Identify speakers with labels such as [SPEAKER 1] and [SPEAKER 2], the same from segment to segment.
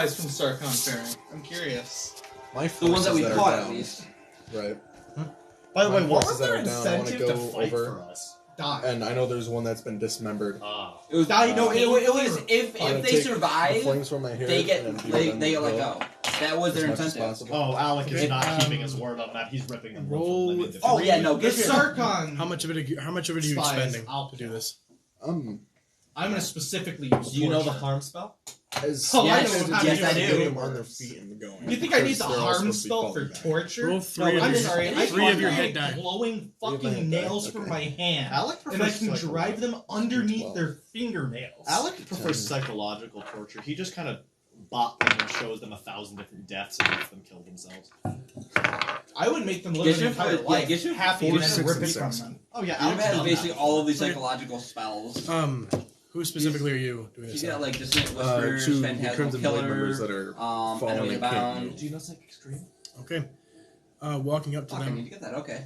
[SPEAKER 1] supplies from Sarkon Ferry? I'm curious.
[SPEAKER 2] My
[SPEAKER 3] The ones that we
[SPEAKER 2] forces
[SPEAKER 3] caught,
[SPEAKER 2] are
[SPEAKER 3] at
[SPEAKER 2] down.
[SPEAKER 3] least.
[SPEAKER 2] Right.
[SPEAKER 4] By the way,
[SPEAKER 2] My
[SPEAKER 4] what
[SPEAKER 2] forces
[SPEAKER 4] was
[SPEAKER 2] that
[SPEAKER 4] their
[SPEAKER 2] are down, I wanna
[SPEAKER 4] incentive to
[SPEAKER 2] go
[SPEAKER 4] fight
[SPEAKER 2] over-
[SPEAKER 4] for us?
[SPEAKER 1] Die.
[SPEAKER 2] And I know there's one that's been dismembered.
[SPEAKER 3] It was no. It was if
[SPEAKER 2] I'm
[SPEAKER 3] they
[SPEAKER 2] gonna take the
[SPEAKER 3] survive,
[SPEAKER 2] flames from my hair
[SPEAKER 3] they get
[SPEAKER 2] and
[SPEAKER 3] they get let go. That was their
[SPEAKER 2] as much as
[SPEAKER 3] incentive.
[SPEAKER 2] possible.
[SPEAKER 4] Oh, Alec is
[SPEAKER 5] Okay,
[SPEAKER 4] not keeping his word on that. He's ripping them
[SPEAKER 5] roll
[SPEAKER 4] from them
[SPEAKER 3] Oh yeah, no.
[SPEAKER 1] The
[SPEAKER 3] Get your
[SPEAKER 1] Sarkon.
[SPEAKER 5] How much of it are you
[SPEAKER 1] Spies,
[SPEAKER 5] expending
[SPEAKER 1] I'll
[SPEAKER 5] to do this?
[SPEAKER 1] I'm gonna specifically use.
[SPEAKER 4] Do you know the
[SPEAKER 1] torture.
[SPEAKER 4] harm spell?
[SPEAKER 2] As
[SPEAKER 1] Oh,
[SPEAKER 3] Yes,
[SPEAKER 1] I know how to
[SPEAKER 3] yes,
[SPEAKER 1] do
[SPEAKER 3] I
[SPEAKER 1] it.
[SPEAKER 3] do.
[SPEAKER 2] Get them on their feet and going.
[SPEAKER 1] You think I need
[SPEAKER 2] Because
[SPEAKER 1] the
[SPEAKER 2] they're all
[SPEAKER 1] harm
[SPEAKER 2] supposed to be
[SPEAKER 1] spell for
[SPEAKER 2] falling back.
[SPEAKER 1] torture?
[SPEAKER 5] Roll three
[SPEAKER 1] No,
[SPEAKER 5] of
[SPEAKER 1] I'm
[SPEAKER 5] your
[SPEAKER 1] sorry. I
[SPEAKER 5] three of your
[SPEAKER 1] can
[SPEAKER 5] head die.
[SPEAKER 1] glowing
[SPEAKER 2] Three of
[SPEAKER 1] fucking
[SPEAKER 2] my head die,
[SPEAKER 1] nails from
[SPEAKER 2] okay.
[SPEAKER 1] my hand,
[SPEAKER 4] Alec
[SPEAKER 1] and I
[SPEAKER 4] prefers
[SPEAKER 1] can drive them underneath
[SPEAKER 2] 12.
[SPEAKER 1] their fingernails.
[SPEAKER 4] Alec prefers psychological torture. He just kind of bot them and shows them 1,000 different deaths and makes them kill themselves.
[SPEAKER 1] I would make them live
[SPEAKER 3] Get
[SPEAKER 1] an
[SPEAKER 3] your
[SPEAKER 1] entire
[SPEAKER 3] foot-
[SPEAKER 1] life,
[SPEAKER 3] get your
[SPEAKER 1] happy,
[SPEAKER 2] four,
[SPEAKER 1] and then
[SPEAKER 2] six,
[SPEAKER 1] rip
[SPEAKER 2] and
[SPEAKER 1] it from
[SPEAKER 2] six.
[SPEAKER 1] them.
[SPEAKER 4] Oh yeah,
[SPEAKER 3] You
[SPEAKER 4] Alec's
[SPEAKER 3] have
[SPEAKER 4] done
[SPEAKER 3] basically
[SPEAKER 4] that.
[SPEAKER 3] all of these
[SPEAKER 5] Okay.
[SPEAKER 3] psychological spells.
[SPEAKER 5] Who specifically are you doing
[SPEAKER 3] You
[SPEAKER 5] this?
[SPEAKER 3] get
[SPEAKER 5] on?
[SPEAKER 3] like Distant Whispers,
[SPEAKER 2] Two
[SPEAKER 3] Phantasmal
[SPEAKER 2] Crimson Blade members
[SPEAKER 3] Killer,
[SPEAKER 2] that are
[SPEAKER 3] Enemy
[SPEAKER 2] falling and
[SPEAKER 3] Bound.
[SPEAKER 2] can't
[SPEAKER 4] Do you know Psychic Scream?
[SPEAKER 5] Okay. Walking up to
[SPEAKER 3] Fuck, I need
[SPEAKER 5] them,
[SPEAKER 3] to get that. Okay.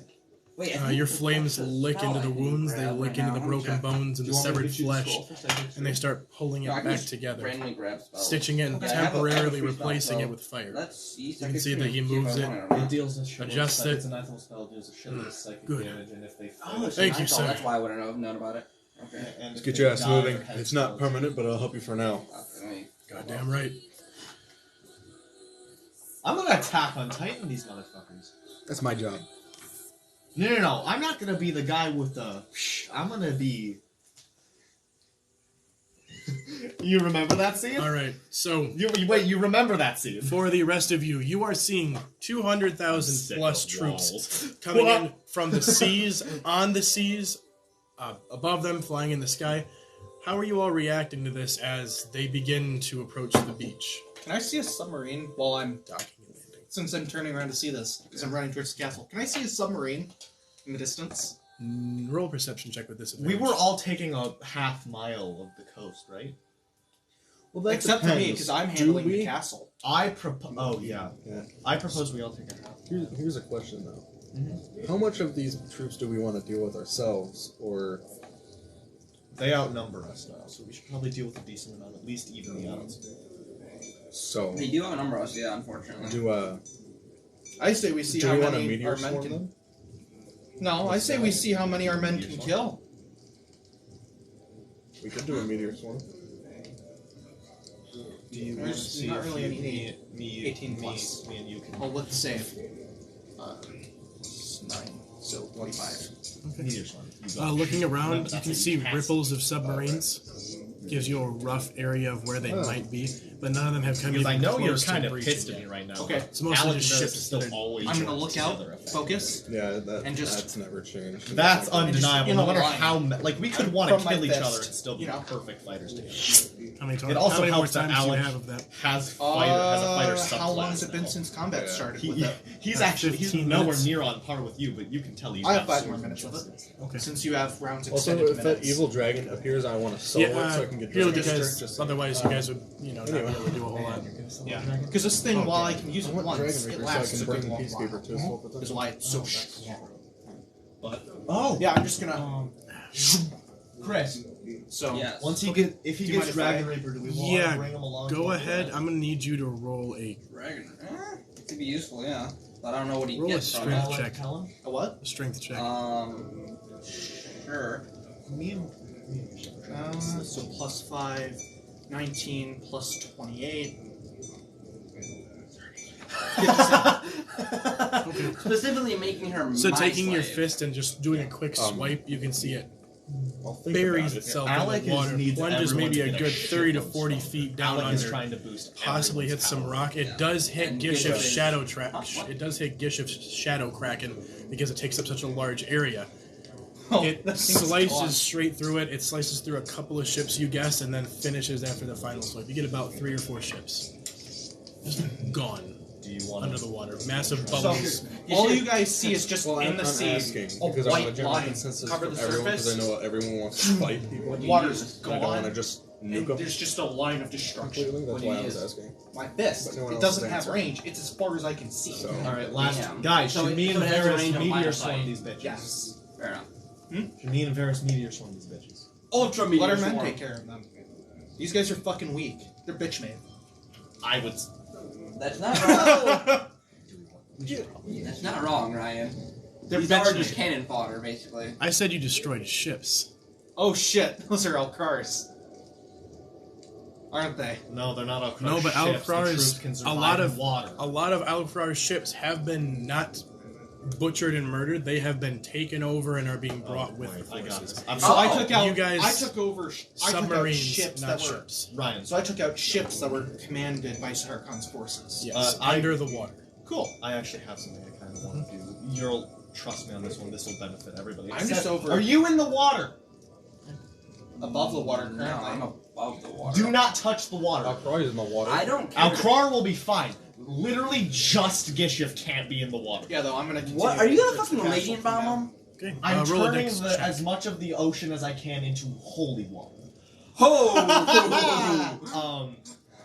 [SPEAKER 3] Wait. I think
[SPEAKER 5] your
[SPEAKER 3] the
[SPEAKER 5] flames
[SPEAKER 3] spell
[SPEAKER 5] lick
[SPEAKER 3] I
[SPEAKER 5] into the
[SPEAKER 3] can
[SPEAKER 5] wounds, they
[SPEAKER 3] grab
[SPEAKER 5] lick
[SPEAKER 3] right
[SPEAKER 5] into
[SPEAKER 3] now.
[SPEAKER 5] the
[SPEAKER 3] Let me
[SPEAKER 5] broken
[SPEAKER 3] check.
[SPEAKER 5] bones and
[SPEAKER 3] Do
[SPEAKER 5] the
[SPEAKER 3] you want me to
[SPEAKER 5] severed
[SPEAKER 3] get you the
[SPEAKER 5] flesh,
[SPEAKER 3] scroll for Psychic
[SPEAKER 5] and they
[SPEAKER 3] Scream?
[SPEAKER 5] start pulling it
[SPEAKER 3] No, I can
[SPEAKER 5] back
[SPEAKER 3] just
[SPEAKER 5] together,
[SPEAKER 3] randomly grab spells.
[SPEAKER 5] stitching it and
[SPEAKER 3] Okay, I have a- I have a
[SPEAKER 5] temporarily
[SPEAKER 3] free spell,
[SPEAKER 5] replacing
[SPEAKER 3] so
[SPEAKER 5] it with fire.
[SPEAKER 3] Let's see.
[SPEAKER 5] You
[SPEAKER 3] Psychic
[SPEAKER 5] can see that he
[SPEAKER 3] Scream.
[SPEAKER 5] moves
[SPEAKER 3] See
[SPEAKER 5] it.
[SPEAKER 3] if I want
[SPEAKER 4] It
[SPEAKER 3] to-
[SPEAKER 4] deals a shit.
[SPEAKER 5] Adjust it.
[SPEAKER 4] It's an anathema spell. It deals a shitload of psychic
[SPEAKER 5] Good.
[SPEAKER 4] damage, and if they
[SPEAKER 3] Oh, it's
[SPEAKER 5] Thank
[SPEAKER 3] an
[SPEAKER 5] you,
[SPEAKER 3] iPhone,
[SPEAKER 5] sir.
[SPEAKER 3] That's why I wouldn't have known about it. Okay.
[SPEAKER 4] and
[SPEAKER 2] Let's
[SPEAKER 4] if
[SPEAKER 2] get
[SPEAKER 4] they
[SPEAKER 2] your ass
[SPEAKER 4] die,
[SPEAKER 2] moving.
[SPEAKER 4] their head
[SPEAKER 2] It's not
[SPEAKER 4] explodes.
[SPEAKER 2] permanent, but I'll help you for now.
[SPEAKER 3] Okay.
[SPEAKER 5] Goddamn right.
[SPEAKER 4] I'm gonna attack on Titan these motherfuckers.
[SPEAKER 2] That's my job.
[SPEAKER 4] No. I'm not gonna be the guy with the. I'm gonna be. You remember that scene?
[SPEAKER 5] All right. So
[SPEAKER 4] Wait, you remember that scene?
[SPEAKER 5] for the rest of you, you are seeing 200,000
[SPEAKER 4] Sick
[SPEAKER 5] plus
[SPEAKER 4] of
[SPEAKER 5] troops
[SPEAKER 4] walls.
[SPEAKER 5] coming in from the seas, on the seas, above them, flying in the sky. How are you all reacting to this as they begin to approach the beach?
[SPEAKER 1] Can I see a submarine while I'm
[SPEAKER 5] Docking and landing.
[SPEAKER 1] since I'm turning around to see this because I'm running towards the castle? Can I see a submarine in the distance?
[SPEAKER 5] Roll a perception check with this.
[SPEAKER 4] We were all taking a half mile of the coast, right?
[SPEAKER 2] Well, that
[SPEAKER 1] Except for me
[SPEAKER 2] depends.
[SPEAKER 1] because I'm
[SPEAKER 2] Do
[SPEAKER 1] handling
[SPEAKER 2] we?
[SPEAKER 1] the castle.
[SPEAKER 4] I propose. Oh yeah.
[SPEAKER 2] Yeah.
[SPEAKER 4] I propose we all take a half.
[SPEAKER 2] Here's a question though. How much of these troops do we want to deal with ourselves, or
[SPEAKER 4] They outnumber us now, so we should probably deal with a decent amount, at least even the odds.
[SPEAKER 2] so?
[SPEAKER 3] They do have a number of us, yeah, unfortunately.
[SPEAKER 1] I say we see
[SPEAKER 2] Do
[SPEAKER 1] how
[SPEAKER 2] we want a
[SPEAKER 1] many
[SPEAKER 2] meteor
[SPEAKER 1] our men
[SPEAKER 2] swarm
[SPEAKER 1] can.
[SPEAKER 2] them?
[SPEAKER 1] No, I say we see how many our men can kill.
[SPEAKER 2] We could do a meteor swarm.
[SPEAKER 4] Do you
[SPEAKER 1] There's
[SPEAKER 4] want to see
[SPEAKER 1] not
[SPEAKER 4] if
[SPEAKER 1] really
[SPEAKER 4] you,
[SPEAKER 1] any
[SPEAKER 4] me,
[SPEAKER 1] 18 plus.
[SPEAKER 4] me and you can
[SPEAKER 1] Well, let's say 9, so 25.
[SPEAKER 4] meteor swarm? You go.
[SPEAKER 5] Looking around,
[SPEAKER 4] Remember,
[SPEAKER 5] you
[SPEAKER 4] that's
[SPEAKER 5] can
[SPEAKER 4] a
[SPEAKER 5] see
[SPEAKER 4] passive.
[SPEAKER 5] ripples of submarines. Gives you a rough area of where they might be, but none of them have come
[SPEAKER 4] Because I
[SPEAKER 5] even
[SPEAKER 4] know you're
[SPEAKER 5] close to
[SPEAKER 4] kind of
[SPEAKER 5] breaching
[SPEAKER 4] pissed at
[SPEAKER 5] yet.
[SPEAKER 4] me right now.
[SPEAKER 1] Okay.
[SPEAKER 5] It's mostly
[SPEAKER 4] Alex
[SPEAKER 5] just
[SPEAKER 4] Nurse
[SPEAKER 5] ships
[SPEAKER 4] is still
[SPEAKER 5] that are-
[SPEAKER 4] always.
[SPEAKER 1] I'm gonna
[SPEAKER 4] joins
[SPEAKER 1] look
[SPEAKER 4] together
[SPEAKER 1] out,
[SPEAKER 4] effectively.
[SPEAKER 1] focus.
[SPEAKER 2] Yeah, that,
[SPEAKER 1] And just-
[SPEAKER 2] that's never changed.
[SPEAKER 4] That's
[SPEAKER 2] It's like-
[SPEAKER 4] undeniable.
[SPEAKER 1] in
[SPEAKER 4] No
[SPEAKER 1] a
[SPEAKER 4] matter
[SPEAKER 1] line.
[SPEAKER 4] how like we could want
[SPEAKER 1] From
[SPEAKER 4] to
[SPEAKER 1] my
[SPEAKER 4] kill each
[SPEAKER 1] fist,
[SPEAKER 4] other and still be
[SPEAKER 1] you know.
[SPEAKER 4] perfect fighters together.
[SPEAKER 5] How many,
[SPEAKER 4] It also
[SPEAKER 5] how many more
[SPEAKER 4] helps that
[SPEAKER 5] times do you
[SPEAKER 4] Alex
[SPEAKER 5] have of that?
[SPEAKER 4] has a fighter subclass.
[SPEAKER 1] How long has it been
[SPEAKER 4] now.
[SPEAKER 1] since combat
[SPEAKER 2] Yeah.
[SPEAKER 1] started with it?
[SPEAKER 4] He's actually
[SPEAKER 5] 15
[SPEAKER 4] nowhere
[SPEAKER 5] minutes.
[SPEAKER 4] near on par with you, but you can tell he's
[SPEAKER 1] I have
[SPEAKER 4] got
[SPEAKER 1] 5 more
[SPEAKER 4] swords
[SPEAKER 1] minutes
[SPEAKER 4] and
[SPEAKER 1] with it.
[SPEAKER 5] Okay.
[SPEAKER 1] Since you have rounds
[SPEAKER 2] Also,
[SPEAKER 1] extended
[SPEAKER 2] if
[SPEAKER 1] to
[SPEAKER 2] that
[SPEAKER 1] minutes.
[SPEAKER 2] evil dragon appears, I want to solo it so I can get
[SPEAKER 5] purely
[SPEAKER 2] dragon
[SPEAKER 5] because
[SPEAKER 2] strength, just
[SPEAKER 5] otherwise you guys would, not
[SPEAKER 2] Anyway.
[SPEAKER 5] be able to do a whole lot.
[SPEAKER 1] Yeah, because this thing, while I can use
[SPEAKER 2] I
[SPEAKER 1] it
[SPEAKER 2] want
[SPEAKER 1] once,
[SPEAKER 2] Dragon
[SPEAKER 1] it
[SPEAKER 2] Reaper so I
[SPEAKER 1] lasts
[SPEAKER 2] can
[SPEAKER 1] a
[SPEAKER 2] bring
[SPEAKER 1] good
[SPEAKER 2] the
[SPEAKER 1] long
[SPEAKER 2] Peacekeeper
[SPEAKER 1] while.
[SPEAKER 2] to his full potential.
[SPEAKER 1] That's why it's so strong.
[SPEAKER 4] But
[SPEAKER 1] Yeah, I'm just gonna.
[SPEAKER 4] Chris,
[SPEAKER 1] So
[SPEAKER 3] Yes.
[SPEAKER 4] if he
[SPEAKER 1] Do
[SPEAKER 4] gets
[SPEAKER 1] you mind if
[SPEAKER 4] Dragon
[SPEAKER 1] I-
[SPEAKER 4] Reaper, do we want
[SPEAKER 5] Yeah,
[SPEAKER 4] to bring him along?
[SPEAKER 5] Go
[SPEAKER 4] to
[SPEAKER 5] ahead.
[SPEAKER 4] the
[SPEAKER 5] I'm gonna need you to roll a
[SPEAKER 3] Dragon. It could be useful, yeah. But I don't know what he
[SPEAKER 5] Roll a
[SPEAKER 3] gets from
[SPEAKER 5] strength
[SPEAKER 3] it.
[SPEAKER 5] check.
[SPEAKER 4] Tell him?
[SPEAKER 1] a what?
[SPEAKER 5] strength check.
[SPEAKER 3] Sure.
[SPEAKER 4] Me and
[SPEAKER 1] So plus 5, 19 plus 28.
[SPEAKER 3] Specifically making her
[SPEAKER 5] So
[SPEAKER 3] my
[SPEAKER 5] taking your
[SPEAKER 3] slave.
[SPEAKER 5] fist and just doing a quick swipe, you can see it
[SPEAKER 2] I'll think
[SPEAKER 5] buries
[SPEAKER 2] about it.
[SPEAKER 5] itself
[SPEAKER 4] Alec
[SPEAKER 5] in the water,
[SPEAKER 4] needs
[SPEAKER 5] plunges
[SPEAKER 4] everyone
[SPEAKER 5] maybe
[SPEAKER 4] to
[SPEAKER 5] a
[SPEAKER 4] get
[SPEAKER 5] good 30 to
[SPEAKER 4] shitload
[SPEAKER 5] 40
[SPEAKER 4] stronger.
[SPEAKER 5] feet down
[SPEAKER 4] Alec is
[SPEAKER 5] under.
[SPEAKER 4] trying to boost
[SPEAKER 5] Possibly
[SPEAKER 4] everyone's
[SPEAKER 5] hits some
[SPEAKER 4] power.
[SPEAKER 5] rock. It
[SPEAKER 3] Yeah.
[SPEAKER 5] does hit
[SPEAKER 3] And
[SPEAKER 5] Gish
[SPEAKER 3] Gish
[SPEAKER 5] of
[SPEAKER 3] is-
[SPEAKER 5] Shadow Track.
[SPEAKER 3] what?
[SPEAKER 5] It does hit Gish of Shadow Kraken because it takes up such a large area.
[SPEAKER 1] Oh,
[SPEAKER 5] It
[SPEAKER 1] that thing's
[SPEAKER 5] slices
[SPEAKER 1] gone.
[SPEAKER 5] straight through it. It slices through a couple of ships, you guess, and then finishes after the final swipe. You get about 3 or 4 ships. Just gone
[SPEAKER 4] Do you want
[SPEAKER 5] under
[SPEAKER 4] to
[SPEAKER 5] the water. Massive
[SPEAKER 1] So,
[SPEAKER 5] bubbles.
[SPEAKER 1] all you guys see is just
[SPEAKER 2] Well,
[SPEAKER 1] in
[SPEAKER 2] I'm
[SPEAKER 1] the sea
[SPEAKER 2] asking
[SPEAKER 1] a
[SPEAKER 2] because I want a
[SPEAKER 1] white
[SPEAKER 2] general
[SPEAKER 1] line
[SPEAKER 2] consensus
[SPEAKER 1] cover
[SPEAKER 2] from
[SPEAKER 1] the
[SPEAKER 2] everyone because I
[SPEAKER 1] surface.
[SPEAKER 2] know everyone wants to fight people.
[SPEAKER 1] Water's
[SPEAKER 2] And I don't want to
[SPEAKER 1] gone.
[SPEAKER 2] just
[SPEAKER 1] And
[SPEAKER 2] nuke them
[SPEAKER 1] there's just a line of destruction.
[SPEAKER 2] completely. That's
[SPEAKER 3] What
[SPEAKER 2] why
[SPEAKER 3] do
[SPEAKER 2] I
[SPEAKER 3] you
[SPEAKER 2] was
[SPEAKER 3] use?
[SPEAKER 2] asking.
[SPEAKER 1] My fist.
[SPEAKER 2] But no one
[SPEAKER 1] It
[SPEAKER 2] else
[SPEAKER 1] doesn't
[SPEAKER 2] is
[SPEAKER 1] have
[SPEAKER 2] answering.
[SPEAKER 1] range. It's as far as I can see.
[SPEAKER 2] So-
[SPEAKER 4] All right, last
[SPEAKER 3] Damn.
[SPEAKER 4] guys.
[SPEAKER 3] So
[SPEAKER 4] Should
[SPEAKER 3] it-
[SPEAKER 4] me and
[SPEAKER 3] so it has a
[SPEAKER 4] Varys
[SPEAKER 3] range of line
[SPEAKER 4] meteor
[SPEAKER 3] of
[SPEAKER 4] swarm
[SPEAKER 3] sight.
[SPEAKER 4] these bitches?
[SPEAKER 1] Yes.
[SPEAKER 3] Fair enough.
[SPEAKER 4] Should me and Varys meteor swarm these bitches?
[SPEAKER 3] Ultra
[SPEAKER 1] Let
[SPEAKER 3] meteor
[SPEAKER 1] our men
[SPEAKER 3] swarm.
[SPEAKER 1] take care of them. These guys are fucking weak. They're bitch made.
[SPEAKER 4] I would.
[SPEAKER 3] That's not wrong.
[SPEAKER 4] Yeah.
[SPEAKER 3] That's not wrong, Ryan.
[SPEAKER 1] They're
[SPEAKER 3] These are
[SPEAKER 1] mentioning-
[SPEAKER 3] just cannon fodder, basically.
[SPEAKER 5] I said you destroyed ships.
[SPEAKER 1] Oh shit! Those are Alcars, aren't they?
[SPEAKER 4] No, they're not Alcrar
[SPEAKER 5] No, but
[SPEAKER 4] ships. The
[SPEAKER 5] Alcrar's
[SPEAKER 4] troops can
[SPEAKER 5] a
[SPEAKER 4] survive
[SPEAKER 5] lot
[SPEAKER 4] in
[SPEAKER 5] of
[SPEAKER 4] water.
[SPEAKER 5] A lot of Alcrar's ships have been not butchered and murdered. They have been taken over and are being brought with the
[SPEAKER 4] I got
[SPEAKER 5] forces.
[SPEAKER 4] this. I'm
[SPEAKER 1] So
[SPEAKER 4] sorry.
[SPEAKER 1] I took out.
[SPEAKER 5] you guys-
[SPEAKER 1] I took over. I took out
[SPEAKER 5] Submarines,
[SPEAKER 1] ships
[SPEAKER 5] not
[SPEAKER 1] that were.
[SPEAKER 5] ships.
[SPEAKER 4] Ryan.
[SPEAKER 1] So I took out ships that were commanded by Sarkon's forces.
[SPEAKER 5] Yes,
[SPEAKER 4] I-
[SPEAKER 5] under the water.
[SPEAKER 1] Cool.
[SPEAKER 4] I actually have something I kind of want to do. You'll trust me on this one. This will benefit everybody.
[SPEAKER 1] I'm just over.
[SPEAKER 4] Are you in the water?
[SPEAKER 1] above the water currently?
[SPEAKER 3] No, I'm above the water.
[SPEAKER 4] Do not touch the water.
[SPEAKER 2] Alcroy is in the water.
[SPEAKER 3] I don't care.
[SPEAKER 4] Alcrar will be fine. Literally, just Gishiv can't be in the water.
[SPEAKER 1] Yeah, though I'm gonna. Continue
[SPEAKER 3] What? Are you gonna
[SPEAKER 1] towards
[SPEAKER 3] fucking
[SPEAKER 1] the
[SPEAKER 3] radiant
[SPEAKER 1] castle
[SPEAKER 3] bomb
[SPEAKER 1] from
[SPEAKER 3] him?
[SPEAKER 5] Okay,
[SPEAKER 4] I'm
[SPEAKER 5] roll a
[SPEAKER 4] turning
[SPEAKER 5] dex
[SPEAKER 4] the,
[SPEAKER 5] check.
[SPEAKER 4] as much of the ocean as I can into holy water.
[SPEAKER 3] Oh!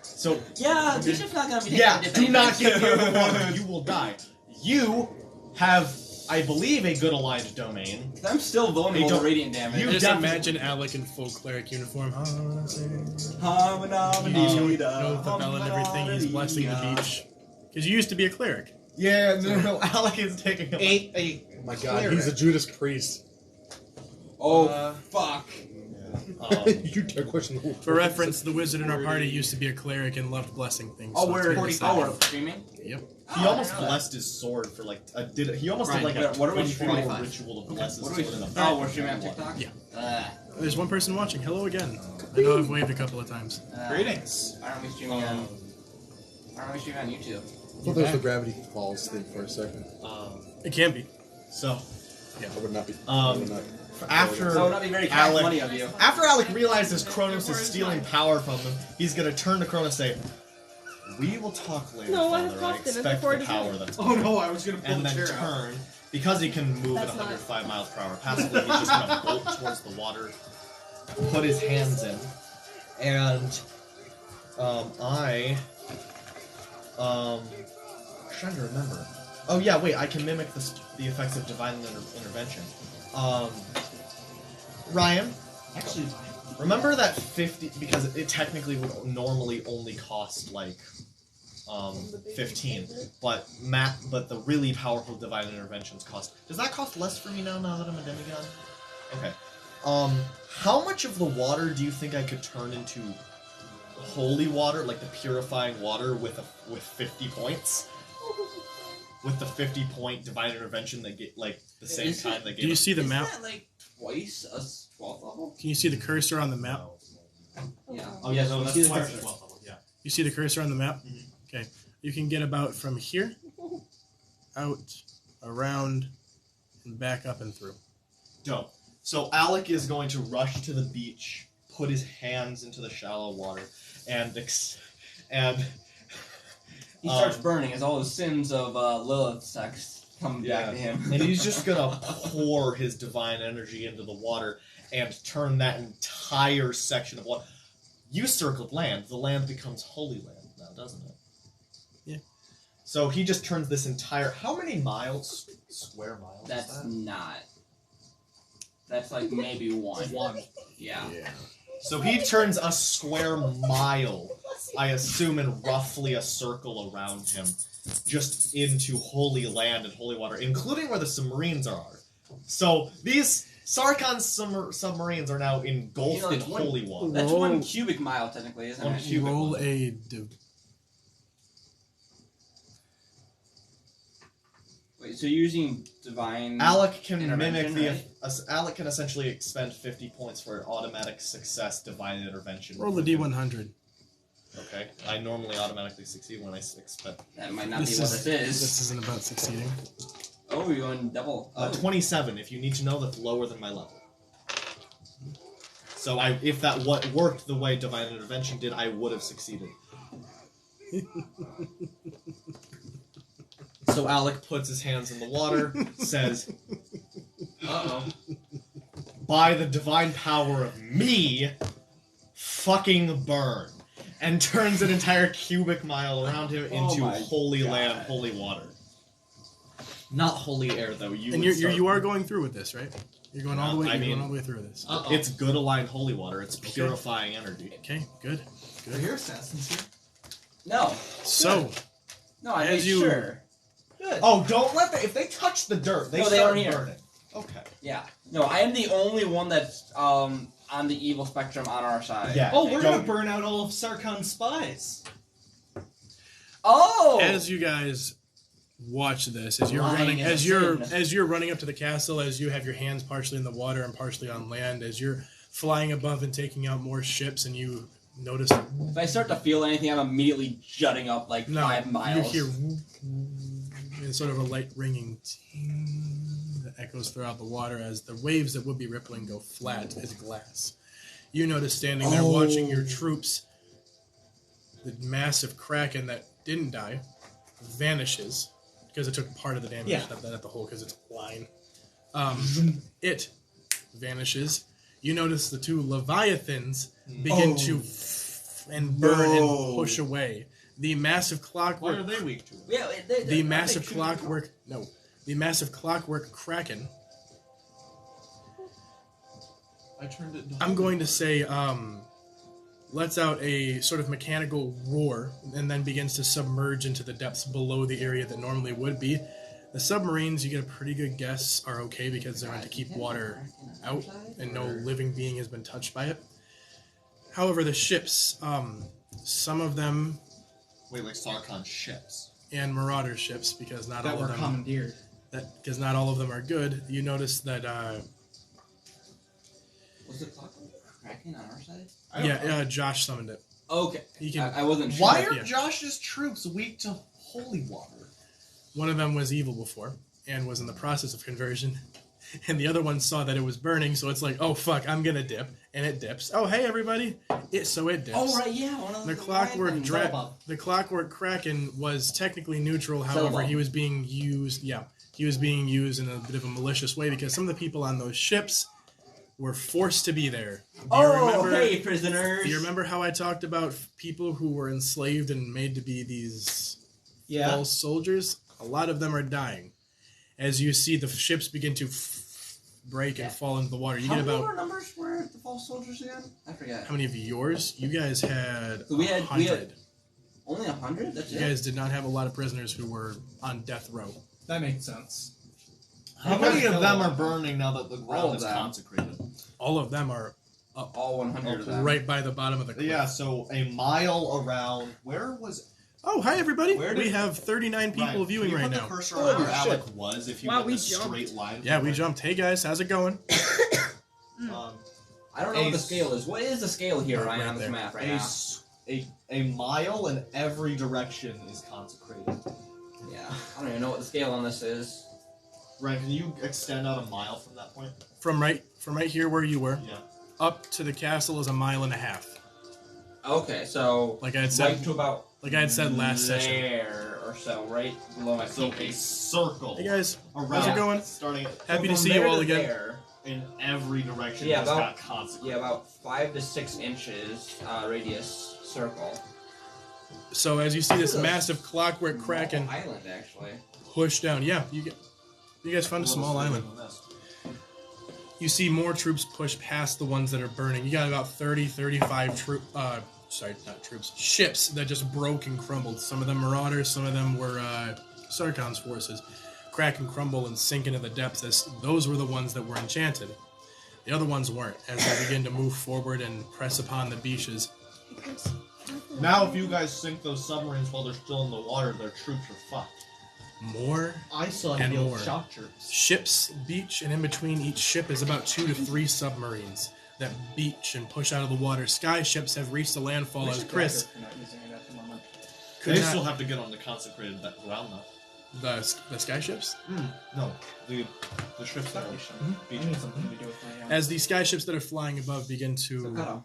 [SPEAKER 4] So
[SPEAKER 3] Yeah, Bishop's not gonna be taking
[SPEAKER 4] yeah,
[SPEAKER 3] a dip
[SPEAKER 4] do not
[SPEAKER 3] anytime
[SPEAKER 4] get near the
[SPEAKER 3] soon.
[SPEAKER 4] water. You will die. You have, I believe, a good aligned domain.
[SPEAKER 3] I'm still vulnerable
[SPEAKER 4] Hey,
[SPEAKER 3] to
[SPEAKER 4] don't-
[SPEAKER 3] radiant damage.
[SPEAKER 4] you
[SPEAKER 5] Just
[SPEAKER 4] definitely-
[SPEAKER 5] imagine Alec in full cleric uniform. He's going with the bell and everything. He's blessing the beach. Because you used to be a cleric.
[SPEAKER 4] Yeah, no, Alec is taking a
[SPEAKER 1] A
[SPEAKER 2] Oh my god,
[SPEAKER 1] cleric.
[SPEAKER 2] he's a Judas priest.
[SPEAKER 3] Oh, fuck.
[SPEAKER 2] You dare question the
[SPEAKER 5] For reference, the wizard in our party used to be a cleric and loved blessing things.
[SPEAKER 3] Oh,
[SPEAKER 5] so it's
[SPEAKER 3] we're
[SPEAKER 5] very
[SPEAKER 3] streaming?
[SPEAKER 5] Yep.
[SPEAKER 4] He almost blessed his sword for like he almost
[SPEAKER 3] Right,
[SPEAKER 4] did like
[SPEAKER 3] what
[SPEAKER 4] a
[SPEAKER 3] are we
[SPEAKER 4] 24-hour
[SPEAKER 3] streaming?
[SPEAKER 4] ritual to bless his
[SPEAKER 3] What are we
[SPEAKER 4] sword in the
[SPEAKER 3] Oh, we're streaming on TikTok?
[SPEAKER 5] Yeah. There's one person watching. Hello again. I know I've waved a couple of times.
[SPEAKER 1] Greetings.
[SPEAKER 3] Why aren't we streaming on YouTube?
[SPEAKER 2] I thought there was the Gravity Falls thing for a second.
[SPEAKER 5] It can be.
[SPEAKER 4] So
[SPEAKER 2] I would not be.
[SPEAKER 4] Um, after
[SPEAKER 3] That would not be very cash
[SPEAKER 4] Alec,
[SPEAKER 3] money of you.
[SPEAKER 4] after Alec realizes Kronos is stealing power from him, he's gonna turn to Kronos and say, "We will talk later,
[SPEAKER 6] No, I have
[SPEAKER 4] Father. I
[SPEAKER 6] Boston. I'm
[SPEAKER 4] expect
[SPEAKER 6] forward
[SPEAKER 4] the
[SPEAKER 6] to
[SPEAKER 4] power
[SPEAKER 6] go.
[SPEAKER 4] that's
[SPEAKER 1] Oh no, I was gonna pull
[SPEAKER 4] and
[SPEAKER 1] the
[SPEAKER 4] then
[SPEAKER 1] chair out.
[SPEAKER 4] turn because he can move at
[SPEAKER 6] That's not-
[SPEAKER 4] 105 miles per hour passively. He's just gonna bolt towards the water, put his hands in, and I'm trying to remember. Oh yeah, wait. I can mimic the effects of divine intervention. Ryan, actually, remember that 50 because it technically would normally only cost like 15, but the really powerful divine interventions cost. Does that cost less for me now that I'm a demigod? Okay. How much of the water do you think I could turn into holy water, like the purifying water with 50 points? With the 50-point divine intervention that get like the same
[SPEAKER 3] Is it-
[SPEAKER 4] time that
[SPEAKER 5] Do you see the
[SPEAKER 3] Isn't
[SPEAKER 5] map?
[SPEAKER 3] that like twice a 12th level?
[SPEAKER 5] Can you see the cursor on the map?
[SPEAKER 3] Yeah.
[SPEAKER 4] Oh yeah, no,
[SPEAKER 3] See
[SPEAKER 4] that's
[SPEAKER 3] the
[SPEAKER 4] twice
[SPEAKER 3] cursor.
[SPEAKER 4] as well. Yeah.
[SPEAKER 5] You see the cursor on the map?
[SPEAKER 4] Mhm.
[SPEAKER 5] Okay. You can get about from here, out, around, and back up and through.
[SPEAKER 4] Dope. So Alec is going to rush to the beach, put his hands into the shallow water, and
[SPEAKER 3] He starts burning as all the sins of Lilith sex come
[SPEAKER 4] Yeah.
[SPEAKER 3] back to him.
[SPEAKER 4] and he's just gonna pour his divine energy into the water and turn that entire section of water. You circled land. The land becomes holy land now, doesn't it?
[SPEAKER 5] Yeah.
[SPEAKER 4] So he just turns this entire. How many miles? Square miles?
[SPEAKER 3] That's
[SPEAKER 4] Is that?
[SPEAKER 3] not. That's like maybe one. Yeah.
[SPEAKER 4] So he turns a square mile, I assume in roughly a circle around him, just into holy land and holy water, including where the submarines are. So these Sarkon's submarines are now engulfed
[SPEAKER 3] You know,
[SPEAKER 4] in
[SPEAKER 3] it's one-
[SPEAKER 4] holy water.
[SPEAKER 3] That's
[SPEAKER 5] Roll-
[SPEAKER 3] 1 cubic mile technically, isn't
[SPEAKER 4] One
[SPEAKER 3] it?
[SPEAKER 4] cubic
[SPEAKER 5] Roll
[SPEAKER 4] mile.
[SPEAKER 5] a
[SPEAKER 3] Wait, so you're using divine?
[SPEAKER 4] Alec can mimic
[SPEAKER 3] Intervention,
[SPEAKER 4] the.
[SPEAKER 3] right?
[SPEAKER 4] Alec can essentially expend 50 points for an automatic success divine intervention.
[SPEAKER 5] roll a d100.
[SPEAKER 4] Okay, I normally automatically succeed when I expect.
[SPEAKER 3] That might not
[SPEAKER 5] This
[SPEAKER 3] be what
[SPEAKER 5] is
[SPEAKER 3] this is.
[SPEAKER 5] this isn't about succeeding.
[SPEAKER 3] Oh, you're going double.
[SPEAKER 4] 27. If you need to know, that's lower than my level. So if that worked the way divine intervention did, I would have succeeded. So Alec puts his hands in the water, says,
[SPEAKER 3] Uh-oh.
[SPEAKER 4] "By the divine power of me, fucking burn," and turns an entire cubic mile around him into
[SPEAKER 3] my
[SPEAKER 4] holy
[SPEAKER 3] God.
[SPEAKER 4] land, holy water. Not holy air, though.
[SPEAKER 5] And you are going through with this, right? You're going all the way.
[SPEAKER 4] I
[SPEAKER 5] You're
[SPEAKER 4] mean-
[SPEAKER 5] going all the way through this.
[SPEAKER 4] It's good aligned holy water. It's purifying energy.
[SPEAKER 5] Okay, good.
[SPEAKER 1] We're here, assassins here.
[SPEAKER 3] No.
[SPEAKER 5] So,
[SPEAKER 3] No, I
[SPEAKER 5] As
[SPEAKER 3] made
[SPEAKER 5] you-
[SPEAKER 3] sure.
[SPEAKER 1] Good.
[SPEAKER 4] Oh, don't let if they touch the dirt, they
[SPEAKER 3] No, they
[SPEAKER 4] start
[SPEAKER 3] aren't here.
[SPEAKER 4] burning. Okay.
[SPEAKER 3] Yeah. No, I am the only one that's on the evil spectrum on our side.
[SPEAKER 4] Yeah.
[SPEAKER 1] Oh, we're
[SPEAKER 4] Don't-
[SPEAKER 1] gonna burn out all of Sarkon's spies.
[SPEAKER 3] Oh.
[SPEAKER 5] as you guys watch this, as you're
[SPEAKER 3] Lying
[SPEAKER 5] running,
[SPEAKER 3] is a
[SPEAKER 5] as
[SPEAKER 3] sin.
[SPEAKER 5] you're running up to the castle, as you have your hands partially in the water and partially on land, as you're flying above and taking out more ships, and you notice
[SPEAKER 3] If I start to feel anything, I'm immediately jutting up like 5 miles.
[SPEAKER 5] you hear and sort of a light ringing ting that echoes throughout the water as the waves that would be rippling go flat as glass. You notice standing there watching your troops, the massive kraken that didn't die vanishes because it took part of the damage,
[SPEAKER 1] Yeah.
[SPEAKER 5] not the whole, because it's a line. It vanishes. You notice the two leviathans begin to and burn and push away. The massive
[SPEAKER 4] Why
[SPEAKER 5] clockwork.
[SPEAKER 4] are they weak to it?
[SPEAKER 3] Yeah,
[SPEAKER 5] The massive clockwork. No, the massive clockwork kraken.
[SPEAKER 1] I turned it down.
[SPEAKER 5] I'm going to say lets out a sort of mechanical roar and then begins to submerge into the depths below the area that normally would be. The submarines, you get a pretty good guess, are okay because they're meant to keep water out and no living being has been touched by it. However, the ships, some of them,
[SPEAKER 4] Wait, like Sarkon ships.
[SPEAKER 5] and marauder ships, because not
[SPEAKER 1] that
[SPEAKER 5] all
[SPEAKER 1] were
[SPEAKER 5] of them,
[SPEAKER 1] commandeered.
[SPEAKER 5] because not all of them are good. You notice that,
[SPEAKER 3] Was the clock cracking on our side?
[SPEAKER 5] Josh summoned it.
[SPEAKER 3] Okay.
[SPEAKER 5] He can.
[SPEAKER 3] I wasn't sure.
[SPEAKER 4] Why are
[SPEAKER 5] Yeah.
[SPEAKER 4] Josh's troops weak to holy water?
[SPEAKER 5] One of them was evil before and was in the process of conversion, and the other one saw that it was burning, so it's like, oh fuck, I'm gonna dip, and it dips. Oh hey everybody, it dips.
[SPEAKER 3] Oh right, yeah. One of
[SPEAKER 5] The clockwork kraken was technically neutral. However,
[SPEAKER 3] Zelda.
[SPEAKER 5] he was being used. Yeah, he was being used in a bit of a malicious way because some of the people on those ships were forced to be there. Do you remember?
[SPEAKER 3] Hey, prisoners.
[SPEAKER 5] Do you remember how I talked about people who were enslaved and made to be these false soldiers? A lot of them are dying. As you see the ships begin to break and fall into the water. You
[SPEAKER 3] How
[SPEAKER 5] get
[SPEAKER 3] many
[SPEAKER 5] about
[SPEAKER 3] more numbers were the false soldiers again? I forget.
[SPEAKER 5] how many of yours? You guys had
[SPEAKER 3] We had
[SPEAKER 5] 100.
[SPEAKER 3] only 100. That's
[SPEAKER 5] You
[SPEAKER 3] it.
[SPEAKER 5] guys did not have a lot of prisoners who were on death row.
[SPEAKER 1] That makes sense.
[SPEAKER 4] How many of them are burning now that the
[SPEAKER 3] All
[SPEAKER 4] ground
[SPEAKER 3] of
[SPEAKER 4] is
[SPEAKER 3] them.
[SPEAKER 4] consecrated?
[SPEAKER 5] All of them are
[SPEAKER 3] All 100 of them.
[SPEAKER 5] right by the bottom of the cliff.
[SPEAKER 4] Yeah, so a mile around. Where was?
[SPEAKER 5] Oh, hi everybody.
[SPEAKER 4] Where
[SPEAKER 5] We
[SPEAKER 4] did-
[SPEAKER 5] have 39 people
[SPEAKER 4] Ryan,
[SPEAKER 5] viewing
[SPEAKER 4] can you
[SPEAKER 5] right
[SPEAKER 4] put
[SPEAKER 5] now.
[SPEAKER 4] the cursor
[SPEAKER 2] Holy
[SPEAKER 4] on where
[SPEAKER 2] shit.
[SPEAKER 4] Alec was if you
[SPEAKER 6] Wow,
[SPEAKER 4] went
[SPEAKER 6] we
[SPEAKER 4] a
[SPEAKER 6] jumped.
[SPEAKER 4] straight line.
[SPEAKER 5] Yeah,
[SPEAKER 4] from
[SPEAKER 5] we
[SPEAKER 4] where-
[SPEAKER 5] jumped. Hey guys, how's it going?
[SPEAKER 4] Um,
[SPEAKER 3] I don't know what the scale is. What is the scale here,
[SPEAKER 5] Oh,
[SPEAKER 3] Ryan,
[SPEAKER 5] right
[SPEAKER 3] on this
[SPEAKER 5] there.
[SPEAKER 3] map right
[SPEAKER 4] a,
[SPEAKER 3] now?
[SPEAKER 4] s- a mile in every direction is consecrated.
[SPEAKER 3] Yeah. I don't even know what the scale on this is.
[SPEAKER 4] Ryan, can you extend out a mile from that point?
[SPEAKER 5] From right here where you were,
[SPEAKER 4] Yeah.
[SPEAKER 5] up to the castle is a mile and a half.
[SPEAKER 3] Okay, so
[SPEAKER 5] Like I had
[SPEAKER 3] right
[SPEAKER 5] said,
[SPEAKER 3] to about
[SPEAKER 5] last session.
[SPEAKER 3] there or so, right below my
[SPEAKER 4] So
[SPEAKER 3] feet.
[SPEAKER 4] a circle
[SPEAKER 5] Hey guys,
[SPEAKER 4] around.
[SPEAKER 5] how's it going?
[SPEAKER 4] Starting
[SPEAKER 5] Happy to
[SPEAKER 3] From
[SPEAKER 5] see
[SPEAKER 3] there
[SPEAKER 5] you all
[SPEAKER 3] to
[SPEAKER 5] again.
[SPEAKER 3] there,
[SPEAKER 4] in every direction.
[SPEAKER 3] Yeah,
[SPEAKER 4] has
[SPEAKER 3] about-
[SPEAKER 4] got consecrated.
[SPEAKER 3] yeah, about 5 to 6 inches radius circle.
[SPEAKER 5] So as you see this
[SPEAKER 3] Look at
[SPEAKER 5] massive clockwork kraken
[SPEAKER 3] Small island, actually.
[SPEAKER 5] push down, yeah, you guys found a small island. You see more troops push past the ones that are burning. You got about 30, 35 ships that just broke and crumbled. Some of them marauders, some of them were Sarkon's forces. Crack and crumble and sink into the depths as those were the ones that were enchanted. The other ones weren't, as they begin to move forward and press upon the beaches.
[SPEAKER 4] Now, if you guys sink those submarines while they're still in the water, their troops are fucked.
[SPEAKER 5] More
[SPEAKER 1] I saw
[SPEAKER 5] And
[SPEAKER 1] healed
[SPEAKER 5] more.
[SPEAKER 1] shock troops.
[SPEAKER 5] ships beach, and in between each ship is about 2 to 3 submarines that beach and push out of the water. Sky ships have reached the landfall as Chris could
[SPEAKER 4] They
[SPEAKER 5] not,
[SPEAKER 4] still have to get on the consecrated ground, though.
[SPEAKER 5] the sky ships.
[SPEAKER 4] No, the ships that are
[SPEAKER 5] Mhm.
[SPEAKER 1] I need something to do with my
[SPEAKER 5] As the sky ships that are flying above begin
[SPEAKER 3] So
[SPEAKER 5] to.
[SPEAKER 3] cut off.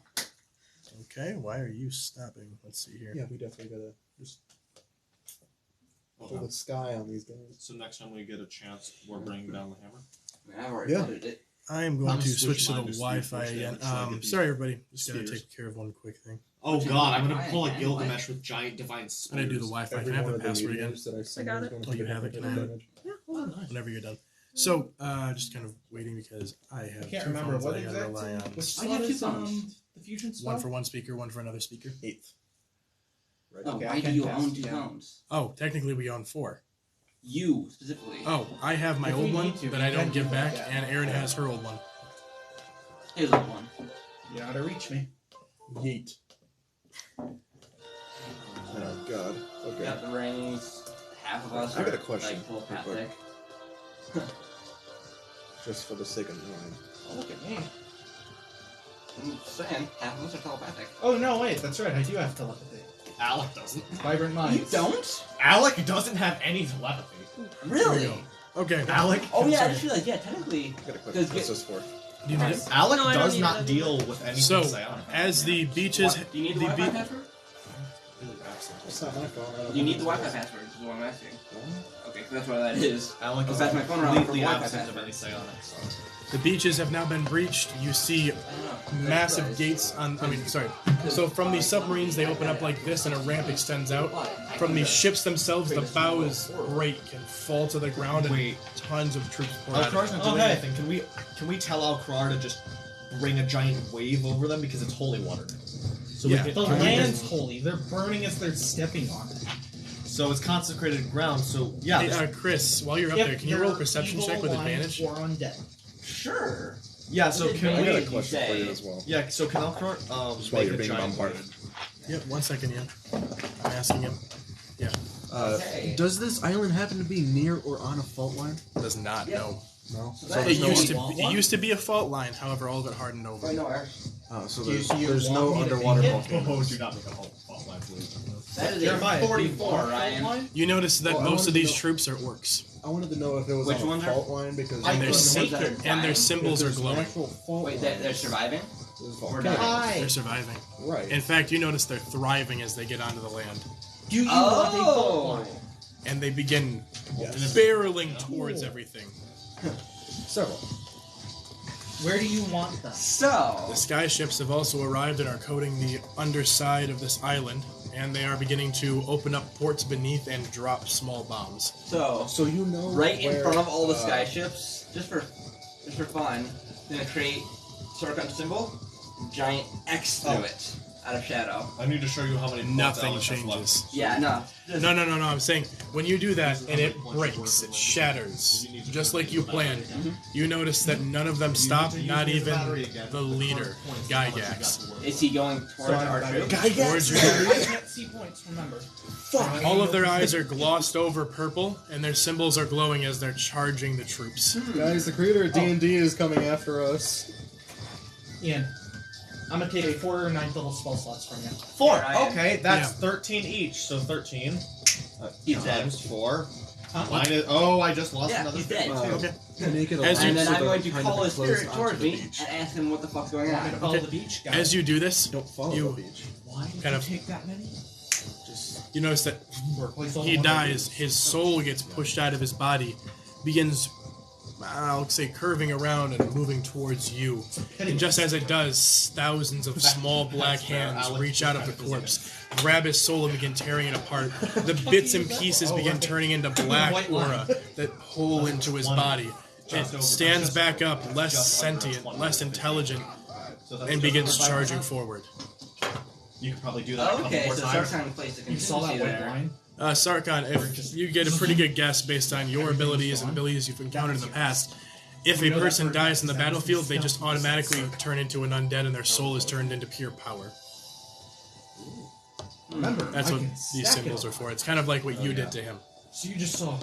[SPEAKER 5] Okay, why are you stopping? Let's see here.
[SPEAKER 2] Yeah, we definitely gotta just
[SPEAKER 4] Okay.
[SPEAKER 2] pull the sky on these guys.
[SPEAKER 4] So next time we get a chance, we're bringing down the hammer.
[SPEAKER 3] I mean, I've already
[SPEAKER 2] Yeah.
[SPEAKER 3] put it.
[SPEAKER 5] I am going
[SPEAKER 4] I'm
[SPEAKER 5] to switch to
[SPEAKER 4] switching
[SPEAKER 5] the
[SPEAKER 4] mine to
[SPEAKER 5] Wi-Fi
[SPEAKER 4] speed,
[SPEAKER 5] again.
[SPEAKER 4] which I get these
[SPEAKER 5] Sorry, everybody. Just gotta
[SPEAKER 4] spheres.
[SPEAKER 5] take care of one quick thing.
[SPEAKER 4] Oh
[SPEAKER 3] Which is
[SPEAKER 4] god, I'm
[SPEAKER 3] fine
[SPEAKER 4] gonna pull a
[SPEAKER 3] anyway.
[SPEAKER 4] Gilgamesh with giant divine
[SPEAKER 5] I'm
[SPEAKER 4] spears.
[SPEAKER 5] gonna do the Wi-Fi. Can
[SPEAKER 2] Every
[SPEAKER 5] I have
[SPEAKER 2] one
[SPEAKER 5] the
[SPEAKER 2] of the
[SPEAKER 5] password again?
[SPEAKER 2] meteors that I send
[SPEAKER 6] got
[SPEAKER 2] is
[SPEAKER 6] it.
[SPEAKER 2] going to
[SPEAKER 5] Oh, you
[SPEAKER 2] take a
[SPEAKER 5] have it?
[SPEAKER 2] different
[SPEAKER 5] Can I-
[SPEAKER 2] damage.
[SPEAKER 1] Oh, nice.
[SPEAKER 5] Whenever you're done. So, just kind of waiting because I have
[SPEAKER 1] I can't
[SPEAKER 5] two
[SPEAKER 1] remember
[SPEAKER 5] phones
[SPEAKER 1] what
[SPEAKER 5] that I gotta rely on.
[SPEAKER 1] exactly. Which
[SPEAKER 3] I have
[SPEAKER 1] slot
[SPEAKER 3] two
[SPEAKER 1] is
[SPEAKER 3] phones.
[SPEAKER 1] the fusion spell?
[SPEAKER 5] One for one speaker, one for another speaker.
[SPEAKER 2] 8th. Right?
[SPEAKER 6] Oh,
[SPEAKER 7] Okay, I
[SPEAKER 6] why do
[SPEAKER 7] can
[SPEAKER 6] you
[SPEAKER 7] pass,
[SPEAKER 6] own 2
[SPEAKER 7] yeah.
[SPEAKER 6] phones?
[SPEAKER 5] Oh, technically we own 4.
[SPEAKER 6] You specifically.
[SPEAKER 5] Oh, I have my
[SPEAKER 7] If we
[SPEAKER 5] old one
[SPEAKER 7] need to,
[SPEAKER 5] that
[SPEAKER 7] we
[SPEAKER 5] I don't
[SPEAKER 7] can
[SPEAKER 5] give
[SPEAKER 7] do
[SPEAKER 5] back,
[SPEAKER 7] that.
[SPEAKER 5] and Erin has her old one.
[SPEAKER 6] Here's the one.
[SPEAKER 7] You know how to reach me.
[SPEAKER 2] Yeet. Oh god. Okay.
[SPEAKER 6] Got the rings. Half of us
[SPEAKER 2] I got
[SPEAKER 6] are
[SPEAKER 2] a question,
[SPEAKER 6] like
[SPEAKER 2] real quick.
[SPEAKER 6] telepathic.
[SPEAKER 2] Just for the sake of knowing.
[SPEAKER 7] Oh, look at me.
[SPEAKER 6] I'm just saying, half of us are telepathic.
[SPEAKER 7] Oh, no, wait, that's right. I do have telepathy.
[SPEAKER 4] Alec doesn't.
[SPEAKER 7] Vibrant minds.
[SPEAKER 6] You don't?
[SPEAKER 4] Alec doesn't have any telepathy.
[SPEAKER 6] Really?
[SPEAKER 5] Here we go. Okay.
[SPEAKER 4] Alec.
[SPEAKER 6] Oh yeah, I
[SPEAKER 5] Sorry.
[SPEAKER 6] just realized, yeah, technically.
[SPEAKER 2] I got a question.
[SPEAKER 6] Does
[SPEAKER 2] What's
[SPEAKER 6] get-
[SPEAKER 2] this for?
[SPEAKER 5] Do you need it?
[SPEAKER 4] Alec
[SPEAKER 8] No, I don't
[SPEAKER 4] does
[SPEAKER 8] need
[SPEAKER 4] not
[SPEAKER 8] it.
[SPEAKER 4] deal with anything
[SPEAKER 5] So,
[SPEAKER 4] psionic.
[SPEAKER 5] as the beaches,
[SPEAKER 6] Do you need the
[SPEAKER 5] the
[SPEAKER 6] Wi-Fi
[SPEAKER 5] be-
[SPEAKER 6] password?
[SPEAKER 2] It's not my phone. I don't
[SPEAKER 6] Do you need
[SPEAKER 2] know
[SPEAKER 6] the
[SPEAKER 2] what
[SPEAKER 6] Wi-Fi
[SPEAKER 2] it is.
[SPEAKER 6] password? Is what I'm asking.
[SPEAKER 2] Huh?
[SPEAKER 6] Okay, so that's why that is.
[SPEAKER 4] Alec
[SPEAKER 6] I'll
[SPEAKER 4] is
[SPEAKER 6] pass my phone around for
[SPEAKER 4] completely
[SPEAKER 6] Wi-Fi
[SPEAKER 4] absent of
[SPEAKER 6] password.
[SPEAKER 4] any psionics.
[SPEAKER 5] the beaches have now been breached. You see
[SPEAKER 6] I don't know.
[SPEAKER 5] massive
[SPEAKER 6] That's
[SPEAKER 5] gates on. So from these submarines, they open up like this, and a ramp extends out. From the ships themselves, the bows break and fall to the ground, and
[SPEAKER 4] Wait.
[SPEAKER 5] tons of troops pour out.
[SPEAKER 4] Alcar's not doing
[SPEAKER 7] Okay.
[SPEAKER 4] anything. Can we tell Alcar to just bring a giant wave over them because it's holy water? So
[SPEAKER 5] Yeah.
[SPEAKER 4] we
[SPEAKER 7] The
[SPEAKER 4] can,
[SPEAKER 7] land's holy. They're burning as they're stepping on it.
[SPEAKER 4] so it's consecrated ground. So yeah,
[SPEAKER 5] Hey, Chris, while you're up there, can you roll a perception check with advantage?
[SPEAKER 7] Or undead.
[SPEAKER 6] Sure.
[SPEAKER 4] yeah. So can
[SPEAKER 2] I got a
[SPEAKER 4] we?
[SPEAKER 2] question for you as well.
[SPEAKER 4] Yeah. So can Alcar
[SPEAKER 2] Just while
[SPEAKER 4] make
[SPEAKER 2] you're
[SPEAKER 4] a
[SPEAKER 2] being
[SPEAKER 4] giant
[SPEAKER 2] bombarded.
[SPEAKER 4] wave?
[SPEAKER 5] Yep, 1 second, Ian. I'm asking him.
[SPEAKER 6] Okay.
[SPEAKER 2] Does this island happen to be near or on a fault line?
[SPEAKER 5] Does not
[SPEAKER 6] Yep.
[SPEAKER 5] know.
[SPEAKER 2] No.
[SPEAKER 6] So
[SPEAKER 2] So
[SPEAKER 6] that-
[SPEAKER 5] It
[SPEAKER 2] there's no
[SPEAKER 5] used
[SPEAKER 2] un-
[SPEAKER 5] to. It used to be a fault line. However, all of it hardened over.
[SPEAKER 6] Wait, no, Eric.
[SPEAKER 2] so
[SPEAKER 7] Do you-
[SPEAKER 2] there's,
[SPEAKER 7] do you
[SPEAKER 2] there's
[SPEAKER 7] want
[SPEAKER 2] no
[SPEAKER 7] me to
[SPEAKER 2] underwater
[SPEAKER 7] make it?
[SPEAKER 2] volcanoes.
[SPEAKER 4] do not make a fault line, please.
[SPEAKER 6] That is
[SPEAKER 7] Jeremiah,
[SPEAKER 6] a 44, Ryan.
[SPEAKER 5] You notice that
[SPEAKER 2] Oh, I
[SPEAKER 5] most
[SPEAKER 2] wanted
[SPEAKER 5] of
[SPEAKER 2] to
[SPEAKER 5] these
[SPEAKER 2] know-
[SPEAKER 5] troops are orcs,
[SPEAKER 2] I wanted to know if it was
[SPEAKER 6] Which
[SPEAKER 2] on
[SPEAKER 6] ones
[SPEAKER 2] a
[SPEAKER 6] are-
[SPEAKER 2] fault line because
[SPEAKER 6] I
[SPEAKER 5] and their
[SPEAKER 6] couldn't
[SPEAKER 5] sim-
[SPEAKER 6] know that are
[SPEAKER 5] and their
[SPEAKER 6] dying.
[SPEAKER 5] symbols are
[SPEAKER 2] there's an
[SPEAKER 5] glowing.
[SPEAKER 2] actual fault
[SPEAKER 6] Wait,
[SPEAKER 2] line,
[SPEAKER 6] they're surviving?
[SPEAKER 2] there's
[SPEAKER 6] Or
[SPEAKER 2] volcanoes.
[SPEAKER 6] dying?
[SPEAKER 5] They're surviving.
[SPEAKER 2] Right.
[SPEAKER 5] In fact, you notice they're thriving as they get onto the land,
[SPEAKER 7] Do you want a fault
[SPEAKER 6] Oh!
[SPEAKER 7] line?
[SPEAKER 5] and they begin
[SPEAKER 2] Yes.
[SPEAKER 5] barreling towards everything.
[SPEAKER 2] Several.
[SPEAKER 7] Where do you want them?
[SPEAKER 6] So,
[SPEAKER 5] The sky ships have also arrived and are coating the underside of this island, and they are beginning to open up ports beneath and drop small bombs.
[SPEAKER 2] So you know
[SPEAKER 6] right in
[SPEAKER 2] where,
[SPEAKER 6] front of all the sky ships, just for fun, I'm gonna create Sarkon symbol, giant X through it, out of shadow.
[SPEAKER 4] I need to show you how many.
[SPEAKER 5] Nothing
[SPEAKER 4] Alec has left.
[SPEAKER 5] changes.
[SPEAKER 6] Yeah, no. Just,
[SPEAKER 5] No. I'm saying when you do that and it breaks, it shatters, just like you planned. You notice that none of them stop, not even the leader, Gygax.
[SPEAKER 6] Is he going towards our troops?
[SPEAKER 5] Towards you.
[SPEAKER 7] I can't see points, remember.
[SPEAKER 5] All of their eyes are glossed over purple, and their symbols are glowing as they're charging the troops.
[SPEAKER 2] Guys, the creator of D&D is coming after us.
[SPEAKER 7] Ian, I'm gonna take 4 9th level spell slots from you.
[SPEAKER 4] 4.
[SPEAKER 6] Yeah, Ryan.
[SPEAKER 4] Okay, that's
[SPEAKER 5] Yeah.
[SPEAKER 4] 13 each. So 13
[SPEAKER 6] He's dead.
[SPEAKER 4] times 4.
[SPEAKER 7] Huh?
[SPEAKER 4] Minus. Oh, I just lost
[SPEAKER 6] Yeah,
[SPEAKER 4] another
[SPEAKER 6] he's
[SPEAKER 4] 50
[SPEAKER 6] dead.
[SPEAKER 4] too.
[SPEAKER 5] Okay.
[SPEAKER 2] To make it
[SPEAKER 5] As
[SPEAKER 2] alive
[SPEAKER 5] you-
[SPEAKER 6] And then
[SPEAKER 2] so
[SPEAKER 6] I'm
[SPEAKER 2] the
[SPEAKER 6] going to
[SPEAKER 2] kind
[SPEAKER 6] call
[SPEAKER 2] of
[SPEAKER 6] his
[SPEAKER 2] close
[SPEAKER 6] spirit
[SPEAKER 2] onto
[SPEAKER 6] towards
[SPEAKER 2] the
[SPEAKER 6] me
[SPEAKER 2] beach.
[SPEAKER 6] and ask him what the fuck's going
[SPEAKER 7] I'm gonna
[SPEAKER 6] on.
[SPEAKER 7] follow
[SPEAKER 5] Okay.
[SPEAKER 7] the beach, guys.
[SPEAKER 5] As you do this,
[SPEAKER 2] Don't follow
[SPEAKER 5] You-
[SPEAKER 2] the beach.
[SPEAKER 7] Why did
[SPEAKER 5] kind
[SPEAKER 7] you
[SPEAKER 5] of-
[SPEAKER 7] take that many?
[SPEAKER 2] Just
[SPEAKER 5] you notice that
[SPEAKER 7] Or place all
[SPEAKER 5] he
[SPEAKER 7] one
[SPEAKER 5] dies, his soul gets pushed out of his body, begins, I'll say, curving around and moving towards you. And just as it does, thousands of small black hands reach out of the corpse, grab his soul and begin tearing it apart. The bits and pieces begin turning into black aura that pull into his body. It stands back up, less sentient, less intelligent,
[SPEAKER 4] So that's
[SPEAKER 5] and
[SPEAKER 4] just
[SPEAKER 5] begins
[SPEAKER 4] over 5%.
[SPEAKER 5] charging forward.
[SPEAKER 4] You could probably do that a couple
[SPEAKER 6] Okay,
[SPEAKER 4] more
[SPEAKER 6] so
[SPEAKER 4] times.
[SPEAKER 6] Sarkon placed a
[SPEAKER 7] You saw that
[SPEAKER 6] contingency
[SPEAKER 7] white
[SPEAKER 6] there.
[SPEAKER 7] line?
[SPEAKER 5] Sarkon, if you get a pretty good guess based on your abilities and abilities you've encountered in the past, if a person dies in the battlefield, they just automatically turn into an undead and their soul is turned into pure power.
[SPEAKER 7] Remember,
[SPEAKER 5] That's
[SPEAKER 7] I
[SPEAKER 5] what
[SPEAKER 7] can
[SPEAKER 5] these
[SPEAKER 7] stack
[SPEAKER 5] symbols
[SPEAKER 7] it.
[SPEAKER 5] are for. It's kind of like what you did to him.
[SPEAKER 7] So you just saw.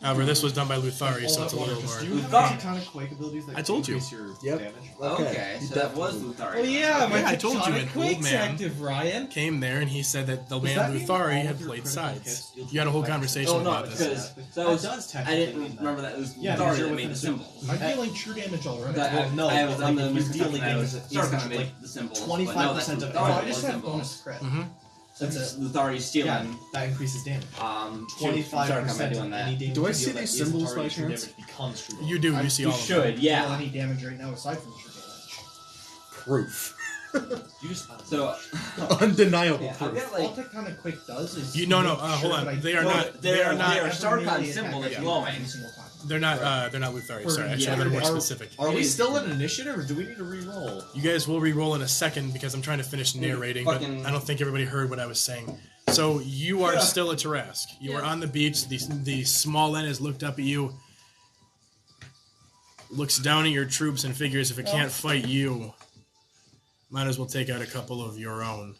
[SPEAKER 5] However, this was done by Luthari, so it's a little more.
[SPEAKER 4] Do you
[SPEAKER 6] Thought-
[SPEAKER 4] have tectonic quake abilities that
[SPEAKER 5] I told you.
[SPEAKER 4] increase your
[SPEAKER 2] Yep.
[SPEAKER 4] damage?
[SPEAKER 6] Okay,
[SPEAKER 2] he
[SPEAKER 6] so that was
[SPEAKER 2] definitely-
[SPEAKER 6] Luthari.
[SPEAKER 7] Oh yeah, my
[SPEAKER 5] Yeah, I told you,
[SPEAKER 7] tectonic
[SPEAKER 5] an old
[SPEAKER 7] quake's
[SPEAKER 5] man
[SPEAKER 7] active, Ryan.
[SPEAKER 5] Came there and he said that the
[SPEAKER 4] Does that
[SPEAKER 5] land
[SPEAKER 4] mean
[SPEAKER 5] Luthari
[SPEAKER 4] all
[SPEAKER 5] had
[SPEAKER 4] of your
[SPEAKER 5] played
[SPEAKER 4] critical
[SPEAKER 5] sides.
[SPEAKER 4] hits deal
[SPEAKER 5] You had a whole
[SPEAKER 4] 25%?
[SPEAKER 5] conversation
[SPEAKER 6] Oh no,
[SPEAKER 5] about this.
[SPEAKER 6] because that
[SPEAKER 4] That
[SPEAKER 6] was,
[SPEAKER 4] does
[SPEAKER 6] I didn't
[SPEAKER 4] technically mean that.
[SPEAKER 6] remember that it was
[SPEAKER 4] Yeah,
[SPEAKER 6] Luthari
[SPEAKER 4] because you're
[SPEAKER 6] that made the
[SPEAKER 4] within
[SPEAKER 6] symbols.
[SPEAKER 7] I'm dealing true damage already.
[SPEAKER 6] That,
[SPEAKER 4] Well, no,
[SPEAKER 6] I was
[SPEAKER 4] but
[SPEAKER 6] on the
[SPEAKER 4] like, if you're
[SPEAKER 6] misconception
[SPEAKER 4] dealing
[SPEAKER 6] that it was
[SPEAKER 4] damage,
[SPEAKER 6] Sarkon
[SPEAKER 4] it's
[SPEAKER 6] that made
[SPEAKER 4] like
[SPEAKER 6] the symbols.
[SPEAKER 4] 25%
[SPEAKER 6] but
[SPEAKER 4] of
[SPEAKER 6] no,
[SPEAKER 7] Oh,
[SPEAKER 6] that's
[SPEAKER 7] I just
[SPEAKER 6] Luthari
[SPEAKER 7] have
[SPEAKER 6] symbols.
[SPEAKER 7] bonus crit.
[SPEAKER 5] Mm-hmm.
[SPEAKER 7] That's
[SPEAKER 6] Since
[SPEAKER 7] it.
[SPEAKER 6] Luthari's stealing,
[SPEAKER 4] that increases damage.
[SPEAKER 6] 25%
[SPEAKER 4] 25%
[SPEAKER 6] doing
[SPEAKER 4] of
[SPEAKER 6] that.
[SPEAKER 4] any damage
[SPEAKER 2] Do I
[SPEAKER 4] you
[SPEAKER 2] see
[SPEAKER 4] deal that
[SPEAKER 2] these
[SPEAKER 4] isn't
[SPEAKER 2] symbols
[SPEAKER 4] already
[SPEAKER 2] by
[SPEAKER 4] true
[SPEAKER 2] chance?
[SPEAKER 4] damage becomes true
[SPEAKER 5] You do. You see
[SPEAKER 6] You
[SPEAKER 5] all of them.
[SPEAKER 6] should,
[SPEAKER 7] Deal
[SPEAKER 6] yeah.
[SPEAKER 7] any damage right now aside from true damage.
[SPEAKER 2] proof.
[SPEAKER 4] You just
[SPEAKER 6] So,
[SPEAKER 2] Undeniable
[SPEAKER 6] yeah, I've
[SPEAKER 2] proof.
[SPEAKER 6] got
[SPEAKER 7] All
[SPEAKER 6] like,
[SPEAKER 7] tectonic quake does is
[SPEAKER 5] You no,
[SPEAKER 7] make
[SPEAKER 5] hold
[SPEAKER 7] sure
[SPEAKER 5] on.
[SPEAKER 7] that I
[SPEAKER 5] They are
[SPEAKER 7] don't
[SPEAKER 5] not.
[SPEAKER 6] they are
[SPEAKER 7] ever
[SPEAKER 6] Sarkon
[SPEAKER 7] melee
[SPEAKER 6] symbol
[SPEAKER 7] attack
[SPEAKER 6] that's
[SPEAKER 7] you
[SPEAKER 6] glowing.
[SPEAKER 7] every single time.
[SPEAKER 5] They're not Luthari. Sorry, I should have been more specific.
[SPEAKER 4] Are we still in initiative, or do we need to re-roll?
[SPEAKER 5] You guys will re-roll in a second because I'm trying to finish narrating, but I don't think everybody heard what I was saying. So you are still a Tarask. You are on the beach. The small end has looked up at you, looks down at your troops, and figures if it can't fight you, might as well take out a couple of your own,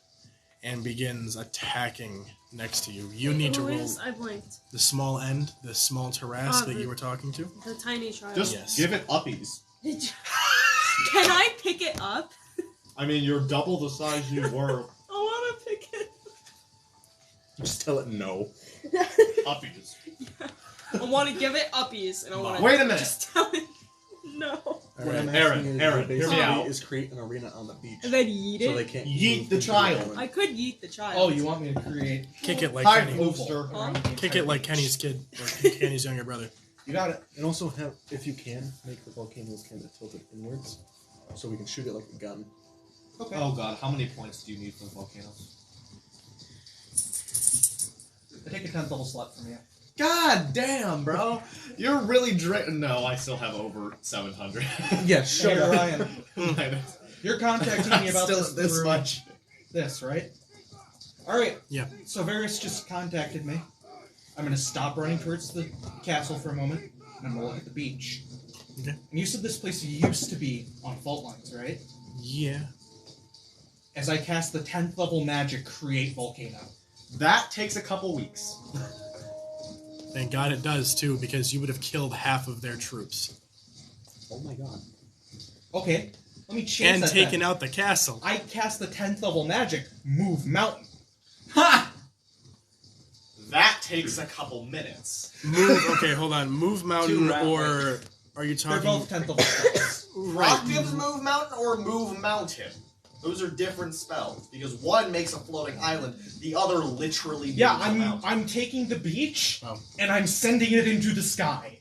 [SPEAKER 5] and begins attacking next to you. You need to roll
[SPEAKER 8] I blinked.
[SPEAKER 5] the small end, the small Tarask that you were talking to.
[SPEAKER 8] The tiny child.
[SPEAKER 4] Just give it uppies.
[SPEAKER 8] Can I pick it up?
[SPEAKER 4] I mean, you're double the size you were.
[SPEAKER 8] I want to pick it.
[SPEAKER 2] Just tell it no.
[SPEAKER 4] Uppies.
[SPEAKER 8] I want to give it uppies, and I want to
[SPEAKER 4] Wait a minute.
[SPEAKER 8] just tell it no.
[SPEAKER 2] What I'm
[SPEAKER 4] Aaron,
[SPEAKER 2] asking
[SPEAKER 4] Aaron,
[SPEAKER 2] is
[SPEAKER 4] hear me out.
[SPEAKER 2] is create an arena on the beach.
[SPEAKER 8] And then yeet
[SPEAKER 2] So they
[SPEAKER 8] it.
[SPEAKER 2] can't
[SPEAKER 4] Yeet the child.
[SPEAKER 8] I could yeet the child.
[SPEAKER 7] Oh, you want me to create?
[SPEAKER 5] Kick it like
[SPEAKER 4] Hi,
[SPEAKER 5] Kenny.
[SPEAKER 4] poster.
[SPEAKER 8] Huh?
[SPEAKER 5] Kick it like Kenny's kid, or Kenny's younger brother.
[SPEAKER 7] You got it.
[SPEAKER 2] And also have, if you can, make the volcanoes kind of tilted inwards, so we can shoot it like a gun.
[SPEAKER 7] Okay.
[SPEAKER 4] Oh god, how many points do you need for the volcanoes?
[SPEAKER 7] I take a 10th level slot from you.
[SPEAKER 4] God damn, bro. You're really No, I still have over 700.
[SPEAKER 2] Yeah, shut
[SPEAKER 7] Hey,
[SPEAKER 2] up.
[SPEAKER 7] Ryan, you're contacting me about
[SPEAKER 4] Still
[SPEAKER 7] this
[SPEAKER 4] this
[SPEAKER 7] through
[SPEAKER 4] much.
[SPEAKER 7] this, right? All right.
[SPEAKER 5] Yeah.
[SPEAKER 7] So Varys just contacted me. I'm gonna stop running towards the castle for a moment, and I'm gonna look at the beach.
[SPEAKER 5] Okay.
[SPEAKER 7] And you said this place used to be on fault lines, right?
[SPEAKER 5] Yeah.
[SPEAKER 7] As I cast the 10th level magic, create volcano.
[SPEAKER 4] That takes a couple weeks.
[SPEAKER 5] Thank God it does, too, because you would have killed half of their troops.
[SPEAKER 2] Oh my god.
[SPEAKER 7] Okay. Let me change
[SPEAKER 5] And
[SPEAKER 7] that.
[SPEAKER 5] taken
[SPEAKER 7] then.
[SPEAKER 5] out the castle.
[SPEAKER 7] I cast the 10th level magic, move mountain.
[SPEAKER 4] Ha! That takes a couple minutes.
[SPEAKER 5] Move, okay, hold on. Move mountain,
[SPEAKER 6] Two round
[SPEAKER 5] or are you
[SPEAKER 7] They're
[SPEAKER 5] talking...
[SPEAKER 7] both 10th level spells.
[SPEAKER 4] Rock gives move mountain or move mountain. Those are different spells because one makes a floating island, the other literally moves
[SPEAKER 7] Yeah,
[SPEAKER 4] a mountain.
[SPEAKER 7] I'm taking the beach
[SPEAKER 5] Oh.
[SPEAKER 7] and I'm sending it into the sky.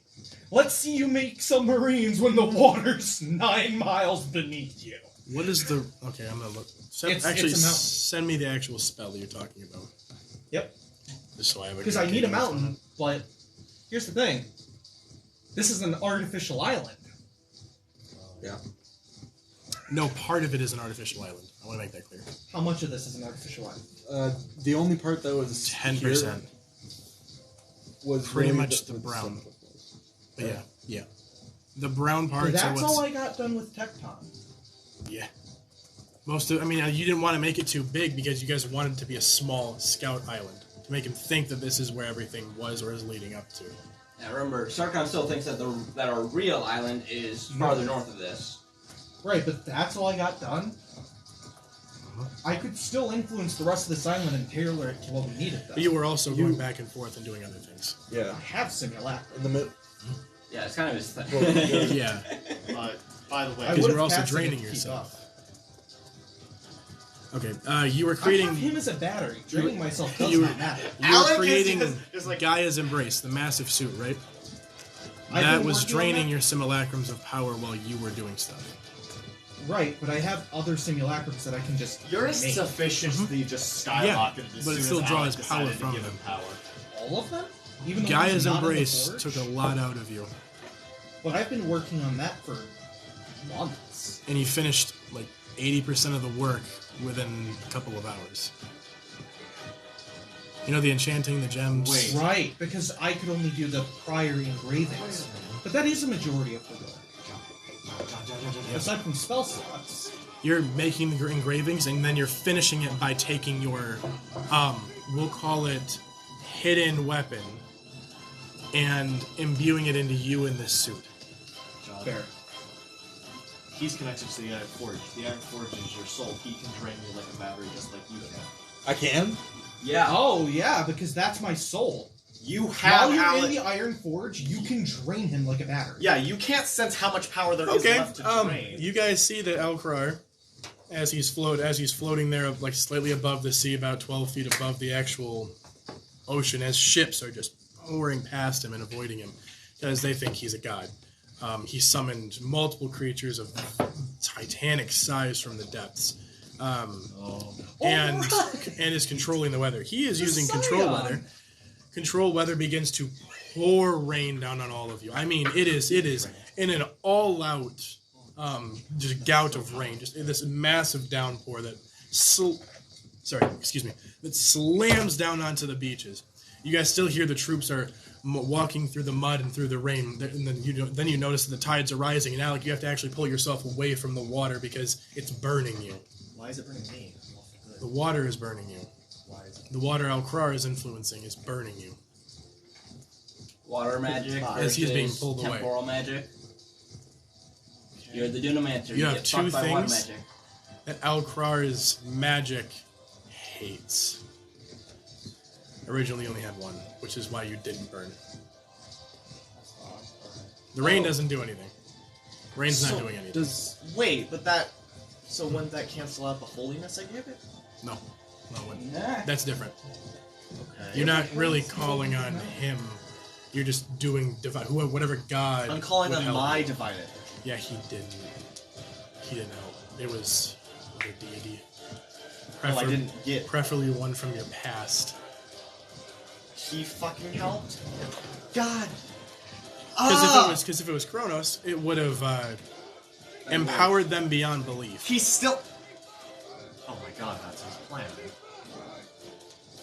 [SPEAKER 7] Let's see you make submarines when the water's 9 miles beneath you.
[SPEAKER 5] What is the... Okay, I'm gonna look.
[SPEAKER 7] It's a mountain.
[SPEAKER 5] Send me the actual spell that you're talking about.
[SPEAKER 7] Yep.
[SPEAKER 5] Just so I have a
[SPEAKER 7] Because
[SPEAKER 5] good
[SPEAKER 7] I need a
[SPEAKER 5] idea what's going
[SPEAKER 7] mountain, but here's the thing. This is an artificial island.
[SPEAKER 2] Yeah.
[SPEAKER 5] on. No, part of it is an artificial island. I want to make that clear.
[SPEAKER 7] How much of this is an artificial island?
[SPEAKER 2] The only part that was
[SPEAKER 5] 10%.
[SPEAKER 2] here was
[SPEAKER 5] Pretty
[SPEAKER 2] really
[SPEAKER 5] much the
[SPEAKER 2] where
[SPEAKER 5] brown.
[SPEAKER 2] sun was.
[SPEAKER 5] But yeah. The brown parts
[SPEAKER 7] That's
[SPEAKER 5] are what's...
[SPEAKER 7] all I got done with Tecton.
[SPEAKER 5] Yeah. Most of... I mean, you didn't want to make it too big because you guys wanted it to be a small scout island. To make him think that this is where everything was or is leading up to.
[SPEAKER 6] Now remember, Sarkon still thinks that that our real island is farther north of this.
[SPEAKER 7] Right, but that's all I got done. I could still influence the rest of this island and tailor it to what we needed, though.
[SPEAKER 5] But you were also going back and forth and doing other things.
[SPEAKER 2] Yeah.
[SPEAKER 7] I have simulacra.
[SPEAKER 2] In the middle.
[SPEAKER 6] Yeah, it's kind of his thing.
[SPEAKER 2] Well,
[SPEAKER 5] Yeah.
[SPEAKER 4] By the way,
[SPEAKER 7] I
[SPEAKER 5] Because
[SPEAKER 7] would've
[SPEAKER 5] you're also
[SPEAKER 7] casted it
[SPEAKER 5] draining
[SPEAKER 7] to keep
[SPEAKER 5] yourself.
[SPEAKER 7] up.
[SPEAKER 5] Okay, you were
[SPEAKER 7] I
[SPEAKER 5] creating...
[SPEAKER 7] have him as a battery. Draining myself does
[SPEAKER 5] you-
[SPEAKER 7] not matter.
[SPEAKER 5] You were
[SPEAKER 4] Alec
[SPEAKER 5] creating
[SPEAKER 4] is like-
[SPEAKER 5] Gaia's Embrace, the massive suit, right?
[SPEAKER 7] I've
[SPEAKER 5] That
[SPEAKER 7] been
[SPEAKER 5] was
[SPEAKER 7] working on
[SPEAKER 5] draining
[SPEAKER 7] that.
[SPEAKER 5] your simulacrums of power while you were doing stuff.
[SPEAKER 7] Right, but I have other simulacrums that I can just
[SPEAKER 4] yours
[SPEAKER 7] make.
[SPEAKER 4] sufficiently just skyrocketed
[SPEAKER 5] Yeah,
[SPEAKER 4] as
[SPEAKER 5] but it
[SPEAKER 4] soon
[SPEAKER 5] still
[SPEAKER 4] as
[SPEAKER 5] draws
[SPEAKER 4] Alec
[SPEAKER 5] power
[SPEAKER 4] decided to
[SPEAKER 5] from
[SPEAKER 4] give
[SPEAKER 5] them.
[SPEAKER 4] him power.
[SPEAKER 7] All of them? Even the
[SPEAKER 5] Gaia's
[SPEAKER 7] ones not in the
[SPEAKER 5] Embrace
[SPEAKER 7] forge?
[SPEAKER 5] took a lot out of you,
[SPEAKER 7] But I've been working on that for months.
[SPEAKER 5] and you finished like 80% of the work within a couple of hours. You know the enchanting, the gems.
[SPEAKER 4] Wait.
[SPEAKER 7] Right, because I could only do the prior engravings. But that is a majority of the work. Aside from spell slots.
[SPEAKER 5] You're making the engravings, and then you're finishing it by taking your, we'll call it hidden weapon, and imbuing it into you in this suit.
[SPEAKER 7] Fair.
[SPEAKER 4] He's connected to the Iron Forge. The Iron Forge is your soul. He can drain you like a battery just like you can.
[SPEAKER 2] I can?
[SPEAKER 6] Yeah.
[SPEAKER 7] Oh, yeah, because that's my soul.
[SPEAKER 4] You have
[SPEAKER 7] While you're
[SPEAKER 4] Alec.
[SPEAKER 7] in the Iron Forge, you can drain him like a battery.
[SPEAKER 4] Yeah, you can't sense how much power there is
[SPEAKER 5] Okay,
[SPEAKER 4] left to drain.
[SPEAKER 5] you guys see that Elkrar, as he's floating there, like slightly above the sea, about 12 feet above the actual ocean, as ships are just pouring past him and avoiding him, because they think he's a god. He summoned multiple creatures of titanic size from the depths, and is controlling the weather. He is using control
[SPEAKER 7] Scion.
[SPEAKER 5] weather, control weather begins to pour rain down on all of you. I mean, it is in an all-out just gout of rain, just this massive downpour that that slams down onto the beaches. You guys still hear the troops are walking through the mud and through the rain, and then you notice that the tides are rising, and Alec, you have to actually pull yourself away from the water because it's burning you.
[SPEAKER 4] Why is it burning me?
[SPEAKER 5] The water is burning you.
[SPEAKER 4] Why is it?
[SPEAKER 5] The water Alcrar is influencing is burning you.
[SPEAKER 6] Water magic
[SPEAKER 5] As he's being
[SPEAKER 6] versus
[SPEAKER 5] pulled away.
[SPEAKER 6] temporal magic. You're the Dunamancer.
[SPEAKER 5] You
[SPEAKER 6] You
[SPEAKER 5] have
[SPEAKER 6] get
[SPEAKER 5] two
[SPEAKER 6] fucked by water
[SPEAKER 5] things.
[SPEAKER 6] magic.
[SPEAKER 5] That Alcrar's magic hates. Originally only had one, which is why you didn't burn. The rain doesn't do anything. Rain's not doing anything.
[SPEAKER 4] Wait, but that. So wouldn't that cancel out the holiness I gave it?
[SPEAKER 5] No, it wouldn't.
[SPEAKER 6] Nah.
[SPEAKER 5] That's different.
[SPEAKER 4] Okay.
[SPEAKER 5] You're not really calling on him. You're just doing whatever god.
[SPEAKER 4] I'm calling
[SPEAKER 5] would
[SPEAKER 4] on
[SPEAKER 5] help
[SPEAKER 4] my
[SPEAKER 5] you.
[SPEAKER 4] divine energy.
[SPEAKER 5] Yeah, he didn't. He didn't help. It was another deity.
[SPEAKER 4] Oh, I didn't get.
[SPEAKER 5] Preferably one from your past.
[SPEAKER 4] He fucking helped. God.
[SPEAKER 5] Because if it was Kronos, it would have empowered them beyond belief.
[SPEAKER 4] He's still. Oh my god, that's his plan.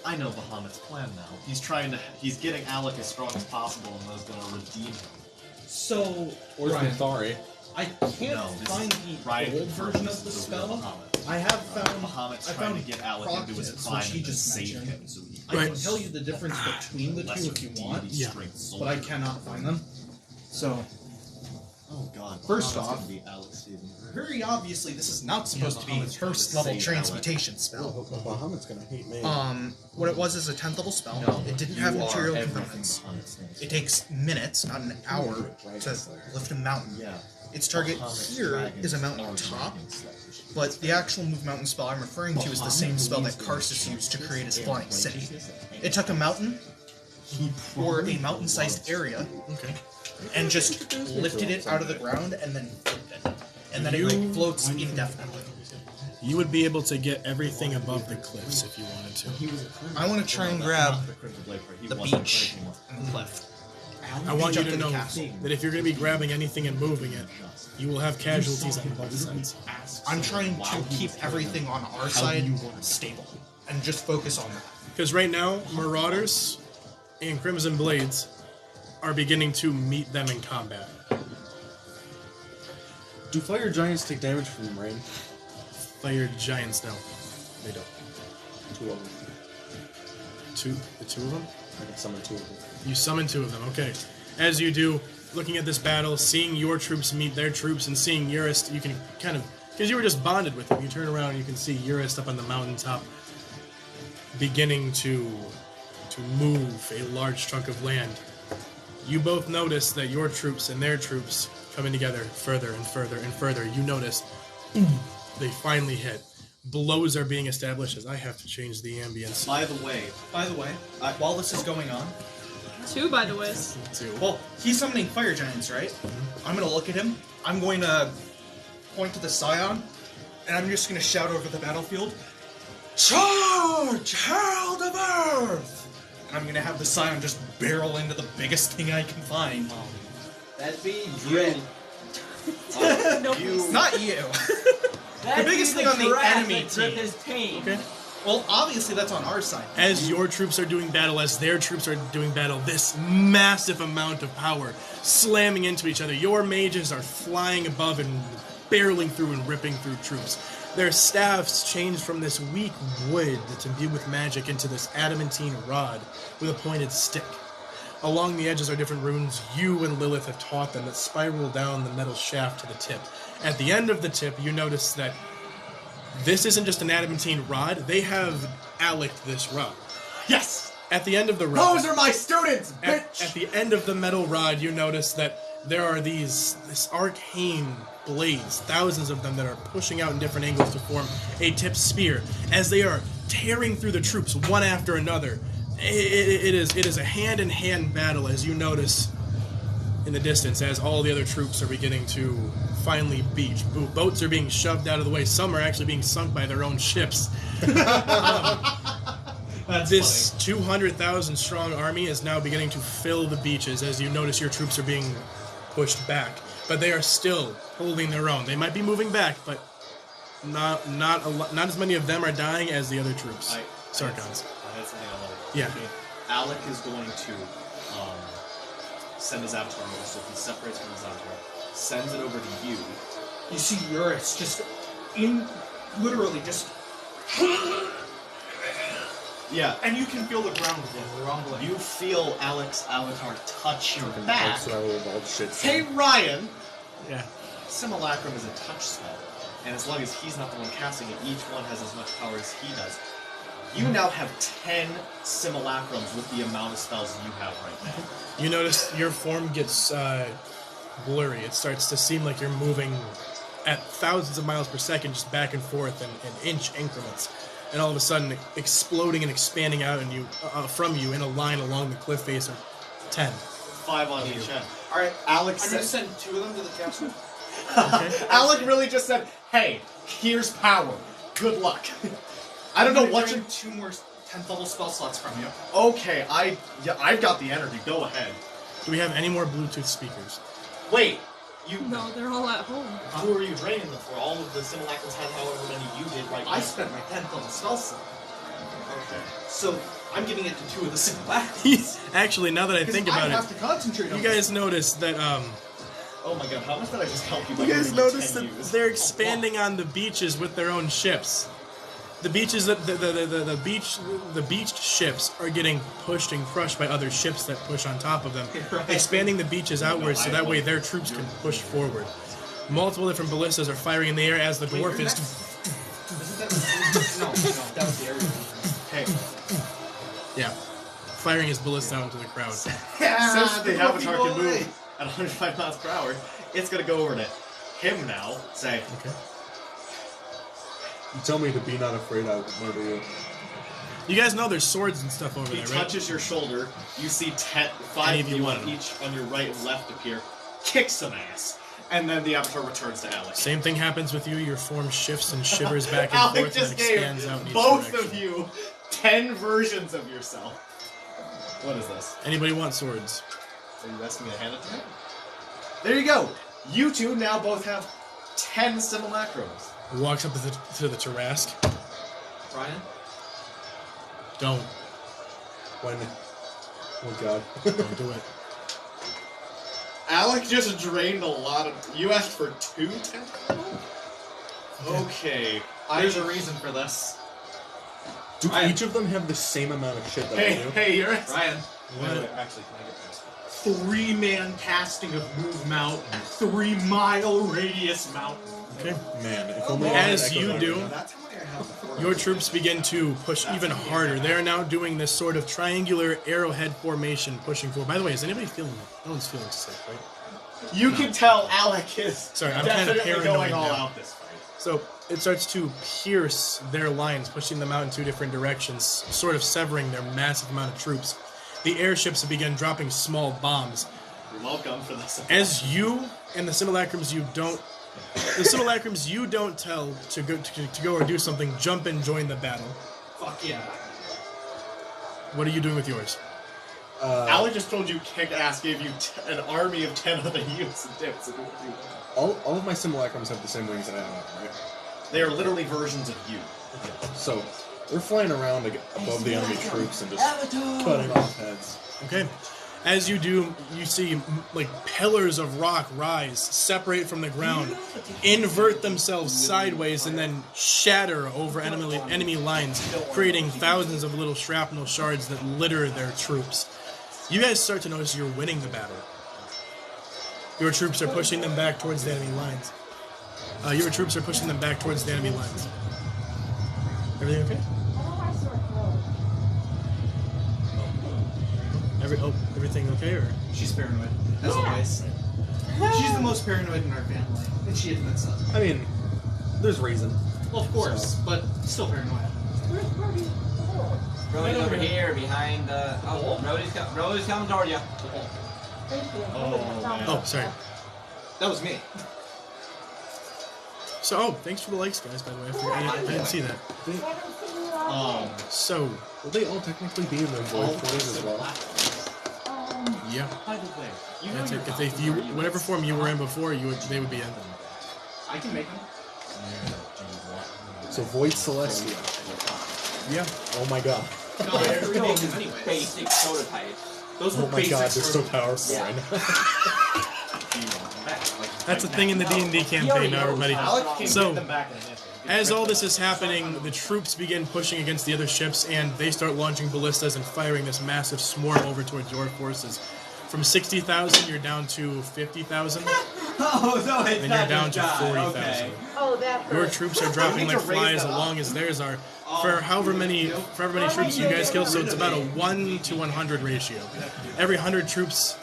[SPEAKER 4] I know Bahamut's plan now. He's getting Alec as strong as possible, and that's gonna redeem him.
[SPEAKER 7] So,
[SPEAKER 2] Or
[SPEAKER 7] Ryan,
[SPEAKER 2] Thari.
[SPEAKER 7] I can't find the old version of the spell. I have found.
[SPEAKER 4] Bahamut's
[SPEAKER 7] I
[SPEAKER 4] trying
[SPEAKER 7] found
[SPEAKER 4] to get Alec into his
[SPEAKER 7] Proctus,
[SPEAKER 4] prime
[SPEAKER 7] which he
[SPEAKER 4] and
[SPEAKER 7] just
[SPEAKER 4] save
[SPEAKER 7] mentioned.
[SPEAKER 4] him, so he
[SPEAKER 7] I can
[SPEAKER 5] Right.
[SPEAKER 7] tell you the difference between the two if you want,
[SPEAKER 5] Yeah.
[SPEAKER 7] but I cannot find them. So,
[SPEAKER 4] Oh god.
[SPEAKER 7] First
[SPEAKER 4] Bahamut's
[SPEAKER 7] off,
[SPEAKER 4] gonna be Alec saving her.
[SPEAKER 1] Very obviously, this is not supposed to be
[SPEAKER 4] Bahamut's trying to
[SPEAKER 1] first level
[SPEAKER 4] save
[SPEAKER 1] transmutation
[SPEAKER 2] Oh,
[SPEAKER 1] spell.
[SPEAKER 2] Bahamut's gonna hate me.
[SPEAKER 1] What it was is a 10th level spell.
[SPEAKER 4] No,
[SPEAKER 1] It didn't
[SPEAKER 4] you
[SPEAKER 1] have
[SPEAKER 4] are
[SPEAKER 1] material
[SPEAKER 4] everything
[SPEAKER 1] components.
[SPEAKER 4] Bahamut stands
[SPEAKER 1] It takes minutes, not an hour, to lift a mountain.
[SPEAKER 4] for. Yeah.
[SPEAKER 1] Its target
[SPEAKER 4] Bahamut's
[SPEAKER 1] here
[SPEAKER 4] dragons
[SPEAKER 1] is a mountain
[SPEAKER 4] are
[SPEAKER 1] on top,
[SPEAKER 4] dragons, like,
[SPEAKER 1] but the actual move mountain spell I'm referring to is the same spell that Karsus used to create his flying city. It took a mountain or a mountain-sized area
[SPEAKER 5] Okay.
[SPEAKER 1] and just lifted it out of the ground and then flipped it. And then it like floats indefinitely.
[SPEAKER 5] You would be able to get everything above the cliffs if you wanted to.
[SPEAKER 1] I want to try and grab
[SPEAKER 4] Not the Crimson Blade part, he
[SPEAKER 1] the
[SPEAKER 4] wasn't
[SPEAKER 1] beach
[SPEAKER 4] finishing one.
[SPEAKER 1] and the cliff.
[SPEAKER 5] I want you
[SPEAKER 1] Jump
[SPEAKER 5] to
[SPEAKER 1] to the
[SPEAKER 5] know
[SPEAKER 1] castle.
[SPEAKER 5] that if you're going to be grabbing anything and moving it, you will have casualties on both sides.
[SPEAKER 1] I'm trying to keep everything on our side stable and just focus on that.
[SPEAKER 5] Because right now, Marauders and Crimson Blades are beginning to meet them in combat.
[SPEAKER 2] Do fire giants take damage from rain?
[SPEAKER 5] Fire Giants, no. They don't.
[SPEAKER 2] Two of them.
[SPEAKER 5] The two of them?
[SPEAKER 2] I can summon two of them.
[SPEAKER 5] You summon two of them, okay. As you do, looking at this battle, seeing your troops meet their troops, and seeing Eurist, you can kind of, because you were just bonded with him, you turn around and you can see Eurist up on the mountaintop beginning to move a large chunk of land. You both notice that your troops and their troops coming together further and further and further. You notice, boom, they finally hit. Blows are being established as I have to change the ambience.
[SPEAKER 4] By the way,
[SPEAKER 1] While this is going on,
[SPEAKER 8] Two, by the way.
[SPEAKER 1] well, he's summoning fire giants, right? I'm gonna look at him. I'm going to point to the Scion, and I'm just gonna shout over the battlefield, "Charge, Herald of Earth!" And I'm gonna have the Scion just barrel into the biggest thing I can find.
[SPEAKER 6] That'd be Dread.
[SPEAKER 8] No,
[SPEAKER 1] Not you.
[SPEAKER 6] That'd
[SPEAKER 1] biggest
[SPEAKER 6] be
[SPEAKER 1] thing on the
[SPEAKER 6] giraffe
[SPEAKER 1] enemy
[SPEAKER 6] that took
[SPEAKER 1] team.
[SPEAKER 6] his pain.
[SPEAKER 5] Okay.
[SPEAKER 1] Well, obviously that's on our side.
[SPEAKER 5] As your troops are doing battle, as their troops are doing battle, this massive amount of power slamming into each other. Your mages are flying above and barreling through and ripping through troops. Their staffs change from this weak wood that's imbued with magic into this adamantine rod with a pointed stick. Along the edges are different runes you and Lilith have taught them that spiral down the metal shaft to the tip. At the end of the tip, you notice that this isn't just an adamantine rod, they have allicked this rod.
[SPEAKER 1] Yes!
[SPEAKER 5] At the end of the rod,
[SPEAKER 6] Those are my students,
[SPEAKER 5] at
[SPEAKER 6] bitch!
[SPEAKER 5] the end of the metal rod, you notice that there are this arcane blades, thousands of them that are pushing out in different angles to form a tipped spear. As they are tearing through the troops one after another, it is a hand-in-hand battle, as you notice in the distance, as all the other troops are beginning to finally beach. Boats are being shoved out of the way. Some are actually being sunk by their own ships.
[SPEAKER 7] That's
[SPEAKER 5] This 200,000 strong army is now beginning to fill the beaches as you notice your troops are being pushed back. But they are still holding their own. They might be moving back, but not as many of them are dying as the other troops. Sarkons.
[SPEAKER 4] I had something I love.
[SPEAKER 5] Yeah.
[SPEAKER 4] Okay. Alec is going to send his avatar over, so he separates from his avatar, sends it over to you.
[SPEAKER 1] You see Eurus just literally just,
[SPEAKER 4] Yeah.
[SPEAKER 1] and you can feel the ground rumbling.
[SPEAKER 4] You feel Alec's avatar touch your back.
[SPEAKER 2] That's what I would all shit.
[SPEAKER 4] Hey Ryan!
[SPEAKER 5] Yeah.
[SPEAKER 4] Simulacrum is a touch spell, and as long as he's not the one casting it, each one has as much power as he does. You now have 10 simulacrums with the amount of spells you have right now.
[SPEAKER 5] You notice your form gets blurry. It starts to seem like you're moving at thousands of miles per second, just back and forth in inch increments. And all of a sudden, exploding and expanding out and from you in a line along the cliff face are 10.
[SPEAKER 4] 5 on each end.
[SPEAKER 1] Alright,
[SPEAKER 4] Alex
[SPEAKER 1] I'm going to
[SPEAKER 4] said,
[SPEAKER 1] send 2 of them to the castle.
[SPEAKER 4] Alec really just said, hey, here's power. Good luck. I don't know what you're...
[SPEAKER 1] 2 more 10th level spell slots from you.
[SPEAKER 4] Okay, I've got the energy. Go ahead.
[SPEAKER 5] Do we have any more Bluetooth speakers?
[SPEAKER 4] Wait, you...
[SPEAKER 8] No, they're all at home.
[SPEAKER 4] Who are you draining them for? All of the simulacrums had however many you did right now.
[SPEAKER 1] I spent my 10th level spell slot.
[SPEAKER 4] Okay.
[SPEAKER 1] So, I'm giving it to 2 of the simulacrums.
[SPEAKER 5] Actually, now that I think about
[SPEAKER 1] I have
[SPEAKER 5] it,
[SPEAKER 1] to concentrate on
[SPEAKER 5] you guys notice that
[SPEAKER 4] Oh my god, how much did I just help you by
[SPEAKER 5] you guys
[SPEAKER 4] giving me
[SPEAKER 5] notice
[SPEAKER 4] 10
[SPEAKER 5] that
[SPEAKER 4] views?
[SPEAKER 5] they're expanding on the beaches with their own ships. The beaches that the beached ships are getting pushed and crushed by other ships that push on top of them,
[SPEAKER 1] Right.
[SPEAKER 5] expanding the beaches outwards so that way their troops can push forward. Multiple different ballistas are firing in the air as the dwarf is.
[SPEAKER 1] No, that was the area.
[SPEAKER 4] Hey,
[SPEAKER 5] Yeah, firing his ballista out into the crowd.
[SPEAKER 4] since the avatar can move at 105 miles per hour, it's gonna go over to him now. Say,
[SPEAKER 5] Okay.
[SPEAKER 2] You tell me to be not afraid, I would murder you.
[SPEAKER 5] You guys know there's swords and stuff over
[SPEAKER 4] he
[SPEAKER 5] there, right?
[SPEAKER 4] touches your shoulder. You see 5
[SPEAKER 5] Any
[SPEAKER 4] of
[SPEAKER 5] of you
[SPEAKER 4] you
[SPEAKER 5] want
[SPEAKER 4] on
[SPEAKER 5] him.
[SPEAKER 4] each on your right and left appear. Kick some ass, and then the avatar returns to Alec.
[SPEAKER 5] Same thing happens with you. Your form shifts and shivers back and
[SPEAKER 4] Alec
[SPEAKER 5] forth and
[SPEAKER 4] just gave
[SPEAKER 5] expands out in each
[SPEAKER 4] both
[SPEAKER 5] direction.
[SPEAKER 4] of you 10 versions of yourself. What is this?
[SPEAKER 5] Anybody want swords?
[SPEAKER 4] Are you asking me to hand it to me? There you go. You two now both have 10 simulacrums.
[SPEAKER 5] He walks up to the Tarask.
[SPEAKER 1] Ryan?
[SPEAKER 5] Don't.
[SPEAKER 2] When? Oh god.
[SPEAKER 5] Don't do it.
[SPEAKER 4] Alec just drained a lot of... You asked for 2 10? Okay.
[SPEAKER 1] There's a reason for this.
[SPEAKER 2] Do
[SPEAKER 1] Ryan.
[SPEAKER 2] each of them have the same amount of shit that I do?
[SPEAKER 4] Hey, you're...
[SPEAKER 1] Ryan.
[SPEAKER 5] What?
[SPEAKER 1] Actually, can I get this? 3-man casting of Move Mountain. 3-mile radius mountain.
[SPEAKER 5] Okay.
[SPEAKER 2] Man, if only I
[SPEAKER 5] As
[SPEAKER 2] had
[SPEAKER 5] you
[SPEAKER 2] Echo
[SPEAKER 5] do,
[SPEAKER 2] Dragon.
[SPEAKER 1] That's how many I have before.
[SPEAKER 5] your troops begin to push even harder. They are now doing this sort of triangular arrowhead formation, pushing forward. By the way, is anybody feeling? No one's feeling sick, right?
[SPEAKER 4] You can tell Alec is
[SPEAKER 5] Sorry, I'm kind of
[SPEAKER 4] definitely
[SPEAKER 5] paranoid
[SPEAKER 4] going all
[SPEAKER 5] now.
[SPEAKER 4] out this fight.
[SPEAKER 5] So it starts to pierce their lines, pushing them out in 2 different directions, sort of severing their massive amount of troops. The airships have begun dropping small bombs.
[SPEAKER 4] You're welcome for this.
[SPEAKER 5] As you and the simulacrums you don't tell to go or do something, jump and join the battle.
[SPEAKER 1] Fuck yeah.
[SPEAKER 5] What are you doing with yours?
[SPEAKER 4] Alec just told you kick ass, gave you an army of 10 other units and dips. So what do you want?
[SPEAKER 2] All of my simulacrums have the same wings that I have, right?
[SPEAKER 4] They are literally versions of you.
[SPEAKER 2] So, we're flying around above the enemy troops and just cutting off heads.
[SPEAKER 5] Okay. As you do, you see like pillars of rock rise, separate from the ground, invert themselves sideways, and then shatter over enemy lines, creating thousands of little shrapnel shards that litter their troops. You guys start to notice you're winning the battle. Your troops are pushing them back towards the enemy lines. Everything okay? Everything okay, or?
[SPEAKER 1] She's paranoid, as always. She's the most paranoid in our family, and she admits that.
[SPEAKER 2] I mean, there's reason.
[SPEAKER 1] Well, of course, but still paranoid.
[SPEAKER 6] Brody's over here behind. Brody's coming toward you.
[SPEAKER 5] Oh, sorry.
[SPEAKER 1] That was me.
[SPEAKER 5] So, thanks for the likes, guys. By the way, I didn't see that. So,
[SPEAKER 2] Will they all technically be in the void forms as well?
[SPEAKER 5] yeah.
[SPEAKER 9] By the way, you know
[SPEAKER 5] That's
[SPEAKER 9] your
[SPEAKER 5] it. If you, whatever form you were in before, they would be in.
[SPEAKER 9] I can make them.
[SPEAKER 2] So Void Celestia.
[SPEAKER 5] Yeah.
[SPEAKER 2] Oh my god.
[SPEAKER 9] No, they're gonna make them anyways.
[SPEAKER 6] Basic prototypes.
[SPEAKER 9] Those
[SPEAKER 2] Oh
[SPEAKER 9] were
[SPEAKER 2] my
[SPEAKER 9] basic
[SPEAKER 2] god, they're so
[SPEAKER 9] prototypes.
[SPEAKER 2] powerful
[SPEAKER 6] Yeah.
[SPEAKER 2] right now.
[SPEAKER 5] That's a thing in the D&D campaign now, everybody.
[SPEAKER 4] Alec can
[SPEAKER 5] So,
[SPEAKER 4] get them back in an instant.
[SPEAKER 5] as all this is happening, the troops begin pushing against the other ships, and they start launching ballistas and firing this massive swarm over towards your forces. From 60,000, you're down to 50,000,
[SPEAKER 6] Oh, no, it's
[SPEAKER 5] and you're
[SPEAKER 6] not
[SPEAKER 5] down
[SPEAKER 6] just
[SPEAKER 5] to
[SPEAKER 6] God.
[SPEAKER 5] 40,000.
[SPEAKER 6] Okay.
[SPEAKER 8] Oh, that
[SPEAKER 5] Your
[SPEAKER 8] hurt.
[SPEAKER 5] troops are dropping like flies along as theirs are. For however many troops you guys kill, so it's about a 1 to 100 ratio. Every 100 troops,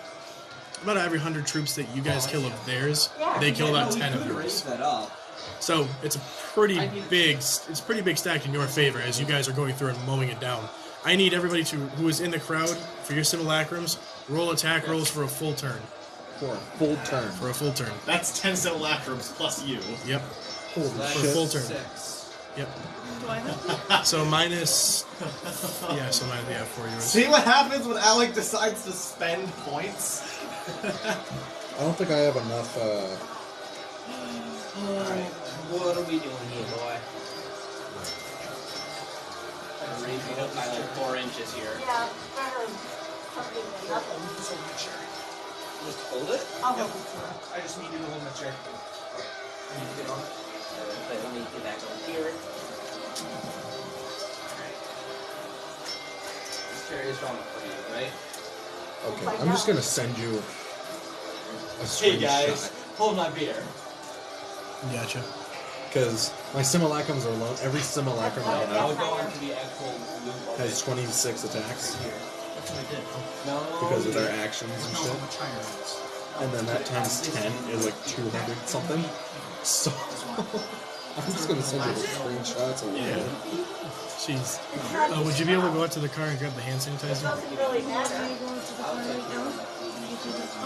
[SPEAKER 5] about every 100 troops that you guys kill of theirs, they kill about 10 of yours.
[SPEAKER 6] That up.
[SPEAKER 5] So it's a pretty big stacked in your favor as you guys are going through and mowing it down. I need everybody who is in the crowd for your simulacrums, roll attack rolls for a full turn.
[SPEAKER 2] For a full turn.
[SPEAKER 5] For a full turn.
[SPEAKER 4] That's 10 simulacrums plus you.
[SPEAKER 5] Yep.
[SPEAKER 2] Holy
[SPEAKER 5] For a
[SPEAKER 2] shit.
[SPEAKER 5] full turn. Yep.
[SPEAKER 8] Do I have?
[SPEAKER 5] So minus. Yeah. So minus. Yeah, for yours.
[SPEAKER 4] See what happens when Alec decides to spend points?
[SPEAKER 2] I don't think I have enough,
[SPEAKER 6] Alright, what are we doing here, boy? I'm raising up my like 4 inches here.
[SPEAKER 10] Yeah, better something than nothing.
[SPEAKER 6] Just hold it?
[SPEAKER 10] I'll hold it to her.
[SPEAKER 1] I just need you to hold my chair.
[SPEAKER 6] I need to get on it. But let me get back over here. Alright. This chair is strong enough for you, right?
[SPEAKER 2] okay, I'm just gonna send you a
[SPEAKER 6] Hey guys,
[SPEAKER 2] screenshot.
[SPEAKER 6] hold my beer.
[SPEAKER 5] Gotcha.
[SPEAKER 2] Because my simulacrums are low. Every simulacrum I
[SPEAKER 6] I'll
[SPEAKER 2] have
[SPEAKER 6] go into the actual loop of
[SPEAKER 2] has
[SPEAKER 6] it.
[SPEAKER 2] 26 attacks
[SPEAKER 1] That's what I did.
[SPEAKER 6] No.
[SPEAKER 2] because of their actions and
[SPEAKER 1] That's how
[SPEAKER 2] shit.
[SPEAKER 1] much higher it is.
[SPEAKER 2] And then that times 10 is like 200 something. So I'm just gonna send you the screenshots of
[SPEAKER 5] Yeah.
[SPEAKER 2] it.
[SPEAKER 5] Jeez. Would you be able to go out to the car and grab the hand
[SPEAKER 10] It
[SPEAKER 5] sanitizer?
[SPEAKER 10] doesn't really matter.
[SPEAKER 8] Are you going to the car right now?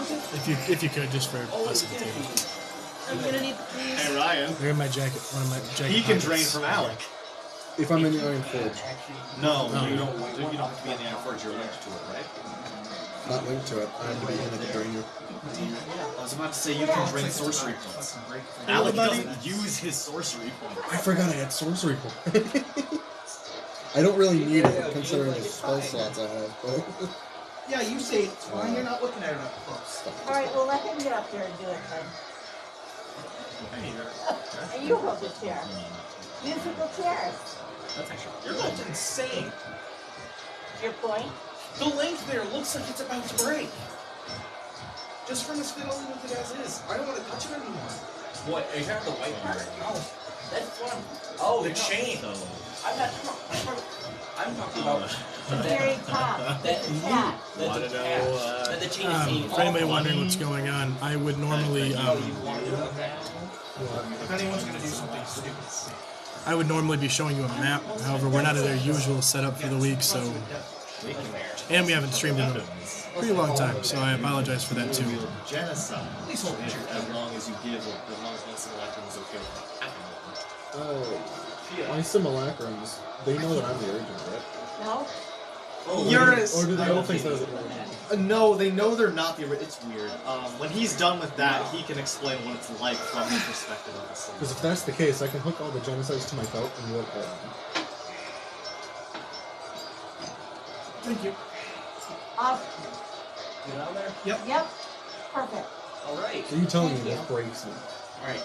[SPEAKER 8] Okay.
[SPEAKER 5] If you could, just for us at the table.
[SPEAKER 8] I'm gonna need the keys.
[SPEAKER 4] Hey Ryan,
[SPEAKER 5] They're in my jacket. One of my jacket.
[SPEAKER 4] he can
[SPEAKER 5] pockets.
[SPEAKER 4] drain from Alec.
[SPEAKER 2] If I'm in the Iron Forge,
[SPEAKER 4] No,
[SPEAKER 5] No.
[SPEAKER 4] you don't have to be in the Iron Forge, you're linked to it, right?
[SPEAKER 2] not linked to it, I have to be in it to drain you.
[SPEAKER 4] I was about to say you can drain sorcery points. Alec doesn't use his sorcery points.
[SPEAKER 2] I forgot I had sorcery point. I don't really need it considering the spell slots I have, but
[SPEAKER 1] Yeah, you say it's fine. You're not looking at it up close.
[SPEAKER 10] Alright, well let him get up there and do it then. And you hold the chair. Musical chairs.
[SPEAKER 1] You're not insane.
[SPEAKER 10] Your point?
[SPEAKER 1] The length there looks like it's about to break. Just from as fiddling with it as is. I don't want to touch it anymore.
[SPEAKER 6] What? Are you talking about the white part?
[SPEAKER 1] No,
[SPEAKER 6] That's what I'm. Oh,
[SPEAKER 1] the
[SPEAKER 6] no.
[SPEAKER 1] chain.
[SPEAKER 6] I'm not. I'm talking about
[SPEAKER 10] The very top.
[SPEAKER 6] that.
[SPEAKER 10] The cat.
[SPEAKER 6] That's attached. That the chain is hanging
[SPEAKER 5] For anybody
[SPEAKER 6] off.
[SPEAKER 5] wondering what's going on, I would normally
[SPEAKER 6] Oh, you want to do that?
[SPEAKER 1] If anyone's gonna do something stupid,
[SPEAKER 5] I would normally be showing you a map. However, we're not at our usual setup for the week, so and we haven't streamed in a pretty long time, so I apologize for that too.
[SPEAKER 4] Genocide. Please hold as long as you give, as long as one simulacrum is okay with
[SPEAKER 2] my simulacrums, they know that I'm the agent, right?
[SPEAKER 10] No?
[SPEAKER 4] You're
[SPEAKER 2] Or do they all think they're the agent?
[SPEAKER 4] No, they know they're not the. It's weird. When he's done with that, he can explain what it's like from the perspective of the city.
[SPEAKER 2] Because if that's the case, I can hook all the genocides to my belt and look at them.
[SPEAKER 1] thank you.
[SPEAKER 6] Get out there.
[SPEAKER 10] Yep. Perfect.
[SPEAKER 6] All right.
[SPEAKER 2] So you telling me this breaks me?
[SPEAKER 1] Alright.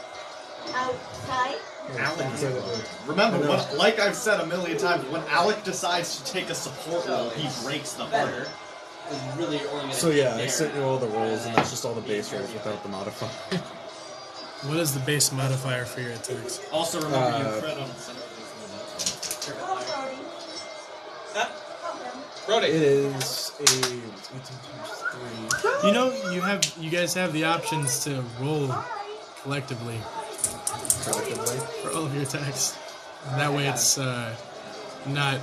[SPEAKER 10] Outside?
[SPEAKER 4] Alec.
[SPEAKER 2] Is that it?
[SPEAKER 4] Remember,
[SPEAKER 2] I know.
[SPEAKER 4] like I've said a million times, when Alec decides to take a support role, he breaks the
[SPEAKER 6] Better.
[SPEAKER 4] heart.
[SPEAKER 6] Is really only gonna
[SPEAKER 2] So yeah, I
[SPEAKER 6] there.
[SPEAKER 2] sent you all the rolls, and that's just all the base rolls without the modifier.
[SPEAKER 5] What is the base modifier for your attacks?
[SPEAKER 4] Also, remember you
[SPEAKER 2] Uh,
[SPEAKER 4] crit on
[SPEAKER 10] Hello, Brody.
[SPEAKER 1] Brody.
[SPEAKER 2] It is a 18 times 3.
[SPEAKER 5] You know, you guys have the options to roll collectively
[SPEAKER 2] Collectively.
[SPEAKER 5] for all of your attacks. That way, it's not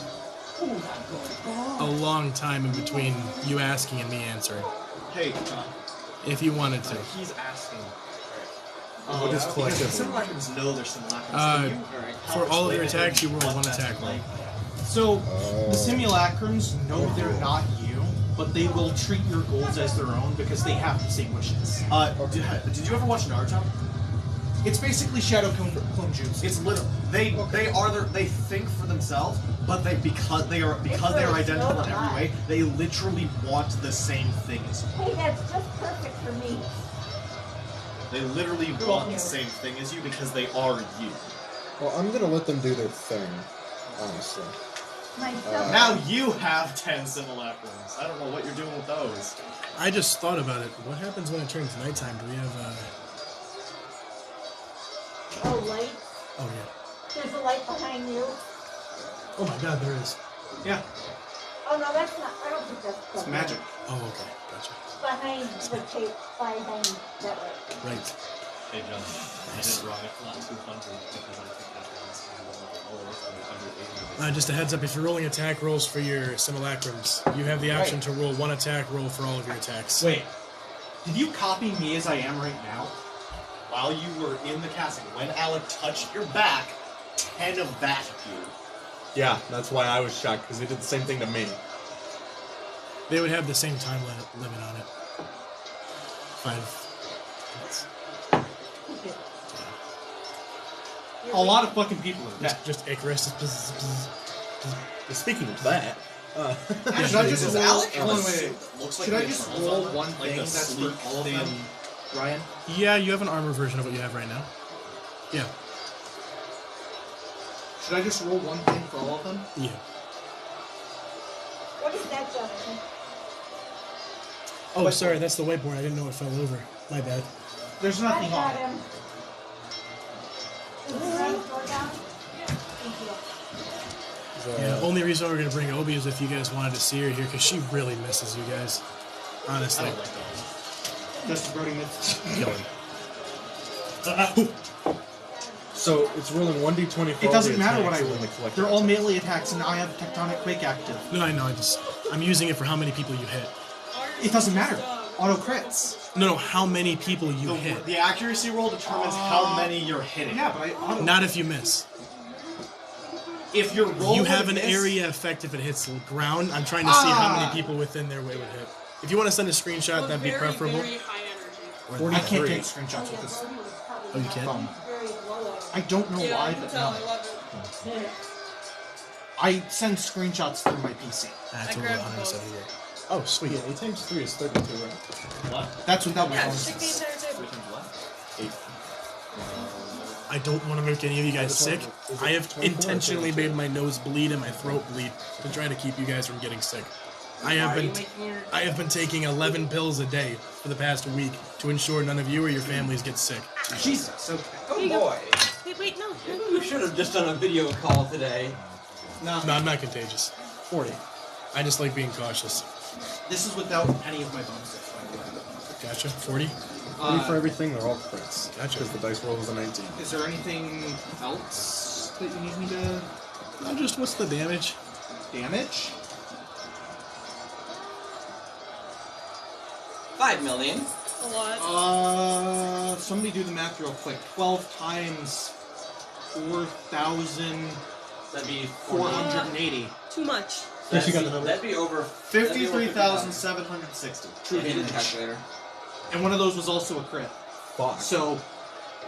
[SPEAKER 5] a long time in between you asking and me answering.
[SPEAKER 4] Hey,
[SPEAKER 5] If you wanted to.
[SPEAKER 4] he's asking.
[SPEAKER 2] What is collectively?
[SPEAKER 4] Simulacrums know they're simulacrums.
[SPEAKER 5] Uh,
[SPEAKER 4] Can you
[SPEAKER 5] For all of your
[SPEAKER 4] explain
[SPEAKER 5] attacks, you roll
[SPEAKER 4] what
[SPEAKER 5] one
[SPEAKER 4] that's
[SPEAKER 5] attack roll.
[SPEAKER 4] like?
[SPEAKER 1] So, the simulacrums know they're not you, but they will treat your goals as their own because they have the same wishes.
[SPEAKER 4] Did you ever watch Naruto?
[SPEAKER 1] It's basically Shadow Clone Jutsu.
[SPEAKER 4] It's literal. They think for themselves, but because they are identical in every way, they literally want the same thing as you.
[SPEAKER 10] Hey, that's just perfect for me.
[SPEAKER 4] They literally want the same thing as you because they are you.
[SPEAKER 2] Well, I'm gonna let them do their thing, honestly.
[SPEAKER 4] Now you have 10 simulacrums. I don't know what you're doing with those.
[SPEAKER 5] I just thought about it. What happens when it turns nighttime? Do we have
[SPEAKER 10] Oh, light.
[SPEAKER 5] Oh, yeah.
[SPEAKER 10] There's a light behind you.
[SPEAKER 5] Oh my god, there is.
[SPEAKER 1] Yeah,
[SPEAKER 10] Oh no, that's not. I don't think that's.
[SPEAKER 1] it's magic.
[SPEAKER 5] Oh, okay. Gotcha.
[SPEAKER 10] Behind the tape, behind that way.
[SPEAKER 5] Right.
[SPEAKER 4] Hey, John. I did wrong. It's not 200 because I think that's
[SPEAKER 5] Just a heads up, if you're rolling attack rolls for your simulacrums, you have the option to roll 1 attack roll for all of your attacks.
[SPEAKER 1] Wait, did you copy me as I am right now?
[SPEAKER 4] While you were in the castle, when Alec touched your back, 10 of that appeared.
[SPEAKER 2] Yeah, that's why I was shocked, because they did the same thing to me.
[SPEAKER 5] They would have the same time limit on it. 5 minutes.
[SPEAKER 1] A lot of fucking people are dead.
[SPEAKER 5] Just Icarus.
[SPEAKER 2] Speaking of that,
[SPEAKER 1] Should I just roll?
[SPEAKER 4] Alec
[SPEAKER 1] Hold on, wait.
[SPEAKER 4] looks like
[SPEAKER 1] Should I
[SPEAKER 4] the
[SPEAKER 1] just
[SPEAKER 4] Eternals
[SPEAKER 1] roll
[SPEAKER 4] on,
[SPEAKER 1] one
[SPEAKER 4] like
[SPEAKER 1] thing
[SPEAKER 4] the
[SPEAKER 1] that's for
[SPEAKER 4] sleek,
[SPEAKER 1] all of
[SPEAKER 4] thin-
[SPEAKER 1] them? Ryan?
[SPEAKER 5] Yeah, you have an armor version of what you have right now. Yeah.
[SPEAKER 1] Should I just roll one thing for all of them?
[SPEAKER 5] Yeah.
[SPEAKER 10] What is that, Justin?
[SPEAKER 5] Oh, sorry, that's the whiteboard. I didn't know it fell over. My bad.
[SPEAKER 1] There's
[SPEAKER 10] I
[SPEAKER 1] nothing
[SPEAKER 10] got
[SPEAKER 1] on it.
[SPEAKER 10] him. Is the front door down? Thank you.
[SPEAKER 5] Yeah, only reason we're going to bring Obi is if you guys wanted to see her here, because she really misses you guys. Honestly.
[SPEAKER 1] Justin Brody myths.
[SPEAKER 5] Killing.
[SPEAKER 2] so it's rolling 1d20 for
[SPEAKER 1] It
[SPEAKER 2] all
[SPEAKER 1] doesn't
[SPEAKER 2] the
[SPEAKER 1] matter what I
[SPEAKER 2] attacks
[SPEAKER 1] roll.
[SPEAKER 2] and the collective
[SPEAKER 1] They're all
[SPEAKER 2] attacks.
[SPEAKER 1] melee attacks, and I have Tectonic Quake active.
[SPEAKER 5] No, I know. I'm using it for how many people you hit.
[SPEAKER 1] It doesn't matter. Auto crits.
[SPEAKER 5] No, how many people you hit.
[SPEAKER 4] The accuracy roll determines how many you're hitting.
[SPEAKER 1] Yeah, but I auto.
[SPEAKER 5] Not if you miss.
[SPEAKER 4] If your roll
[SPEAKER 5] You have
[SPEAKER 4] would
[SPEAKER 5] an
[SPEAKER 4] miss-
[SPEAKER 5] area effect if it hits the ground. I'm trying to see how many people within their way would hit. If you want to send a screenshot, that'd be preferable.
[SPEAKER 8] Very high energy.
[SPEAKER 1] I can't take screenshots with this.
[SPEAKER 5] Oh, you can't?
[SPEAKER 1] I don't know
[SPEAKER 8] Yeah,
[SPEAKER 1] why,
[SPEAKER 8] I can
[SPEAKER 1] but
[SPEAKER 8] tell.
[SPEAKER 1] no.
[SPEAKER 8] I love it.
[SPEAKER 1] I send screenshots through my PC.
[SPEAKER 5] That's
[SPEAKER 8] I
[SPEAKER 5] over
[SPEAKER 8] grabbed
[SPEAKER 5] 178. Oh, sweet.
[SPEAKER 2] Yeah, 8 times 3 is 32, right?
[SPEAKER 4] What?
[SPEAKER 1] That's without my
[SPEAKER 8] Yeah,
[SPEAKER 1] bonuses.
[SPEAKER 8] stick the entire table.
[SPEAKER 5] I don't want to make any of you guys sick. I have intentionally made my nose bleed and my throat bleed to try to keep you guys from getting sick. I have been taking 11 pills a day for the past week to ensure none of you or your families get sick.
[SPEAKER 1] Jesus, okay.
[SPEAKER 6] Oh boy.
[SPEAKER 8] Wait, no.
[SPEAKER 6] You should have just done a video call today.
[SPEAKER 5] No, I'm not contagious. 40. I just like being cautious.
[SPEAKER 1] This is without any of my bonuses, by the way.
[SPEAKER 5] Gotcha. 40?
[SPEAKER 2] 40 for everything, they're all crits.
[SPEAKER 5] Gotcha.
[SPEAKER 2] Because the dice roll was a 19.
[SPEAKER 1] Is there anything else that you need me to
[SPEAKER 5] Just what's the damage?
[SPEAKER 1] damage?
[SPEAKER 6] 5 million.
[SPEAKER 8] A lot.
[SPEAKER 1] Somebody do the math real quick. 12 times 4,480.
[SPEAKER 6] That'd be
[SPEAKER 1] 480.
[SPEAKER 8] Too much.
[SPEAKER 2] Yes, you got the number.
[SPEAKER 6] That'd be over
[SPEAKER 4] 53,760.
[SPEAKER 1] True
[SPEAKER 6] Yeah, he did
[SPEAKER 1] damage.
[SPEAKER 6] calculator.
[SPEAKER 1] And one of those was also a crit.
[SPEAKER 2] Fuck.
[SPEAKER 1] So,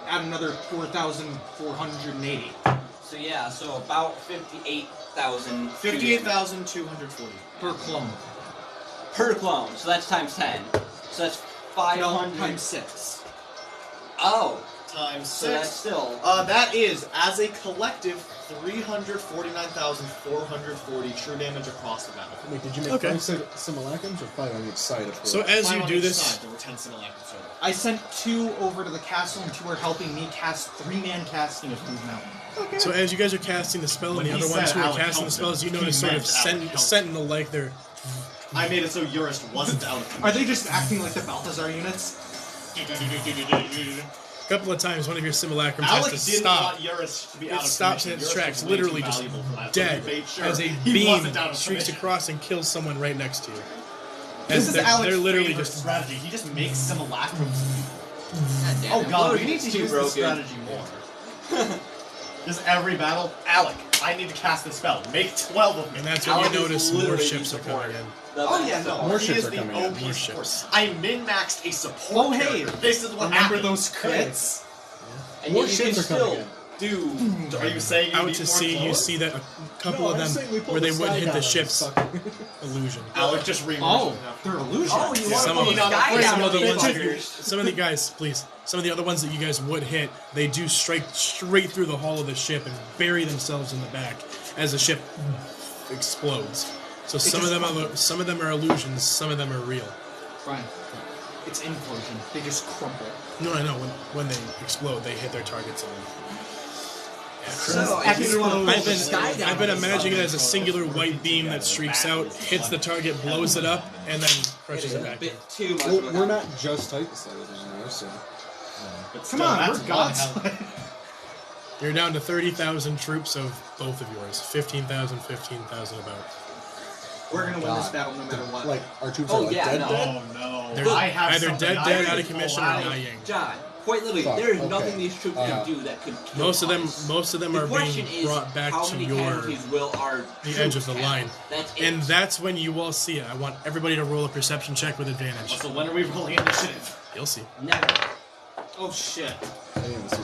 [SPEAKER 1] add another 4,480.
[SPEAKER 6] So yeah, so about 58,000.
[SPEAKER 4] 58,240.
[SPEAKER 1] Per clone.
[SPEAKER 6] per clone. So that's times 10. So that's 500
[SPEAKER 1] times 6.
[SPEAKER 6] Oh,
[SPEAKER 4] Times
[SPEAKER 6] so that's
[SPEAKER 4] 6.
[SPEAKER 6] still.
[SPEAKER 4] That is, as a collective, 349,440 true damage across the battle.
[SPEAKER 2] Wait, did you make
[SPEAKER 5] Okay.
[SPEAKER 2] 5 simulacrums or 5 on each side of
[SPEAKER 5] So
[SPEAKER 2] it?
[SPEAKER 5] as
[SPEAKER 4] Five
[SPEAKER 5] you
[SPEAKER 4] on
[SPEAKER 5] do
[SPEAKER 4] each
[SPEAKER 5] this,
[SPEAKER 4] side, there were 10 simulacrums total.
[SPEAKER 1] I sent 2 over to the castle and 2 are helping me cast 3-man casting of Move Mountain.
[SPEAKER 5] so as you guys are casting the spell,
[SPEAKER 4] When
[SPEAKER 5] and the
[SPEAKER 4] he
[SPEAKER 5] other ones
[SPEAKER 4] said
[SPEAKER 5] who are
[SPEAKER 4] Alec
[SPEAKER 5] casting the
[SPEAKER 4] helped
[SPEAKER 5] spells, you
[SPEAKER 4] him,
[SPEAKER 5] notice
[SPEAKER 4] he
[SPEAKER 5] sort of
[SPEAKER 4] meant Alec helped him.
[SPEAKER 5] sentinel-like they're
[SPEAKER 4] I made it so Eurus wasn't out of
[SPEAKER 1] Are they just acting like the Balthazar units?
[SPEAKER 5] a couple of times one of your simulacrums
[SPEAKER 4] Alec
[SPEAKER 5] has to
[SPEAKER 4] didn't
[SPEAKER 5] stop.
[SPEAKER 4] want Eurus to be out
[SPEAKER 5] It
[SPEAKER 4] of
[SPEAKER 5] stops in
[SPEAKER 4] commission.
[SPEAKER 5] its
[SPEAKER 4] Eurus
[SPEAKER 5] tracks,
[SPEAKER 4] was way too
[SPEAKER 5] literally just
[SPEAKER 4] valuable for that, so
[SPEAKER 5] dead,
[SPEAKER 4] he made sure
[SPEAKER 5] as a
[SPEAKER 4] he
[SPEAKER 5] beam
[SPEAKER 4] wasn't out of
[SPEAKER 5] streaks
[SPEAKER 4] commission.
[SPEAKER 5] across and kills someone right next to you.
[SPEAKER 4] This
[SPEAKER 5] As
[SPEAKER 4] is
[SPEAKER 5] they're,
[SPEAKER 4] Alec's
[SPEAKER 5] they're literally
[SPEAKER 4] favorite
[SPEAKER 5] just
[SPEAKER 4] strategy. He just makes simulacrums.
[SPEAKER 6] God damn
[SPEAKER 4] Oh
[SPEAKER 6] it.
[SPEAKER 4] god, we
[SPEAKER 6] Loading's
[SPEAKER 4] need to
[SPEAKER 6] too
[SPEAKER 4] use
[SPEAKER 6] broken.
[SPEAKER 4] this strategy more. Just every battle, Alec, I need to cast this spell. Make 12 of them.
[SPEAKER 5] And that's when
[SPEAKER 6] Alex
[SPEAKER 5] you
[SPEAKER 6] is
[SPEAKER 5] notice more
[SPEAKER 6] literally
[SPEAKER 5] ships are
[SPEAKER 6] support.
[SPEAKER 5] coming in.
[SPEAKER 4] Oh yeah, no.
[SPEAKER 2] More
[SPEAKER 4] he
[SPEAKER 2] ships
[SPEAKER 4] is
[SPEAKER 2] are
[SPEAKER 4] the
[SPEAKER 2] coming in,
[SPEAKER 4] OP
[SPEAKER 5] more
[SPEAKER 4] support.
[SPEAKER 5] ships.
[SPEAKER 4] I min-maxed a support
[SPEAKER 7] Oh, hey.
[SPEAKER 4] character. This is what
[SPEAKER 7] Remember
[SPEAKER 4] happens.
[SPEAKER 7] those crits?
[SPEAKER 6] And
[SPEAKER 2] More
[SPEAKER 6] yet you can
[SPEAKER 2] ships are coming
[SPEAKER 6] still
[SPEAKER 2] in.
[SPEAKER 6] do.
[SPEAKER 4] Are you saying you
[SPEAKER 5] Out
[SPEAKER 4] need
[SPEAKER 5] to
[SPEAKER 4] more
[SPEAKER 5] sea, you
[SPEAKER 4] clothes?
[SPEAKER 5] see that a couple of them where they wouldn't hit the ships. Illusion.
[SPEAKER 4] Alex just removed
[SPEAKER 7] Oh, they're illusions.
[SPEAKER 6] Oh, you want
[SPEAKER 5] Some
[SPEAKER 6] to
[SPEAKER 5] of
[SPEAKER 6] put
[SPEAKER 5] them.
[SPEAKER 6] the sky
[SPEAKER 5] Some
[SPEAKER 6] down
[SPEAKER 5] of the
[SPEAKER 6] on
[SPEAKER 5] ones
[SPEAKER 6] these
[SPEAKER 5] that you,
[SPEAKER 6] fuckers.
[SPEAKER 5] some of the guys, please. Some of the other ones that you guys would hit, they do strike straight through the hull of the ship and bury themselves in the back as the ship explodes. So some of them are illusions, some of them are real.
[SPEAKER 7] Ryan, it's implosion. They just crumple.
[SPEAKER 5] No, I know. When they explode, they hit their targets.
[SPEAKER 6] So, if you want to
[SPEAKER 5] I've
[SPEAKER 6] put the sky
[SPEAKER 5] been,
[SPEAKER 6] down
[SPEAKER 5] I've been
[SPEAKER 6] on these
[SPEAKER 5] imagining it
[SPEAKER 6] fuckers.
[SPEAKER 5] as a singular white beam that streaks out, hits the target, blows it up, and then crushes it back.
[SPEAKER 6] Bit too much.
[SPEAKER 2] Well,
[SPEAKER 6] of a
[SPEAKER 2] we're not just Typhus anymore, so.
[SPEAKER 4] But
[SPEAKER 7] Come
[SPEAKER 4] still,
[SPEAKER 7] on,
[SPEAKER 4] that's
[SPEAKER 7] we're gods.
[SPEAKER 5] You're down to 30,000 troops of both of yours. 15,000, 15,000 about.
[SPEAKER 7] We're gonna win this battle no matter what.
[SPEAKER 2] Like, our troops
[SPEAKER 6] Oh,
[SPEAKER 2] are like
[SPEAKER 6] yeah,
[SPEAKER 2] dead,
[SPEAKER 6] no.
[SPEAKER 2] dead?
[SPEAKER 4] no.
[SPEAKER 5] They're
[SPEAKER 4] I have
[SPEAKER 5] either
[SPEAKER 4] something
[SPEAKER 5] dead,
[SPEAKER 4] I
[SPEAKER 5] dead,
[SPEAKER 4] can
[SPEAKER 5] out of commission, or
[SPEAKER 4] pull out.
[SPEAKER 5] dying.
[SPEAKER 6] John, quite literally,
[SPEAKER 2] Fuck,
[SPEAKER 6] there is
[SPEAKER 2] okay.
[SPEAKER 6] nothing these troops can do that could kill
[SPEAKER 5] Most of them
[SPEAKER 6] us.
[SPEAKER 5] are
[SPEAKER 6] The question
[SPEAKER 5] being
[SPEAKER 6] is,
[SPEAKER 5] brought back
[SPEAKER 6] how
[SPEAKER 5] to
[SPEAKER 6] many
[SPEAKER 5] your
[SPEAKER 6] casualties will our
[SPEAKER 5] the edge
[SPEAKER 6] troops
[SPEAKER 5] of the
[SPEAKER 6] have?
[SPEAKER 5] line.
[SPEAKER 6] That's it.
[SPEAKER 5] And that's when you all see it. I want everybody to roll a perception check with advantage.
[SPEAKER 4] So when are we rolling initiative?
[SPEAKER 5] You'll see.
[SPEAKER 6] Never.
[SPEAKER 7] Oh shit.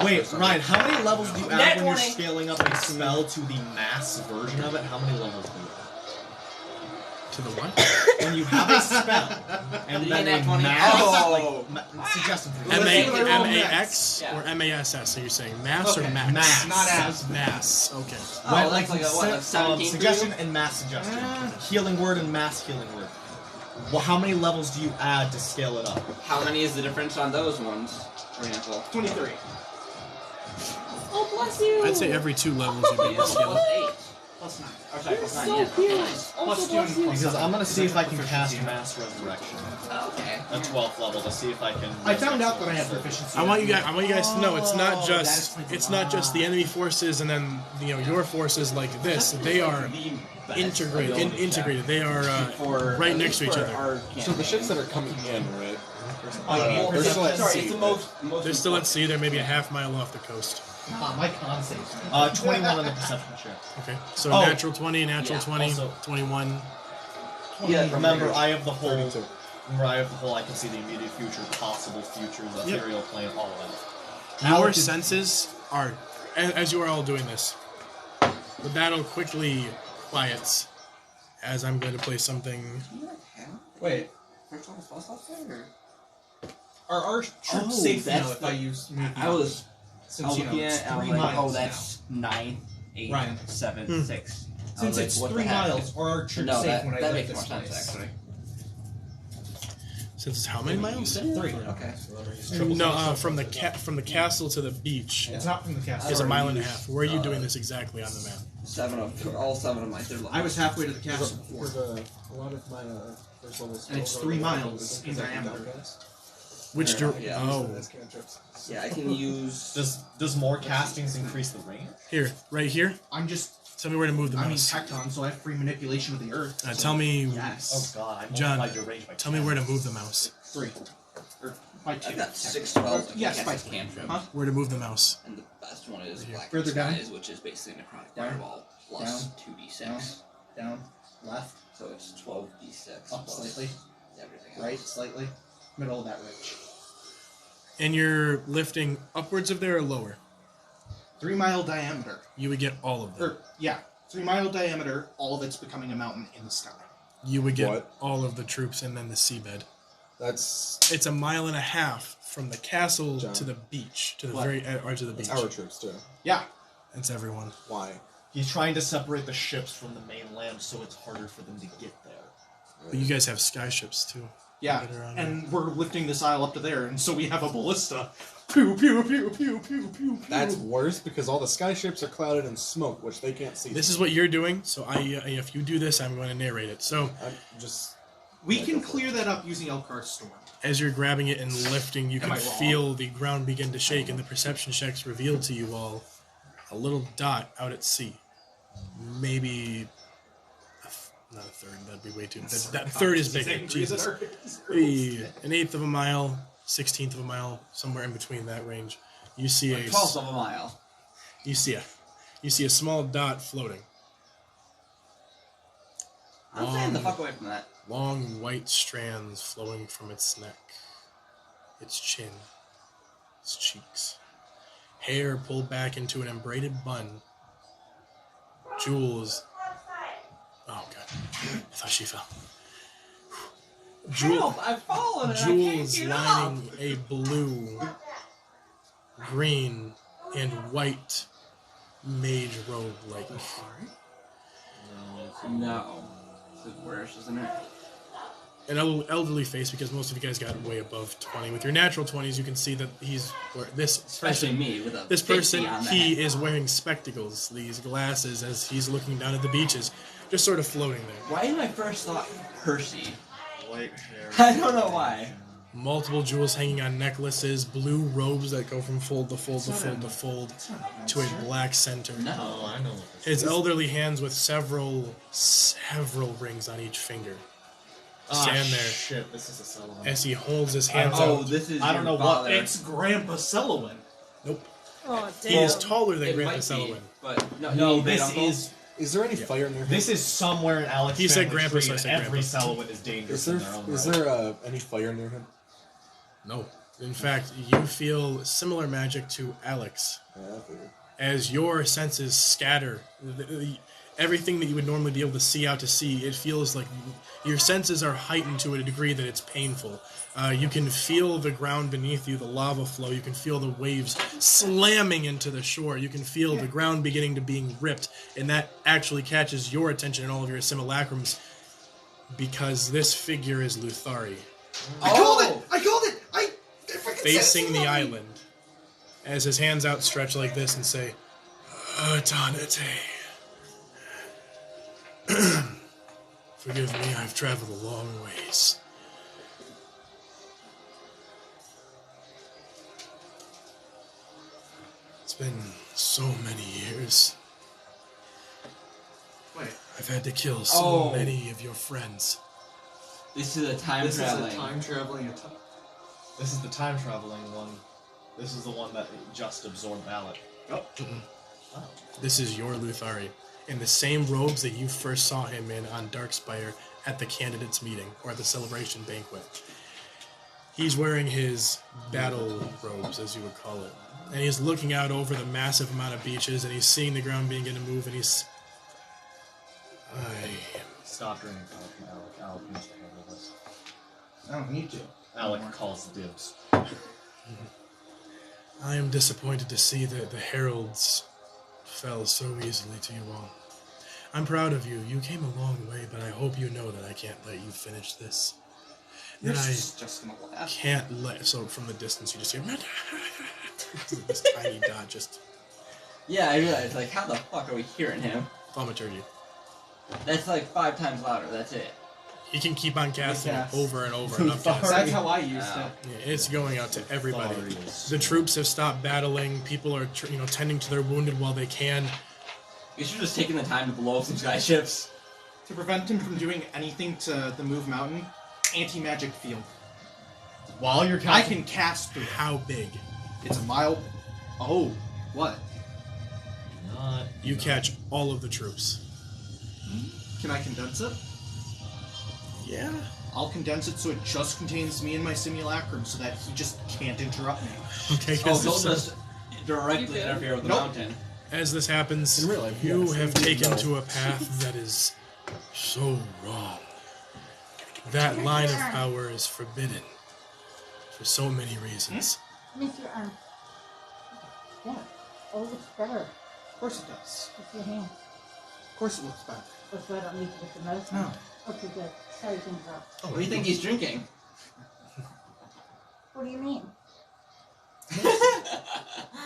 [SPEAKER 4] Wait, Ryan, how many levels do you
[SPEAKER 6] Net
[SPEAKER 4] add when you're
[SPEAKER 6] 20.
[SPEAKER 4] scaling up a spell to the mass version of it? How many levels do you add?
[SPEAKER 5] To the what?
[SPEAKER 4] When you have a spell, and
[SPEAKER 6] The
[SPEAKER 4] then
[SPEAKER 6] net
[SPEAKER 4] a
[SPEAKER 6] 20.
[SPEAKER 4] mass,
[SPEAKER 6] Oh.
[SPEAKER 4] suggestion for
[SPEAKER 5] M-A-X
[SPEAKER 6] Yeah.
[SPEAKER 5] or M-A-S-S? So you're saying mass or
[SPEAKER 7] Okay,
[SPEAKER 5] max?
[SPEAKER 4] mass.
[SPEAKER 7] Not as.
[SPEAKER 5] Mass. Okay.
[SPEAKER 6] Oh,
[SPEAKER 4] When,
[SPEAKER 6] that's like a, what, like 17 for
[SPEAKER 4] suggestion
[SPEAKER 6] you?
[SPEAKER 4] and mass suggestion. Healing word and mass healing word. Well, how many levels do you add to scale it up?
[SPEAKER 6] How many is the difference on those ones, for example?
[SPEAKER 7] 23.
[SPEAKER 8] Oh, bless you.
[SPEAKER 5] I'd say every 2 levels you'd be able to scale.
[SPEAKER 6] Plus 8.
[SPEAKER 7] Plus 9.
[SPEAKER 6] Or sorry, plus 9,
[SPEAKER 8] So
[SPEAKER 6] yeah.
[SPEAKER 8] cute.
[SPEAKER 6] Nice.
[SPEAKER 8] Also,
[SPEAKER 7] Plus
[SPEAKER 8] bless
[SPEAKER 7] two
[SPEAKER 8] you.
[SPEAKER 7] and
[SPEAKER 4] Because I'm gonna see if I can cast mass resurrection
[SPEAKER 6] Okay.
[SPEAKER 4] at 12th level to see if I can.
[SPEAKER 7] I found out that I had proficiency.
[SPEAKER 5] I want you guys to know it's not
[SPEAKER 7] Oh,
[SPEAKER 5] just
[SPEAKER 7] that
[SPEAKER 5] it's
[SPEAKER 7] explains a
[SPEAKER 5] not just the
[SPEAKER 7] lot.
[SPEAKER 5] enemy forces and then your forces like this. They are integrated. They are right next to each other.
[SPEAKER 2] So the ships that are coming in, right?
[SPEAKER 4] They're still at
[SPEAKER 6] Sorry,
[SPEAKER 4] sea.
[SPEAKER 6] it's the most
[SPEAKER 5] They're still at sea. They're maybe a half mile off the coast.
[SPEAKER 7] My con saves.
[SPEAKER 4] 21 on the perception check.
[SPEAKER 5] Okay, so
[SPEAKER 4] Oh.
[SPEAKER 5] natural 20, natural
[SPEAKER 6] Yeah,
[SPEAKER 5] 20,
[SPEAKER 4] also-
[SPEAKER 5] 21.
[SPEAKER 6] Yeah,
[SPEAKER 4] Remember, I have the whole.
[SPEAKER 2] 32.
[SPEAKER 4] Remember, I have the whole. I can see the immediate future, possible futures, ethereal plane, all of that.
[SPEAKER 5] Your
[SPEAKER 4] Alex is-
[SPEAKER 5] senses are, as you are all doing this, the battle quickly quiets as I'm going to play something.
[SPEAKER 7] Wait.
[SPEAKER 6] First one was plus there,
[SPEAKER 7] Are our troops
[SPEAKER 6] Oh,
[SPEAKER 7] safe
[SPEAKER 6] that's
[SPEAKER 7] now if
[SPEAKER 6] the-
[SPEAKER 7] I use movement?
[SPEAKER 6] I was
[SPEAKER 7] Since you know
[SPEAKER 6] looking
[SPEAKER 7] it's
[SPEAKER 6] at it, I was
[SPEAKER 7] 3
[SPEAKER 6] like,
[SPEAKER 7] miles
[SPEAKER 6] oh, that's 9, 8,
[SPEAKER 7] Ryan.
[SPEAKER 6] 7, 6. I
[SPEAKER 7] Since
[SPEAKER 6] was
[SPEAKER 7] it's
[SPEAKER 6] like, what
[SPEAKER 7] 3
[SPEAKER 6] the heck?
[SPEAKER 7] miles, are our troops
[SPEAKER 6] No,
[SPEAKER 7] safe
[SPEAKER 6] that,
[SPEAKER 7] when I
[SPEAKER 6] that
[SPEAKER 7] leave
[SPEAKER 6] makes more
[SPEAKER 7] this
[SPEAKER 6] sense,
[SPEAKER 7] place?
[SPEAKER 6] actually.
[SPEAKER 5] Since it's how many miles?
[SPEAKER 7] 3.
[SPEAKER 6] Okay.
[SPEAKER 5] No, from the castle to the beach
[SPEAKER 7] It's not from the castle.
[SPEAKER 5] is a mile and a half. Where are you doing this exactly on the map?
[SPEAKER 6] All 7 of my 3 levels.
[SPEAKER 7] I was halfway to the castle before.
[SPEAKER 2] A lot of my first level
[SPEAKER 7] And it's 3 miles in diameter.
[SPEAKER 5] Which
[SPEAKER 6] Yeah.
[SPEAKER 5] Oh,
[SPEAKER 6] Yeah, I can use...
[SPEAKER 4] Does more castings increase the range?
[SPEAKER 5] here, right here.
[SPEAKER 7] I'm just.
[SPEAKER 5] Tell me where to move the
[SPEAKER 7] I mean,
[SPEAKER 5] mouse.
[SPEAKER 7] Tecton, so I have free manipulation of the earth. so
[SPEAKER 5] Tell me,
[SPEAKER 7] Yes.
[SPEAKER 4] Oh God! I
[SPEAKER 5] John,
[SPEAKER 4] multiplied your range by
[SPEAKER 5] tell me where to move the mouse.
[SPEAKER 7] 3. Or by 2.
[SPEAKER 6] I've got 6 spells.
[SPEAKER 7] Yes, by
[SPEAKER 6] cast
[SPEAKER 7] 3.
[SPEAKER 6] cantrips.
[SPEAKER 7] Huh?
[SPEAKER 5] Where to move the mouse.
[SPEAKER 6] And the best one is
[SPEAKER 5] Here.
[SPEAKER 6] Black
[SPEAKER 7] Further down?
[SPEAKER 6] Skies, which is basically Necrotic Fireball plus 2d6.
[SPEAKER 7] Down. Left.
[SPEAKER 6] So it's 12d6.
[SPEAKER 7] Up
[SPEAKER 6] plus
[SPEAKER 7] slightly.
[SPEAKER 6] Everything else.
[SPEAKER 7] Right. Slightly. Middle of that ridge.
[SPEAKER 5] And you're lifting upwards of there or lower?
[SPEAKER 7] 3 mile diameter.
[SPEAKER 5] You would get all of them.
[SPEAKER 7] Or, yeah. 3 mile diameter, all of it's becoming a mountain in the sky.
[SPEAKER 5] You would get
[SPEAKER 2] What?
[SPEAKER 5] all of the troops and then the seabed.
[SPEAKER 2] That's
[SPEAKER 5] It's a mile and a half from the castle
[SPEAKER 2] John.
[SPEAKER 5] to the beach, to the
[SPEAKER 7] What?
[SPEAKER 5] very edge of the beach.
[SPEAKER 2] our troops too.
[SPEAKER 7] Yeah.
[SPEAKER 5] That's everyone.
[SPEAKER 2] Why?
[SPEAKER 4] He's trying to separate the ships from the mainland, so it's harder for them to get there.
[SPEAKER 5] But you guys have skyships too.
[SPEAKER 7] Yeah.
[SPEAKER 5] Get around
[SPEAKER 7] And we're lifting this isle up to there, and so we have a ballista. Pew, pew, pew, pew, pew, pew, pew.
[SPEAKER 2] That's worse because all the skyships are clouded in smoke, which they can't see.
[SPEAKER 5] This is what you're doing, so if you do this, I'm going to narrate it. So,
[SPEAKER 2] I'm just.
[SPEAKER 7] We can clear that up using Elkar's Storm.
[SPEAKER 5] as you're grabbing it and lifting, you
[SPEAKER 7] Am
[SPEAKER 5] can
[SPEAKER 7] I wrong?
[SPEAKER 5] feel the ground begin to shake, and the perception checks reveal to you all a little dot out at sea. Maybe not a third. That'd be way too. That third is bigger. Jesus, maybe an eighth of a mile, 16th of a mile, somewhere in between that range. You see a
[SPEAKER 6] 12th of a mile.
[SPEAKER 5] you see a You see a small dot floating.
[SPEAKER 6] I'm staying the fuck away from that.
[SPEAKER 5] Long white strands flowing from its neck, its chin, its cheeks. Hair pulled back into an embraided bun. Jewels. Oh god. I thought she fell.
[SPEAKER 6] Help! I've fallen and I can't
[SPEAKER 5] Jewels
[SPEAKER 6] get
[SPEAKER 5] lining a blue, green, and white mage robe like.
[SPEAKER 6] No. This is worse, isn't it?
[SPEAKER 5] An elderly face, because most of you guys got way above 20. With your natural 20s, you can see that
[SPEAKER 6] Especially me with a
[SPEAKER 5] this
[SPEAKER 6] 50
[SPEAKER 5] person,
[SPEAKER 6] on the
[SPEAKER 5] he
[SPEAKER 6] head.
[SPEAKER 5] is wearing spectacles, these glasses, as he's looking down at the beaches, just sort of floating there.
[SPEAKER 6] Why did I first thought Percy?
[SPEAKER 4] White hair.
[SPEAKER 6] I don't know why.
[SPEAKER 5] Multiple jewels hanging on necklaces, blue robes that go from fold to fold to fold to fold to a black center.
[SPEAKER 6] No.
[SPEAKER 4] Oh, I know what this
[SPEAKER 5] His
[SPEAKER 4] is.
[SPEAKER 5] elderly hands with several rings on each finger. Stand there
[SPEAKER 4] Shit, this is a Sullivan.
[SPEAKER 5] as he holds his hands
[SPEAKER 6] Oh,
[SPEAKER 5] out.
[SPEAKER 6] this is
[SPEAKER 4] I don't
[SPEAKER 6] your
[SPEAKER 4] know what-
[SPEAKER 6] father.
[SPEAKER 7] It's Grandpa Sullivan.
[SPEAKER 5] Nope.
[SPEAKER 8] Oh, damn.
[SPEAKER 5] He is taller than
[SPEAKER 6] It
[SPEAKER 5] Grandpa
[SPEAKER 6] might be,
[SPEAKER 5] Sullivan.
[SPEAKER 6] but no,
[SPEAKER 4] No,
[SPEAKER 6] you mean
[SPEAKER 4] this
[SPEAKER 6] great-uncle?
[SPEAKER 2] Is there any fire near him?
[SPEAKER 4] This is somewhere in Alex.
[SPEAKER 5] He said
[SPEAKER 4] family
[SPEAKER 5] Grandpa,
[SPEAKER 4] tree,
[SPEAKER 5] so I
[SPEAKER 4] and
[SPEAKER 5] said
[SPEAKER 4] every
[SPEAKER 5] Grandpa.
[SPEAKER 4] Sullivan is dangerous in their own
[SPEAKER 2] Is
[SPEAKER 4] right.
[SPEAKER 2] there any fire near him?
[SPEAKER 5] No. In fact, you feel similar magic to Alex.
[SPEAKER 2] Yeah, I figured.
[SPEAKER 5] As your senses scatter, everything that you would normally be able to see out to sea, it feels like your senses are heightened to a degree that it's painful. You can feel the ground beneath you, the lava flow. You can feel the waves slamming into the shore. You can feel the ground beginning to being ripped, and that actually catches your attention in all of your simulacrums because this figure is Luthari,
[SPEAKER 7] I called it! I called it! I freaking
[SPEAKER 5] facing
[SPEAKER 7] said
[SPEAKER 5] the
[SPEAKER 7] something!
[SPEAKER 5] island, as his hands outstretched like this and say, Attonitae. Forgive me, I've traveled a long ways. It's been so many years.
[SPEAKER 7] Wait.
[SPEAKER 5] I've had to kill so
[SPEAKER 6] Oh.
[SPEAKER 5] many of your friends.
[SPEAKER 6] This is a time
[SPEAKER 4] This
[SPEAKER 6] traveling.
[SPEAKER 4] is a time traveling. This is the time traveling one. This is the one that just absorbed Alec.
[SPEAKER 5] This is your Luthari, in the same robes that you first saw him in on Darkspire at the candidates meeting, or at the celebration banquet. He's wearing his battle robes, as you would call it. And he's looking out over the massive amount of beaches, and he's seeing the ground begin to move, and he's...
[SPEAKER 4] Stop drinking coffee, Alec. Alec needs to handle this.
[SPEAKER 7] I don't need to.
[SPEAKER 4] Alec calls dibs.
[SPEAKER 5] I am disappointed to see that the heralds fell so easily to you all. I'm proud of you. You came a long way, but I hope you know that I can't let you finish this. That I
[SPEAKER 6] just gonna laugh.
[SPEAKER 5] can't let... So from the distance, you just hear... this tiny dot just
[SPEAKER 6] Yeah, I realized, like, how the fuck are we hearing him?
[SPEAKER 5] thaumaturgy.
[SPEAKER 6] That's like 5 times louder, that's it.
[SPEAKER 5] He can keep on casting it
[SPEAKER 7] Yes.
[SPEAKER 5] over and over enough.
[SPEAKER 7] That's
[SPEAKER 5] Casting.
[SPEAKER 7] how I used
[SPEAKER 6] Wow.
[SPEAKER 7] it.
[SPEAKER 5] Yeah, it's going out to everybody.
[SPEAKER 4] Sorry, it's-
[SPEAKER 5] The troops have stopped battling. People are, tending to their wounded while they can.
[SPEAKER 6] We should have just taken the time to blow up some skyships.
[SPEAKER 7] To prevent him from doing anything to the Move Mountain, anti-magic field.
[SPEAKER 4] While you're
[SPEAKER 7] I
[SPEAKER 4] casting,
[SPEAKER 7] can cast through it.
[SPEAKER 5] How big?
[SPEAKER 7] It's a mile. Oh, what?
[SPEAKER 4] not
[SPEAKER 5] You catch all of the troops.
[SPEAKER 7] Can I condense it?
[SPEAKER 5] Yeah.
[SPEAKER 7] I'll condense it so it just contains me and my simulacrum so that he just can't interrupt me.
[SPEAKER 5] Okay,
[SPEAKER 6] Oh,
[SPEAKER 5] because
[SPEAKER 6] he'll just directly interfere with the
[SPEAKER 7] Nope.
[SPEAKER 6] mountain.
[SPEAKER 5] as this happens,
[SPEAKER 2] In real life,
[SPEAKER 5] you
[SPEAKER 2] yes.
[SPEAKER 5] have taken
[SPEAKER 2] No.
[SPEAKER 5] to a path that is so wrong. That line of power is forbidden for so many reasons.
[SPEAKER 10] Mr. Yeah. Oh, it looks better.
[SPEAKER 7] Of course it does.
[SPEAKER 10] With your hand.
[SPEAKER 7] Of course it looks better.
[SPEAKER 10] Oh, so I don't need to get the medicine?
[SPEAKER 7] No.
[SPEAKER 10] Okay, good. Sorry to interrupt.
[SPEAKER 6] What do you think he's drinking?
[SPEAKER 10] What do you mean?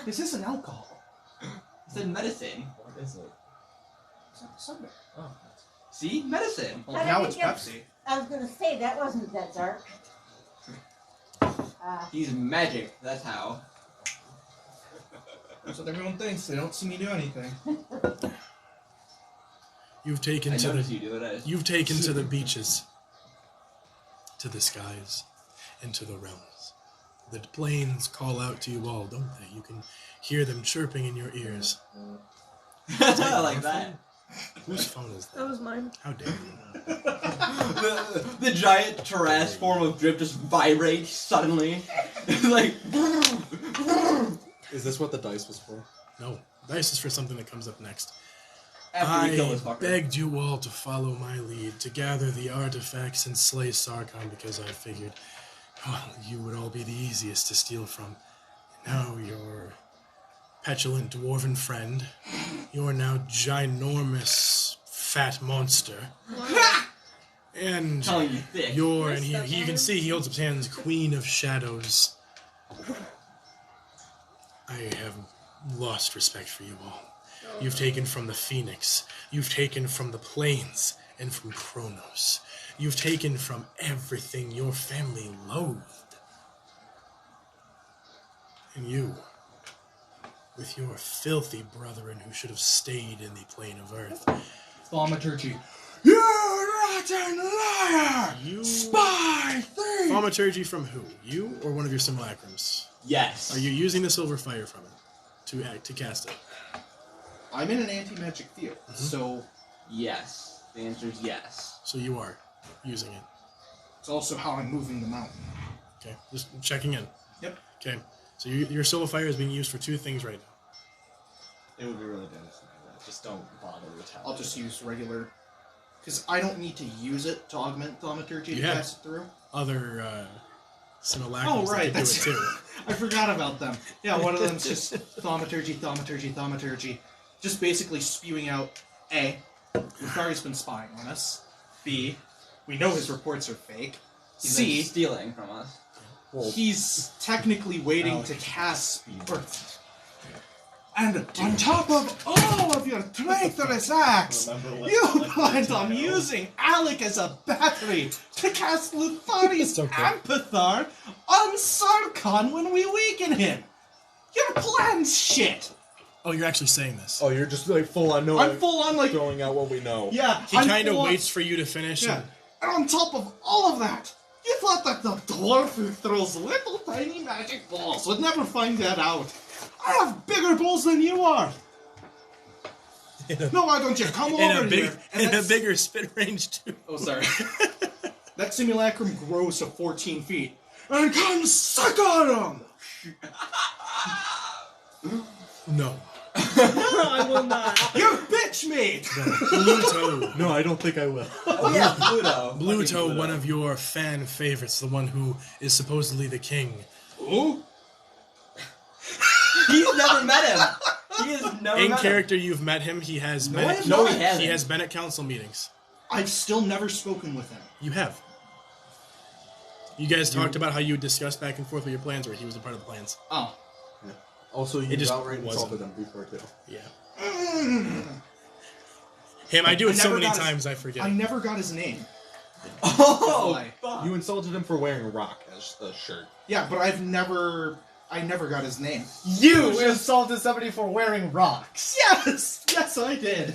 [SPEAKER 7] This isn't alcohol.
[SPEAKER 6] He said medicine.
[SPEAKER 4] What is it?
[SPEAKER 7] It's not soda.
[SPEAKER 4] Oh,
[SPEAKER 6] See? Medicine.
[SPEAKER 7] Well,
[SPEAKER 10] How
[SPEAKER 7] now
[SPEAKER 10] did
[SPEAKER 7] it's
[SPEAKER 10] it get-
[SPEAKER 7] Pepsi.
[SPEAKER 10] I was gonna say, that wasn't that dark.
[SPEAKER 6] He's magic, that's how.
[SPEAKER 7] That's what everyone thinks. They don't see me do anything.
[SPEAKER 5] You've taken
[SPEAKER 6] I
[SPEAKER 5] to
[SPEAKER 6] noticed
[SPEAKER 5] the
[SPEAKER 6] you do it.
[SPEAKER 5] you've taken to the beaches, to the skies, and to the realms. The plains call out to you all, don't they? You can hear them chirping in your ears.
[SPEAKER 6] I like that.
[SPEAKER 5] Whose phone is
[SPEAKER 8] That
[SPEAKER 5] that?
[SPEAKER 8] was mine.
[SPEAKER 5] How dare you?
[SPEAKER 6] The giant terrace form of drip just vibrates suddenly. It's like.
[SPEAKER 2] Is this what the dice was for?
[SPEAKER 5] No. Dice is for something that comes up next.
[SPEAKER 6] After we kill
[SPEAKER 5] I
[SPEAKER 6] this fucker.
[SPEAKER 5] begged you all to follow my lead, to gather the artifacts and slay Sarkon, because I figured, well, you would all be the easiest to steal from. Now your petulant dwarven friend, your now ginormous fat monster, and
[SPEAKER 6] Telling you thick.
[SPEAKER 5] your, and you can see he holds up his hands, Queen of Shadows. I have lost respect for you all. You've taken from the Phoenix. You've taken from the plains and from Kronos. You've taken from everything your family loathed. And you, with your filthy brethren who should have stayed in the plane of Earth.
[SPEAKER 7] Thaumaturgy.
[SPEAKER 5] You rotten liar! You spy thief! Thaumaturgy from who? You or one of your simulacrums?
[SPEAKER 6] Yes.
[SPEAKER 5] Are you using the silver fire from it to cast it?
[SPEAKER 1] I'm in an anti-magic field, so
[SPEAKER 6] Yes. The answer is yes.
[SPEAKER 5] So you are using it.
[SPEAKER 1] it's also how I'm moving the mountain.
[SPEAKER 5] Okay, just checking in.
[SPEAKER 1] Yep.
[SPEAKER 5] Okay, so your silver fire is being used for two things right now.
[SPEAKER 4] It would be really dense. Just don't bother with how.
[SPEAKER 1] I'll just use regular, because I don't need to use it to augment thaumaturgy to
[SPEAKER 5] Yeah.
[SPEAKER 1] pass it through.
[SPEAKER 5] Other simulacrums
[SPEAKER 1] Oh, right,
[SPEAKER 5] that can do
[SPEAKER 1] that's
[SPEAKER 5] it too.
[SPEAKER 1] I forgot about them. Yeah, one of them's just thaumaturgy. Just basically spewing out A, Lucari's been spying on us. B, we know his reports are fake.
[SPEAKER 6] He's been
[SPEAKER 1] C,
[SPEAKER 6] stealing from us.
[SPEAKER 1] he's technically waiting to cast. And on top of all of your traitorous acts, you planned on using Alec as a battery to cast Luthari's
[SPEAKER 5] okay.
[SPEAKER 1] Amphathar on Sarkon when we weaken him. Your plan's shit.
[SPEAKER 5] Oh, you're actually saying this.
[SPEAKER 2] Oh, you're just like full on. No,
[SPEAKER 1] I'm full on like,
[SPEAKER 2] throwing out what we know.
[SPEAKER 1] yeah.
[SPEAKER 5] He
[SPEAKER 1] I'm
[SPEAKER 5] kind of
[SPEAKER 1] full on-
[SPEAKER 5] waits for you to finish.
[SPEAKER 1] Yeah. And on top of all of that, you thought that the dwarf who throws little tiny magic balls would never find that out. I have bigger balls than you are. No, why don't you come
[SPEAKER 5] In
[SPEAKER 1] over
[SPEAKER 5] a big,
[SPEAKER 1] here?
[SPEAKER 5] in a
[SPEAKER 1] that's-
[SPEAKER 5] bigger spit range too.
[SPEAKER 1] Oh, sorry. That simulacrum grows to 14 feet. And come suck on him!
[SPEAKER 5] No.
[SPEAKER 8] I will not.
[SPEAKER 1] You bitch me!
[SPEAKER 5] Bluto.
[SPEAKER 2] No, I don't think I will.
[SPEAKER 6] Oh yeah, Pluto.
[SPEAKER 5] Bluto, one of your fan favorites, the one who is supposedly the king.
[SPEAKER 1] Who?
[SPEAKER 6] He's never met him. He has never
[SPEAKER 5] In
[SPEAKER 6] met
[SPEAKER 5] character, you've met him. He has
[SPEAKER 1] No,
[SPEAKER 5] been.
[SPEAKER 1] I have
[SPEAKER 6] No,
[SPEAKER 1] not.
[SPEAKER 6] he hasn't.
[SPEAKER 5] He has been at council meetings.
[SPEAKER 1] I've still never spoken with him.
[SPEAKER 5] You have. You guys talked about how you discussed back and forth with your plans, or he was a part of the plans.
[SPEAKER 1] Oh.
[SPEAKER 2] Also, you
[SPEAKER 5] It just
[SPEAKER 2] outright
[SPEAKER 5] wasn't.
[SPEAKER 2] insulted them before too.
[SPEAKER 5] Yeah. Him, I do it so
[SPEAKER 1] never
[SPEAKER 5] many
[SPEAKER 1] got his-
[SPEAKER 5] times I forget.
[SPEAKER 1] I never got his name.
[SPEAKER 6] Oh,
[SPEAKER 1] Why?
[SPEAKER 6] fuck.
[SPEAKER 2] You insulted him for wearing rock as the shirt.
[SPEAKER 1] Yeah, but I never got his name.
[SPEAKER 4] You insulted somebody for wearing rocks.
[SPEAKER 1] Yes! Yes, I did.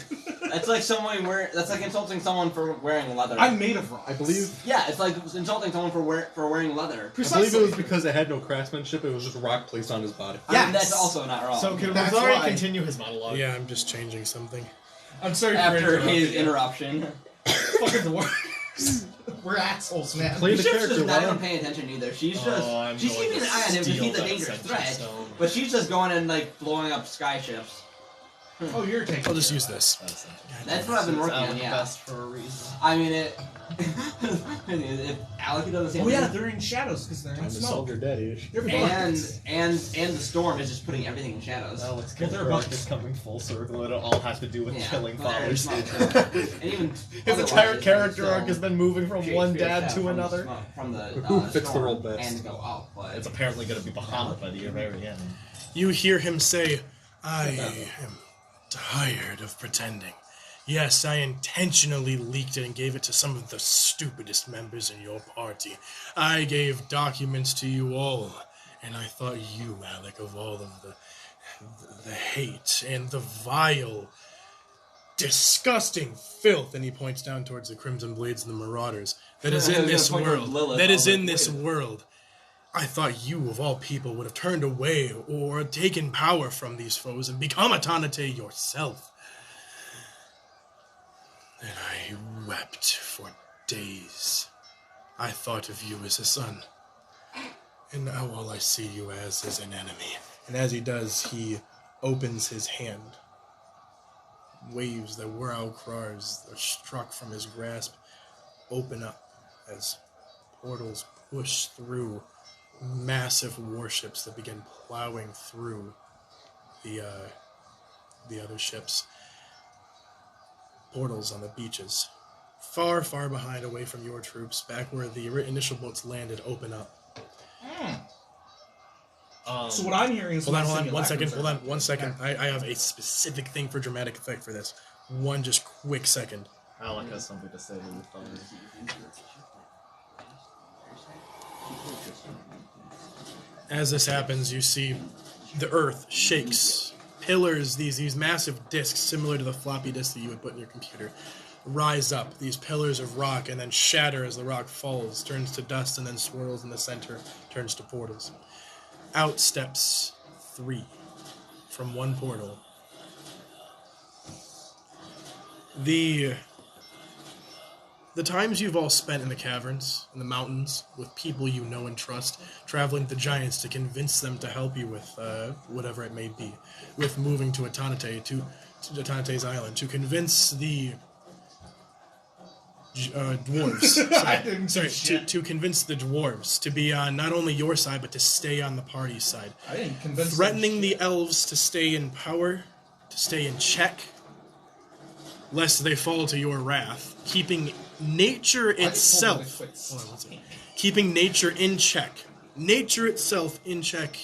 [SPEAKER 6] That's like that's like insulting someone for wearing leather.
[SPEAKER 1] I'm made of rocks.
[SPEAKER 2] I believe.
[SPEAKER 6] Yeah, it's like insulting someone for wearing leather.
[SPEAKER 2] I
[SPEAKER 1] Precisely.
[SPEAKER 2] believe it was because it had no craftsmanship. It was just rock placed on his body.
[SPEAKER 6] I mean,
[SPEAKER 1] Yes.
[SPEAKER 6] that's also not wrong.
[SPEAKER 4] So can
[SPEAKER 1] That's
[SPEAKER 4] Rosario
[SPEAKER 1] why.
[SPEAKER 4] continue his monologue?
[SPEAKER 5] Yeah, I'm just changing something.
[SPEAKER 1] I'm sorry
[SPEAKER 6] After
[SPEAKER 1] for
[SPEAKER 6] his interruption.
[SPEAKER 1] fucking the worst. We're assholes, man.
[SPEAKER 2] Play the
[SPEAKER 6] She's
[SPEAKER 2] character,
[SPEAKER 6] just not
[SPEAKER 2] Ryan.
[SPEAKER 6] even paying attention either. She's
[SPEAKER 4] Oh,
[SPEAKER 6] just
[SPEAKER 4] I'm
[SPEAKER 6] she's
[SPEAKER 4] going
[SPEAKER 6] keeping
[SPEAKER 4] to
[SPEAKER 6] an eye on him because
[SPEAKER 4] steal
[SPEAKER 6] he's a
[SPEAKER 4] that
[SPEAKER 6] dangerous
[SPEAKER 4] Ascension
[SPEAKER 6] threat.
[SPEAKER 4] Stone.
[SPEAKER 6] But she's just going and like blowing up sky ships.
[SPEAKER 1] Oh, you're taking.
[SPEAKER 5] I'll just use this.
[SPEAKER 6] That's what I've been working on.
[SPEAKER 4] Out
[SPEAKER 6] Yeah.
[SPEAKER 4] best for a reason.
[SPEAKER 6] I mean it. If Alec does the same
[SPEAKER 7] Oh yeah,
[SPEAKER 6] thing,
[SPEAKER 7] they're in shadows because they're in
[SPEAKER 2] Time to
[SPEAKER 7] smoke.
[SPEAKER 2] solve your daddy.
[SPEAKER 6] and the storm is just putting everything in shadows.
[SPEAKER 4] Alex
[SPEAKER 7] Well, they're
[SPEAKER 4] Kirkbride
[SPEAKER 7] bugs.
[SPEAKER 4] is coming full circle. It'll all have to do with
[SPEAKER 6] Yeah,
[SPEAKER 4] killing
[SPEAKER 6] well, there's
[SPEAKER 4] fathers.
[SPEAKER 6] smoke. And even
[SPEAKER 4] His entire
[SPEAKER 6] otherwise,
[SPEAKER 4] character
[SPEAKER 6] there's
[SPEAKER 4] arc has been moving from
[SPEAKER 6] still
[SPEAKER 4] one
[SPEAKER 6] fierce
[SPEAKER 4] dad
[SPEAKER 6] out
[SPEAKER 4] to
[SPEAKER 6] from the
[SPEAKER 4] another.
[SPEAKER 6] smoke- From the
[SPEAKER 2] Who fits the
[SPEAKER 6] storm
[SPEAKER 2] role best?
[SPEAKER 6] and go up, but
[SPEAKER 4] It's apparently going to be Bahamut by the very end.
[SPEAKER 5] You hear him say, I am tired of pretending. Yes, I intentionally leaked it and gave it to some of the stupidest members in your party. I gave documents to you all, and I thought you, Alec, of all of the hate and the vile, disgusting filth, and he points down towards the Crimson Blades and the Marauders, that is
[SPEAKER 6] I
[SPEAKER 5] in
[SPEAKER 6] was
[SPEAKER 5] this
[SPEAKER 6] gonna point towards
[SPEAKER 5] world.
[SPEAKER 6] Lilith,
[SPEAKER 5] That
[SPEAKER 6] I
[SPEAKER 5] is
[SPEAKER 6] was
[SPEAKER 5] in
[SPEAKER 6] like,
[SPEAKER 5] this
[SPEAKER 6] wait.
[SPEAKER 5] world. I thought you, of all people, would have turned away or taken power from these foes and become Attonitae yourself. And I wept for days. I thought of you as a son. And now all I see you as is an enemy. And as he does, he opens his hand. Waves that were Krars are struck from his grasp open up as portals push through massive warships that begin plowing through the other ships. Portals on the beaches. Far, far behind, away from your troops, back where the initial boats landed, open up.
[SPEAKER 7] So what I'm hearing is
[SPEAKER 5] Hold on, 1 second. I have a specific thing for dramatic effect for this. One just quick second.
[SPEAKER 4] Alec has something to say to the thunder.
[SPEAKER 5] As this happens, you see the earth shakes. Pillars, these massive discs, similar to the floppy disk that you would put in your computer, rise up. These pillars of rock and then shatter as the rock falls, turns to dust, and then swirls in the center, turns to portals. Out steps 3 from one portal. The times you've all spent in the caverns, in the mountains, with people you know and trust, traveling to the giants to convince them to help you with whatever it may be, with moving to Attonitae, to Attonitae's island, to convince the dwarves. To convince the dwarves to be on not only your side, but to stay on the party's side.
[SPEAKER 7] I didn't convince
[SPEAKER 5] Threatening the elves to stay in power, to stay in check, lest they fall to your wrath. Keeping nature itself... Hold on 1 second. Keeping nature in check. Nature itself in check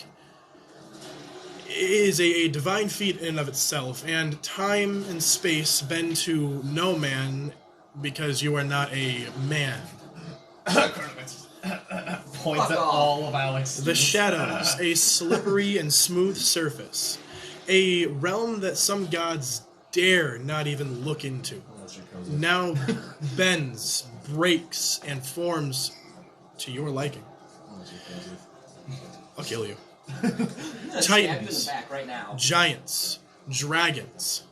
[SPEAKER 5] is a divine feat in and of itself, and time and space bend to no man because you are not a man.
[SPEAKER 4] Points at all of Alex.
[SPEAKER 5] The shadows, a slippery and smooth surface. A realm that some gods dare not even look into. Now bends, breaks, and forms to your liking. I'll kill you. Titans,
[SPEAKER 6] back right now.
[SPEAKER 5] giants, dragons.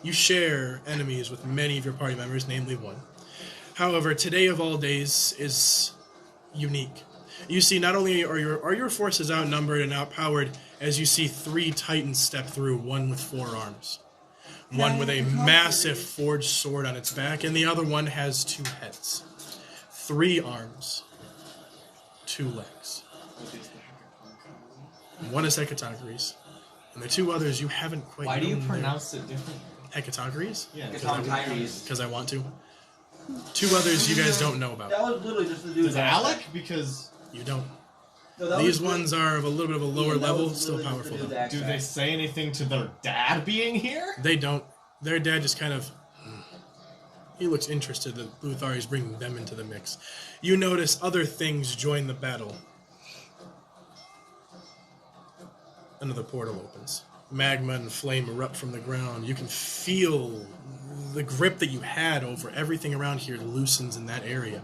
[SPEAKER 5] You share enemies with many of your party members, namely one. However, today of all days is unique. You see, not only are your forces outnumbered and outpowered, as you see 3 titans step through, one with 4 arms. One with a massive forged sword on its back, and the other one has 2 heads. 3 arms, 2 legs. One is Hecatonchires, and the 2 others you haven't quite
[SPEAKER 4] Why do you
[SPEAKER 5] known
[SPEAKER 4] pronounce it differently?
[SPEAKER 5] Hecatonchires?
[SPEAKER 4] Yeah.
[SPEAKER 5] Because I want to. 2 others you guys don't know about.
[SPEAKER 6] That was literally just the dude.
[SPEAKER 4] Does Alec? Because
[SPEAKER 5] You don't.
[SPEAKER 6] No, that
[SPEAKER 5] These
[SPEAKER 6] was
[SPEAKER 5] ones are of a little bit of a lower
[SPEAKER 6] that
[SPEAKER 5] level,
[SPEAKER 6] was
[SPEAKER 5] still
[SPEAKER 6] literally
[SPEAKER 5] powerful
[SPEAKER 6] just the
[SPEAKER 5] though.
[SPEAKER 6] dude
[SPEAKER 4] do they say anything to their dad being here?
[SPEAKER 5] They don't. Their dad just kind of... He looks interested that Luthar is bringing them into the mix. You notice other things join the battle. Another portal opens. Magma and flame erupt from the ground. You can feel the grip that you had over everything around here loosens in that area.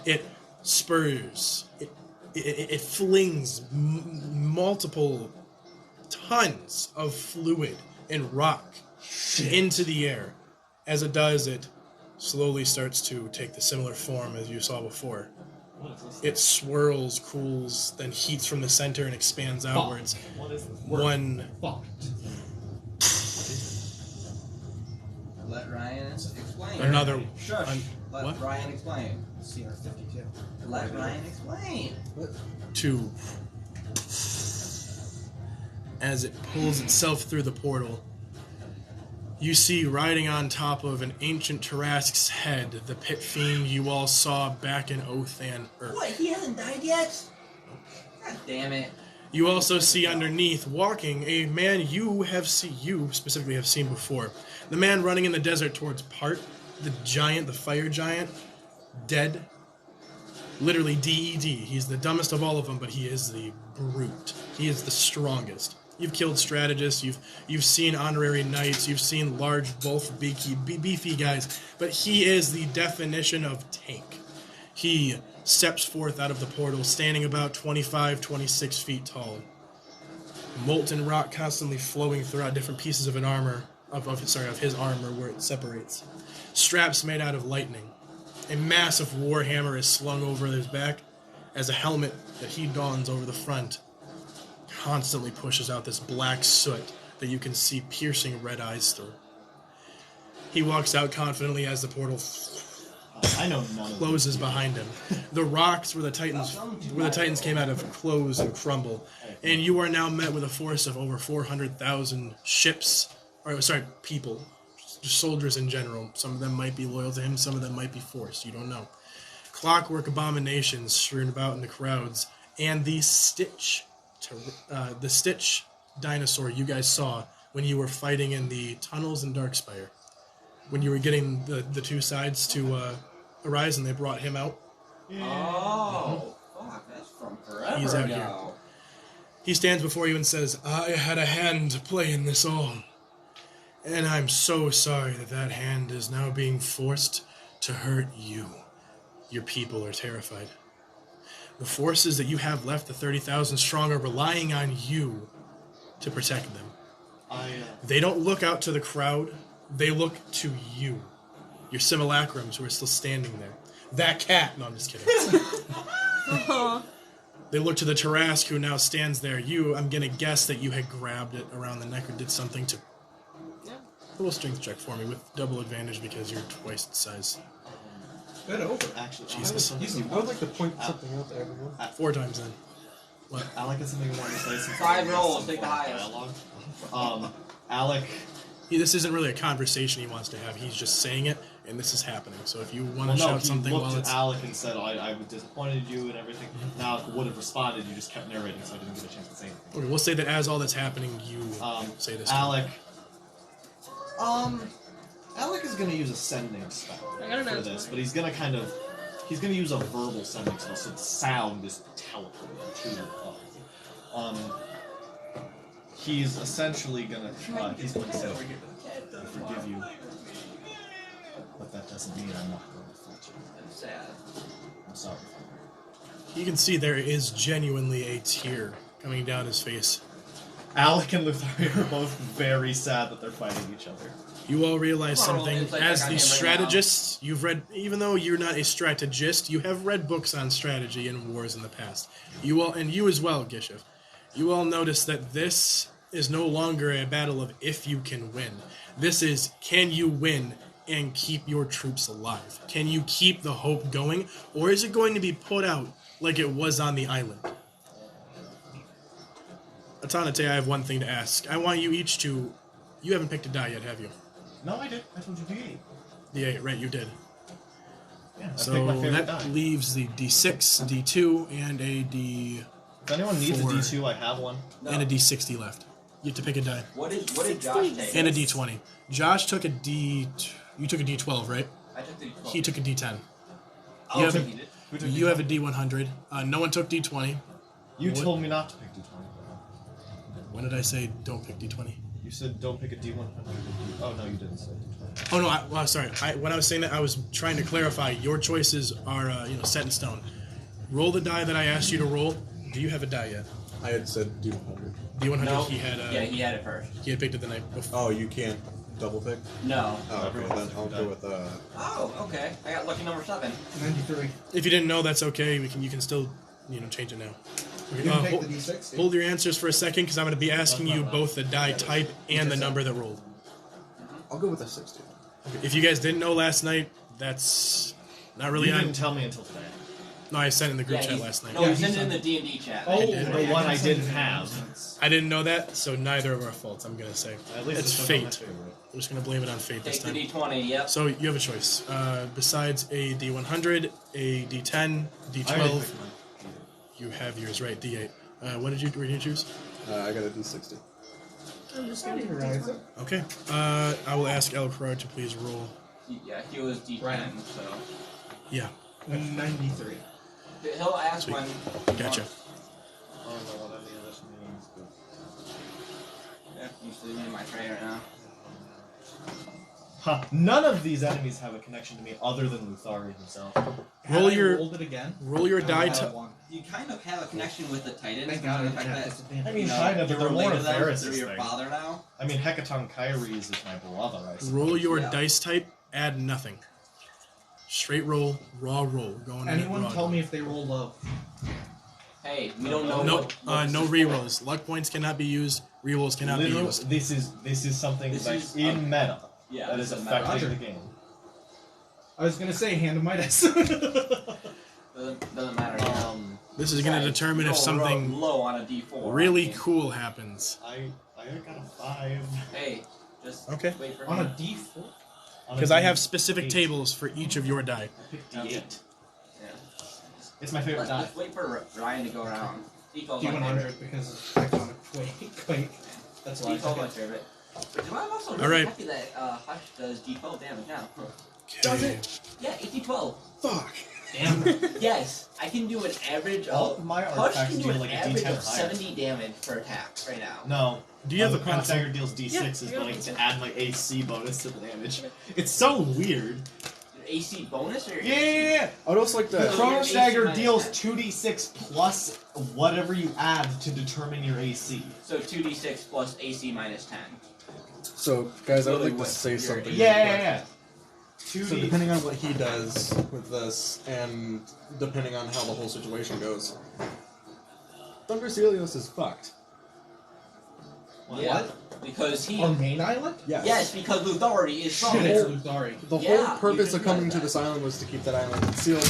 [SPEAKER 5] It spurs. It flings multiple tons of fluid and rock into the air. As it does, it slowly starts to take the similar form as you saw before. It swirls, cools, then heats from the center and expands outwards.
[SPEAKER 4] What is this?
[SPEAKER 5] One
[SPEAKER 6] Let Ryan explain.
[SPEAKER 5] another
[SPEAKER 6] Shush. Let
[SPEAKER 5] what?
[SPEAKER 6] Ryan explain.
[SPEAKER 7] CR52.
[SPEAKER 6] Let Ryan explain.
[SPEAKER 5] 2. As it pulls itself through the portal, you see riding on top of an ancient Tarrasque's head the pit fiend you all saw back in Othan Earth.
[SPEAKER 6] What? He hasn't died yet? God damn it.
[SPEAKER 5] You also see underneath, walking, a man you specifically have seen before. The man running in the desert towards Part, the giant, the fire giant, dead. Literally D-E-D. He's the dumbest of all of them, but he is the brute. He is the strongest. You've killed strategists, you've seen honorary knights, you've seen large, both beefy guys, but he is the definition of tank. He steps forth out of the portal, standing about 25, 26 feet tall. Molten rock constantly flowing throughout different pieces of his armor where it separates. straps made out of lightning. A massive warhammer is slung over his back as a helmet that he dons over the front constantly pushes out this black soot that you can see piercing red eyes through. He walks out confidently as the portal
[SPEAKER 4] I know none of
[SPEAKER 5] closes behind him. The rocks where the Titans came out of close and crumble, and you are now met with a force of over 400,000 people, just soldiers in general. Some of them might be loyal to him, some of them might be forced. You don't know. Clockwork abominations strewn about in the crowds, and the Stitch dinosaur you guys saw when you were fighting in the tunnels in Darkspire. When you were getting the two sides to arise and they brought him out.
[SPEAKER 6] Oh, fuck, that's from forever
[SPEAKER 5] He's out
[SPEAKER 6] ago.
[SPEAKER 5] here. He stands before you and says, I had a hand to play in this all. And I'm so sorry that hand is now being forced to hurt you. Your people are terrified. The forces that you have left, the 30,000 strong, are relying on you to protect them. They don't look out to the crowd. They look to you. Your simulacrums who are still standing there. That cat. No, I'm just kidding. They look to the Tarask who now stands there. You, I'm going to guess that you had grabbed it around the neck or did something to... Yeah. A little strength check for me with double advantage because you're twice the size.
[SPEAKER 7] Good over.
[SPEAKER 4] Actually,
[SPEAKER 5] Jesus.
[SPEAKER 2] I would like to point something out to everyone.
[SPEAKER 5] 4 times then. What?
[SPEAKER 4] Alec has something he wanted to say. Since
[SPEAKER 6] 5 rolls, take the highest.
[SPEAKER 4] Dialogue. Alec.
[SPEAKER 5] This isn't really a conversation he wants to have. He's just saying it, and this is happening. So if you want to shout something
[SPEAKER 4] while
[SPEAKER 5] while
[SPEAKER 4] it's...
[SPEAKER 5] it's...
[SPEAKER 4] Alec and said, I disappointed you and everything. And Alec would have responded, you just kept narrating, so I didn't get a chance to say anything.
[SPEAKER 5] Okay, we'll say that as all that's happening, you say this.
[SPEAKER 4] Alec... Alec is going to use a sending spell for this, but he's going to he's going to use a verbal sending spell, so the sound is teleported to he's essentially going to he's going to say, I forgive you, but that doesn't mean I'm not going to fight you.
[SPEAKER 6] That's sad.
[SPEAKER 4] I'm sorry.
[SPEAKER 5] You can see there is genuinely a tear coming down his face.
[SPEAKER 4] Alec and Luthari are both very sad that they're fighting each other.
[SPEAKER 5] You all realize something.
[SPEAKER 6] It's like
[SPEAKER 5] As
[SPEAKER 6] I got
[SPEAKER 5] the
[SPEAKER 6] him right
[SPEAKER 5] strategists, you've read, even though you're not a strategist, you have read books on strategy and wars in the past. You all, and you as well, Gishiv, you all notice that this is no longer a battle of if you can win. This is, can you win and keep your troops alive? Can you keep the hope going, or is it going to be put out like it was on the island? Attonitae, I have one thing to ask. I want you each to... You haven't picked a die yet, have you?
[SPEAKER 4] No, I did. I told you D8.
[SPEAKER 5] D8, right, you did.
[SPEAKER 4] Yeah, I picked
[SPEAKER 5] So
[SPEAKER 4] my favorite
[SPEAKER 5] that
[SPEAKER 4] die.
[SPEAKER 5] leaves the D6, D2, and a D...
[SPEAKER 4] If anyone needs a
[SPEAKER 5] 4,
[SPEAKER 4] D2, I have one.
[SPEAKER 5] and a D60 left. You have to pick a die.
[SPEAKER 6] What did Josh take?
[SPEAKER 5] And a D20. Josh took a D... You took a D12, right?
[SPEAKER 6] I took the 12.
[SPEAKER 5] He took a D10.
[SPEAKER 6] Oh,
[SPEAKER 5] you have,
[SPEAKER 6] he did.
[SPEAKER 4] Who took
[SPEAKER 5] you have a D100. No one took D20.
[SPEAKER 4] You
[SPEAKER 5] What?
[SPEAKER 4] told me not to pick D20.
[SPEAKER 5] When did I say don't pick D20?
[SPEAKER 4] You said don't pick a D100. Oh, no, you didn't say D20.
[SPEAKER 5] Oh, no, well, sorry. When I was saying that, I was trying to clarify. Your choices are set in stone. Roll the die that I asked you to roll. Do you have a die yet?
[SPEAKER 2] I had said D100.
[SPEAKER 5] D100,
[SPEAKER 6] No.
[SPEAKER 5] he had...
[SPEAKER 6] Yeah, he had it first.
[SPEAKER 5] He had picked it the night before.
[SPEAKER 2] Oh, you can't double pick?
[SPEAKER 6] No.
[SPEAKER 2] Oh, okay, then I'll go with
[SPEAKER 6] Oh, okay. I got lucky number 7.
[SPEAKER 7] 93.
[SPEAKER 5] If you didn't know, that's okay. You can still, change it now. Okay,
[SPEAKER 7] You didn't take
[SPEAKER 5] hold,
[SPEAKER 7] the D6?
[SPEAKER 5] hold your answers for a second, because I'm going to be asking you both the die type and the number that rolled.
[SPEAKER 2] I'll go with a 60.
[SPEAKER 5] If you guys didn't know last night, that's not really
[SPEAKER 4] You
[SPEAKER 5] on.
[SPEAKER 4] didn't tell me until today.
[SPEAKER 5] No, I sent it in the group chat last night.
[SPEAKER 6] No,
[SPEAKER 7] Yeah,
[SPEAKER 6] he
[SPEAKER 7] he
[SPEAKER 6] sent it
[SPEAKER 7] sent
[SPEAKER 6] in the D&D chat.
[SPEAKER 7] Oh,
[SPEAKER 5] did.
[SPEAKER 4] The one I didn't have.
[SPEAKER 5] I didn't know that, so neither of our faults, I'm going to say.
[SPEAKER 4] At least
[SPEAKER 5] It's
[SPEAKER 4] this one's not my
[SPEAKER 5] fate.
[SPEAKER 4] favorite.
[SPEAKER 5] I'm just going to blame it on fate this
[SPEAKER 6] Take the
[SPEAKER 5] time.
[SPEAKER 6] D20, yep.
[SPEAKER 5] So you have a choice. Besides a D100, a D10,
[SPEAKER 4] I already
[SPEAKER 5] D12,
[SPEAKER 4] picked mine.
[SPEAKER 5] you have yours, right? D8. What did you choose?
[SPEAKER 2] I got a D60.
[SPEAKER 8] I'm just gonna
[SPEAKER 7] Rise it.
[SPEAKER 5] Okay. I will ask El Crow to please roll.
[SPEAKER 6] Yeah, he was D10,
[SPEAKER 7] Right.
[SPEAKER 6] so...
[SPEAKER 5] Yeah,
[SPEAKER 7] 93.
[SPEAKER 6] He'll ask
[SPEAKER 5] Sweet.
[SPEAKER 6] when...
[SPEAKER 5] gotcha.
[SPEAKER 4] I don't know what any of this means, but...
[SPEAKER 6] Yeah, you see me in my tray right now.
[SPEAKER 4] Huh. None of these enemies have a connection to me other than Luthari himself.
[SPEAKER 7] Had
[SPEAKER 5] Roll
[SPEAKER 7] I
[SPEAKER 5] your-
[SPEAKER 7] rolled it again.
[SPEAKER 5] Roll your
[SPEAKER 7] I
[SPEAKER 5] die
[SPEAKER 7] would have
[SPEAKER 5] to.
[SPEAKER 7] won.
[SPEAKER 6] You kind of have a connection with the Titans.
[SPEAKER 7] Thank God I
[SPEAKER 6] the
[SPEAKER 7] didn't
[SPEAKER 6] fact
[SPEAKER 7] have
[SPEAKER 6] that,
[SPEAKER 7] disadvantage.
[SPEAKER 4] I mean,
[SPEAKER 6] you know,
[SPEAKER 4] kind of, but
[SPEAKER 6] you're
[SPEAKER 4] they're more
[SPEAKER 6] related
[SPEAKER 4] of
[SPEAKER 6] to them
[SPEAKER 4] Varys'
[SPEAKER 6] through your
[SPEAKER 4] thing.
[SPEAKER 6] father now.
[SPEAKER 4] I mean, Hecaton Kyries is my brother, I suppose.
[SPEAKER 5] Roll your
[SPEAKER 6] Yeah.
[SPEAKER 5] dice type Add nothing. Straight roll, raw roll. Going
[SPEAKER 7] Anyone
[SPEAKER 5] raw.
[SPEAKER 7] tell me if they roll low.
[SPEAKER 6] Hey, we don't know.
[SPEAKER 5] No,
[SPEAKER 6] what
[SPEAKER 5] no
[SPEAKER 6] this is
[SPEAKER 5] rerolls. Luck points cannot be used. Rerolls cannot be
[SPEAKER 4] Literal-
[SPEAKER 5] used.
[SPEAKER 4] This is something
[SPEAKER 6] This
[SPEAKER 4] like
[SPEAKER 6] is,
[SPEAKER 4] in meta
[SPEAKER 6] Yeah,
[SPEAKER 4] that
[SPEAKER 6] this
[SPEAKER 4] is
[SPEAKER 6] is
[SPEAKER 4] affecting
[SPEAKER 7] Roger.
[SPEAKER 4] the game.
[SPEAKER 7] I was gonna say hand of Midas.
[SPEAKER 6] Doesn't matter. Yeah.
[SPEAKER 5] This is going to determine if
[SPEAKER 6] Roll
[SPEAKER 5] something
[SPEAKER 6] low on a D4.
[SPEAKER 5] really
[SPEAKER 6] I mean,
[SPEAKER 5] cool happens.
[SPEAKER 4] I got a 5.
[SPEAKER 6] Hey, just
[SPEAKER 5] Okay.
[SPEAKER 6] wait for
[SPEAKER 7] On a
[SPEAKER 6] me.
[SPEAKER 7] D4.
[SPEAKER 5] Because I have specific tables for each of your die.
[SPEAKER 4] D8.
[SPEAKER 6] Yeah.
[SPEAKER 4] It's my favorite die.
[SPEAKER 6] Let's wait for Ryan to go around. Default's my
[SPEAKER 7] D100
[SPEAKER 6] favorite.
[SPEAKER 7] because of iconic quake. That's why I
[SPEAKER 6] Default's
[SPEAKER 7] took
[SPEAKER 6] my
[SPEAKER 7] it.
[SPEAKER 6] favorite. But I'm also
[SPEAKER 5] All
[SPEAKER 6] really
[SPEAKER 5] right.
[SPEAKER 6] happy that Hush does default damage now.
[SPEAKER 5] Does
[SPEAKER 6] it? Yeah, 18-12.
[SPEAKER 5] Fuck.
[SPEAKER 7] Damn.
[SPEAKER 6] Yes, I can do an average
[SPEAKER 4] All
[SPEAKER 6] of.
[SPEAKER 4] of my
[SPEAKER 6] Hush
[SPEAKER 4] artifacts
[SPEAKER 6] can do
[SPEAKER 4] deal
[SPEAKER 6] an
[SPEAKER 4] like a
[SPEAKER 6] average
[SPEAKER 4] D10
[SPEAKER 6] of
[SPEAKER 4] higher.
[SPEAKER 6] 70 damage per attack right now.
[SPEAKER 4] No.
[SPEAKER 5] Do you have
[SPEAKER 4] the
[SPEAKER 5] a
[SPEAKER 4] Chronos
[SPEAKER 5] pencil?
[SPEAKER 4] Dagger deals D6s,
[SPEAKER 8] Yeah, I
[SPEAKER 4] but
[SPEAKER 8] got
[SPEAKER 4] I
[SPEAKER 8] a
[SPEAKER 4] get to
[SPEAKER 8] pencil.
[SPEAKER 4] add my AC bonus to the damage. It's so weird.
[SPEAKER 6] Your AC bonus or your
[SPEAKER 4] Yeah.
[SPEAKER 2] I would also like
[SPEAKER 4] The
[SPEAKER 2] that.
[SPEAKER 6] So
[SPEAKER 4] Chronos
[SPEAKER 6] your AC
[SPEAKER 4] Dagger
[SPEAKER 6] minus
[SPEAKER 4] deals
[SPEAKER 6] 10.
[SPEAKER 4] 2d6 plus whatever you add to determine your AC.
[SPEAKER 6] So 2d6 plus AC minus 10.
[SPEAKER 2] So, guys, I would
[SPEAKER 6] Really
[SPEAKER 2] like to
[SPEAKER 6] what
[SPEAKER 2] say
[SPEAKER 6] you're-
[SPEAKER 2] something.
[SPEAKER 4] Yeah.
[SPEAKER 2] So depending on what he does with this, and depending on how the whole situation goes, Thunder Celios is fucked.
[SPEAKER 6] Yeah. Because he.
[SPEAKER 7] Our main island?
[SPEAKER 6] Yes, because Luthari is from
[SPEAKER 7] Shit, it's
[SPEAKER 6] there.
[SPEAKER 7] Luthari.
[SPEAKER 2] The
[SPEAKER 6] Yeah,
[SPEAKER 2] whole purpose
[SPEAKER 6] you
[SPEAKER 2] of coming
[SPEAKER 6] just
[SPEAKER 2] to
[SPEAKER 6] read
[SPEAKER 2] this island was to keep that island sealed.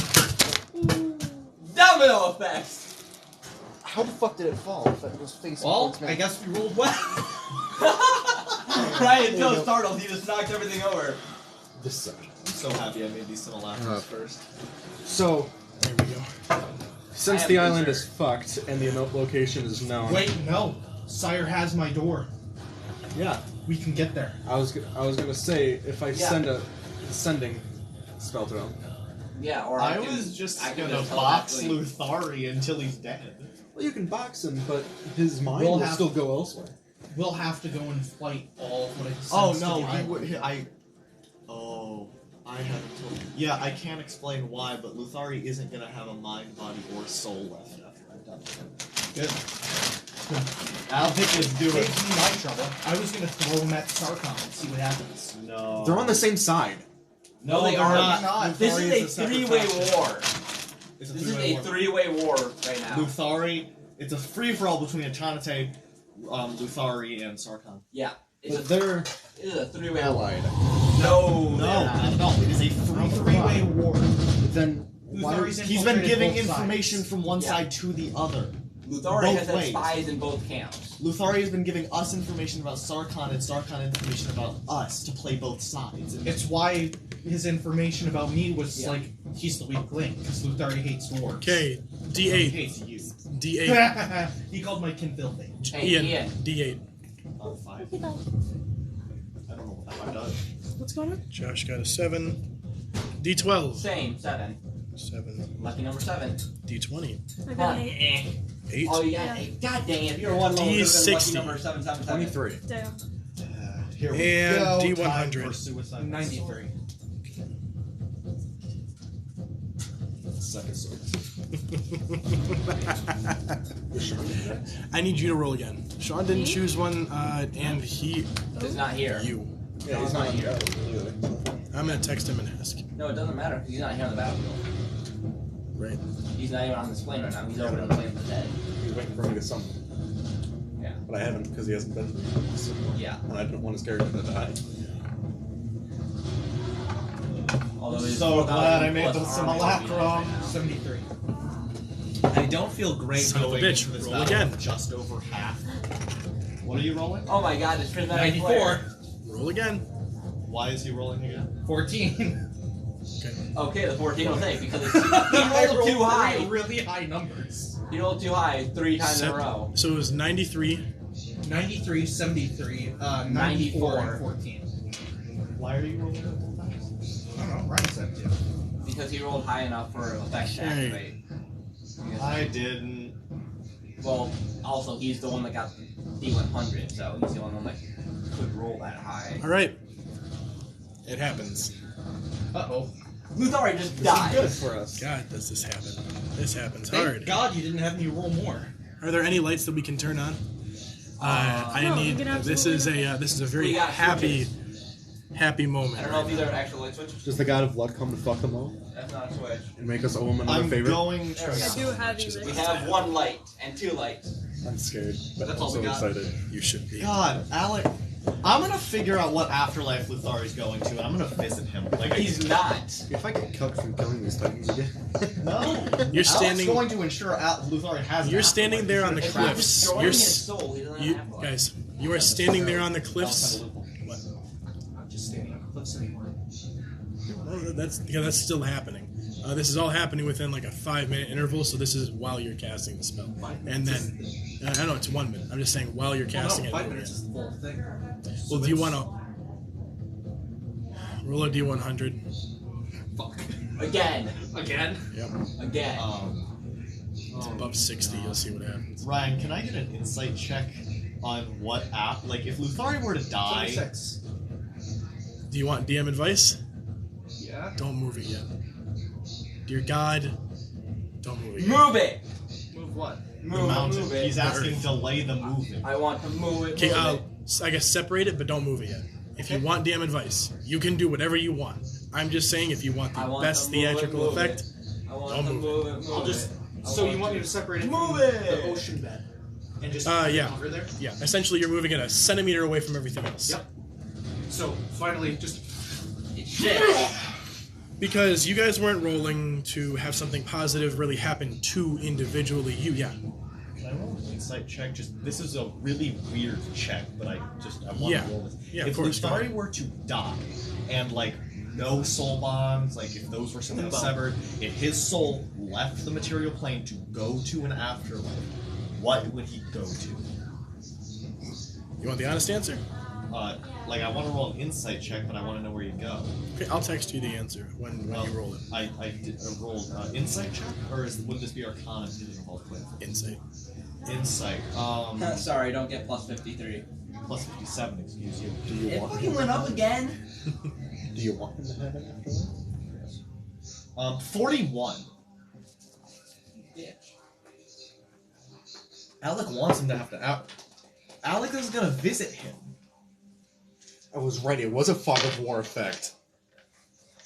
[SPEAKER 6] Domino effects!
[SPEAKER 2] How the fuck did it fall if it was facing
[SPEAKER 7] Well,
[SPEAKER 2] towards me?
[SPEAKER 7] I guess we rolled well.
[SPEAKER 6] Ryan so startled, he just knocked everything over.
[SPEAKER 2] This sucked.
[SPEAKER 4] I'm so happy I made these simulacrums first.
[SPEAKER 2] So,
[SPEAKER 5] There we go.
[SPEAKER 2] since
[SPEAKER 6] have
[SPEAKER 2] the
[SPEAKER 6] a
[SPEAKER 2] island
[SPEAKER 6] wizard.
[SPEAKER 2] is fucked and the location is known,
[SPEAKER 7] Wait, no. Sire has my door.
[SPEAKER 2] yeah,
[SPEAKER 7] We can get there.
[SPEAKER 2] I was gonna say if I
[SPEAKER 6] Yeah.
[SPEAKER 2] send a sending spell to him.
[SPEAKER 6] Yeah, or
[SPEAKER 4] I
[SPEAKER 6] can-
[SPEAKER 4] was just
[SPEAKER 6] I can
[SPEAKER 4] gonna
[SPEAKER 6] just
[SPEAKER 4] box
[SPEAKER 6] telepathically-
[SPEAKER 4] Luthari until he's dead.
[SPEAKER 2] Well, you can box him, but his mind
[SPEAKER 7] We'll
[SPEAKER 2] will
[SPEAKER 7] have-
[SPEAKER 2] still go elsewhere.
[SPEAKER 7] We'll have to go and fight all of what it
[SPEAKER 4] Oh
[SPEAKER 7] sends to
[SPEAKER 4] no,
[SPEAKER 7] the
[SPEAKER 4] he
[SPEAKER 7] island.
[SPEAKER 4] would. I haven't told. Yeah, I can't explain why, but Luthari isn't gonna have a mind, body, or soul left after I'm done with him.
[SPEAKER 7] Good.
[SPEAKER 4] I don't think he'd do it.
[SPEAKER 7] Saves me my trouble. I was gonna throw him at Sarkon and see what happens.
[SPEAKER 4] No.
[SPEAKER 2] They're on the same side.
[SPEAKER 6] No, they
[SPEAKER 4] they're
[SPEAKER 6] are
[SPEAKER 4] not.
[SPEAKER 6] This
[SPEAKER 4] Luthari
[SPEAKER 6] is a
[SPEAKER 4] separate
[SPEAKER 6] three-way
[SPEAKER 4] faction.
[SPEAKER 6] war.
[SPEAKER 4] It's
[SPEAKER 6] This is a three-way war right now.
[SPEAKER 4] Luthari. It's a free-for-all between Attonitae, Luthari, and Sarkon.
[SPEAKER 6] Yeah. It's
[SPEAKER 2] But they're
[SPEAKER 6] it is a three-way
[SPEAKER 2] allied.
[SPEAKER 6] war. No,
[SPEAKER 4] No,
[SPEAKER 6] they're not.
[SPEAKER 4] not at all. It is a
[SPEAKER 7] Three-way war.
[SPEAKER 2] Then why
[SPEAKER 7] Luthari's
[SPEAKER 4] He's been
[SPEAKER 7] infiltrated
[SPEAKER 4] giving
[SPEAKER 7] both
[SPEAKER 4] information
[SPEAKER 7] sides.
[SPEAKER 4] from one
[SPEAKER 6] Yeah.
[SPEAKER 4] side to the other.
[SPEAKER 6] Luthari
[SPEAKER 4] both
[SPEAKER 6] has had
[SPEAKER 4] ways.
[SPEAKER 6] spies in both camps.
[SPEAKER 4] Luthari has been giving us information about Sarkon and Sarkon information about us to play both sides. And
[SPEAKER 7] It's why his information about me was
[SPEAKER 6] Yeah.
[SPEAKER 7] like, he's the weak link, because Luthari hates dwarves.
[SPEAKER 5] Okay,
[SPEAKER 4] he
[SPEAKER 5] D8.
[SPEAKER 4] hates you.
[SPEAKER 5] D8.
[SPEAKER 7] He called my kin filthy.
[SPEAKER 6] Hey,
[SPEAKER 5] Ian,
[SPEAKER 6] Ian.
[SPEAKER 5] D8.
[SPEAKER 4] Oh, 5. I don't know what that does.
[SPEAKER 8] What's going on?
[SPEAKER 5] Josh got a 7. D12.
[SPEAKER 6] Same, 7.
[SPEAKER 5] 7.
[SPEAKER 6] Lucky number 7.
[SPEAKER 5] D20.
[SPEAKER 8] I
[SPEAKER 6] Come
[SPEAKER 8] got
[SPEAKER 6] on.
[SPEAKER 8] an 8.
[SPEAKER 5] 8.
[SPEAKER 6] Oh, yeah. God dang it. If you're one lower than lucky
[SPEAKER 5] D60.
[SPEAKER 6] number 777.
[SPEAKER 2] 23.
[SPEAKER 8] Damn.
[SPEAKER 4] Here we
[SPEAKER 5] And
[SPEAKER 4] go.
[SPEAKER 5] D100.
[SPEAKER 4] Time for suicide.
[SPEAKER 7] 93.
[SPEAKER 2] Second sword.
[SPEAKER 5] I need you to roll again. Sean didn't choose one, and he.
[SPEAKER 6] It's not here.
[SPEAKER 5] You.
[SPEAKER 2] Yeah, he's not here.
[SPEAKER 5] I'm gonna text him and ask.
[SPEAKER 6] No, it doesn't matter because he's not here on the battlefield.
[SPEAKER 5] Right.
[SPEAKER 6] He's not even on this plane right now. He's over on the plane with the dead.
[SPEAKER 2] He's waiting for me to summon.
[SPEAKER 6] Yeah.
[SPEAKER 2] But I haven't because he hasn't been.
[SPEAKER 6] Yeah.
[SPEAKER 2] And I didn't want his character to die.
[SPEAKER 6] Although he's
[SPEAKER 4] So
[SPEAKER 6] 4,000
[SPEAKER 4] glad I made
[SPEAKER 6] plus
[SPEAKER 4] the
[SPEAKER 6] army
[SPEAKER 4] simulacrum.
[SPEAKER 6] right now.
[SPEAKER 7] 73.
[SPEAKER 4] I don't feel great
[SPEAKER 5] Son of a
[SPEAKER 4] going
[SPEAKER 5] bitch,
[SPEAKER 4] into this
[SPEAKER 5] roll
[SPEAKER 4] battle
[SPEAKER 5] again.
[SPEAKER 4] with just over half. What are you rolling?
[SPEAKER 6] Oh my god, this prismatic
[SPEAKER 7] 94.
[SPEAKER 6] flare.
[SPEAKER 5] Roll again.
[SPEAKER 4] Why is he rolling again?
[SPEAKER 7] 14.
[SPEAKER 6] Okay, the 14 will take because
[SPEAKER 7] I
[SPEAKER 6] he rolled too high.
[SPEAKER 7] three really high numbers.
[SPEAKER 6] He rolled too high 3 times in a row.
[SPEAKER 5] So it was 93.
[SPEAKER 7] 93, 73, 94,
[SPEAKER 6] 94.
[SPEAKER 7] and 14.
[SPEAKER 4] Why are you rolling multiple times?
[SPEAKER 7] I don't know, Ryan said to.
[SPEAKER 6] Because he rolled high enough for effect to
[SPEAKER 5] Okay.
[SPEAKER 6] activate. Because-
[SPEAKER 4] I didn't.
[SPEAKER 6] Well, also, he's the one that got D100, so he's the only one that could roll that high.
[SPEAKER 5] All right. It happens.
[SPEAKER 7] Uh-oh.
[SPEAKER 6] Luthari just
[SPEAKER 2] This is good
[SPEAKER 6] died.
[SPEAKER 2] for us.
[SPEAKER 5] God, does this happen? This happens
[SPEAKER 7] Thank
[SPEAKER 5] hard.
[SPEAKER 7] God you didn't have me roll more.
[SPEAKER 5] Are there any lights that we can turn on? I
[SPEAKER 8] No,
[SPEAKER 5] need.
[SPEAKER 8] you can
[SPEAKER 5] This is
[SPEAKER 8] absolutely
[SPEAKER 5] a very
[SPEAKER 6] We got
[SPEAKER 5] happy happy moment.
[SPEAKER 6] I don't know if these are actual light switches.
[SPEAKER 2] Does the God of Luck come to fuck them all
[SPEAKER 6] That's not a switch.
[SPEAKER 2] and make us owe him another
[SPEAKER 4] I'm
[SPEAKER 2] favor?
[SPEAKER 4] going
[SPEAKER 6] There we
[SPEAKER 4] to.
[SPEAKER 8] I do have you.
[SPEAKER 6] We have one light and two lights.
[SPEAKER 2] I'm scared, but
[SPEAKER 4] That's
[SPEAKER 2] I'm
[SPEAKER 4] all
[SPEAKER 2] so
[SPEAKER 4] we got.
[SPEAKER 2] excited.
[SPEAKER 5] You should be.
[SPEAKER 4] God, Alec. I'm gonna figure out what afterlife Luthari's going to, and I'm gonna visit him. Like
[SPEAKER 6] He's not.
[SPEAKER 2] If I get cut from killing these titans again.
[SPEAKER 4] no.
[SPEAKER 5] You're standing.
[SPEAKER 4] Alec's going to ensure Luthari has.
[SPEAKER 5] You're
[SPEAKER 4] an
[SPEAKER 5] standing
[SPEAKER 4] afterlife.
[SPEAKER 5] there on the
[SPEAKER 4] He's
[SPEAKER 6] If we're
[SPEAKER 5] cliffs.
[SPEAKER 6] destroying
[SPEAKER 5] You're
[SPEAKER 6] his
[SPEAKER 5] s-
[SPEAKER 6] soul, he doesn't
[SPEAKER 5] You
[SPEAKER 6] have one.
[SPEAKER 5] guys, you are standing there on the cliffs. What?
[SPEAKER 9] I'm just standing on the cliffs anymore.
[SPEAKER 5] Well, that's still happening. This is all happening within like a 5-minute interval, so this is while you're casting the spell. And then, I know it's 1 minute. I'm just saying while you're casting
[SPEAKER 9] no,
[SPEAKER 5] it.
[SPEAKER 9] 5 minutes is the full thing.
[SPEAKER 5] Well, do you want to roll a d100?
[SPEAKER 9] Fuck.
[SPEAKER 6] Again.
[SPEAKER 9] Again?
[SPEAKER 5] Yep.
[SPEAKER 6] Again.
[SPEAKER 5] It's above 60. You'll see what happens.
[SPEAKER 4] Ryan, can I get an insight check on what app? Like, if Luthari were to die,
[SPEAKER 9] 26.
[SPEAKER 5] Do you want DM advice?
[SPEAKER 9] Yeah.
[SPEAKER 5] Don't move it yet. Dear God, don't move it yet.
[SPEAKER 6] Move it.
[SPEAKER 9] Move what?
[SPEAKER 4] the
[SPEAKER 6] Move
[SPEAKER 4] mountain.
[SPEAKER 6] it.
[SPEAKER 4] He's asking
[SPEAKER 5] Earth.
[SPEAKER 4] delay the movement.
[SPEAKER 6] I want to move it.
[SPEAKER 5] Okay,
[SPEAKER 6] move it.
[SPEAKER 5] I guess separate it, but don't move it yet. If you want DM advice, you can do whatever you want. I'm just saying if you want the
[SPEAKER 6] I want
[SPEAKER 5] best
[SPEAKER 6] to move it,
[SPEAKER 5] theatrical
[SPEAKER 6] move
[SPEAKER 5] effect,
[SPEAKER 6] it. I want
[SPEAKER 5] don't
[SPEAKER 6] to
[SPEAKER 5] move
[SPEAKER 6] move it. Move
[SPEAKER 9] I'll just.
[SPEAKER 6] it. I
[SPEAKER 9] So you want me to separate it
[SPEAKER 6] Move
[SPEAKER 9] from
[SPEAKER 6] it!
[SPEAKER 9] the ocean bed? And just
[SPEAKER 5] yeah.
[SPEAKER 9] over there?
[SPEAKER 5] yeah, essentially you're moving it a centimeter away from everything else.
[SPEAKER 9] Yep. So finally, just.
[SPEAKER 6] Shit.
[SPEAKER 5] Because you guys weren't rolling to have something positive really happen to individually you. Yeah.
[SPEAKER 4] Can I roll an insight check? Just this is a really weird check, but I want
[SPEAKER 5] Yeah.
[SPEAKER 4] to roll this.
[SPEAKER 5] Yeah, of
[SPEAKER 4] if
[SPEAKER 5] course, go
[SPEAKER 4] Luthari
[SPEAKER 5] ahead.
[SPEAKER 4] were to die, and like no soul bonds, like if those were somehow severed, if his soul left the material plane to go to an afterlife, what would he go to?
[SPEAKER 5] You want the honest answer?
[SPEAKER 4] Like I want to roll an insight check, but I want to know where you go.
[SPEAKER 5] Okay, I'll text you the answer when you roll it.
[SPEAKER 4] I rolled insight check, or would this be Arcana? Did it involve cliff?
[SPEAKER 5] Insight.
[SPEAKER 4] Insight.
[SPEAKER 6] Sorry, don't get plus 53.
[SPEAKER 4] Plus 57. Excuse you.
[SPEAKER 2] Do you
[SPEAKER 6] It
[SPEAKER 2] want
[SPEAKER 6] fucking
[SPEAKER 2] him?
[SPEAKER 6] went up again.
[SPEAKER 2] Do you want him to have an afterlife?
[SPEAKER 4] 41.
[SPEAKER 6] Bitch.
[SPEAKER 4] Alec wants him to have to. Alec is gonna visit him.
[SPEAKER 2] I was right. It was a fog of war effect.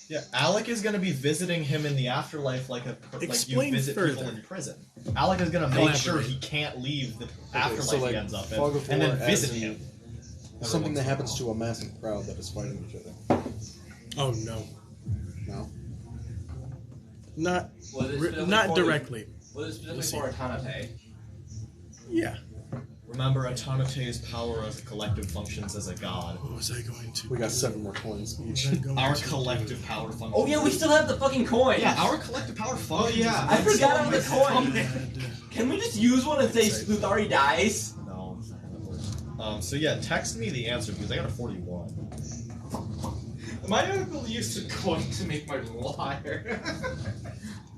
[SPEAKER 4] Yeah, Alec is gonna be visiting him in the afterlife like you
[SPEAKER 5] Explain
[SPEAKER 4] visit people
[SPEAKER 5] further.
[SPEAKER 4] in prison. Alec is gonna make sure
[SPEAKER 5] Elaborate.
[SPEAKER 4] he can't leave the
[SPEAKER 2] so,
[SPEAKER 4] afterlife
[SPEAKER 2] like,
[SPEAKER 4] he ends up
[SPEAKER 2] fog
[SPEAKER 4] in,
[SPEAKER 2] of
[SPEAKER 4] and
[SPEAKER 2] war
[SPEAKER 4] then
[SPEAKER 2] as
[SPEAKER 4] visit
[SPEAKER 2] in
[SPEAKER 4] him.
[SPEAKER 2] Something that happens to a massive crowd that is fighting each other.
[SPEAKER 5] Oh no.
[SPEAKER 2] No.
[SPEAKER 5] Not
[SPEAKER 6] Was it specifically
[SPEAKER 5] not
[SPEAKER 6] for the-
[SPEAKER 5] directly.
[SPEAKER 6] Was it specifically
[SPEAKER 5] We'll see.
[SPEAKER 6] for Attonitae?
[SPEAKER 5] Yeah.
[SPEAKER 4] Remember, Attonitae's power as a collective functions as a god.
[SPEAKER 5] What was I going to
[SPEAKER 2] We got
[SPEAKER 5] do?
[SPEAKER 2] 7 more coins
[SPEAKER 5] What
[SPEAKER 2] each.
[SPEAKER 5] was I going
[SPEAKER 4] Our
[SPEAKER 5] to
[SPEAKER 4] collective
[SPEAKER 5] do?
[SPEAKER 4] power functions.
[SPEAKER 6] Oh yeah, we still have the fucking coin.
[SPEAKER 4] Yeah, our collective power functions.
[SPEAKER 9] yeah.
[SPEAKER 6] I forgot about the coin.
[SPEAKER 5] And,
[SPEAKER 6] Can we just use one and say Sluthari dies?
[SPEAKER 4] No, it's not how that works. So yeah, text me the answer because I got a 41.
[SPEAKER 9] My uncle used a coin to make my liar.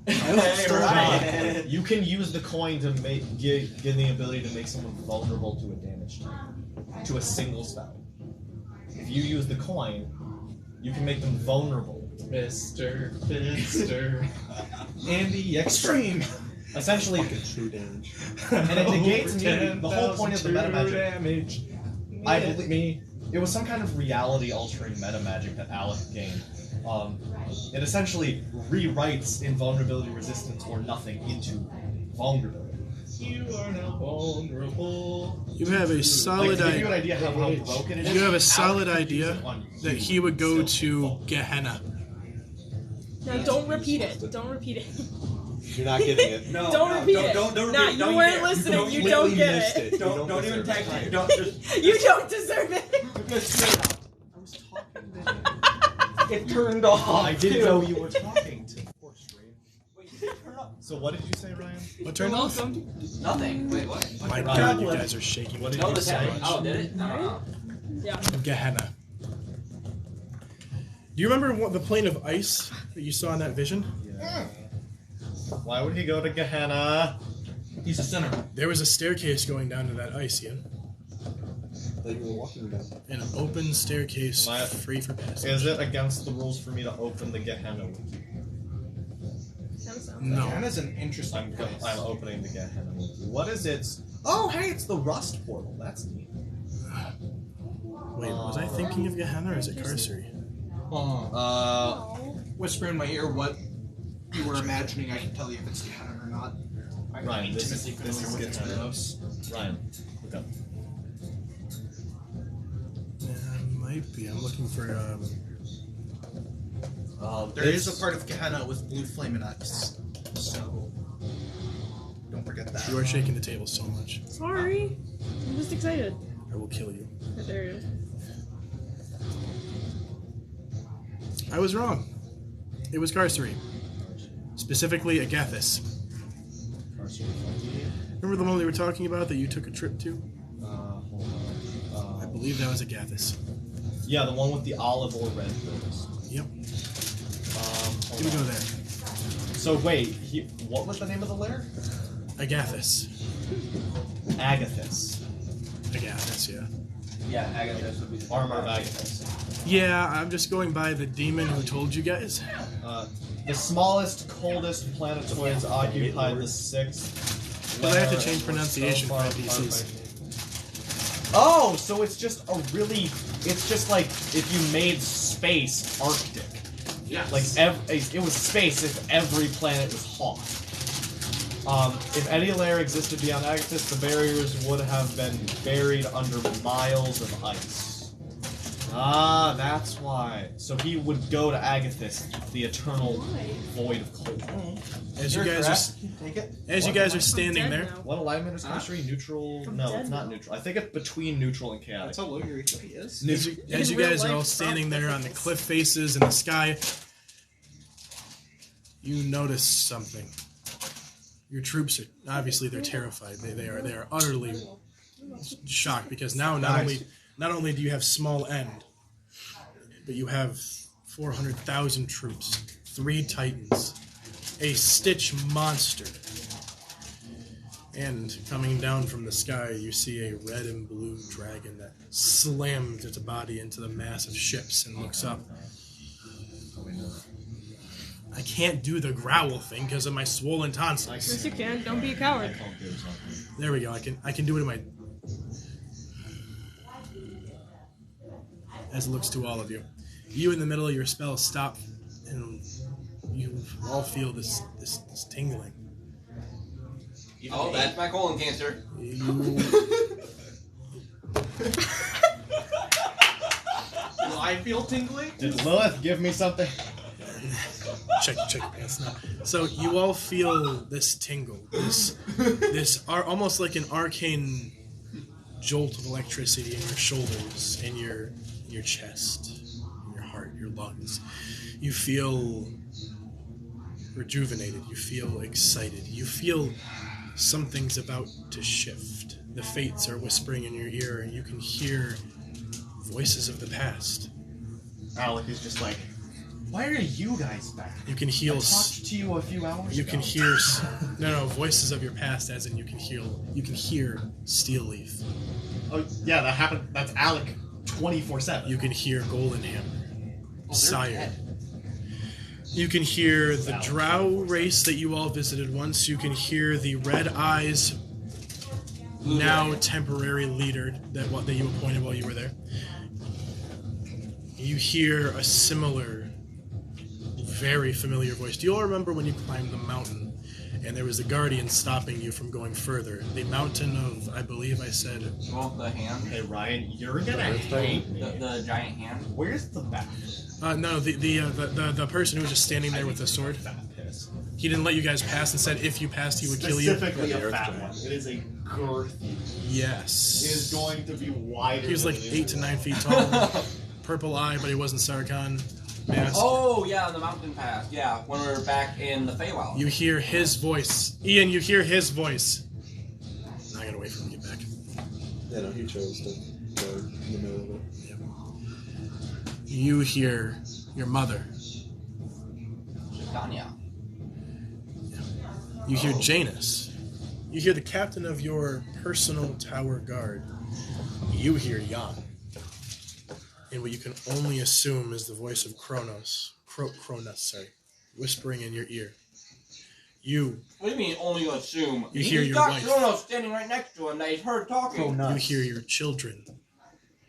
[SPEAKER 6] Hey, Ryan.
[SPEAKER 4] You can use the coin to give the ability to make someone vulnerable to a damage type, to a single spell. If you use the coin, you can make them vulnerable.
[SPEAKER 9] Mr. Fister. Andy Extreme.
[SPEAKER 4] Essentially,
[SPEAKER 2] True damage.
[SPEAKER 4] and it negates
[SPEAKER 9] Over
[SPEAKER 4] me. The whole point of the
[SPEAKER 9] 10,000
[SPEAKER 4] meta magic.
[SPEAKER 9] damage.
[SPEAKER 4] I believe it was some kind of reality-altering meta magic that Alec gained. It essentially rewrites invulnerability, resistance, or nothing into vulnerability.
[SPEAKER 9] You are now vulnerable.
[SPEAKER 5] You have a
[SPEAKER 4] Like,
[SPEAKER 5] solid
[SPEAKER 4] to give you an
[SPEAKER 5] idea.
[SPEAKER 4] idea how broken it is.
[SPEAKER 5] You have a
[SPEAKER 4] Alec
[SPEAKER 5] solid
[SPEAKER 4] could use
[SPEAKER 5] idea
[SPEAKER 4] it on
[SPEAKER 5] that
[SPEAKER 4] you,
[SPEAKER 5] he would go
[SPEAKER 4] still.
[SPEAKER 5] to Gehenna.
[SPEAKER 8] Now don't repeat it. Don't repeat it.
[SPEAKER 2] You're not getting it.
[SPEAKER 6] No,
[SPEAKER 8] Don't
[SPEAKER 6] no,
[SPEAKER 8] repeat it.
[SPEAKER 6] Don't
[SPEAKER 8] Nah,
[SPEAKER 6] repeat it.
[SPEAKER 8] you
[SPEAKER 6] Don't
[SPEAKER 8] weren't
[SPEAKER 6] dare.
[SPEAKER 8] listening. You
[SPEAKER 2] completely
[SPEAKER 8] don't get
[SPEAKER 2] missed
[SPEAKER 8] it.
[SPEAKER 2] You
[SPEAKER 6] Don't even
[SPEAKER 2] deserve
[SPEAKER 6] text
[SPEAKER 2] it.
[SPEAKER 6] me. Don't just.
[SPEAKER 8] You don't deserve it.
[SPEAKER 6] Just straight up.
[SPEAKER 4] I was talking to him.
[SPEAKER 6] It turned off.
[SPEAKER 4] I didn't
[SPEAKER 6] too.
[SPEAKER 4] know you were talking to. Poor stream.
[SPEAKER 6] Wait, you didn't turn off.
[SPEAKER 4] So what did you say, Ryan?
[SPEAKER 5] What turned off?
[SPEAKER 6] Nothing. Wait, what?
[SPEAKER 5] My
[SPEAKER 4] Ryan,
[SPEAKER 5] God, you guys are shaking.
[SPEAKER 4] What did
[SPEAKER 6] No,
[SPEAKER 4] you
[SPEAKER 6] this
[SPEAKER 4] say?
[SPEAKER 6] happened. Oh, did it? No.
[SPEAKER 8] Yeah.
[SPEAKER 5] Gehenna. Do you remember what the plane of ice that you saw in that vision?
[SPEAKER 4] Yeah. Why would he go to Gehenna?
[SPEAKER 9] He's a sinner.
[SPEAKER 5] There was a staircase going down to that ice, Ian.
[SPEAKER 2] That you were walking down.
[SPEAKER 5] An open staircase,
[SPEAKER 4] My-
[SPEAKER 5] free for passage.
[SPEAKER 4] Is it against the rules for me to open the Gehenna wiki?
[SPEAKER 5] No.
[SPEAKER 9] Hannah's an interesting
[SPEAKER 4] I'm
[SPEAKER 9] place.
[SPEAKER 4] opening the Gehenna wiki. What is its? Oh, hey, it's the Rust portal. That's neat.
[SPEAKER 5] Wait, was I thinking of Gehenna or is it Carcery?
[SPEAKER 1] Whisper in my ear what you were imagining. I can tell you if it's Gehenna or not.
[SPEAKER 4] Ryan, this is Gehenna. Ryan, look up.
[SPEAKER 5] Yeah, might be. I'm looking for.
[SPEAKER 1] There is a part of Gehenna with blue flame and X, so don't forget that.
[SPEAKER 5] You are shaking the table so much.
[SPEAKER 8] Sorry. I'm just excited.
[SPEAKER 5] I will kill you.
[SPEAKER 8] There you go.
[SPEAKER 5] I was wrong. It was Carcery. Specifically, Agathis. Remember the one we were talking about that you took a trip to?
[SPEAKER 4] Hold on.
[SPEAKER 5] I believe that was Agathis.
[SPEAKER 4] Yeah, the one with the olive or red rose.
[SPEAKER 5] Yep.
[SPEAKER 4] Hold
[SPEAKER 5] Can we
[SPEAKER 4] on.
[SPEAKER 5] go there?
[SPEAKER 4] So wait, what was the name of the lair?
[SPEAKER 5] Agathis.
[SPEAKER 4] Agathis.
[SPEAKER 5] Agathis, yeah.
[SPEAKER 6] Yeah, Agathis would be the
[SPEAKER 4] Armor of Agathis.
[SPEAKER 5] Yeah, I'm just going by the demon who told you guys.
[SPEAKER 4] The smallest, coldest planetoids occupy the 6th.
[SPEAKER 5] But I have to
[SPEAKER 4] lair
[SPEAKER 5] change
[SPEAKER 4] and were
[SPEAKER 5] pronunciation
[SPEAKER 4] so
[SPEAKER 5] for
[SPEAKER 4] far
[SPEAKER 5] NPCs.
[SPEAKER 4] apart by- Oh, so it's just a really... It's just like if you made space Arctic.
[SPEAKER 1] Yes.
[SPEAKER 4] Like, it was space if every planet was hot. If any layer existed beyond Agathis, the barriers would have been buried under miles of ice. Ah, that's why. So he would go to Agathis, the eternal void of cold.
[SPEAKER 5] As you guys are,
[SPEAKER 4] Take it.
[SPEAKER 5] as you guys are standing there,
[SPEAKER 4] What alignment is Carcery? Neutral? No, it's not neutral. I think it's between neutral and chaotic.
[SPEAKER 1] That's how low your HP is.
[SPEAKER 5] as you guys are all standing there on the cliff faces in the sky, you notice something. Your troops are obviously they're terrified. They are utterly shocked because now not only do you have small end, but you have 400,000 troops, 3 titans, a Stitch monster, and coming down from the sky you see a red and blue dragon that slams its body into the mass of ships and looks up. I can't do the growl thing because of my swollen tonsils.
[SPEAKER 8] Yes, you can. Don't be a coward.
[SPEAKER 5] There we go. I can do it in my. As it looks to all of you, you in the middle of your spell stop, and you all feel this tingling.
[SPEAKER 6] Oh, that's my colon cancer.
[SPEAKER 5] You,
[SPEAKER 1] Do I feel tingly?
[SPEAKER 4] Did Lilith give me something?
[SPEAKER 5] check your pants now. So you all feel this tingle, this almost like an arcane jolt of electricity in your shoulders, in your chest, in your heart, your lungs. You feel rejuvenated. You feel excited. You feel something's about to shift. The fates are whispering in your ear, and you can hear voices of the past.
[SPEAKER 4] Alec is just like, why are you guys back?
[SPEAKER 5] You can heal.
[SPEAKER 4] I talked to you a few hours
[SPEAKER 5] You
[SPEAKER 4] ago.
[SPEAKER 5] can hear no voices of your past, as in you can hear Steel Leaf.
[SPEAKER 4] Oh yeah, that happened. That's Alec, 24/7.
[SPEAKER 5] You can hear Golden Hammer, Sire.
[SPEAKER 4] Dead.
[SPEAKER 5] You can hear the Drow race that you all visited once. You can hear the Red Eyes, now temporary leader that you appointed while you were there. You hear a similar, very familiar voice. Do you all remember when you climbed the mountain and there was a guardian stopping you from going further? The mountain of, I believe I said...
[SPEAKER 6] Well, the hand.
[SPEAKER 4] Hey Ryan, you're gonna hate me.
[SPEAKER 6] The giant hand.
[SPEAKER 4] Where's the back?
[SPEAKER 5] No, the person who was just standing there with the sword.
[SPEAKER 4] Fat piss.
[SPEAKER 5] He didn't let you guys pass and said if you passed he would kill you.
[SPEAKER 4] Specifically a fat one. It is a girthy.
[SPEAKER 5] Yes.
[SPEAKER 4] It is going to be wider.
[SPEAKER 5] He was like
[SPEAKER 4] than it
[SPEAKER 5] 8
[SPEAKER 4] is
[SPEAKER 5] to 9 feet tall. Purple eye, but he wasn't Sarkhan. Mask.
[SPEAKER 6] Oh, yeah, the mountain pass. Yeah, when we were back in the Feywild.
[SPEAKER 5] You hear his voice. Ian, you hear his voice. I gotta wait for him to get back.
[SPEAKER 2] Yeah, no, he chose to go in the middle of it.
[SPEAKER 5] Yep. You hear your mother.
[SPEAKER 6] Tanya.
[SPEAKER 5] You hear Janus. You hear the captain of your personal tower guard. You hear Jan. And what you can only assume is the voice of Kronos, whispering in your ear. You.
[SPEAKER 6] What do you mean only assume?
[SPEAKER 5] You hear
[SPEAKER 6] He's
[SPEAKER 5] your
[SPEAKER 6] got
[SPEAKER 5] wife.
[SPEAKER 6] Kronos standing right next to him that he's heard talking.
[SPEAKER 5] You hear your children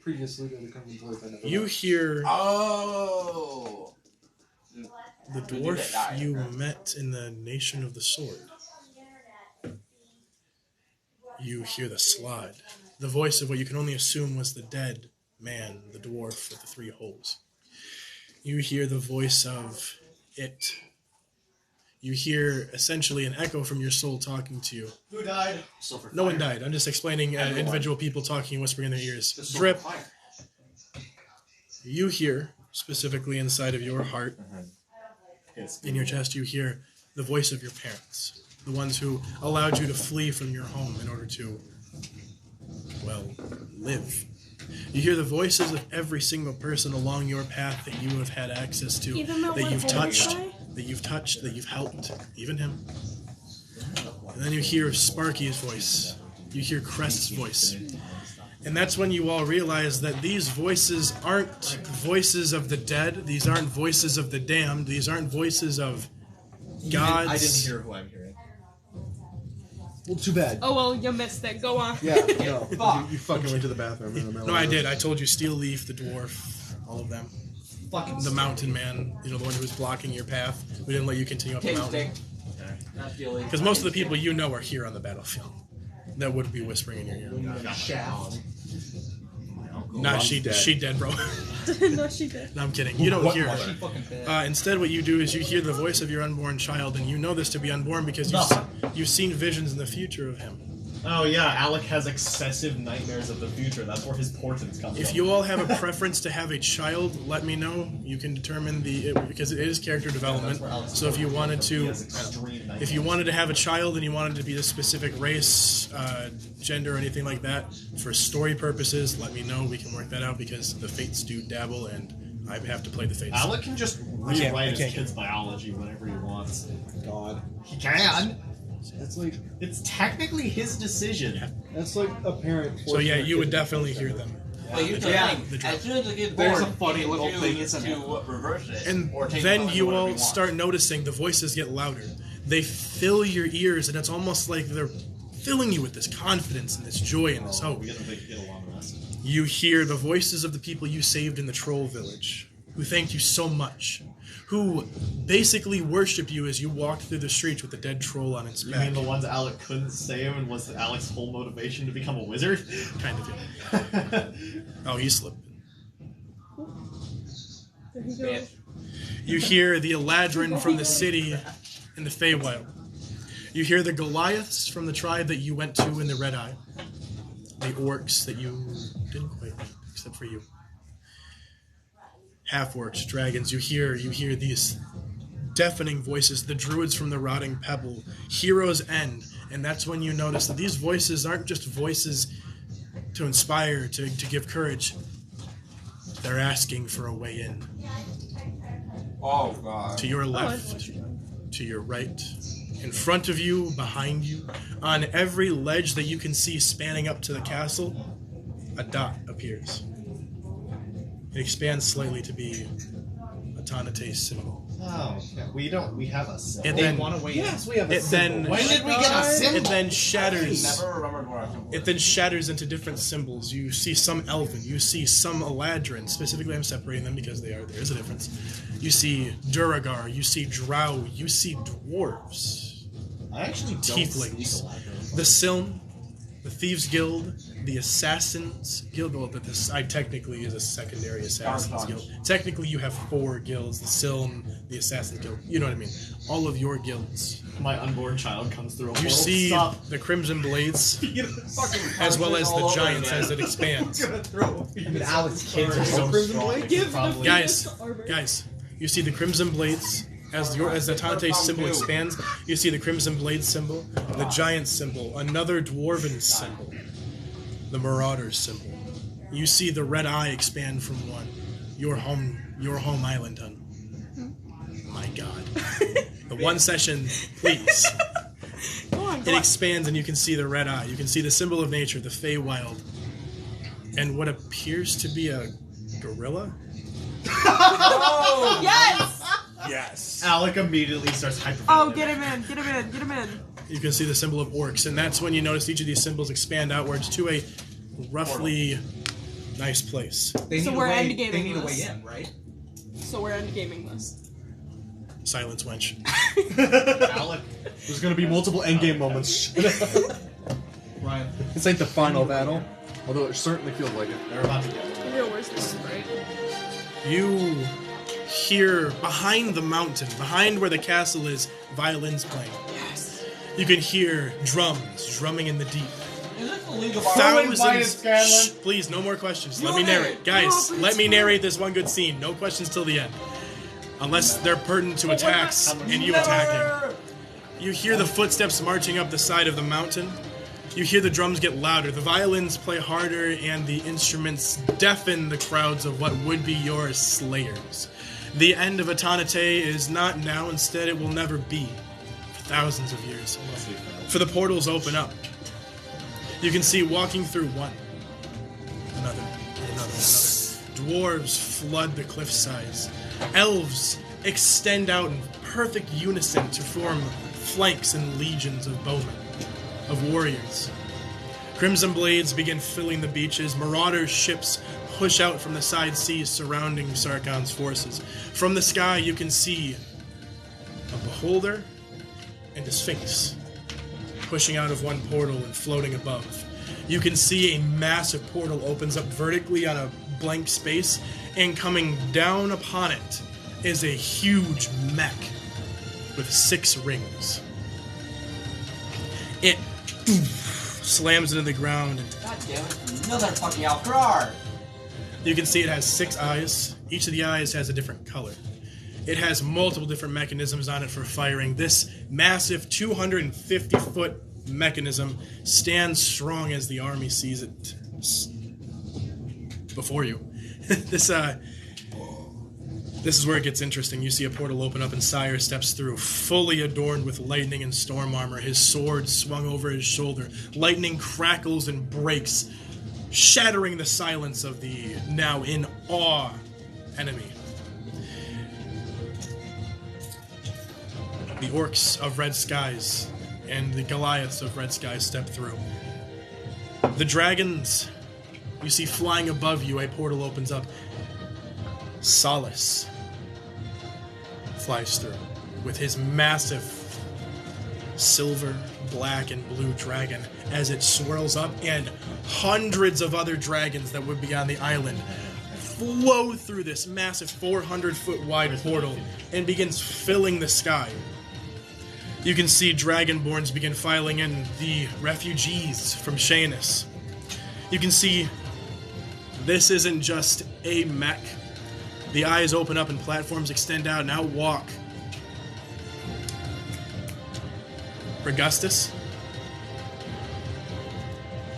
[SPEAKER 2] previously to the Crimson Dwarf. I never
[SPEAKER 5] You
[SPEAKER 2] met.
[SPEAKER 5] hear
[SPEAKER 6] Oh.
[SPEAKER 5] the dwarf you met in the Nation of the Sword. You hear the slide, the voice of what you can only assume was the dead man, the dwarf with the 3 holes. You hear the voice of it. You hear essentially an echo from your soul talking to you.
[SPEAKER 4] Who died?
[SPEAKER 5] No one died. I'm just explaining individual people talking, whispering in their ears. Drip. You hear, specifically inside of your heart, in your chest, you hear the voice of your parents. The ones who allowed you to flee from your home in order to, well, live. You hear the voices of every single person along your path that you have had access to,
[SPEAKER 8] Even that one
[SPEAKER 5] you've touched,
[SPEAKER 8] guy?
[SPEAKER 5] that you've helped, even him. And then you hear Sparky's voice. You hear Crest's voice. And that's when you all realize that these voices aren't voices of the dead. These aren't voices of the damned. These aren't voices of gods.
[SPEAKER 4] I didn't hear who I'm hearing.
[SPEAKER 2] Well, too bad.
[SPEAKER 8] Oh well, you missed it. Go on.
[SPEAKER 2] Yeah, no. You fucking went to the bathroom in the middle
[SPEAKER 5] No,
[SPEAKER 2] of
[SPEAKER 5] I
[SPEAKER 2] this.
[SPEAKER 5] did. I told you Steel Leaf, the dwarf, all of them.
[SPEAKER 7] Fucking
[SPEAKER 5] The mountain man, the one who was blocking your path. We didn't let you continue up the
[SPEAKER 6] Take
[SPEAKER 5] mountain.
[SPEAKER 6] stick. Not feeling.
[SPEAKER 5] Because most of the people you know are here on the battlefield. That would be whispering in your ear.
[SPEAKER 7] shaft.
[SPEAKER 5] Nah, she dead, bro.
[SPEAKER 8] No, she did.
[SPEAKER 5] No, I'm kidding. You don't hear
[SPEAKER 7] She
[SPEAKER 5] her.
[SPEAKER 7] fucking dead.
[SPEAKER 5] Instead, what you do is you hear the voice of your unborn child, and you know this to be unborn because you've seen visions in the future of him.
[SPEAKER 4] Oh yeah, Alec has excessive nightmares of the future. That's where his portents come from.
[SPEAKER 5] If you all have a preference to have a child, let me know. You can determine because it is character development. So if you wanted to, if you wanted to have a child and you wanted to be a specific race, gender, or anything like that, for story purposes, let me know. We can work that out because the fates do dabble, and I have to play the fates.
[SPEAKER 4] Alec can just
[SPEAKER 5] I
[SPEAKER 4] rewrite
[SPEAKER 5] can't.
[SPEAKER 4] his kid's biology whenever he wants.
[SPEAKER 2] God.
[SPEAKER 4] He can.
[SPEAKER 2] That's like
[SPEAKER 4] It's technically his decision.
[SPEAKER 2] that's like a parent.
[SPEAKER 5] So yeah,
[SPEAKER 2] forcing
[SPEAKER 5] you
[SPEAKER 2] their
[SPEAKER 5] would
[SPEAKER 2] kid to
[SPEAKER 5] definitely
[SPEAKER 2] do
[SPEAKER 5] hear
[SPEAKER 2] something.
[SPEAKER 5] them.
[SPEAKER 6] But here's the
[SPEAKER 5] The
[SPEAKER 6] thing.
[SPEAKER 5] drop.
[SPEAKER 6] As soon as the kid's born,
[SPEAKER 9] There's a funny
[SPEAKER 6] he can
[SPEAKER 9] little
[SPEAKER 6] choose
[SPEAKER 9] thing, isn't it?
[SPEAKER 6] to reverse it.
[SPEAKER 5] And
[SPEAKER 6] or take
[SPEAKER 5] then
[SPEAKER 6] it
[SPEAKER 5] you
[SPEAKER 6] whatever
[SPEAKER 5] all
[SPEAKER 6] he wants.
[SPEAKER 5] start noticing the voices get louder. They fill your ears, and it's almost like they're filling you with this confidence and this joy and this hope.
[SPEAKER 4] We get along with us.
[SPEAKER 5] You hear the voices of the people you saved in the troll village, who thanked you so much, who basically worshipped you as you walked through the streets with the dead troll on its
[SPEAKER 4] You
[SPEAKER 5] back.
[SPEAKER 4] mean the ones Alec couldn't save and was Alec's whole motivation to become a wizard?
[SPEAKER 5] Kind of, yeah. Oh, he slipped.
[SPEAKER 8] There he
[SPEAKER 6] Man.
[SPEAKER 8] goes.
[SPEAKER 5] You hear the Eladrin from the city in the Feywild. You hear the Goliaths from the tribe that you went to in the Red Eye. The orcs that you didn't quite meet, except for you. Half-orcs, dragons. You hear these deafening voices, the druids from the Rotting Pebble, Hero's End, and that's when you notice that these voices aren't just voices to inspire, to give courage. They're asking for a way in.
[SPEAKER 6] Oh god.
[SPEAKER 5] To your left, to your right, in front of you, behind you, on every ledge that you can see spanning up to the castle, a dot appears. It expands slightly to be Attonitae symbol.
[SPEAKER 4] Oh, yeah, we have a symbol.
[SPEAKER 5] It then,
[SPEAKER 7] Want to weigh in?
[SPEAKER 2] Yes, we have a
[SPEAKER 5] it
[SPEAKER 2] symbol.
[SPEAKER 5] then,
[SPEAKER 4] When did we get a symbol?
[SPEAKER 5] it then shatters.
[SPEAKER 6] Never remembered what our symbol
[SPEAKER 5] It then shatters into different symbols. You see some Elven, you see some Eladrin. Specifically, I'm separating them because there is a difference. You see Duragar, you see Drow, you see dwarves,
[SPEAKER 4] I actually don't
[SPEAKER 5] tieflings,
[SPEAKER 4] speak Eladrin.
[SPEAKER 5] the Silm, the Thieves Guild, the Assassins Guild. Well, I technically is a secondary Assassins
[SPEAKER 6] Dark
[SPEAKER 5] Guild. Technically, you have 4 guilds: the Silm, the Assassin Guild. You know what I mean? All of your guilds.
[SPEAKER 4] My unborn child comes through a
[SPEAKER 5] You
[SPEAKER 4] portal.
[SPEAKER 5] see
[SPEAKER 4] Stop.
[SPEAKER 5] the Crimson Blades,
[SPEAKER 6] Fucking
[SPEAKER 5] as well as
[SPEAKER 6] all
[SPEAKER 5] the
[SPEAKER 6] over
[SPEAKER 5] Giants
[SPEAKER 6] again.
[SPEAKER 5] as it expands.
[SPEAKER 7] I
[SPEAKER 4] mean, Alec's kids are so strong. they
[SPEAKER 8] Give
[SPEAKER 4] could probably.
[SPEAKER 8] the
[SPEAKER 5] Guys,
[SPEAKER 8] armor.
[SPEAKER 5] guys, you see the Crimson Blades as the Attonitae symbol expands. You see the Crimson Blade symbol, the Giant symbol, another Dwarven symbol, the Marauders symbol. You see the Red Eye expand from one. Your home island, hun. My God, the one session, please.
[SPEAKER 8] Go on, go
[SPEAKER 5] It
[SPEAKER 8] on.
[SPEAKER 5] expands and you can see the Red Eye. You can see the symbol of nature, the Feywild, and what appears to be a gorilla.
[SPEAKER 6] Oh!
[SPEAKER 8] Yes!
[SPEAKER 5] Yes.
[SPEAKER 4] Alec immediately starts hyperventilating.
[SPEAKER 8] Oh, get him in, get him in, get him in.
[SPEAKER 5] You can see the symbol of orcs, and that's when you notice each of these symbols expand outwards to a roughly Nice place.
[SPEAKER 7] They
[SPEAKER 8] So
[SPEAKER 7] need
[SPEAKER 8] we're
[SPEAKER 7] a way,
[SPEAKER 8] endgaming
[SPEAKER 7] They need a
[SPEAKER 8] this.
[SPEAKER 7] way in, right?
[SPEAKER 8] So we're endgaming this.
[SPEAKER 5] Silence, wench.
[SPEAKER 4] Alec.
[SPEAKER 2] There's gonna be multiple endgame moments.
[SPEAKER 7] Ryan.
[SPEAKER 2] It's like the final battle. Although it certainly feels like it.
[SPEAKER 4] They're about to get
[SPEAKER 8] The real worst is right.
[SPEAKER 5] You hear behind the mountain, behind where the castle is, violins playing.
[SPEAKER 8] Yes.
[SPEAKER 5] You can hear drums drumming in the deep.
[SPEAKER 6] Is it illegal?
[SPEAKER 5] Thousands. Shh, please, no more questions. Let me narrate. Guys, let me narrate this one good scene. No questions till the end. Unless they're pertinent to attacks and you attacking. You hear the footsteps marching up the side of the mountain. You hear the drums get louder, the violins play harder, and the instruments deafen the crowds of what would be your slayers. The end of Attonitae is not now, instead it will never be. For thousands of years. For the portals open up. You can see walking through one, another, Dwarves flood the cliff sides. Elves extend out in perfect unison to form flanks and legions of bowmen, of warriors. Crimson blades begin filling the beaches. Marauder ships push out from the side seas surrounding Sarkon's forces. From the sky, you can see a beholder and a sphinx pushing out of one portal and floating above. You can see a massive portal opens up vertically on a blank space, and coming down upon it is a huge mech with 6 rings. It slams into the ground.
[SPEAKER 6] God damn it, another fucking Alcrar!
[SPEAKER 5] You can see it has 6 eyes. Each of the eyes has a different color. It has multiple different mechanisms on it for firing. This massive 250-foot mechanism stands strong as the army sees it before you. This is where it gets interesting. You see a portal open up and Sire steps through, fully adorned with lightning and storm armor, his sword swung over his shoulder. Lightning crackles and breaks, shattering the silence of the now in awe enemy. The orcs of Red Skies and the Goliaths of Red Skies step through. The dragons, you see flying above you, a portal opens up. Solace flies through with his massive silver, black, and blue dragon as it swirls up, and hundreds of other dragons that would be on the island flow through this massive 400-foot wide portal and begins filling the sky. You can see dragonborns begin filing in, the refugees from Shanus. You can see this isn't just a mech. The eyes open up and platforms extend out, and out walk Regustus,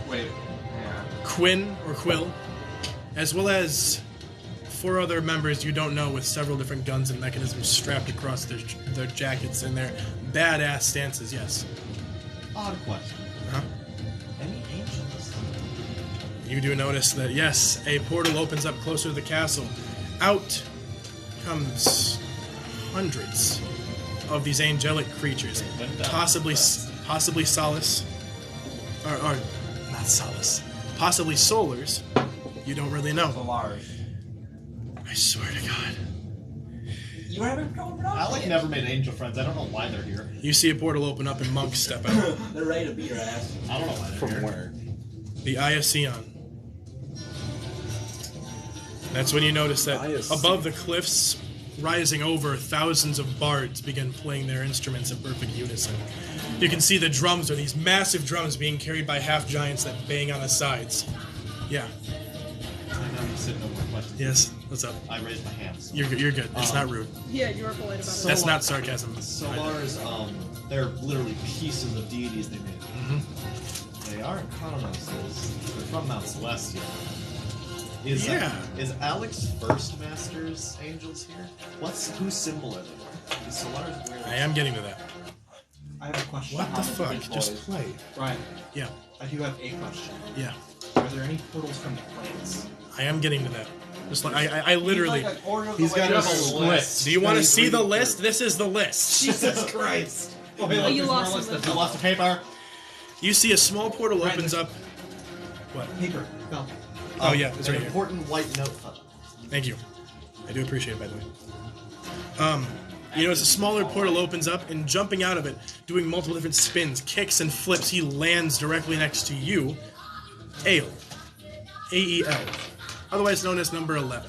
[SPEAKER 6] Wait, yeah.
[SPEAKER 5] Quinn or Quill, as well as 4 other members you don't know with several different guns and mechanisms strapped across their jackets and their badass stances, yes.
[SPEAKER 4] Odd question.
[SPEAKER 5] Uh-huh.
[SPEAKER 4] Any angels?
[SPEAKER 5] You do notice that, yes, a portal opens up closer to the castle. Out comes hundreds of these angelic creatures, possibly Solace, or not Solace, possibly Solars. You don't really know.
[SPEAKER 6] Solars.
[SPEAKER 5] I swear to God.
[SPEAKER 6] You were having trouble pronouncing
[SPEAKER 4] Alec
[SPEAKER 6] it.
[SPEAKER 4] never made angel friends. I don't know why they're here.
[SPEAKER 5] You see a portal open up and monks step out.
[SPEAKER 6] They're ready to beat your ass.
[SPEAKER 4] I don't know why they're
[SPEAKER 2] From
[SPEAKER 4] here.
[SPEAKER 2] where?
[SPEAKER 5] The Eye of Sion. That's when you notice that
[SPEAKER 2] Eye of
[SPEAKER 5] above the cliffs, rising over, thousands of bards begin playing their instruments in perfect unison. You can see the drums are these massive drums being carried by half-giants that bang on the sides. Yeah.
[SPEAKER 4] I know you said no more questions.
[SPEAKER 5] Yes. What's up?
[SPEAKER 4] I raised my hand. So.
[SPEAKER 5] You're good. It's not rude.
[SPEAKER 8] Yeah, you are polite about it.
[SPEAKER 5] That's not sarcasm.
[SPEAKER 4] Solars, they're literally pieces of deities they made.
[SPEAKER 5] Mm-hmm.
[SPEAKER 4] They aren't Chronoses. They're from Mount Celestia. Is Alec's first master's angels here? Whose symbol are they? Is Solars wearing?
[SPEAKER 5] I am getting to that.
[SPEAKER 7] I have a question.
[SPEAKER 5] What the fuck? Just play.
[SPEAKER 7] Ryan,
[SPEAKER 5] Yeah.
[SPEAKER 7] I do have a question.
[SPEAKER 5] Yeah.
[SPEAKER 7] Are there any portals from the planes?
[SPEAKER 5] I am getting to that. Just like I literally.
[SPEAKER 2] He's got a split.
[SPEAKER 5] Do you want to see the list? This is the list.
[SPEAKER 7] Jesus Christ!
[SPEAKER 9] Oh, hey,
[SPEAKER 8] Oh,
[SPEAKER 9] look,
[SPEAKER 8] you
[SPEAKER 9] there's
[SPEAKER 8] lost
[SPEAKER 9] more list
[SPEAKER 8] them.
[SPEAKER 9] of
[SPEAKER 4] You lost the paper.
[SPEAKER 5] You see a small portal opens up. What?
[SPEAKER 7] Paper. No.
[SPEAKER 5] Oh, yeah, it's
[SPEAKER 4] an
[SPEAKER 5] right here.
[SPEAKER 4] important white note.
[SPEAKER 5] Thank you. I do appreciate it, by the way. You notice a smaller portal opens up, and jumping out of it, doing multiple different spins, kicks, and flips, he lands directly next to you, Ale. A-E-L. Otherwise known as number 11.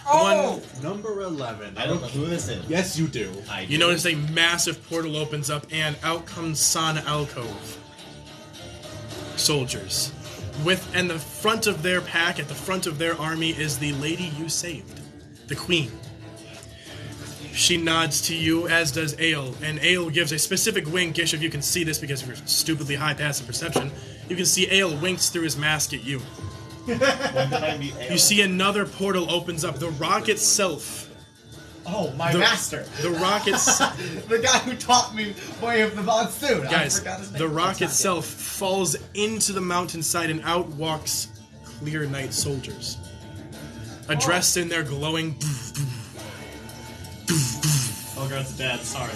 [SPEAKER 3] Oh!
[SPEAKER 2] Number 11.
[SPEAKER 4] I don't know who this is.
[SPEAKER 2] Yes, you do.
[SPEAKER 5] You notice a massive portal opens up, and out comes San Alcove. Soldiers. And the front of their pack, at the front of their army, is the lady you saved. The queen. She nods to you, as does Ale, and Ale gives a specific wink-ish, if you can see this because of your stupidly high passive perception. You can see Ale winks through his mask at you.
[SPEAKER 4] When did I meet Ale?
[SPEAKER 5] You see another portal opens up. The rock itself.
[SPEAKER 4] Oh, my
[SPEAKER 5] The-
[SPEAKER 4] master.
[SPEAKER 5] The rock itself.
[SPEAKER 4] The guy who taught me Way of the Monsoon. I
[SPEAKER 5] Guys,
[SPEAKER 4] forgot his name.
[SPEAKER 5] the rock itself falls into the mountainside, and out walks Clear Knight soldiers. Addressed in their glowing.
[SPEAKER 4] Oh, God, it's Dad. Sorry.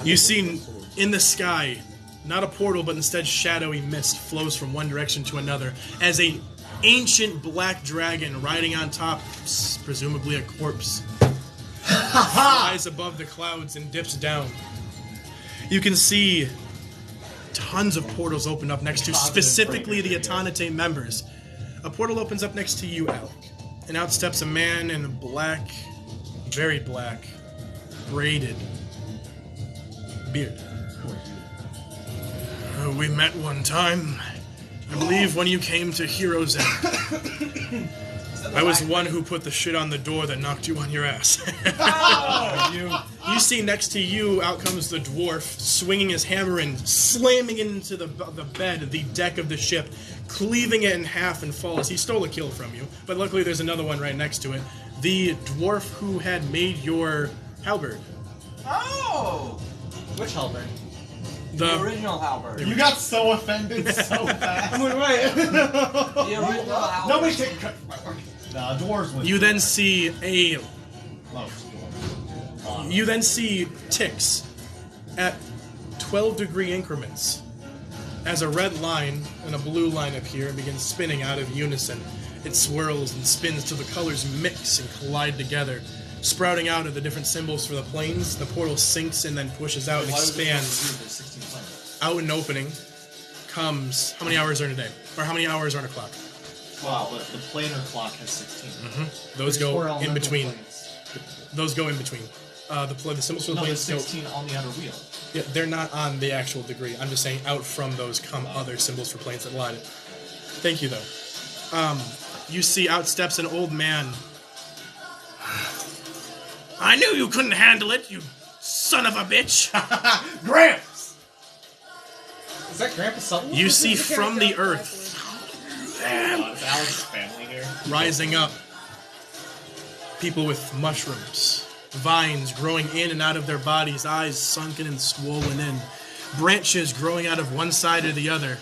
[SPEAKER 5] You see in the sky, not a portal, but instead shadowy mist flows from one direction to another as a ancient black dragon riding on top, presumably a corpse, flies above the clouds and dips down. You can see tons of portals open up next to specifically the Attonitae members. A portal opens up next to you, Alec, and out steps a man in a black, very black, braided beard. We met one time, I believe, when you came to Hero's End. I was the one who put the shit on the door that knocked you on your ass. You see next to you, out comes the dwarf, swinging his hammer and slamming into the bed, the deck of the ship, cleaving it in half and falls. He stole a kill from you, but luckily there's another one right next to it. The dwarf who had made your halberd.
[SPEAKER 6] Oh!
[SPEAKER 4] Which halberd?
[SPEAKER 6] The original halberd.
[SPEAKER 4] You got so offended so fast.
[SPEAKER 6] The original halberd.
[SPEAKER 4] Nobody's taking credit for my work. Nah, dwarves win.
[SPEAKER 5] You then see a
[SPEAKER 4] Oh,
[SPEAKER 5] You then see ticks at 12-degree increments as a red line and a blue line appear and begin spinning out of unison. It swirls and spins till the colors mix and collide together, sprouting out of the different symbols for the planes. The portal sinks and then pushes out and expands. Out an opening comes... How many hours are in a day? Or how many hours are on a clock?
[SPEAKER 4] Wow, the planar clock has 16.
[SPEAKER 5] Those
[SPEAKER 4] There's four
[SPEAKER 5] go in
[SPEAKER 4] elemental
[SPEAKER 5] between.
[SPEAKER 4] planes.
[SPEAKER 5] Those go in between. The symbols for the
[SPEAKER 4] No,
[SPEAKER 5] planes
[SPEAKER 4] there's
[SPEAKER 5] go...
[SPEAKER 4] 16 on the outer wheel.
[SPEAKER 5] Yeah, they're not on the actual degree. I'm just saying out from those come other symbols for planes that line it. Thank you, though. You see out steps an old man. I knew you couldn't handle it, you son of a bitch!
[SPEAKER 4] Gramps! Is that Grandpa Sutton?
[SPEAKER 5] You see from the earth,
[SPEAKER 4] Is Alex's family here?
[SPEAKER 5] rising up, people with mushrooms, vines growing in and out of their bodies, eyes sunken and swollen in, branches growing out of one side or the other,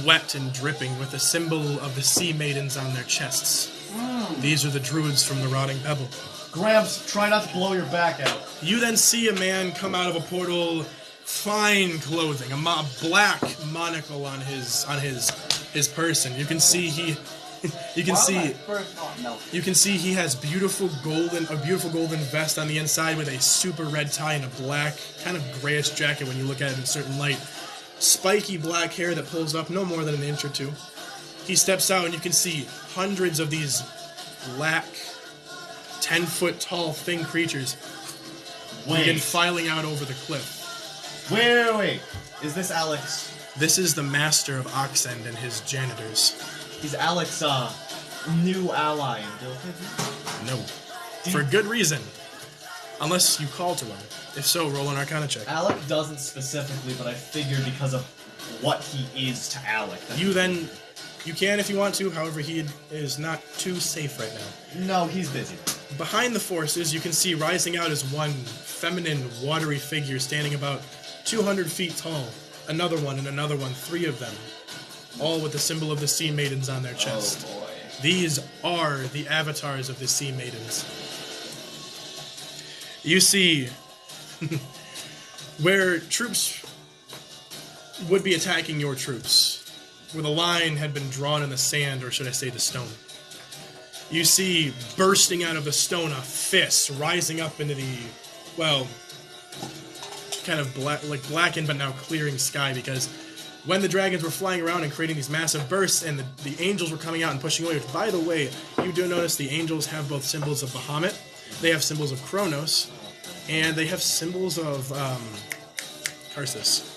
[SPEAKER 5] wet and dripping with the symbol of the sea maidens on their chests. These are the druids from the Rotting Pebble.
[SPEAKER 4] Gramps, try not to blow your back out.
[SPEAKER 5] You then see a man come out of a portal, fine clothing, a black monocle on his person. You can see he has a beautiful golden vest on the inside with a super red tie and a black, kind of grayish jacket when you look at it in certain light. Spiky black hair that pulls up no more than an inch or two. He steps out and you can see hundreds of these black, 10-foot tall thing creatures begin filing out over the cliff.
[SPEAKER 4] Wait. Is this Alex?
[SPEAKER 5] This is the master of Oxend and his janitors.
[SPEAKER 4] He's Alex, new ally in Guildford?
[SPEAKER 5] No. For good reason. Unless you call to him. If so, roll an Arcana check.
[SPEAKER 4] Alec doesn't specifically, but I figured because of what he is to Alec.
[SPEAKER 5] You can if you want to, however, he is not too safe right now.
[SPEAKER 4] No, he's busy.
[SPEAKER 5] Behind the forces, you can see rising out is one feminine, watery figure standing about 200 feet tall. Another one and another one, 3 of them. All with the symbol of the Sea Maidens on their chest.
[SPEAKER 6] Oh boy.
[SPEAKER 5] These are the avatars of the Sea Maidens. You see where troops would be attacking your troops. where the line had been drawn in the sand, or should I say the stone. You see, bursting out of the stone, a fist rising up into the, well, kind of blackened but now clearing sky, because when the dragons were flying around and creating these massive bursts and the angels were coming out and pushing away, which, by the way, you do notice the angels have both symbols of Bahamut, they have symbols of Kronos, and they have symbols of Karsus.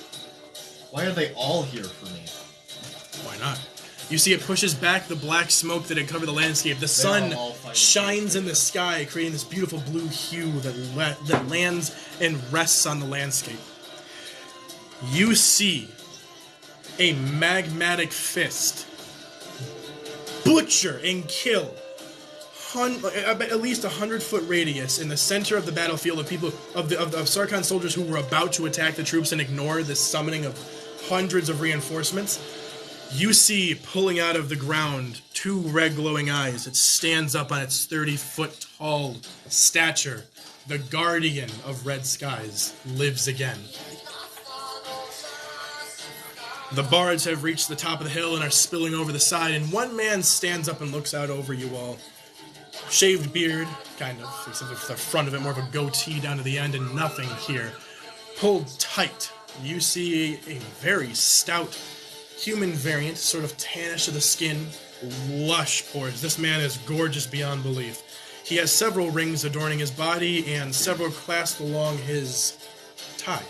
[SPEAKER 4] Why are they all here for me?
[SPEAKER 5] Why not? You see it pushes back the black smoke that had covered the landscape. The sun shines in the sky, creating this beautiful blue hue that lands and rests on the landscape. You see a magmatic fist butcher and kill at least 100-foot radius in the center of the battlefield of people of Sarkhan soldiers who were about to attack the troops and ignore the summoning of hundreds of reinforcements. You see, pulling out of the ground, 2 red glowing eyes. It stands up on its 30-foot tall stature. The guardian of red skies lives again. The bards have reached the top of the hill and are spilling over the side, and one man stands up and looks out over you all. Shaved beard, kind of, except for the front of it, more of a goatee down to the end, and nothing here. Pulled tight. You see a very stout human variant, sort of tannish of the skin, lush pores. This man is gorgeous beyond belief. He has several rings adorning his body and several clasped along his tie.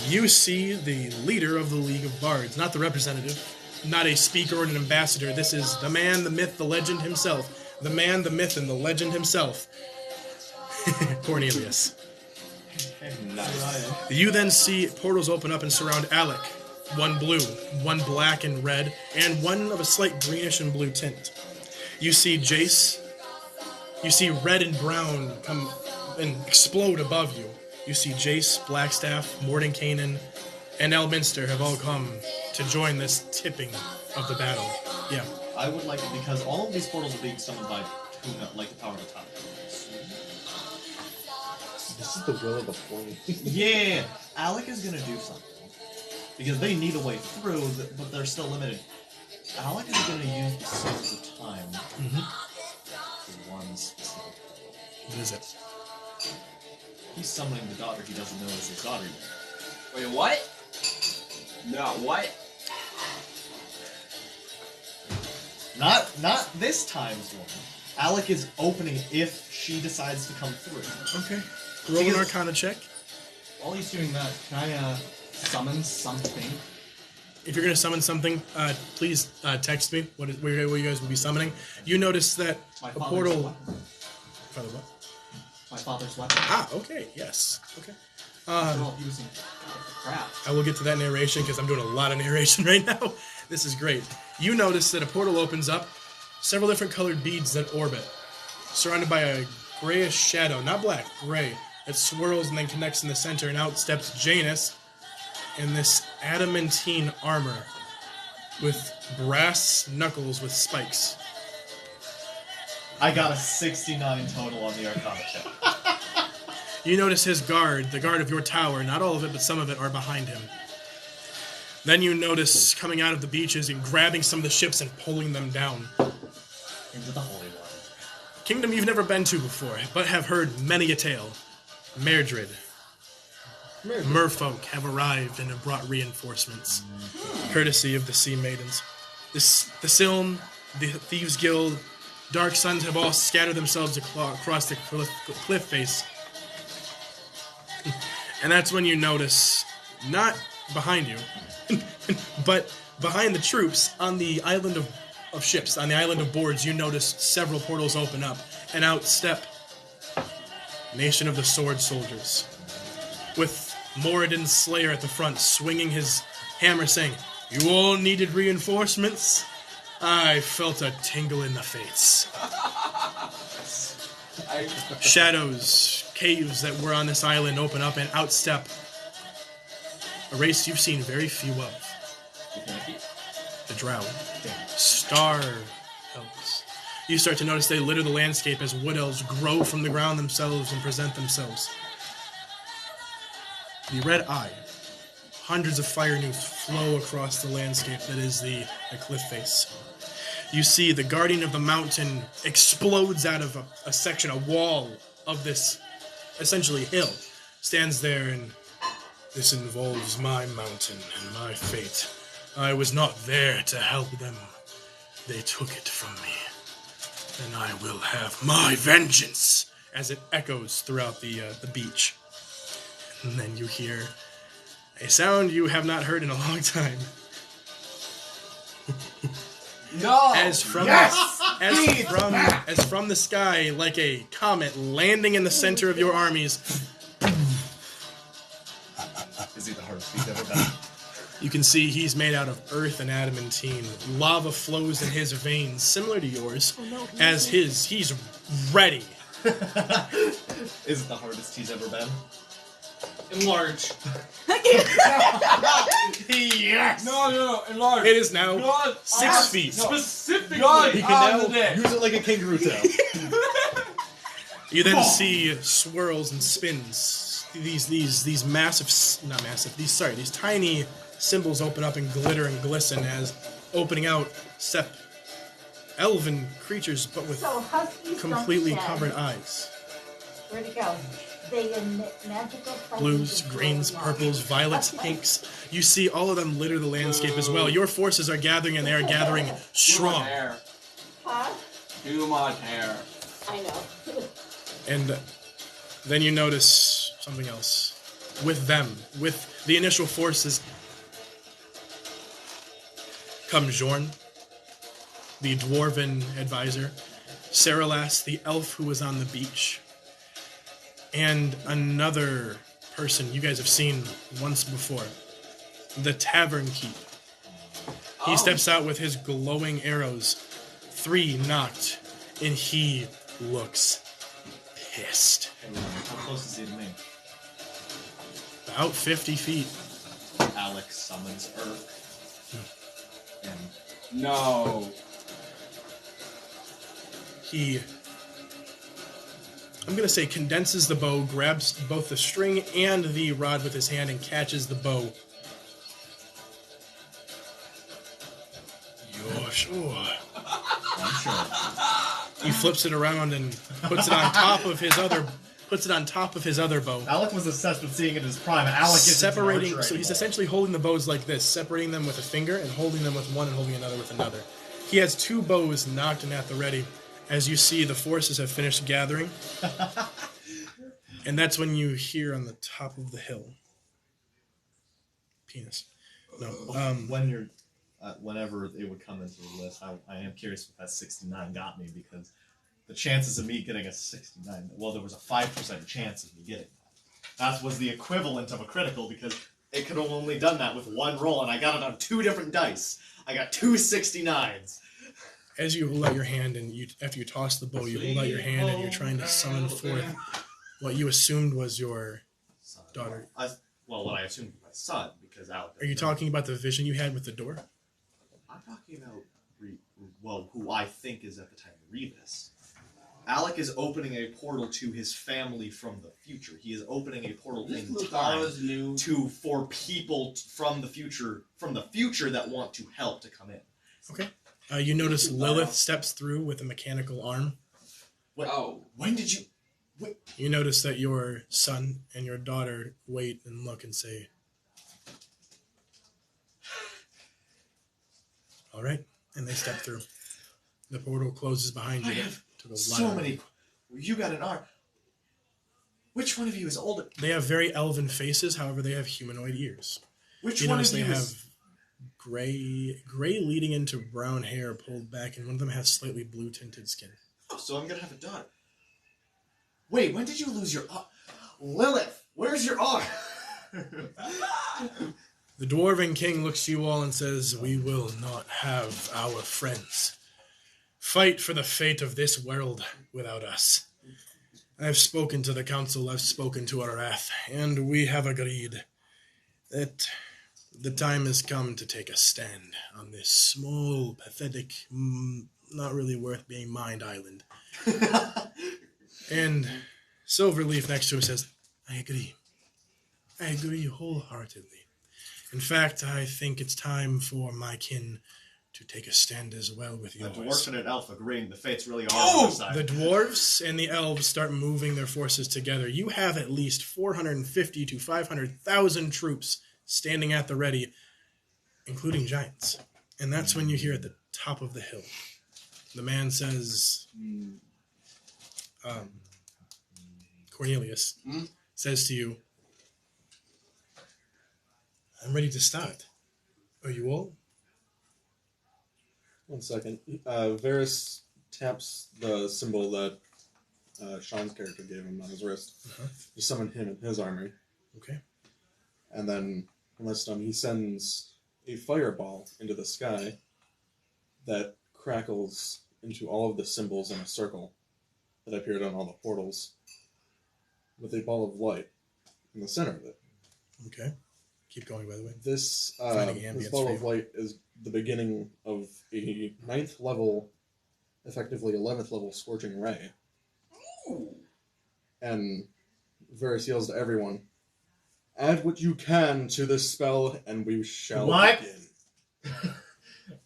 [SPEAKER 5] You see the leader of the League of Bards, not the representative, not a speaker or an ambassador. This is the man, the myth, the legend himself. The man, the myth, and the legend himself. Cornelius.
[SPEAKER 4] Nice.
[SPEAKER 5] You then see portals open up and surround Alec. One blue, one black and red, and one of a slight greenish and blue tint. You see Jace. You see red and brown come and explode above you. You see Jace, Blackstaff, Mordenkainen, and Elminster have all come to join this tipping of the battle. Yeah.
[SPEAKER 4] I would like it because all of these portals are being summoned by Tuna, like the power of the top.
[SPEAKER 2] This is the will of the point.
[SPEAKER 4] Yeah, Alec is gonna do something. Because they need a way through, but they're still limited. Alec is gonna use the Sands of Time for one specific.
[SPEAKER 5] What is it?
[SPEAKER 4] He's summoning the daughter he doesn't know is his daughter yet.
[SPEAKER 6] Wait, what? No, what?
[SPEAKER 4] Not this time's one. Alec is opening if she decides to come through.
[SPEAKER 5] Okay. Roll an Arcana check.
[SPEAKER 7] While he's doing that, can I summon something?
[SPEAKER 5] If you're going to summon something, please text me what you guys will be summoning. You notice that
[SPEAKER 7] My
[SPEAKER 5] a
[SPEAKER 7] father's
[SPEAKER 5] portal...
[SPEAKER 7] weapon.
[SPEAKER 5] Father what?
[SPEAKER 7] My father's weapon.
[SPEAKER 5] Ah, okay, yes. Okay.
[SPEAKER 7] They're all using crap.
[SPEAKER 5] I will get to that narration because I'm doing a lot of narration right now. This is great. You notice that a portal opens up, several different colored beads that orbit, surrounded by a grayish shadow, not black, gray, that swirls and then connects in the center, and out steps Janus in this adamantine armor with brass knuckles with spikes.
[SPEAKER 4] I got a 69 total on the Arcana check.
[SPEAKER 5] You notice his guard, the guard of your tower, not all of it, but some of it, are behind him. Then you notice coming out of the beaches and grabbing some of the ships and pulling them down.
[SPEAKER 4] Into the Holy One.
[SPEAKER 5] Kingdom you've never been to before, but have heard many a tale. Merdred. Merfolk have arrived and have brought reinforcements, courtesy of the Sea Maidens. The Silm, the Thieves Guild, Dark Suns have all scattered themselves across the cliff face. And that's when you notice, not behind you, but behind the troops on the island of ships, on the island of boards, you notice several portals open up, and out step Nation of the Sword Soldiers, with Moradin's Slayer at the front, swinging his hammer, saying, "You all needed reinforcements? I felt a tingle in the face." Shadows, caves that were on this island open up, and outstep a race you've seen very few of. The Drow. Star elves. You start to notice they litter the landscape as wood elves grow from the ground themselves and present themselves. The Red Eye, hundreds of fire newts flow across the landscape that is the cliff face. You see the guardian of the mountain explodes out of a section, a wall of this, essentially, hill. Stands there and, this involves my mountain and my fate. I was not there to help them. They took it from me. And I will have my vengeance, as it echoes throughout the beach. And then you hear a sound you have not heard in a long time.
[SPEAKER 6] No!
[SPEAKER 5] As from the sky, like a comet landing in the center of your armies,
[SPEAKER 4] Is he the hardest he's ever been?
[SPEAKER 5] you can see he's made out of earth and adamantine. Lava flows in his veins, similar to yours, as he's ready.
[SPEAKER 4] Is it the hardest he's ever been?
[SPEAKER 9] Enlarge.
[SPEAKER 4] Yes!
[SPEAKER 6] No, enlarge.
[SPEAKER 5] It is now
[SPEAKER 6] God,
[SPEAKER 5] 6 feet.
[SPEAKER 9] Specifically.
[SPEAKER 6] God,
[SPEAKER 4] He can now
[SPEAKER 6] today.
[SPEAKER 4] use it like a kangaroo tail.
[SPEAKER 5] You then see swirls and spins. These these tiny symbols open up and glitter and glisten as opening out step elven creatures, but with
[SPEAKER 10] So huskies
[SPEAKER 5] completely
[SPEAKER 10] don't shed.
[SPEAKER 5] covered eyes.
[SPEAKER 10] Where'd it go? They in magical places
[SPEAKER 5] Blues,
[SPEAKER 10] of
[SPEAKER 5] greens,
[SPEAKER 10] Florida.
[SPEAKER 5] purples, violets, pinks. You see all of them litter the landscape as well. Your forces are gathering, and they are gathering
[SPEAKER 6] Too much
[SPEAKER 5] strong.
[SPEAKER 6] hair.
[SPEAKER 10] Huh?
[SPEAKER 6] Too much hair.
[SPEAKER 10] I know.
[SPEAKER 5] And then you notice something else. With them, with the initial forces, come Jorn, the dwarven advisor, Saralas, the elf who was on the beach, and another person you guys have seen once before, the Tavern Keep. He steps out with his glowing arrows, 3 knocked, and he looks pissed.
[SPEAKER 4] How close is he to me?
[SPEAKER 5] About 50 feet.
[SPEAKER 4] Alex summons Earth. And
[SPEAKER 6] No.
[SPEAKER 5] He, I'm gonna say, condenses the bow, grabs both the string and the rod with his hand, and catches the bow. You're sure.
[SPEAKER 4] I'm sure.
[SPEAKER 5] He flips it around and puts it on top of his other. Puts it on top of his other bow.
[SPEAKER 4] Alec was obsessed with seeing it in his prime, and Alec is
[SPEAKER 5] Separating, so he's essentially holding the bows like this, separating them with a finger and holding them with one and holding another with another. He has 2 bows knocked and at the ready. As you see, the forces have finished gathering. And that's when you hear on the top of the hill. Penis. No.
[SPEAKER 4] when you're, whenever it would come into the list, I am curious what that 69 got me, because the chances of me getting a 69, well, there was a 5% chance of me getting that. That was the equivalent of a critical, because it could have only done that with 1 roll, and I got it on 2 different dice. I got 2 69s.
[SPEAKER 5] As you hold out your hand and after you toss the bow, you hold out your hand and you're trying to summon forth what you assumed was your daughter.
[SPEAKER 4] What I assumed was my son, because Alec...
[SPEAKER 5] Are you talking about the vision you had with the door?
[SPEAKER 4] I'm talking about, who I think is at the time Rebus. Alec is opening a portal to his family from the future. He is opening a portal in time for people from the future that want to help to come in.
[SPEAKER 5] Okay. You notice Lilith steps through with a mechanical arm.
[SPEAKER 4] What? Oh, when did you... Wait.
[SPEAKER 5] You notice that your son and your daughter wait and look and say, all right, and they step through. The portal closes behind you.
[SPEAKER 4] I have so many... You got an arm. Which one of you is older?
[SPEAKER 5] They have very elven faces, however, they have humanoid ears.
[SPEAKER 4] Which one of you
[SPEAKER 5] have gray leading into brown hair pulled back, and one of them has slightly blue tinted skin.
[SPEAKER 4] Oh, so I'm gonna have a daughter. Wait, when did you lose your arm? Lilith, where's your arm?
[SPEAKER 5] The Dwarven King looks to you all and says, we will not have our friends fight for the fate of this world without us. I've spoken to the council, I've spoken to Arath, and we have agreed that the time has come to take a stand on this small, pathetic, not really worth being mined island. And Silverleaf next to her says, I agree. I agree wholeheartedly. In fact, I think it's time for my kin to take a stand as well with
[SPEAKER 4] The
[SPEAKER 5] yours.
[SPEAKER 4] dwarf and an elf agreeing the fates really are on our side.
[SPEAKER 5] The dwarves and the elves start moving their forces together. You have at least 450 to 500,000 troops standing at the ready, including giants. And that's when you hear at the top of the hill, the man says, Cornelius says to you, I'm ready to start. Are you all?
[SPEAKER 2] 1 second. Varys taps the symbol that Sean's character gave him on his wrist. You summon him and his army.
[SPEAKER 5] Okay.
[SPEAKER 2] And then, when that's done, he sends a fireball into the sky that crackles into all of the symbols in a circle that appeared on all the portals with a ball of light in the center of it.
[SPEAKER 5] Okay. Keep going, by the way.
[SPEAKER 2] This
[SPEAKER 5] ambience
[SPEAKER 2] ball
[SPEAKER 5] for
[SPEAKER 2] of
[SPEAKER 5] you.
[SPEAKER 2] light is the beginning of a 9th level, effectively 11th level Scorching Ray. And Varys yells to everyone, add what you can to this spell and we shall
[SPEAKER 4] What?
[SPEAKER 2] begin.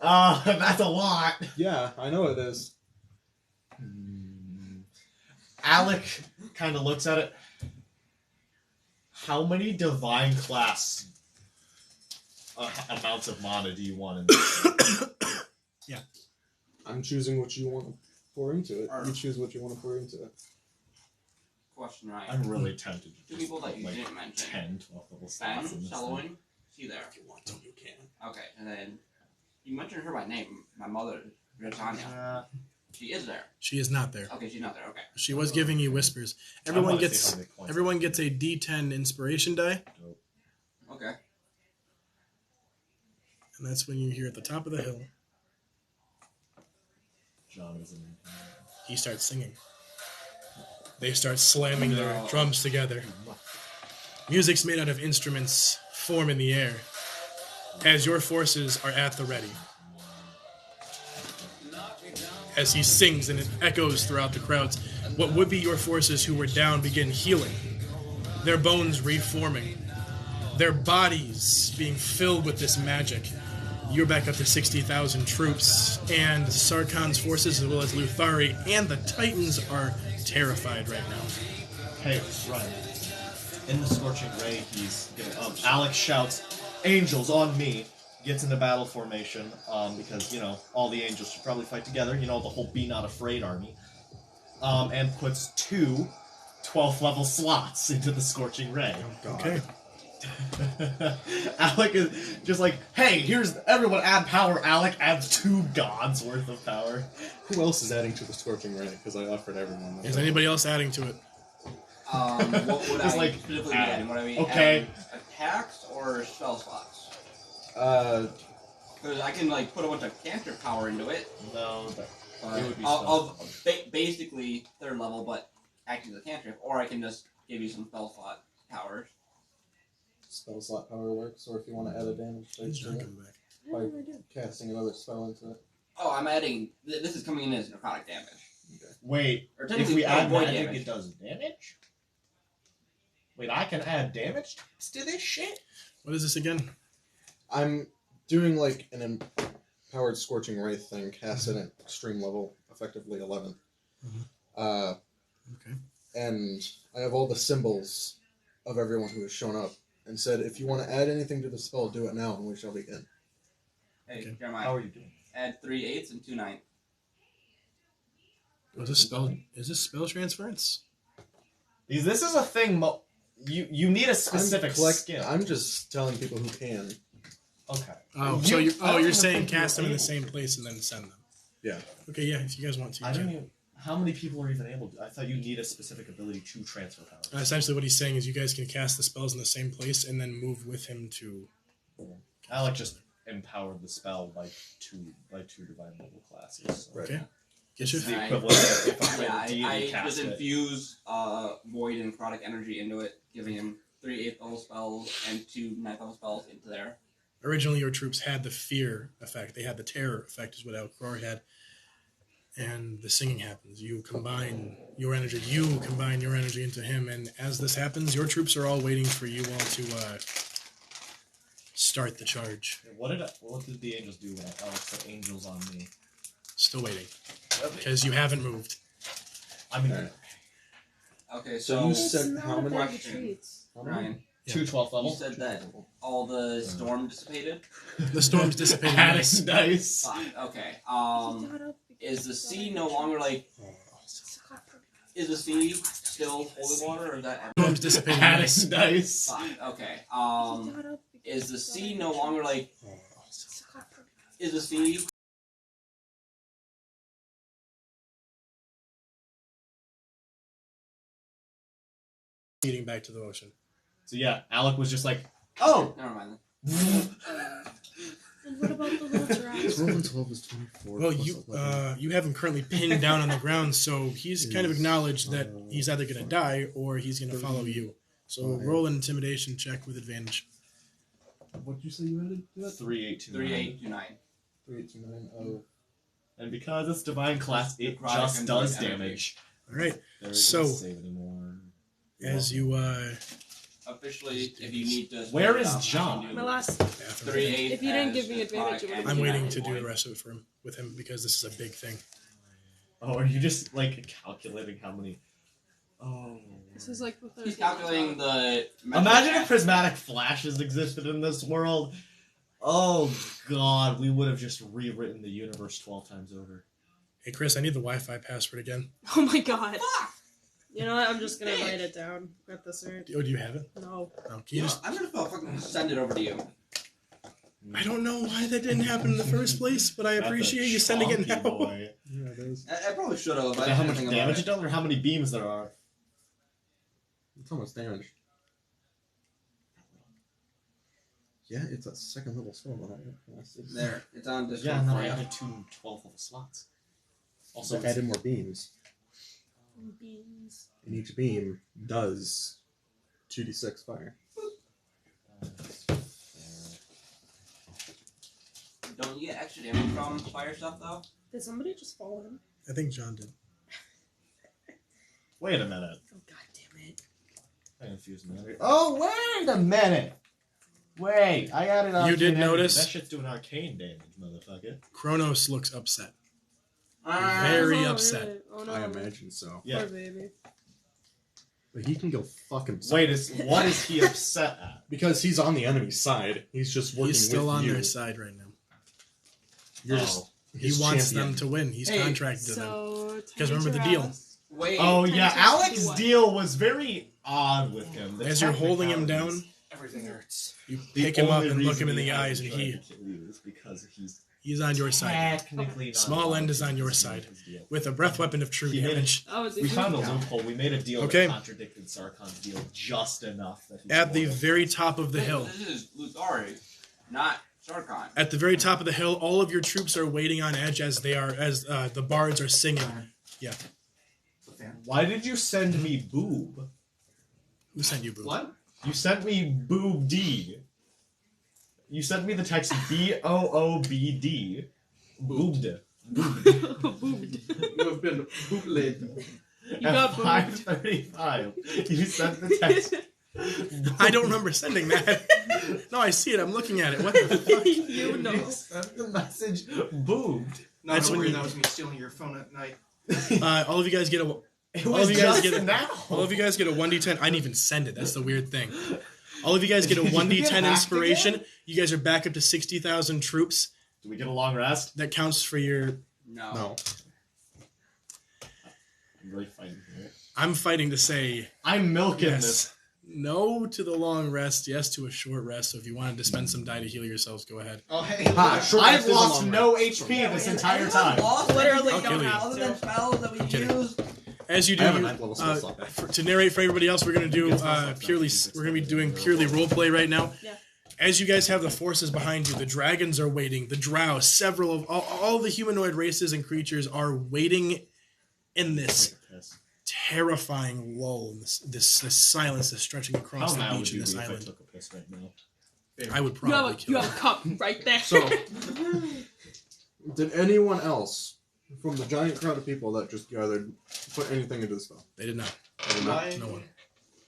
[SPEAKER 4] That's a lot.
[SPEAKER 2] Yeah, I know it is.
[SPEAKER 4] Alec kind of looks at it. How many divine class amounts of mana do you want in this?
[SPEAKER 5] Yeah.
[SPEAKER 2] I'm choosing what you want to pour into it. You choose what you want to pour into it.
[SPEAKER 6] Question, right?
[SPEAKER 4] I'm really tempted to
[SPEAKER 6] Two
[SPEAKER 4] just
[SPEAKER 6] people that
[SPEAKER 4] put,
[SPEAKER 6] you
[SPEAKER 4] like
[SPEAKER 6] didn't mention.
[SPEAKER 4] 10, 12 level
[SPEAKER 6] Ben,
[SPEAKER 4] slots in this thing.
[SPEAKER 6] Táwyn, see there.
[SPEAKER 2] If you want to, you can.
[SPEAKER 6] Okay, and then you mentioned her by name. My mother, Britannia. She is there.
[SPEAKER 5] She is not there.
[SPEAKER 6] Okay, she's not there. Okay.
[SPEAKER 5] She was giving you whispers.
[SPEAKER 4] I
[SPEAKER 5] Everyone
[SPEAKER 4] wanna see
[SPEAKER 5] gets
[SPEAKER 4] how many points
[SPEAKER 5] everyone
[SPEAKER 4] I
[SPEAKER 5] gets a D10 inspiration die,
[SPEAKER 6] Okay.
[SPEAKER 5] and that's when you hear at the top of the hill,
[SPEAKER 4] John is in.
[SPEAKER 5] he starts singing. They start slamming their drums together. Music's made out of instruments form in the air as your forces are at the ready. As he sings and it echoes throughout the crowds, what would be your forces who were down begin healing, their bones reforming, their bodies being filled with this magic. You're back up to 60,000 troops, and Sarkon's forces, as well as Luthari and the Titans, are terrified right now.
[SPEAKER 4] Hey, Ryan. In the Scorching Ray, he's giving up. Alex shouts, "Angels on me!" Gets into battle formation, because, you know, all the angels should probably fight together. You know, the whole Be Not Afraid army. And puts 2 12th level slots into the Scorching Ray.
[SPEAKER 5] Okay.
[SPEAKER 4] Alec is just like, hey, here's everyone add power. Alec adds 2 gods worth of power.
[SPEAKER 2] Who else is adding to the Scorching Ray? Because I offered everyone.
[SPEAKER 5] Is anybody else adding to it?
[SPEAKER 6] What would
[SPEAKER 4] It's
[SPEAKER 6] I
[SPEAKER 4] like,
[SPEAKER 6] specifically be adding? Would I be
[SPEAKER 4] okay.
[SPEAKER 6] adding attacks or spell slots? Because I can like put a bunch of cantrip power into it.
[SPEAKER 4] No, but it would be
[SPEAKER 6] Basically 3rd level, but acting as a cantrip, or I can just give you some spell slot powers.
[SPEAKER 2] Spell slot power works, or if you want to add a damage dice
[SPEAKER 5] He's
[SPEAKER 2] to
[SPEAKER 5] not
[SPEAKER 2] it
[SPEAKER 5] coming back.
[SPEAKER 2] by casting another spell into it.
[SPEAKER 6] Oh, I'm adding. This is coming in as necrotic damage.
[SPEAKER 4] Wait,
[SPEAKER 6] Or
[SPEAKER 4] if
[SPEAKER 6] technically,
[SPEAKER 4] we add
[SPEAKER 6] void
[SPEAKER 4] magic,
[SPEAKER 6] damage.
[SPEAKER 4] it does damage? Wait, I can add damage to this shit?
[SPEAKER 5] What is this again?
[SPEAKER 2] I'm doing like an empowered Scorching Ray thing, cast at an extreme level, effectively 11.
[SPEAKER 5] Okay.
[SPEAKER 2] And I have all the symbols of everyone who has shown up, and said, if you want to add anything to the spell, do it now, and we shall begin.
[SPEAKER 6] Hey,
[SPEAKER 5] Okay.
[SPEAKER 6] Jeremiah.
[SPEAKER 4] How are you doing?
[SPEAKER 6] Add 3 8s and 2 9s.
[SPEAKER 5] Is this spell transference?
[SPEAKER 4] Because this is a thing, you need a specific skill.
[SPEAKER 2] I'm just telling people who can.
[SPEAKER 4] Okay.
[SPEAKER 5] Oh, so you're saying cast them in the same place and then send them.
[SPEAKER 2] Yeah.
[SPEAKER 5] Okay, yeah, if you guys want to.
[SPEAKER 4] I
[SPEAKER 5] you
[SPEAKER 4] don't
[SPEAKER 5] can.
[SPEAKER 4] even... How many people are even able to... I thought you need a specific ability to transfer power.
[SPEAKER 5] Essentially what he's saying is you guys can cast the spells in the same place and then move with him to...
[SPEAKER 4] Alec just empowered the spell by two divine level classes. So.
[SPEAKER 5] Okay.
[SPEAKER 4] It's
[SPEAKER 5] Get your...
[SPEAKER 4] the equivalent of if I
[SPEAKER 6] Yeah,
[SPEAKER 4] had a deity
[SPEAKER 6] I
[SPEAKER 4] cast
[SPEAKER 6] just
[SPEAKER 4] it.
[SPEAKER 6] infuse void and necrotic energy into it, giving him 3 8th level spells and 2 9th level spells into there.
[SPEAKER 5] Originally your troops had the fear effect. They had the terror effect is what Alcor had. And the singing happens. You combine your energy into him, and as this happens, your troops are all waiting for you all to start the charge.
[SPEAKER 4] What did the angels do when I put angels on me?
[SPEAKER 5] Still waiting. Because you haven't moved.
[SPEAKER 4] I mean,
[SPEAKER 6] Okay,
[SPEAKER 2] So
[SPEAKER 6] so
[SPEAKER 2] you said how many?
[SPEAKER 6] question, Ryan.
[SPEAKER 5] Yeah.
[SPEAKER 4] 2 12th
[SPEAKER 6] You
[SPEAKER 4] level.
[SPEAKER 6] said that all the storm dissipated.
[SPEAKER 5] The storm's dissipated.
[SPEAKER 4] Adding dice.
[SPEAKER 6] Fine. Okay.
[SPEAKER 8] Got up
[SPEAKER 6] Is the sea no longer like? Is the sea still holy water, or is that?
[SPEAKER 5] Storm's dissipated.
[SPEAKER 4] Adding dice.
[SPEAKER 6] Fine. Okay.
[SPEAKER 8] got up
[SPEAKER 6] Is the sea no longer like? Is the sea?
[SPEAKER 5] Feeding back to the ocean.
[SPEAKER 4] So yeah, Alec was just like, oh.
[SPEAKER 6] Never mind.
[SPEAKER 8] And what about the little giraffes?
[SPEAKER 2] 12 and 12 is 24.
[SPEAKER 5] Well,
[SPEAKER 2] plus
[SPEAKER 5] you
[SPEAKER 2] 11.
[SPEAKER 5] you have him currently pinned down on the ground, so he's kind of acknowledged that he's either going to die or he's going to follow you. So roll an intimidation check with advantage.
[SPEAKER 2] What did you say you added to that?
[SPEAKER 4] 3 8 2
[SPEAKER 6] 3 8 2 9.
[SPEAKER 2] 3, 8, 2, 9. Oh.
[SPEAKER 4] And because it's divine class, it
[SPEAKER 6] Necrotic
[SPEAKER 4] just
[SPEAKER 6] and
[SPEAKER 4] does
[SPEAKER 6] void
[SPEAKER 4] damage.
[SPEAKER 5] All right.
[SPEAKER 4] There
[SPEAKER 5] So-
[SPEAKER 4] isn't a save anymore.
[SPEAKER 5] As you
[SPEAKER 6] Officially, if you need to.
[SPEAKER 4] Where is
[SPEAKER 6] split it up,
[SPEAKER 4] John?
[SPEAKER 6] you can
[SPEAKER 8] My
[SPEAKER 6] do
[SPEAKER 8] last.
[SPEAKER 6] 3 8.
[SPEAKER 8] If you didn't give me advantage, it would've
[SPEAKER 5] I'm
[SPEAKER 8] been
[SPEAKER 5] waiting
[SPEAKER 8] nine.
[SPEAKER 5] to do the rest of it for him with him because this is a big thing.
[SPEAKER 4] Oh, are you just like calculating how many? Oh.
[SPEAKER 8] This is like the third.
[SPEAKER 6] He's calculating the.
[SPEAKER 4] Imagine if prismatic flashes existed in this world. Oh god, we would have just rewritten the universe 12 times over.
[SPEAKER 5] Hey Chris, I need the Wi-Fi password again.
[SPEAKER 8] Oh my god. You know what? I'm just gonna write it down at this rate.
[SPEAKER 5] Oh, do you have it?
[SPEAKER 8] No.
[SPEAKER 5] No. Can you just?
[SPEAKER 6] I'm gonna fucking send it over to you.
[SPEAKER 5] I don't know why that didn't happen in the first place, but I
[SPEAKER 4] That's a
[SPEAKER 5] appreciate you sending it
[SPEAKER 4] chonky
[SPEAKER 5] now.
[SPEAKER 4] boy.
[SPEAKER 2] Yeah, it is.
[SPEAKER 6] I probably should have.
[SPEAKER 4] Is that how much damage it does, or how many beams there are?
[SPEAKER 2] It's almost damage. Yeah, it's a second level spell.
[SPEAKER 6] There, it's on Discord
[SPEAKER 4] Yeah, and then
[SPEAKER 6] for
[SPEAKER 4] I
[SPEAKER 6] you.
[SPEAKER 4] added 2 12th level slots.
[SPEAKER 2] Also,
[SPEAKER 4] Also,
[SPEAKER 2] added more beams.
[SPEAKER 8] Beans.
[SPEAKER 2] And each beam does 2d6 fire.
[SPEAKER 6] Don't you get extra damage from fire stuff though?
[SPEAKER 8] Did somebody just follow him?
[SPEAKER 5] I think John did.
[SPEAKER 4] wait a minute.
[SPEAKER 8] Oh god damn it.
[SPEAKER 4] I confused me. Oh, wait a minute. Wait, I added arcane
[SPEAKER 5] You did
[SPEAKER 4] damage.
[SPEAKER 5] notice?
[SPEAKER 4] That shit's doing arcane damage, motherfucker.
[SPEAKER 5] Kronos looks upset.
[SPEAKER 6] Ah,
[SPEAKER 5] Very
[SPEAKER 8] Oh,
[SPEAKER 5] upset.
[SPEAKER 8] really? Oh no.
[SPEAKER 2] I imagine so.
[SPEAKER 4] Yeah.
[SPEAKER 8] Poor baby.
[SPEAKER 2] But he can go fuck himself.
[SPEAKER 4] Wait, what is he upset at?
[SPEAKER 2] Because he's on the enemy's side. He's just working
[SPEAKER 5] He's still
[SPEAKER 2] with
[SPEAKER 5] on
[SPEAKER 2] you.
[SPEAKER 5] their side right now.
[SPEAKER 2] You're just
[SPEAKER 5] He
[SPEAKER 2] his
[SPEAKER 5] wants
[SPEAKER 2] champion.
[SPEAKER 5] them to win. He's
[SPEAKER 6] Hey,
[SPEAKER 5] contracted to them.
[SPEAKER 8] So.
[SPEAKER 5] Because remember the deal.
[SPEAKER 6] Wait.
[SPEAKER 4] Oh
[SPEAKER 8] Tiny
[SPEAKER 4] yeah,
[SPEAKER 8] touch to
[SPEAKER 4] Alex's
[SPEAKER 8] what?
[SPEAKER 4] deal was very odd with him. The
[SPEAKER 5] As you're holding him
[SPEAKER 4] technicalities.
[SPEAKER 5] down,
[SPEAKER 1] Everything hurts.
[SPEAKER 5] you
[SPEAKER 4] The
[SPEAKER 5] pick him up
[SPEAKER 4] only
[SPEAKER 5] and look
[SPEAKER 4] reason
[SPEAKER 5] him in the
[SPEAKER 4] he
[SPEAKER 5] eyes, and
[SPEAKER 4] hasn't
[SPEAKER 5] he
[SPEAKER 4] tried to kill you is because he's
[SPEAKER 5] on your side.
[SPEAKER 4] technically not
[SPEAKER 5] Small
[SPEAKER 4] allowed
[SPEAKER 5] end is
[SPEAKER 4] to
[SPEAKER 5] on your
[SPEAKER 4] use
[SPEAKER 5] side.
[SPEAKER 4] his deal.
[SPEAKER 5] With a breath weapon of true
[SPEAKER 4] He made
[SPEAKER 5] damage.
[SPEAKER 8] Oh, is it
[SPEAKER 4] We found a
[SPEAKER 8] good?
[SPEAKER 4] loophole. We made a deal
[SPEAKER 5] Okay.
[SPEAKER 4] that contradicted Sarkon's deal just enough that he
[SPEAKER 5] At the
[SPEAKER 4] swore it.
[SPEAKER 5] very top of the hill.
[SPEAKER 6] This is Luthari, not Sarkon.
[SPEAKER 5] At the very top of the hill, all of your troops are waiting on edge as the bards are singing. Yeah.
[SPEAKER 4] Why did you send me boob?
[SPEAKER 5] Who sent you, Boo?
[SPEAKER 1] What?
[SPEAKER 4] You sent me boob D. You sent me the text BOOBD. Boobed.
[SPEAKER 8] Boobed.
[SPEAKER 1] You have been bootleg.
[SPEAKER 8] You got boobed.
[SPEAKER 4] 5:35. You sent the text.
[SPEAKER 5] I don't remember sending that. No, I see it. I'm looking at it. What the fuck?
[SPEAKER 8] You know.
[SPEAKER 4] You sent the message boobed.
[SPEAKER 1] No,
[SPEAKER 5] That's
[SPEAKER 1] don't
[SPEAKER 5] when
[SPEAKER 1] worry,
[SPEAKER 5] you-
[SPEAKER 1] that was me stealing your phone at night.
[SPEAKER 5] All of you guys get a.
[SPEAKER 4] It
[SPEAKER 5] All
[SPEAKER 4] was
[SPEAKER 5] of you guys
[SPEAKER 4] just
[SPEAKER 5] get a,
[SPEAKER 4] now.
[SPEAKER 5] all of you guys get a 1d10. I didn't even send it. That's the weird thing. All of you guys get a
[SPEAKER 4] Did you get
[SPEAKER 5] 1d10
[SPEAKER 4] hacked
[SPEAKER 5] inspiration.
[SPEAKER 4] again?
[SPEAKER 5] You guys are back up to 60,000 troops.
[SPEAKER 4] Do we get a long rest?
[SPEAKER 5] That counts for your.
[SPEAKER 6] No.
[SPEAKER 2] No.
[SPEAKER 4] I'm really fighting here.
[SPEAKER 5] I'm fighting to say
[SPEAKER 4] I'm milking
[SPEAKER 5] yes.
[SPEAKER 4] this.
[SPEAKER 5] No to the long rest. Yes to a short rest. So if you wanted to spend some die to heal yourselves, go ahead.
[SPEAKER 1] Oh, hey.
[SPEAKER 2] Ha, short
[SPEAKER 4] I've
[SPEAKER 2] rest is a
[SPEAKER 4] lost
[SPEAKER 2] long
[SPEAKER 4] no
[SPEAKER 2] rest.
[SPEAKER 4] HP this entire
[SPEAKER 6] Anyone
[SPEAKER 4] time.
[SPEAKER 6] Lost
[SPEAKER 8] Literally
[SPEAKER 6] anything
[SPEAKER 5] don't have
[SPEAKER 6] other than spells that we
[SPEAKER 5] kidding.
[SPEAKER 6] use.
[SPEAKER 5] As you do,
[SPEAKER 2] I have a 9th level spell slot back.
[SPEAKER 5] to narrate for everybody else, we're going to do
[SPEAKER 4] Yes, that's
[SPEAKER 5] purely.
[SPEAKER 4] not-
[SPEAKER 5] We're going to be doing purely roleplay right now.
[SPEAKER 8] Yeah.
[SPEAKER 5] As you guys have the forces behind you, the dragons are waiting. The drow, several of all the humanoid races and creatures are waiting in this terrifying lull, this silence that's stretching across
[SPEAKER 4] How
[SPEAKER 5] the
[SPEAKER 4] mad would
[SPEAKER 5] beach in
[SPEAKER 4] you be
[SPEAKER 5] this
[SPEAKER 4] if I
[SPEAKER 5] island.
[SPEAKER 4] took a piss right now?
[SPEAKER 5] I would
[SPEAKER 8] You have
[SPEAKER 5] probably
[SPEAKER 8] a
[SPEAKER 5] kill you.
[SPEAKER 8] cup right there.
[SPEAKER 2] So, did anyone else from the giant crowd of people that just gathered put anything into the spell?
[SPEAKER 5] They did not.
[SPEAKER 2] I did not.
[SPEAKER 5] No one.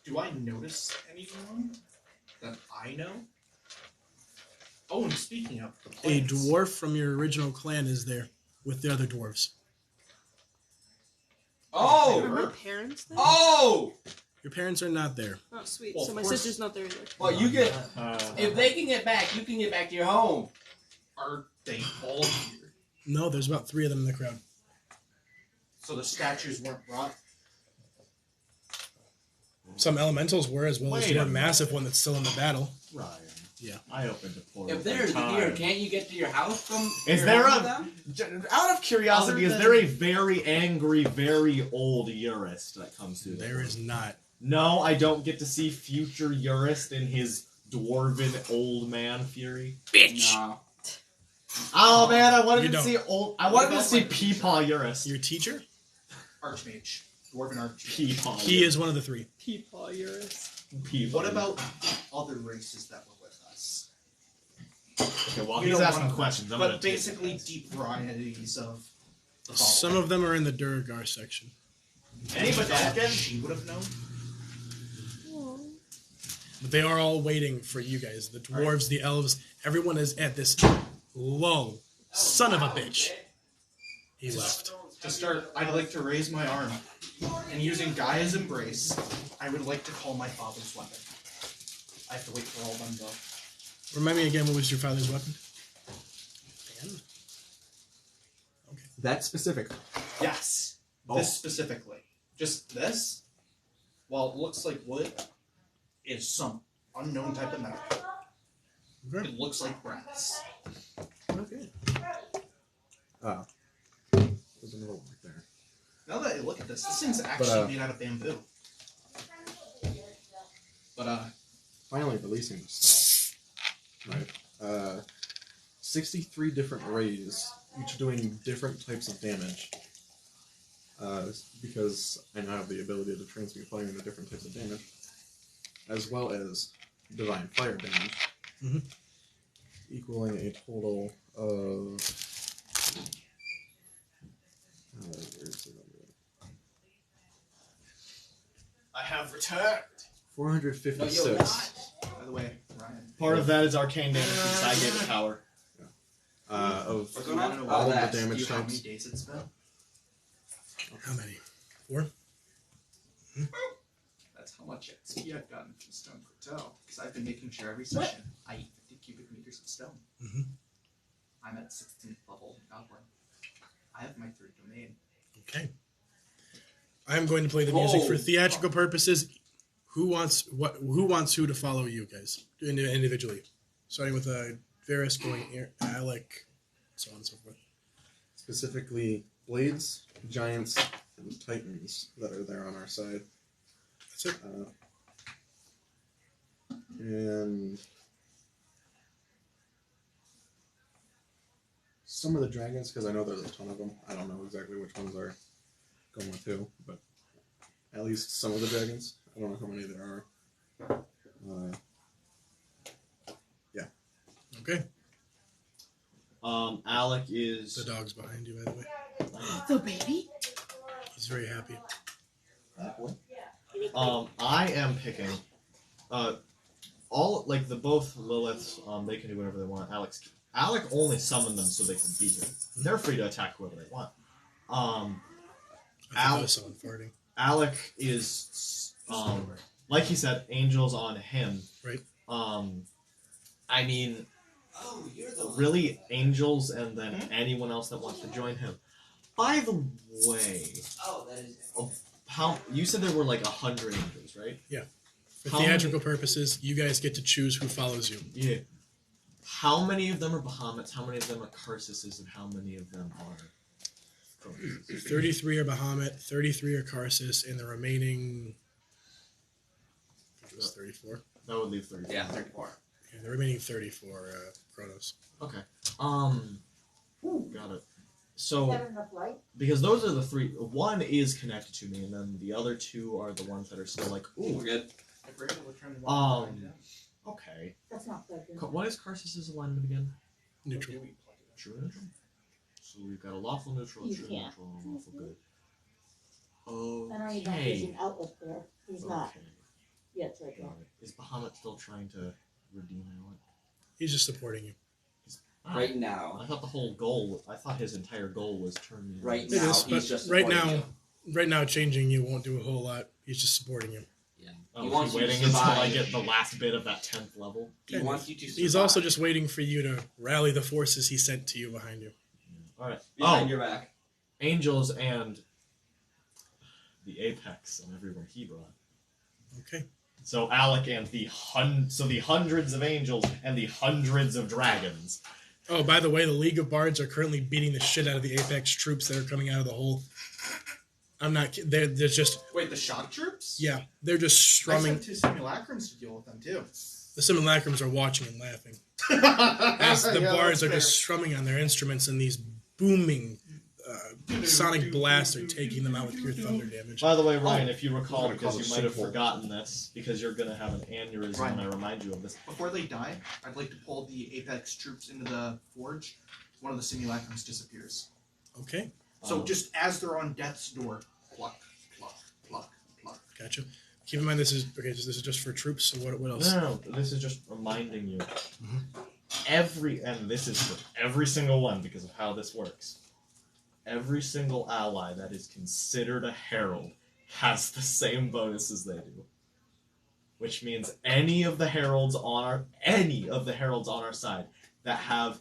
[SPEAKER 1] Do I notice anyone that I know? Oh, and speaking of the
[SPEAKER 5] A
[SPEAKER 1] plants,
[SPEAKER 5] dwarf from your original clan is there with the other dwarves.
[SPEAKER 6] Oh!
[SPEAKER 8] Are my parents there?
[SPEAKER 6] Oh!
[SPEAKER 5] Your parents are not there.
[SPEAKER 8] Oh, sweet.
[SPEAKER 1] Well,
[SPEAKER 8] So
[SPEAKER 1] of
[SPEAKER 8] my
[SPEAKER 1] course.
[SPEAKER 8] sister's not there either.
[SPEAKER 6] Well, you get. If they can get back, you can get back to your home.
[SPEAKER 1] Are they all here?
[SPEAKER 5] No, there's about 3 of them in the crowd.
[SPEAKER 1] So the statues weren't brought?
[SPEAKER 5] Some elementals were, as well as
[SPEAKER 4] Wait a
[SPEAKER 5] one massive one that's still in the battle.
[SPEAKER 4] Ryan.
[SPEAKER 5] Yeah.
[SPEAKER 4] I opened a portal.
[SPEAKER 6] If they're here, can't you get to your house from?
[SPEAKER 4] Is
[SPEAKER 6] your
[SPEAKER 4] there
[SPEAKER 6] home
[SPEAKER 4] a-
[SPEAKER 6] with them?
[SPEAKER 4] Out of curiosity,
[SPEAKER 7] Other
[SPEAKER 4] is there a very angry, very old Urist that comes through
[SPEAKER 5] There is not.
[SPEAKER 4] No, I don't get to see future Urist in his dwarven old man fury.
[SPEAKER 5] Bitch!
[SPEAKER 6] No.
[SPEAKER 4] Oh man, I wanted
[SPEAKER 5] You
[SPEAKER 4] to
[SPEAKER 5] don't.
[SPEAKER 4] see old. I
[SPEAKER 1] What
[SPEAKER 4] wanted to
[SPEAKER 1] about,
[SPEAKER 4] see
[SPEAKER 1] like,
[SPEAKER 4] Peepaw Urist.
[SPEAKER 5] Your teacher?
[SPEAKER 1] Archmage. Dwarven Archmage.
[SPEAKER 4] Peepaw.
[SPEAKER 5] He is one of the 3.
[SPEAKER 8] Peepaw Eurus.
[SPEAKER 4] Peepaw.
[SPEAKER 1] What about other races that were with us?
[SPEAKER 4] Okay, while
[SPEAKER 1] You
[SPEAKER 4] he's
[SPEAKER 1] know,
[SPEAKER 4] asking
[SPEAKER 1] one of them,
[SPEAKER 4] questions, I'm gonna
[SPEAKER 1] but
[SPEAKER 4] take
[SPEAKER 1] basically
[SPEAKER 4] this.
[SPEAKER 1] deep varieties of the
[SPEAKER 5] Some of them are in the Durgar section.
[SPEAKER 4] Anybody
[SPEAKER 1] that she would have known.
[SPEAKER 5] But they are all waiting for you guys. The dwarves, the elves, everyone is at this lull. Son of a bitch. He left.
[SPEAKER 1] To start, I'd like to raise my arm, and using Gaia's embrace, I would like to call my father's weapon. I have to wait for all them though.
[SPEAKER 5] Remind me again, what was your father's weapon?
[SPEAKER 2] That specific.
[SPEAKER 1] Yes. This specifically. Just this, while it looks like wood, is some unknown type of metal.
[SPEAKER 5] Okay.
[SPEAKER 1] It looks like brass.
[SPEAKER 2] Okay. There's another one right there.
[SPEAKER 1] Now that I look at this thing's actually made out of bamboo. But
[SPEAKER 2] Finally releasing the spell. Right. 63 different rays, each doing different types of damage. Because I now have the ability to transmute fire into different types of damage. As well as divine fire damage.
[SPEAKER 5] Mhm.
[SPEAKER 2] Equaling a total of... where's the number?
[SPEAKER 1] I have returned.
[SPEAKER 2] 456.
[SPEAKER 1] By the way, Ryan.
[SPEAKER 4] Part of that is arcane damage because I gave it power.
[SPEAKER 2] Of
[SPEAKER 1] What's going on?
[SPEAKER 2] all of
[SPEAKER 6] that's-
[SPEAKER 2] the damage
[SPEAKER 1] How many
[SPEAKER 2] types.
[SPEAKER 1] days it's been?
[SPEAKER 5] How many? 4?
[SPEAKER 1] That's how much XP I've gotten from Stone Plateau. Because I've been making sure every session I eat 50 cubic meters of stone.
[SPEAKER 5] Mhm.
[SPEAKER 1] I'm at 16th level Goblin. I have my third domain.
[SPEAKER 5] Okay. I'm going to play the music for
[SPEAKER 6] Oh.
[SPEAKER 5] theatrical purposes. Who wants what? Who wants who to follow you guys individually? Starting with Varys, going Alec, so on and so forth.
[SPEAKER 2] Specifically, blades, giants, and titans that are there on our side.
[SPEAKER 5] That's it.
[SPEAKER 2] And some of the dragons, because I know there's a ton of them. I don't know exactly which ones are going with who, but at least some of the dragons. I don't know how many there are. Yeah.
[SPEAKER 5] Okay.
[SPEAKER 4] Alec is.
[SPEAKER 5] The dog's behind you, by the way.
[SPEAKER 8] The baby?
[SPEAKER 5] He's very happy.
[SPEAKER 4] I am picking. All like the both Liliths. They can do whatever they want. Alec only summoned them so they can be here. They're free to attack whoever they want.
[SPEAKER 5] I thought that was someone farting.
[SPEAKER 4] Alec is like he said, angels on him.
[SPEAKER 5] Right.
[SPEAKER 4] I mean,
[SPEAKER 6] Oh, you're the one.
[SPEAKER 4] really angels, and then anyone else that wants to join him. By the way,
[SPEAKER 6] Oh, that is.
[SPEAKER 4] how you said there were like 100 angels, right?
[SPEAKER 5] For
[SPEAKER 4] How
[SPEAKER 5] theatrical purposes, you guys get to choose who follows you.
[SPEAKER 4] Yeah. How many of them are Bahamut's? How many of them are Karsuses? And how many of them are Chronuses?
[SPEAKER 5] 33 are Bahamut, 33 are Karsus, and the remaining... I think it was 34.
[SPEAKER 4] That would leave 34.
[SPEAKER 6] Yeah, 34.
[SPEAKER 5] Yeah, the remaining 34 Chronos.
[SPEAKER 4] Okay. Got it. So,
[SPEAKER 10] Have enough light?
[SPEAKER 4] because those are the 3. One is connected to me, and then the other 2 are the ones that are still like,
[SPEAKER 6] We're
[SPEAKER 4] ooh.
[SPEAKER 6] good.
[SPEAKER 1] If we're able to turn them on,
[SPEAKER 4] Okay.
[SPEAKER 10] That's not plugged in.
[SPEAKER 4] What is Karsus's alignment again?
[SPEAKER 5] Neutral.
[SPEAKER 4] True neutral? So we've got a lawful neutral, a
[SPEAKER 10] You
[SPEAKER 4] true
[SPEAKER 10] can't.
[SPEAKER 4] neutral, and a lawful good.
[SPEAKER 10] I know you're not
[SPEAKER 4] Okay.
[SPEAKER 10] using outlook there. He's not
[SPEAKER 4] Okay.
[SPEAKER 10] yet, right now.
[SPEAKER 4] Got it. Is Bahamut still trying to redeem Alec?
[SPEAKER 5] He's just supporting you.
[SPEAKER 6] Right now.
[SPEAKER 4] I thought the whole goal. I thought his entire goal was turn me.
[SPEAKER 6] Right
[SPEAKER 5] It
[SPEAKER 6] now,
[SPEAKER 5] is,
[SPEAKER 6] he's
[SPEAKER 5] but
[SPEAKER 6] just
[SPEAKER 5] right
[SPEAKER 6] supporting
[SPEAKER 5] now,
[SPEAKER 6] you.
[SPEAKER 5] right now, changing you won't do a whole lot. He's just supporting you.
[SPEAKER 4] Oh,
[SPEAKER 6] He
[SPEAKER 4] is
[SPEAKER 6] wants
[SPEAKER 4] he
[SPEAKER 6] you to
[SPEAKER 4] waiting until I
[SPEAKER 6] survive.
[SPEAKER 4] get the last bit of that 10th level?
[SPEAKER 6] He wants you to survive.
[SPEAKER 5] He's also just waiting for you to rally the forces he sent to you behind you.
[SPEAKER 4] All right.
[SPEAKER 6] Behind your back.
[SPEAKER 4] Angels and the apex and everyone he brought.
[SPEAKER 5] Okay.
[SPEAKER 4] So Alec and the hundreds of angels and the hundreds of dragons.
[SPEAKER 5] Oh, by the way, the League of Bards are currently beating the shit out of the Apex troops that are coming out of the hole. I'm not kidding. They're just...
[SPEAKER 1] Wait, the shock troops?
[SPEAKER 5] Yeah, they're just
[SPEAKER 1] I
[SPEAKER 5] strumming.
[SPEAKER 1] sent 2 simulacrums to deal with them too.
[SPEAKER 5] The simulacrums are watching and laughing. As the Bards are just strumming on their instruments, and these booming sonic blasts are taking them out with pure thunder damage.
[SPEAKER 4] By the way, Ryan, if you
[SPEAKER 2] I'm
[SPEAKER 4] recall,
[SPEAKER 2] gonna call
[SPEAKER 4] because you
[SPEAKER 2] it
[SPEAKER 4] might have
[SPEAKER 2] sinkhole.
[SPEAKER 4] forgotten this, because you're going to have an aneurysm
[SPEAKER 1] Ryan.
[SPEAKER 4] when I remind you of this.
[SPEAKER 1] Before they die, I'd like to pull the Apex troops into the forge. One of the simulacrums disappears.
[SPEAKER 5] Okay,
[SPEAKER 1] So just as they're on death's door, pluck, pluck, pluck, pluck.
[SPEAKER 5] gotcha. Keep in mind this is this is just for troops. So what else?
[SPEAKER 4] No, this is just reminding you. And this is for every single one because of how this works. Every single ally that is considered a herald has the same bonuses they do. Which means any of the heralds on our side that have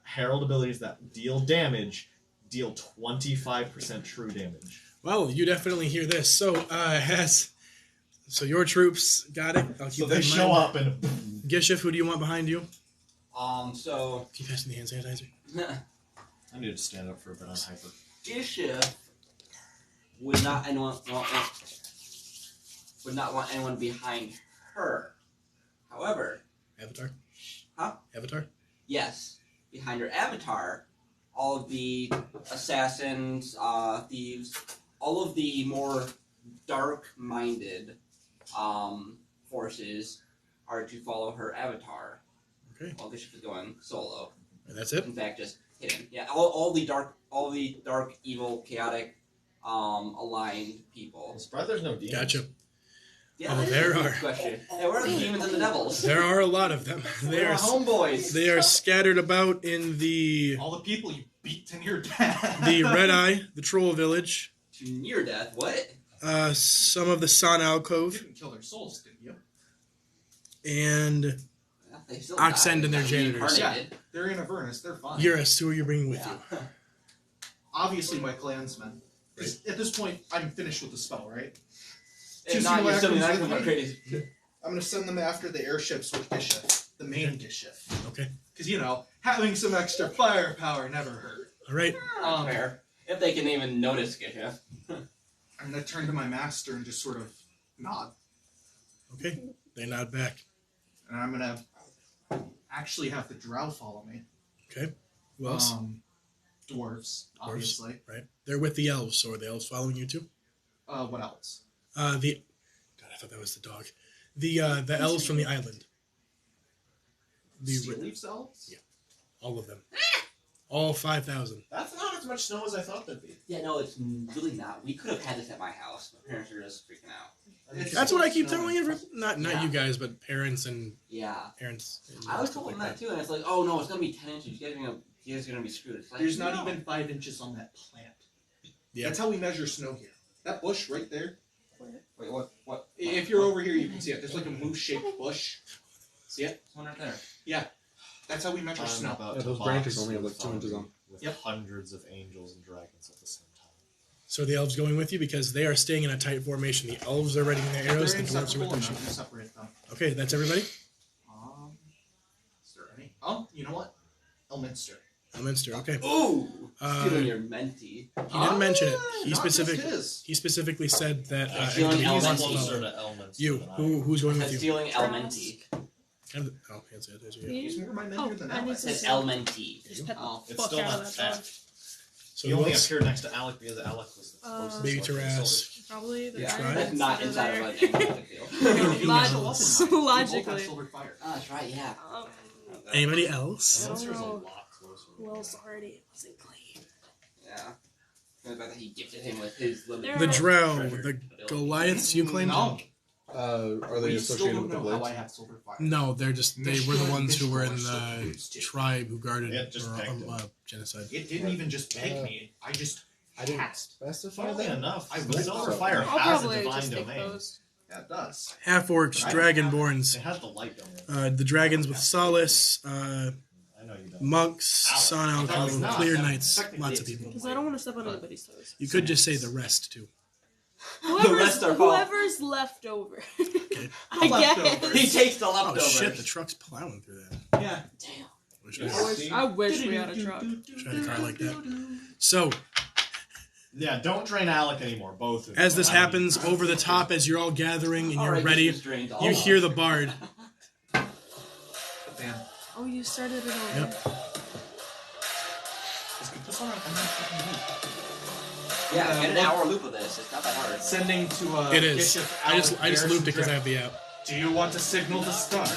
[SPEAKER 4] herald abilities that deal damage deal 25% true damage.
[SPEAKER 5] Well, you definitely hear this. So your troops got it. I'll keep
[SPEAKER 4] So
[SPEAKER 5] that
[SPEAKER 4] they
[SPEAKER 5] in
[SPEAKER 4] show
[SPEAKER 5] mind.
[SPEAKER 4] up and
[SPEAKER 5] Gishif, who do you want behind you?
[SPEAKER 6] So
[SPEAKER 5] Keep passing the hand sanitizer.
[SPEAKER 4] I need to stand up for a bit on hyper.
[SPEAKER 6] Gishif would not want anyone behind her. However,
[SPEAKER 5] Avatar.
[SPEAKER 6] Huh?
[SPEAKER 5] Avatar.
[SPEAKER 6] yes, behind her avatar, all of the assassins, thieves, all of the more dark-minded forces are to follow her avatar.
[SPEAKER 5] Okay.
[SPEAKER 6] While Gishif is going solo.
[SPEAKER 5] And that's it.
[SPEAKER 6] In fact, just hidden. Yeah, all the dark, evil, chaotic, aligned people.
[SPEAKER 4] I'm surprised there's no demons.
[SPEAKER 5] Gotcha.
[SPEAKER 6] Yeah,
[SPEAKER 5] Oh,
[SPEAKER 6] that is
[SPEAKER 5] there
[SPEAKER 6] a good
[SPEAKER 5] are.
[SPEAKER 6] question. Hey, where are the demons and the devils?
[SPEAKER 5] There are a lot of them. They
[SPEAKER 6] They're
[SPEAKER 5] are
[SPEAKER 6] homeboys.
[SPEAKER 5] they are scattered about in the
[SPEAKER 1] All the people you beat to near death.
[SPEAKER 5] Red Eye, the Troll Village,
[SPEAKER 6] To near death. What?
[SPEAKER 5] some of the San
[SPEAKER 1] You
[SPEAKER 5] Alcove,
[SPEAKER 1] didn't kill their souls, did you?
[SPEAKER 5] and
[SPEAKER 6] Yeah, they still
[SPEAKER 5] Oxend
[SPEAKER 6] died.
[SPEAKER 5] and their
[SPEAKER 6] Got
[SPEAKER 5] janitors.
[SPEAKER 6] reincarnated.
[SPEAKER 1] They're in Avernus. They're fine.
[SPEAKER 5] Eurus. Who are you bringing with
[SPEAKER 6] Yeah.
[SPEAKER 5] you?
[SPEAKER 1] Obviously my clansmen. 'Cause at this point, I'm finished with the spell, right?
[SPEAKER 6] If not, you're still not
[SPEAKER 1] with
[SPEAKER 6] going
[SPEAKER 1] me.
[SPEAKER 6] crazy.
[SPEAKER 1] I'm going to send them after the airships with Gishif, the main Gishif.
[SPEAKER 5] Okay.
[SPEAKER 1] Because, having some extra firepower never hurt.
[SPEAKER 5] All right.
[SPEAKER 6] Fair. If they can even notice Gishif.
[SPEAKER 1] I'm going to turn to my master and just sort of nod.
[SPEAKER 5] Okay. They nod back.
[SPEAKER 1] And I'm going to actually have the drow follow me.
[SPEAKER 5] Okay. Who else?
[SPEAKER 1] Dwarves, obviously.
[SPEAKER 5] Right. They're with the elves, so are the elves following you too?
[SPEAKER 1] What else?
[SPEAKER 5] God, I thought that was the dog. The elves from the island.
[SPEAKER 1] Sea leaf elves?
[SPEAKER 5] Yeah. All of them. All 5,000.
[SPEAKER 4] That's not as much snow as I thought there'd be.
[SPEAKER 6] Yeah, no, it's really not. We could have had this at my house. My parents are just freaking out.
[SPEAKER 5] That's what I keep telling you. Not
[SPEAKER 6] Yeah.
[SPEAKER 5] you guys, but parents and
[SPEAKER 6] Yeah.
[SPEAKER 5] parents. And
[SPEAKER 6] I was
[SPEAKER 5] stuff
[SPEAKER 6] told them
[SPEAKER 5] like
[SPEAKER 6] that too, and it's like, oh no, it's going to be 10 inches. You guys are going to be screwed. It's like,
[SPEAKER 1] There's not
[SPEAKER 6] no.
[SPEAKER 1] even 5 inches on that plant.
[SPEAKER 5] Yeah.
[SPEAKER 1] That's how we measure snow here. That bush right there.
[SPEAKER 6] Wait, what?
[SPEAKER 1] If you're over here, you can see it. There's like a moose-shaped bush. See it?
[SPEAKER 6] There's one right there.
[SPEAKER 1] Yeah. That's how we measure snow.
[SPEAKER 4] About
[SPEAKER 2] Yeah,
[SPEAKER 4] to
[SPEAKER 2] those
[SPEAKER 4] box
[SPEAKER 2] branches only have
[SPEAKER 4] with
[SPEAKER 2] like 2 inches on.
[SPEAKER 4] With
[SPEAKER 1] Yep.
[SPEAKER 4] hundreds of angels and dragons at the same time.
[SPEAKER 5] So are the elves going with you because they are staying in a tight formation. The elves are readying their arrows.
[SPEAKER 1] They're
[SPEAKER 5] The dwarves are
[SPEAKER 1] inseparable
[SPEAKER 5] with their
[SPEAKER 1] enough to
[SPEAKER 5] shields.
[SPEAKER 1] separate them.
[SPEAKER 5] Okay, that's everybody.
[SPEAKER 1] Is there any? Oh, you know what? Elminster.
[SPEAKER 5] Elminster. Okay.
[SPEAKER 6] Ooh!
[SPEAKER 5] Uh,
[SPEAKER 6] Stealing your mentee.
[SPEAKER 5] He didn't mention it. He
[SPEAKER 1] Not just
[SPEAKER 5] specific.
[SPEAKER 1] his.
[SPEAKER 5] He specifically said that
[SPEAKER 6] Stealing
[SPEAKER 5] he wants to
[SPEAKER 6] elements.
[SPEAKER 5] follow.
[SPEAKER 4] to elements.
[SPEAKER 5] You. Who's going with you?
[SPEAKER 6] Stealing Elmenti.
[SPEAKER 5] Kind of, oh, hand sanitizer. Yeah.
[SPEAKER 1] He's more my mentor than
[SPEAKER 8] I need
[SPEAKER 1] Alex.
[SPEAKER 8] to
[SPEAKER 6] It's
[SPEAKER 8] say-
[SPEAKER 6] Elmenti.
[SPEAKER 8] Just pet
[SPEAKER 6] Oh,
[SPEAKER 8] the
[SPEAKER 4] It's
[SPEAKER 8] fuck
[SPEAKER 4] still
[SPEAKER 8] out
[SPEAKER 4] not
[SPEAKER 8] of that dog.
[SPEAKER 4] fat.
[SPEAKER 5] So
[SPEAKER 4] He
[SPEAKER 5] who
[SPEAKER 4] only
[SPEAKER 5] else?
[SPEAKER 4] appeared next to Alec because Alec was the closest.
[SPEAKER 5] Maybe
[SPEAKER 4] one to the
[SPEAKER 5] Taras.
[SPEAKER 8] Probably the
[SPEAKER 6] Yeah,
[SPEAKER 5] Try
[SPEAKER 6] that's
[SPEAKER 5] it.
[SPEAKER 6] not inside of an angelic field.
[SPEAKER 8] Logically.
[SPEAKER 1] Silver fire.
[SPEAKER 6] Oh, that's right, yeah.
[SPEAKER 5] Anybody else?
[SPEAKER 8] I don't
[SPEAKER 4] Elminster's a
[SPEAKER 8] know
[SPEAKER 4] lot closer.
[SPEAKER 8] who else already wasn't clean.
[SPEAKER 6] Yeah. And the fact that he gifted him with his limited
[SPEAKER 8] There
[SPEAKER 5] The
[SPEAKER 8] are-
[SPEAKER 5] Drow,
[SPEAKER 6] treasure
[SPEAKER 5] the
[SPEAKER 6] ability.
[SPEAKER 5] Goliaths you claimed?
[SPEAKER 1] No.
[SPEAKER 2] Are they
[SPEAKER 11] We still
[SPEAKER 2] associated
[SPEAKER 11] don't
[SPEAKER 2] with the
[SPEAKER 11] know how I
[SPEAKER 2] blades?
[SPEAKER 11] have silver fire.
[SPEAKER 5] No, they were the ones who were in
[SPEAKER 11] Mishkar
[SPEAKER 5] the
[SPEAKER 11] still used it.
[SPEAKER 5] tribe who guarded
[SPEAKER 4] It just pegged him.
[SPEAKER 5] genocide.
[SPEAKER 11] It didn't even just pick me. I didn't
[SPEAKER 2] Specify
[SPEAKER 4] Funnily
[SPEAKER 2] that?
[SPEAKER 4] enough,
[SPEAKER 11] I
[SPEAKER 4] the
[SPEAKER 11] will-
[SPEAKER 4] silver fire
[SPEAKER 8] I'll
[SPEAKER 4] has a
[SPEAKER 8] probably
[SPEAKER 4] divine
[SPEAKER 8] just take
[SPEAKER 4] domain.
[SPEAKER 8] those.
[SPEAKER 4] Yeah, it does.
[SPEAKER 5] Half orcs, dragonborns,
[SPEAKER 4] It has the light domain.
[SPEAKER 5] the dragons with solace,
[SPEAKER 4] I know you don't.
[SPEAKER 5] monks, sun
[SPEAKER 4] No,
[SPEAKER 5] alchemy,
[SPEAKER 4] it's not.
[SPEAKER 5] clear knights,
[SPEAKER 11] Technically
[SPEAKER 5] lots of
[SPEAKER 11] it's
[SPEAKER 5] people.
[SPEAKER 8] Because I don't want to step on anybody's toes.
[SPEAKER 5] You could just say the rest too.
[SPEAKER 6] rest are called-
[SPEAKER 8] Whoever's left over.
[SPEAKER 11] The
[SPEAKER 8] I
[SPEAKER 11] leftovers.
[SPEAKER 8] guess.
[SPEAKER 6] He takes the
[SPEAKER 5] Oh
[SPEAKER 6] leftovers.
[SPEAKER 5] shit! The truck's plowing through that.
[SPEAKER 11] Yeah.
[SPEAKER 8] Damn.
[SPEAKER 5] Wish
[SPEAKER 8] I wish we had a truck.
[SPEAKER 5] I had a car like that. So
[SPEAKER 4] Yeah, don't drain Alec anymore, both of you.
[SPEAKER 5] as this
[SPEAKER 4] I don't
[SPEAKER 5] happens, over the top, as you're all gathering and you're
[SPEAKER 6] Alright,
[SPEAKER 5] ready,
[SPEAKER 6] this is drained all
[SPEAKER 5] you
[SPEAKER 6] off.
[SPEAKER 5] hear the bard.
[SPEAKER 11] Damn.
[SPEAKER 8] Oh, you started it over.
[SPEAKER 5] Yep.
[SPEAKER 11] Let's get this one out. I'm not fucking weak.
[SPEAKER 6] Yeah, get an hour loop of this. It's not that hard.
[SPEAKER 9] Sending to
[SPEAKER 5] It is.
[SPEAKER 9] Bishop
[SPEAKER 5] I just
[SPEAKER 9] Alec
[SPEAKER 5] looped it because I
[SPEAKER 9] Garrison
[SPEAKER 5] have the app.
[SPEAKER 9] Drift. Do you want to signal the start?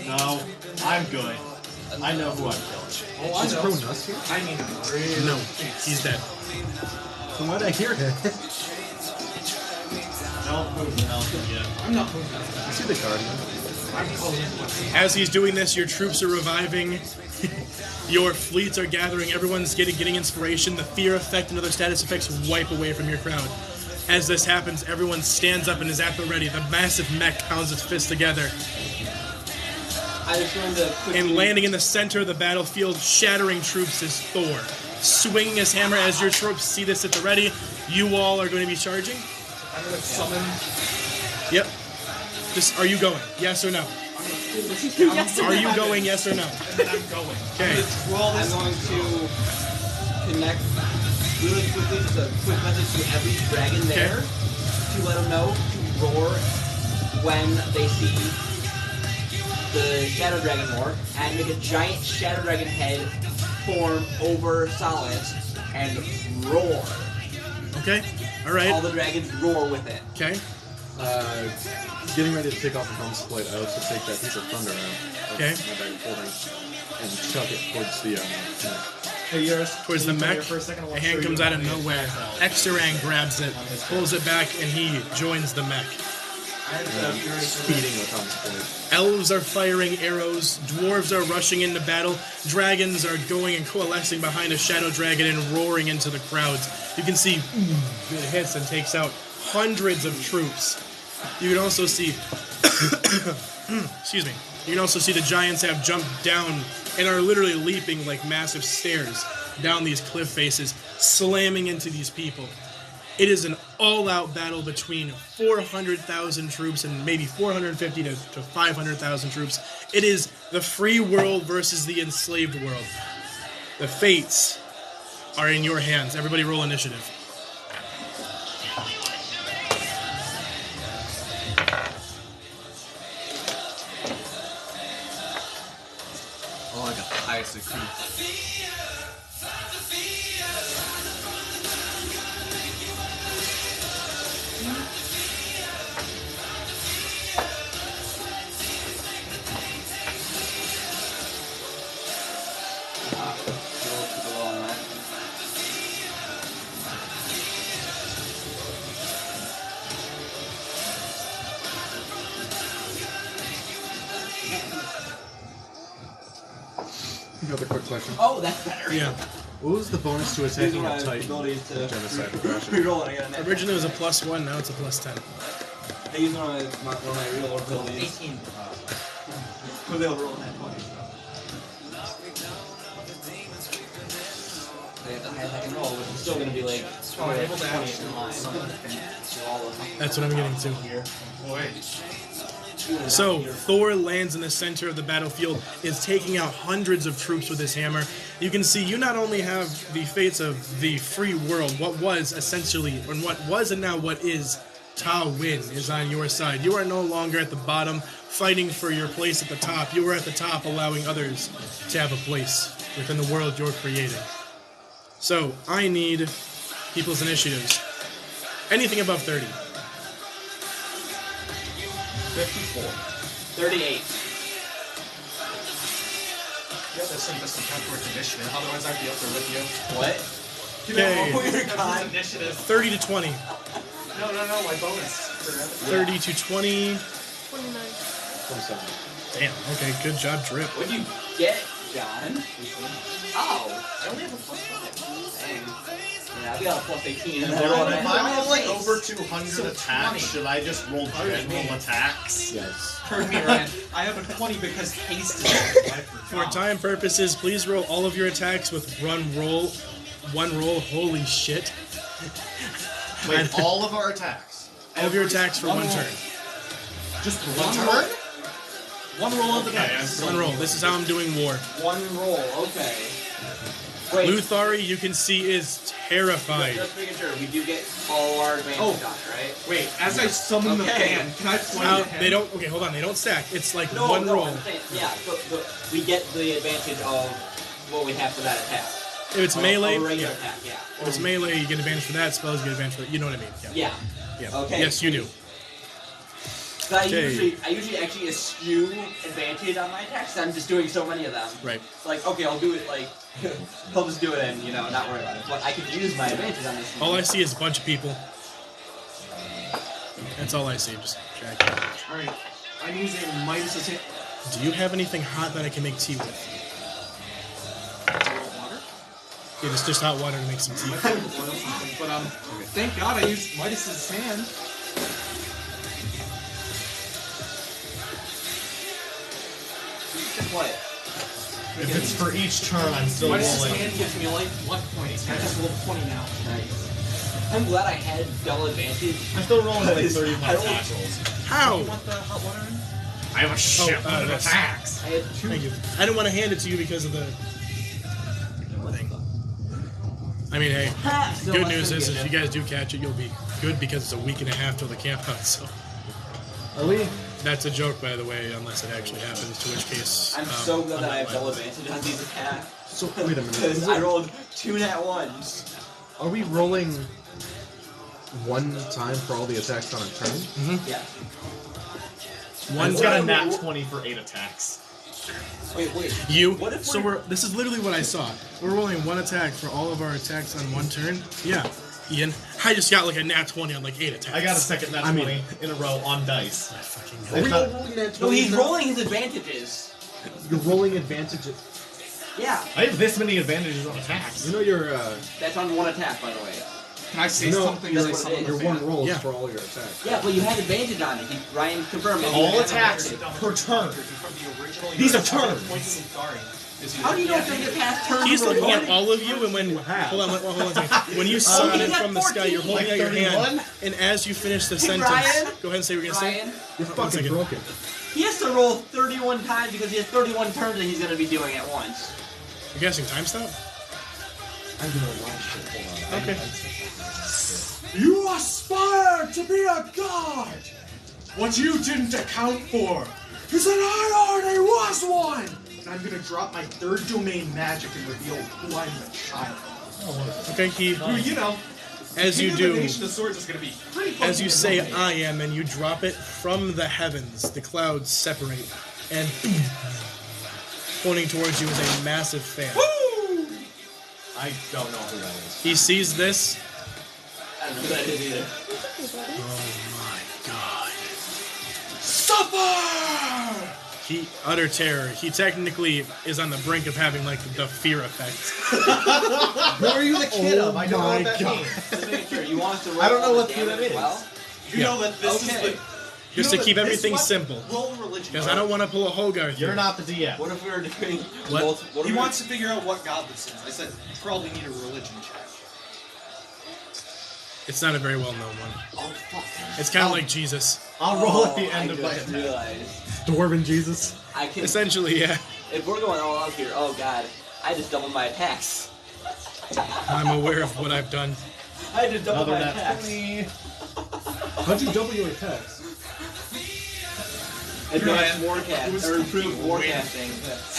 [SPEAKER 4] No, I'm good. I know who I'm killing.
[SPEAKER 9] Oh, I
[SPEAKER 2] Is
[SPEAKER 9] know.
[SPEAKER 2] Cronus here?
[SPEAKER 9] I mean, really.
[SPEAKER 5] No, he's dead.
[SPEAKER 2] From what I hear him.
[SPEAKER 4] Don't move the Alec yet.
[SPEAKER 9] I'm not moving.
[SPEAKER 2] I see the guardian.
[SPEAKER 9] I'm calling it.
[SPEAKER 5] As he's doing this, your troops are reviving. Your fleets are gathering. Everyone's getting inspiration. The fear effect and other status effects wipe away from your crowd. As this happens, everyone stands up and is at the ready. The massive mech pounds its fist together.
[SPEAKER 6] I just wanted to quickly...
[SPEAKER 5] And landing in the center of the battlefield, shattering troops is Thor. Swinging his hammer as your troops see this at the ready. You all are going to be charging?
[SPEAKER 9] I'm going to summon.
[SPEAKER 5] Yep. Just, are you going? Yes or no?
[SPEAKER 8] Yes or
[SPEAKER 5] Are you
[SPEAKER 8] no?
[SPEAKER 5] going? Yes or no?
[SPEAKER 9] And then I'm going.
[SPEAKER 5] Okay.
[SPEAKER 6] I'm going to connect really quickly, just a quick message to every dragon there to let them know to roar when they see the Shadow Dragon roar, and make a giant Shadow Dragon head form over Solace and roar.
[SPEAKER 5] Okay. All
[SPEAKER 6] All
[SPEAKER 5] right.
[SPEAKER 6] the dragons roar with it.
[SPEAKER 5] Okay.
[SPEAKER 2] Getting ready to take off the helm split, I also take that piece of thunder out.
[SPEAKER 5] Okay.
[SPEAKER 2] My bag of holding and chuck it towards the
[SPEAKER 4] Hey, yours.
[SPEAKER 5] Towards the mech, a hand comes out of nowhere. Exarang grabs it, pulls it back, and he joins the mech.
[SPEAKER 2] speeding with helm split.
[SPEAKER 5] Elves are firing arrows, dwarves are rushing into battle, dragons are going and coalescing behind a shadow dragon and roaring into the crowds. You can see it hits and takes out hundreds of troops. You can also see, excuse me, you can also see the giants have jumped down and are literally leaping like massive stairs down these cliff faces, slamming into these people. It is an all-out battle between 400,000 troops and maybe 450 to 500,000 troops. It is the free world versus the enslaved world. The fates are in your hands. Everybody roll initiative.
[SPEAKER 11] Oh, I got the highest security.
[SPEAKER 2] Another quick question.
[SPEAKER 6] Oh, that's better.
[SPEAKER 5] Yeah.
[SPEAKER 2] What was the bonus to attacking
[SPEAKER 6] Using
[SPEAKER 2] a
[SPEAKER 6] my
[SPEAKER 2] Titan?
[SPEAKER 6] ability to
[SPEAKER 2] Genocide fashion.
[SPEAKER 6] reroll it again.
[SPEAKER 5] Originally it was a +1, now it's a +10.
[SPEAKER 6] I use one of my real abilities.
[SPEAKER 11] 18.
[SPEAKER 6] Because they'll roll that 20. They have the highest I can roll, which is still going to be like
[SPEAKER 9] Oh, I'm able to
[SPEAKER 6] 20
[SPEAKER 9] action.
[SPEAKER 6] in line. So all of
[SPEAKER 5] That's what I'm getting to.
[SPEAKER 6] here.
[SPEAKER 5] So, Thor lands in the center of the battlefield, is taking out hundreds of troops with his hammer. You can see you not only have the fates of the free world, what was essentially, or what was and now what is, Táwyn is on your side. You are no longer at the bottom fighting for your place at the top. You are at the top allowing others to have a place within the world you're creating. So, I need people's initiatives. Anything above 30.
[SPEAKER 6] 54. 38.
[SPEAKER 9] You have to send us some time towards initiative, otherwise I'd be up there with you.
[SPEAKER 6] What?
[SPEAKER 5] Okay.
[SPEAKER 9] Initiative.
[SPEAKER 5] 30 to 20.
[SPEAKER 9] No, my bonus.
[SPEAKER 5] 30 to 20.
[SPEAKER 8] 29.
[SPEAKER 2] 27.
[SPEAKER 5] Damn. Okay. Good job, Drip.
[SPEAKER 6] What'd you get, John? Oh, I only have a +5. Dang. Yeah, I got a +18.
[SPEAKER 4] If I'm rolling over
[SPEAKER 6] Nice.
[SPEAKER 4] 200 attacks, should I just roll general attacks?
[SPEAKER 2] Yes.
[SPEAKER 1] Heard me right. I have a 20 because haste is on.
[SPEAKER 5] For time purposes, please roll all of your attacks with one roll. Holy shit.
[SPEAKER 4] Wait, all of our attacks?
[SPEAKER 5] All of your attacks for one turn.
[SPEAKER 4] Just one turn?
[SPEAKER 1] One roll of the dice.
[SPEAKER 5] One roll. This is how I'm doing war.
[SPEAKER 6] One roll, okay. Wait,
[SPEAKER 5] Luthari, you can see, is terrified.
[SPEAKER 6] just making sure, we do get all our advantage on it, right?
[SPEAKER 1] Wait, as I summon the
[SPEAKER 6] Okay.
[SPEAKER 1] fan, can I point at him?
[SPEAKER 5] They don't. Okay, hold on. They don't stack. It's like
[SPEAKER 6] No,
[SPEAKER 5] one
[SPEAKER 6] no,
[SPEAKER 5] roll.
[SPEAKER 6] I'm saying, yeah, we get the advantage of what we have for that attack.
[SPEAKER 5] If it's melee,
[SPEAKER 6] A regular
[SPEAKER 5] yeah.
[SPEAKER 6] attack, yeah.
[SPEAKER 5] If it's melee, you get advantage for that. Spells, you get advantage for that. You know what I mean?
[SPEAKER 6] Yeah.
[SPEAKER 5] Yeah.
[SPEAKER 6] Okay.
[SPEAKER 5] Yes, you do.
[SPEAKER 6] So I
[SPEAKER 5] Okay.
[SPEAKER 6] usually actually eschew advantage on my attacks. I'm just doing so many of them.
[SPEAKER 5] Right.
[SPEAKER 6] It's like, okay, I'll do it. Like, I'll just do it and not worry about it. But I can use my advantage on this one.
[SPEAKER 5] All I see is a bunch of people. That's all I see. Just drag it.
[SPEAKER 1] Alright, I'm using Midas as hit.
[SPEAKER 5] Do you have anything hot that I can make tea with?
[SPEAKER 1] Water?
[SPEAKER 5] Yeah, it's just hot water to make some tea.
[SPEAKER 1] I could boil something, but thank God I used Midas's hand.
[SPEAKER 6] What?
[SPEAKER 4] If it's for each turn, I'm still
[SPEAKER 1] Midas's
[SPEAKER 4] rolling.
[SPEAKER 1] hand gives me like 1 point. I just rolled 20 now.
[SPEAKER 6] Nice. I'm glad I had double advantage.
[SPEAKER 4] I'm still rolling like
[SPEAKER 6] Because
[SPEAKER 4] 31
[SPEAKER 6] I rolled-
[SPEAKER 4] attack rolls.
[SPEAKER 5] How?
[SPEAKER 1] You want the hot water in?
[SPEAKER 4] I have a shitload of
[SPEAKER 5] that's-
[SPEAKER 4] attacks.
[SPEAKER 6] I had two.
[SPEAKER 5] Thank you. I didn't want to hand it to you because of the thing. I mean, hey,
[SPEAKER 6] Ha! Still
[SPEAKER 5] good
[SPEAKER 6] less
[SPEAKER 5] news
[SPEAKER 6] than
[SPEAKER 5] is
[SPEAKER 6] good.
[SPEAKER 5] if you guys do catch it, you'll be good because it's a week and a half till the camp out. So
[SPEAKER 4] Are we?
[SPEAKER 5] that's a joke, by the way, unless it actually happens. To which case,
[SPEAKER 6] I'm so glad
[SPEAKER 5] I'm
[SPEAKER 6] that I
[SPEAKER 5] not
[SPEAKER 6] have double
[SPEAKER 5] liable.
[SPEAKER 6] advantage on these attacks.
[SPEAKER 2] So wait a minute.
[SPEAKER 6] Because I rolled 2 nat ones.
[SPEAKER 2] Are we rolling one time for all the attacks on a turn?
[SPEAKER 6] Yeah.
[SPEAKER 5] One
[SPEAKER 4] I've got a
[SPEAKER 5] time.
[SPEAKER 4] nat 20 for 8 attacks.
[SPEAKER 6] Wait.
[SPEAKER 5] You.
[SPEAKER 6] What if
[SPEAKER 5] So
[SPEAKER 6] we're-
[SPEAKER 5] this is literally what I saw. We're rolling one attack for all of our attacks on one turn. Yeah, Ian. I just got like a nat 20 on like 8 attacks.
[SPEAKER 4] I got a second nat 20 in a row on dice.
[SPEAKER 5] I fucking
[SPEAKER 2] Are we all rolling that 20?
[SPEAKER 6] No, he's rolling his advantages.
[SPEAKER 2] You're rolling advantage.
[SPEAKER 6] Yeah.
[SPEAKER 4] I have this many advantages on attacks.
[SPEAKER 2] You know your
[SPEAKER 6] That's on one attack, by the way.
[SPEAKER 1] Can I say
[SPEAKER 2] No,
[SPEAKER 1] something
[SPEAKER 6] that's
[SPEAKER 1] as I
[SPEAKER 6] what
[SPEAKER 1] summon
[SPEAKER 6] it
[SPEAKER 1] the
[SPEAKER 6] is.
[SPEAKER 2] your
[SPEAKER 1] fan?
[SPEAKER 2] one roll
[SPEAKER 5] Yeah.
[SPEAKER 2] is for all your attacks.
[SPEAKER 6] Yeah, but you had advantage on it. Ryan confirmed it.
[SPEAKER 4] All attacks per turn. These are turns.
[SPEAKER 6] How do you know if they get past turn
[SPEAKER 5] He's
[SPEAKER 6] number
[SPEAKER 5] looking
[SPEAKER 6] one?
[SPEAKER 5] at all of you, and when hold on a second. When you summon it
[SPEAKER 6] he's at
[SPEAKER 5] from the sky, you're
[SPEAKER 6] 14.
[SPEAKER 5] holding out your hand,
[SPEAKER 4] 31?
[SPEAKER 5] and as you finish the
[SPEAKER 6] Hey,
[SPEAKER 5] sentence,
[SPEAKER 6] Ryan?
[SPEAKER 5] go ahead and say what you're gonna say.
[SPEAKER 6] Ryan,
[SPEAKER 2] You're
[SPEAKER 5] One
[SPEAKER 2] fucking
[SPEAKER 5] second.
[SPEAKER 2] broken.
[SPEAKER 6] he has to roll 31 times because he has 31 turns that he's going to be doing at once.
[SPEAKER 5] You're guessing time stop?
[SPEAKER 2] I'm doing a lot of shit. Hold on.
[SPEAKER 5] Okay.
[SPEAKER 1] You aspire to be a god! What you didn't account for is that I already was one! And I'm gonna drop my third domain magic and reveal who I'm the child of.
[SPEAKER 5] Okay, he.
[SPEAKER 1] Who, you know,
[SPEAKER 5] As you
[SPEAKER 1] King of
[SPEAKER 5] do,
[SPEAKER 1] the Nation of Swords is gonna be pretty
[SPEAKER 5] as you
[SPEAKER 1] fucking
[SPEAKER 5] say
[SPEAKER 1] annoying.
[SPEAKER 5] I am, and you drop it from the heavens, the clouds separate, and pointing towards you is a massive fan.
[SPEAKER 1] Woo!
[SPEAKER 4] I don't know who that is.
[SPEAKER 5] He sees this.
[SPEAKER 6] I don't know who that is either.
[SPEAKER 5] Oh my god.
[SPEAKER 1] Suffer!
[SPEAKER 5] He utter terror. He technically is on the brink of having like the fear effect.
[SPEAKER 4] Who are you the kid of? I don't know what that
[SPEAKER 2] God.
[SPEAKER 4] means.
[SPEAKER 6] Just making sure. You want us to roll
[SPEAKER 4] I don't know
[SPEAKER 6] all
[SPEAKER 4] what
[SPEAKER 6] the
[SPEAKER 4] who that
[SPEAKER 6] damage as
[SPEAKER 4] is.
[SPEAKER 6] well?
[SPEAKER 1] You know that this
[SPEAKER 6] Okay.
[SPEAKER 1] is the...
[SPEAKER 5] Just
[SPEAKER 1] you
[SPEAKER 5] to
[SPEAKER 1] know
[SPEAKER 5] keep
[SPEAKER 1] that this
[SPEAKER 5] everything
[SPEAKER 1] weapon-
[SPEAKER 5] simple.
[SPEAKER 1] Roll religion.
[SPEAKER 5] Because I don't want to pull a Hogarth.
[SPEAKER 4] You're
[SPEAKER 5] here.
[SPEAKER 4] not the DM.
[SPEAKER 6] What if we were doing
[SPEAKER 5] What?
[SPEAKER 6] both? What if
[SPEAKER 1] He
[SPEAKER 6] we-
[SPEAKER 1] wants to figure out what god this is. I said, you probably need a religion check.
[SPEAKER 5] It's not a very well known one.
[SPEAKER 6] Oh, fuck.
[SPEAKER 5] It's kind of like Jesus.
[SPEAKER 4] I'll roll at
[SPEAKER 6] Oh,
[SPEAKER 4] the end
[SPEAKER 6] I
[SPEAKER 4] of my
[SPEAKER 6] just
[SPEAKER 4] attack.
[SPEAKER 6] realized.
[SPEAKER 2] Dwarven Jesus.
[SPEAKER 6] I can.
[SPEAKER 5] Essentially, yeah.
[SPEAKER 6] If we're going all out here, oh god, I just doubled my attacks.
[SPEAKER 5] I'm aware of what I've done.
[SPEAKER 6] I just doubled
[SPEAKER 4] Another
[SPEAKER 6] my
[SPEAKER 4] nat
[SPEAKER 6] attacks.
[SPEAKER 4] 20.
[SPEAKER 2] How'd you double your attacks?
[SPEAKER 6] Advanced warcast or improved warcasting.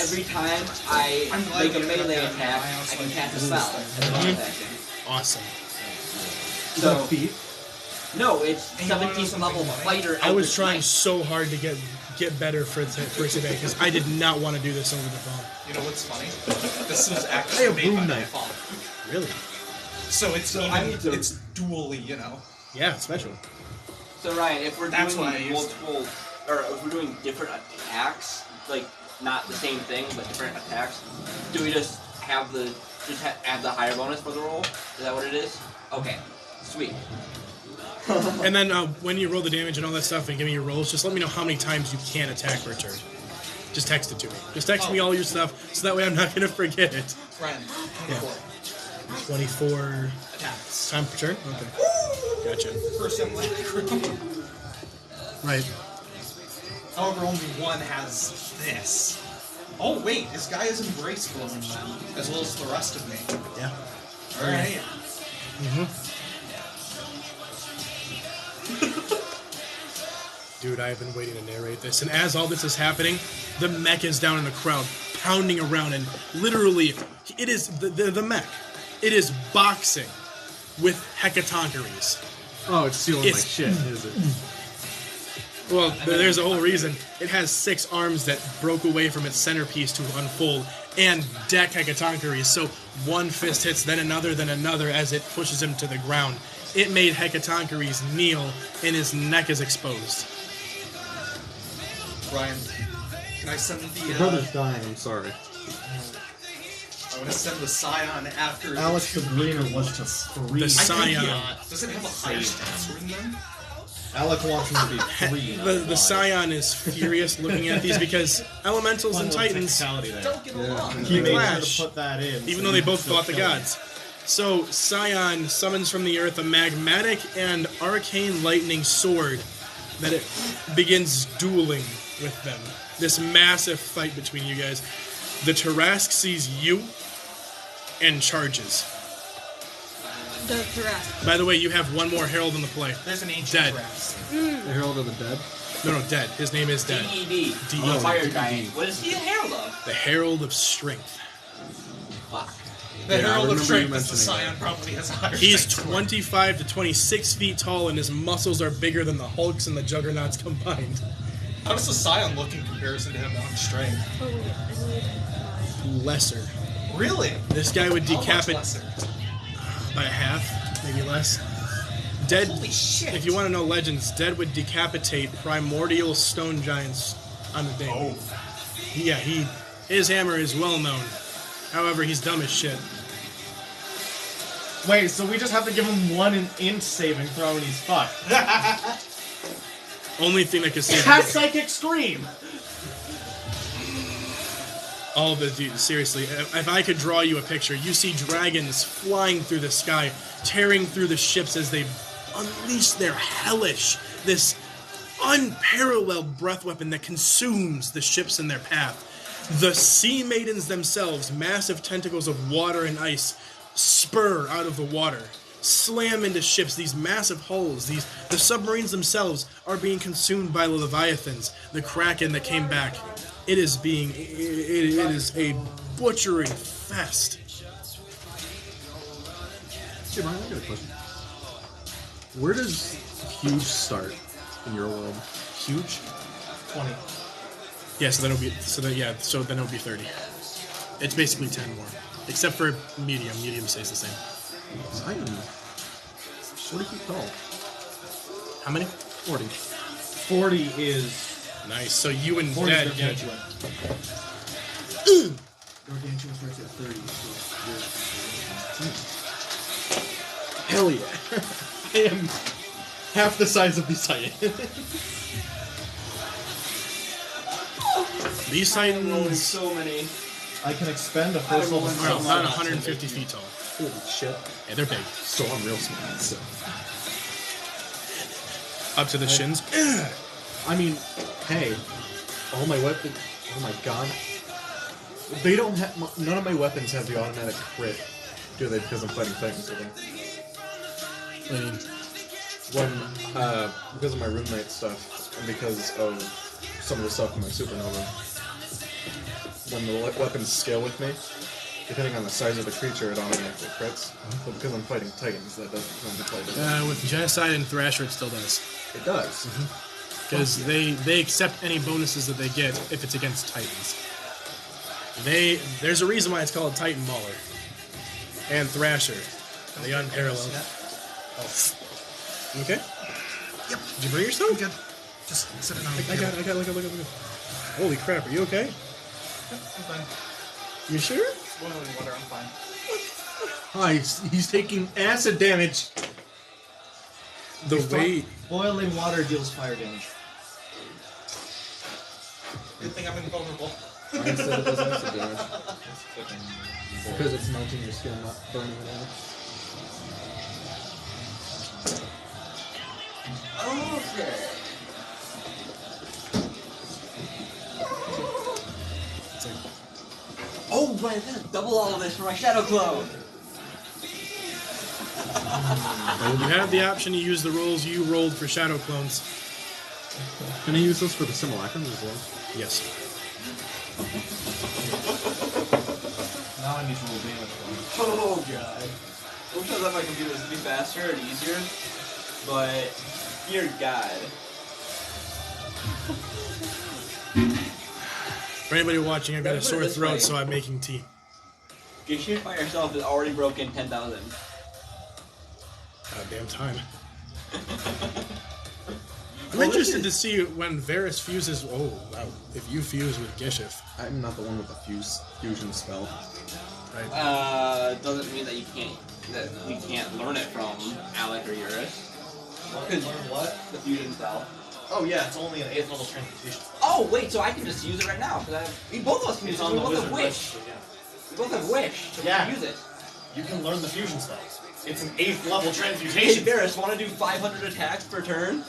[SPEAKER 6] Every time I
[SPEAKER 1] I'm glad
[SPEAKER 6] make a
[SPEAKER 1] we got
[SPEAKER 6] melee
[SPEAKER 1] that.
[SPEAKER 6] attack, I can cast a spell. as an action.
[SPEAKER 5] Awesome.
[SPEAKER 6] So
[SPEAKER 2] Feet.
[SPEAKER 6] no, it's 17th level fighter.
[SPEAKER 5] I was
[SPEAKER 6] Eldritch
[SPEAKER 5] trying
[SPEAKER 6] Knight.
[SPEAKER 5] so hard to get better for today because I did not want to do this over the phone.
[SPEAKER 1] You know what's funny? This was
[SPEAKER 2] I
[SPEAKER 1] actually
[SPEAKER 2] have
[SPEAKER 1] made by
[SPEAKER 2] rune
[SPEAKER 1] my
[SPEAKER 2] knife.
[SPEAKER 5] Really?
[SPEAKER 1] So it's
[SPEAKER 6] So I need to-
[SPEAKER 1] it's dually, you know.
[SPEAKER 5] Yeah, special.
[SPEAKER 6] So Ryan, if we're
[SPEAKER 1] That's
[SPEAKER 6] doing
[SPEAKER 1] why I used
[SPEAKER 6] multiple, or if we're doing different attacks, like not the same thing but different attacks, do we just have add the higher bonus for the roll? Is that what it is? Okay, sweet.
[SPEAKER 5] And then when you roll the damage and all that stuff and give me your rolls, just let me know how many times you can attack per turn. Just text it to me. Just text me all your stuff, so that way I'm not going to forget it.
[SPEAKER 1] Ryan, 24.
[SPEAKER 5] 24
[SPEAKER 1] Attacks.
[SPEAKER 5] time per turn? Okay. Gotcha.
[SPEAKER 1] Per simulacrum.
[SPEAKER 5] Right.
[SPEAKER 1] However, only one has this. Oh wait, this guy has Embrace Blow, as well as the rest of me.
[SPEAKER 5] Yeah.
[SPEAKER 1] Alright.
[SPEAKER 5] Dude, I've been waiting to narrate this, and as all this is happening, the mech is down in the crowd, pounding around, and literally, it is the mech. It is boxing with hecatoncheires.
[SPEAKER 2] Oh, it's stealing my
[SPEAKER 5] It's-
[SPEAKER 2] shit, is it?
[SPEAKER 5] Well, there's a whole reason. It has 6 arms that broke away from its centerpiece to unfold, and deck hecatoncheires, so one fist hits, then another as it pushes him to the ground. It made hecatoncheires kneel, and his neck is exposed.
[SPEAKER 1] Ryan, can I send the...
[SPEAKER 2] Your brother's dying, I'm sorry.
[SPEAKER 1] I want to send the Scion after...
[SPEAKER 4] Alex the Greener wants to free.
[SPEAKER 5] The Scion.
[SPEAKER 1] Does it have a higher stat than them?
[SPEAKER 4] Alec wants him to be free.
[SPEAKER 5] The Scion is furious looking at these because Elementals and Titans
[SPEAKER 1] Don't get along.
[SPEAKER 4] He made sure
[SPEAKER 5] clash,
[SPEAKER 4] to put that in.
[SPEAKER 5] even
[SPEAKER 4] so
[SPEAKER 5] though they
[SPEAKER 4] he
[SPEAKER 5] both
[SPEAKER 4] could still
[SPEAKER 5] fought the
[SPEAKER 4] kill him.
[SPEAKER 5] gods. So Scion summons from the earth a magmatic and arcane lightning sword that it begins dueling with them. This massive fight between you guys. The Tarask sees you and charges.
[SPEAKER 8] The Tarrasque.
[SPEAKER 5] By the way, you have one more herald in the play.
[SPEAKER 1] There's an ancient
[SPEAKER 5] Dead.
[SPEAKER 1] grass.
[SPEAKER 2] The Herald of the Dead?
[SPEAKER 5] No, dead. His name is Dead.
[SPEAKER 6] DED.
[SPEAKER 5] DED.
[SPEAKER 6] Fire Giant. What is he a herald of?
[SPEAKER 5] The Herald of Strength.
[SPEAKER 6] Fuck.
[SPEAKER 1] The
[SPEAKER 2] Yeah, I
[SPEAKER 1] Herald of
[SPEAKER 2] remember
[SPEAKER 1] Strength
[SPEAKER 2] you
[SPEAKER 1] is the
[SPEAKER 2] mentioning
[SPEAKER 1] Scion probably has a higher
[SPEAKER 5] He's
[SPEAKER 1] strength.
[SPEAKER 5] 25 to 26 feet tall, and his muscles are bigger than the Hulks and the Juggernauts combined.
[SPEAKER 1] How does the Scion look in comparison to him on strength?
[SPEAKER 8] Oh wait, I need
[SPEAKER 5] Lesser.
[SPEAKER 1] Really?
[SPEAKER 5] This guy would
[SPEAKER 1] How much
[SPEAKER 5] decapitate
[SPEAKER 1] lesser?
[SPEAKER 5] by a half, maybe less. Dead.
[SPEAKER 1] Holy shit.
[SPEAKER 5] If you want to know legends, Dead would decapitate primordial stone giants on the day.
[SPEAKER 1] Oh.
[SPEAKER 5] Yeah, his hammer is well known. However, he's dumb as shit.
[SPEAKER 4] Wait, so we just have to give him 1 inch saving throw and he's fucked.
[SPEAKER 5] Only thing that can save
[SPEAKER 4] Cast Psychic Scream!
[SPEAKER 5] all of it, dude. Seriously, if I could draw you a picture, you see dragons flying through the sky, tearing through the ships as they unleash their hellish, this unparalleled breath weapon that consumes the ships in their path. The sea maidens themselves, massive tentacles of water and ice, spur out of the water, slam into ships, these massive hulls. The submarines themselves are being consumed by leviathans, the kraken that came back. It is a butchering fest.
[SPEAKER 2] Hey, Brian, I got a question. Where does huge start in your world?
[SPEAKER 5] Huge.
[SPEAKER 1] 20.
[SPEAKER 5] Yeah, so then it'll be so then it'll be 30. It's basically 10 more, except for medium. Medium stays the same.
[SPEAKER 2] I am 40 feet tall.
[SPEAKER 5] How many?
[SPEAKER 2] 40.
[SPEAKER 4] 40 is...
[SPEAKER 5] Nice. So you and
[SPEAKER 4] 40 is
[SPEAKER 5] Dad get
[SPEAKER 4] gargantuan. Gargantuan starts at 30.
[SPEAKER 2] Hell yeah. I am half the size of these Titans.
[SPEAKER 5] these
[SPEAKER 6] Rolling
[SPEAKER 5] Titans
[SPEAKER 6] so many.
[SPEAKER 4] I can expend a first level
[SPEAKER 5] are
[SPEAKER 4] spell
[SPEAKER 5] about
[SPEAKER 4] slot.
[SPEAKER 5] 150 feet tall.
[SPEAKER 2] Holy shit.
[SPEAKER 5] Yeah, they're big.
[SPEAKER 2] So I'm real small, so.
[SPEAKER 5] Up to the shins.
[SPEAKER 2] I mean, hey, all my weapons. Oh my god. They don't have. None of my weapons have the automatic crit, do they? Because I'm fighting Titans with them.
[SPEAKER 5] I mean,
[SPEAKER 2] Because of my room night stuff, and because of some of the stuff in my supernova, when the weapons scale with me, depending on the size of the creature, it automatically crits. But because I'm fighting Titans, that doesn't come into play.
[SPEAKER 5] with Genocide and Thrasher, it still does.
[SPEAKER 2] It does.
[SPEAKER 5] Because they accept any bonuses that they get if it's against Titans. There's a reason why it's called Titan Mauler. And Thrasher. The unparalleled. Okay?
[SPEAKER 1] Yep.
[SPEAKER 5] Did you burn yourself?
[SPEAKER 1] I'm good. Just sit it down.
[SPEAKER 5] I got it. Look. Holy crap, are you okay?
[SPEAKER 1] I'm fine.
[SPEAKER 5] You sure?
[SPEAKER 1] Boiling water, I'm fine.
[SPEAKER 2] Oh, he's taking acid damage.
[SPEAKER 5] The way...
[SPEAKER 4] Boiling water deals fire damage.
[SPEAKER 1] Good thing I'm invulnerable.
[SPEAKER 2] I said it does acid damage. Because it's melting your skin, not burning it out.
[SPEAKER 3] Okay. Oh, right, I'm gonna double all of this for my shadow clone.
[SPEAKER 5] You have the option to use the rolls you rolled for shadow clones.
[SPEAKER 2] Can I use those for the simulacrums as well?
[SPEAKER 5] Yes.
[SPEAKER 4] Now I need to roll damage.
[SPEAKER 6] Oh god. I wish I thought my computer was be faster and easier, but dear god.
[SPEAKER 5] For anybody watching, I've got a sore throat, so I'm making tea.
[SPEAKER 6] Get shit by yourself is already broken 10,000.
[SPEAKER 5] Goddamn time. I'm interested to see when Varys fuses. Oh, wow. If you fuse with Gishif.
[SPEAKER 2] I'm not the one with the fusion spell.
[SPEAKER 5] Right.
[SPEAKER 6] Doesn't mean that we can't learn it from Alec or Eurus.
[SPEAKER 4] Learn what?
[SPEAKER 6] The fusion spell.
[SPEAKER 4] Oh yeah, it's only an 8th level transmutation.
[SPEAKER 6] Oh wait, so I can just use it right now because both of us can use it. We both have wish. We both have wish. So we can use it.
[SPEAKER 4] You can learn the fusion spell. It's an 8th level
[SPEAKER 6] Hey
[SPEAKER 4] transmutation.
[SPEAKER 6] Varys, want to do 500 attacks per turn?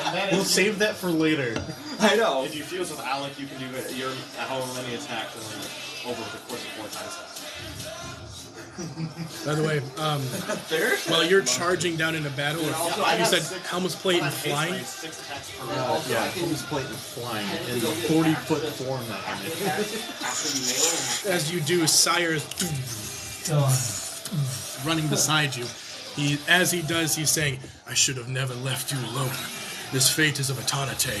[SPEAKER 4] And then we'll save that for later.
[SPEAKER 6] I know.
[SPEAKER 4] If you fuse with Alec, you can do your however many attacks over the course of 4 times.
[SPEAKER 5] By the way,
[SPEAKER 6] Varys?
[SPEAKER 5] while you're charging down into battle, you said helmet's plate and flying.
[SPEAKER 4] 6 attacks per
[SPEAKER 2] Yeah, Helm's plate and flying in the 40-foot form that I'm in.
[SPEAKER 5] As you do, Sire's running beside you. As he does, he's saying, I should have never left you alone. This fate is of Attonitae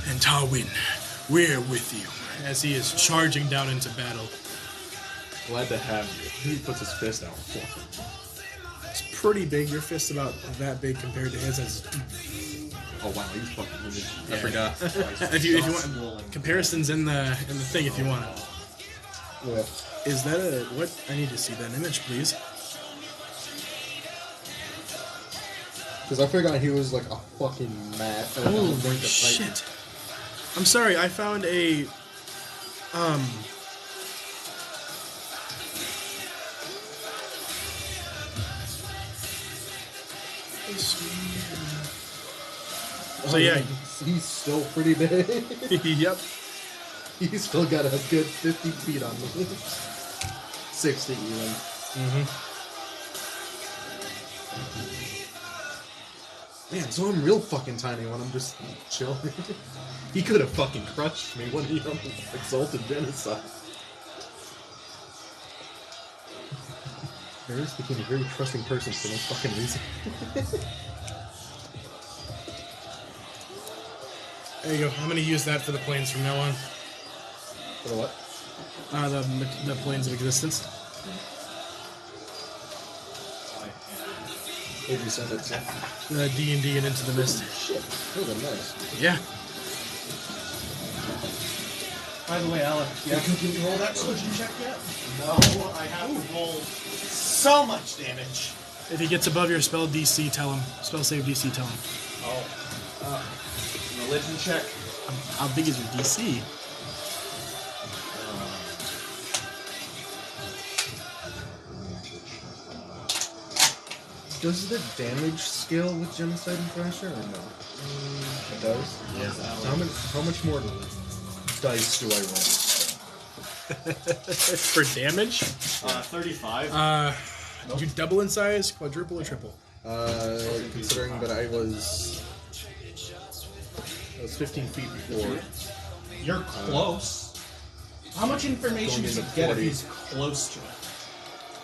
[SPEAKER 5] and Táwyn. We're with you. As he is charging down into battle.
[SPEAKER 2] Glad to have you. He puts his fist out.
[SPEAKER 5] It's pretty big. Your fist's about that big compared to his.
[SPEAKER 2] Oh wow, he's fucking huge.
[SPEAKER 5] Yeah.
[SPEAKER 2] I forgot.
[SPEAKER 5] If you want comparisons in the thing, if you want it.
[SPEAKER 2] Yeah.
[SPEAKER 5] Is that a what? I need to see that image, please.
[SPEAKER 2] Because I forgot he was like a fucking mat.
[SPEAKER 5] Oh shit! I'm sorry. I found a So yeah,
[SPEAKER 2] he's still pretty big.
[SPEAKER 5] Yep.
[SPEAKER 2] He's still got a good 50 feet on me. 60 even. Man, so I'm real fucking tiny when I'm just chilling. He could have fucking crushed me when he exalted genocide. Varys became a very trusting person for no fucking reason.
[SPEAKER 5] There you go. I'm gonna use that for the planes from now on.
[SPEAKER 2] For the what?
[SPEAKER 5] The planes of existence.
[SPEAKER 2] Where'd you send it to?
[SPEAKER 5] The D&D and Into the Myst.
[SPEAKER 2] Shit. Those are nice.
[SPEAKER 5] Yeah.
[SPEAKER 7] By the way, Alec,
[SPEAKER 4] Can you roll that solution check yet? No, I have to roll so much damage.
[SPEAKER 5] If he gets above your spell DC, tell him. Spell save DC, tell him.
[SPEAKER 4] Oh. Religion check.
[SPEAKER 5] How big is your DC?
[SPEAKER 2] Does the damage scale with Genocide and Thrasher or no? It does?
[SPEAKER 4] Yes.
[SPEAKER 2] So how much more dice do I
[SPEAKER 5] For damage?
[SPEAKER 4] 35.
[SPEAKER 5] Did you double in size, quadruple, or triple?
[SPEAKER 2] roll? Considering that I was 15 feet before.
[SPEAKER 7] you're close. How much information
[SPEAKER 2] Going
[SPEAKER 7] does he
[SPEAKER 2] into
[SPEAKER 7] get if
[SPEAKER 2] 40.
[SPEAKER 7] he's close to it?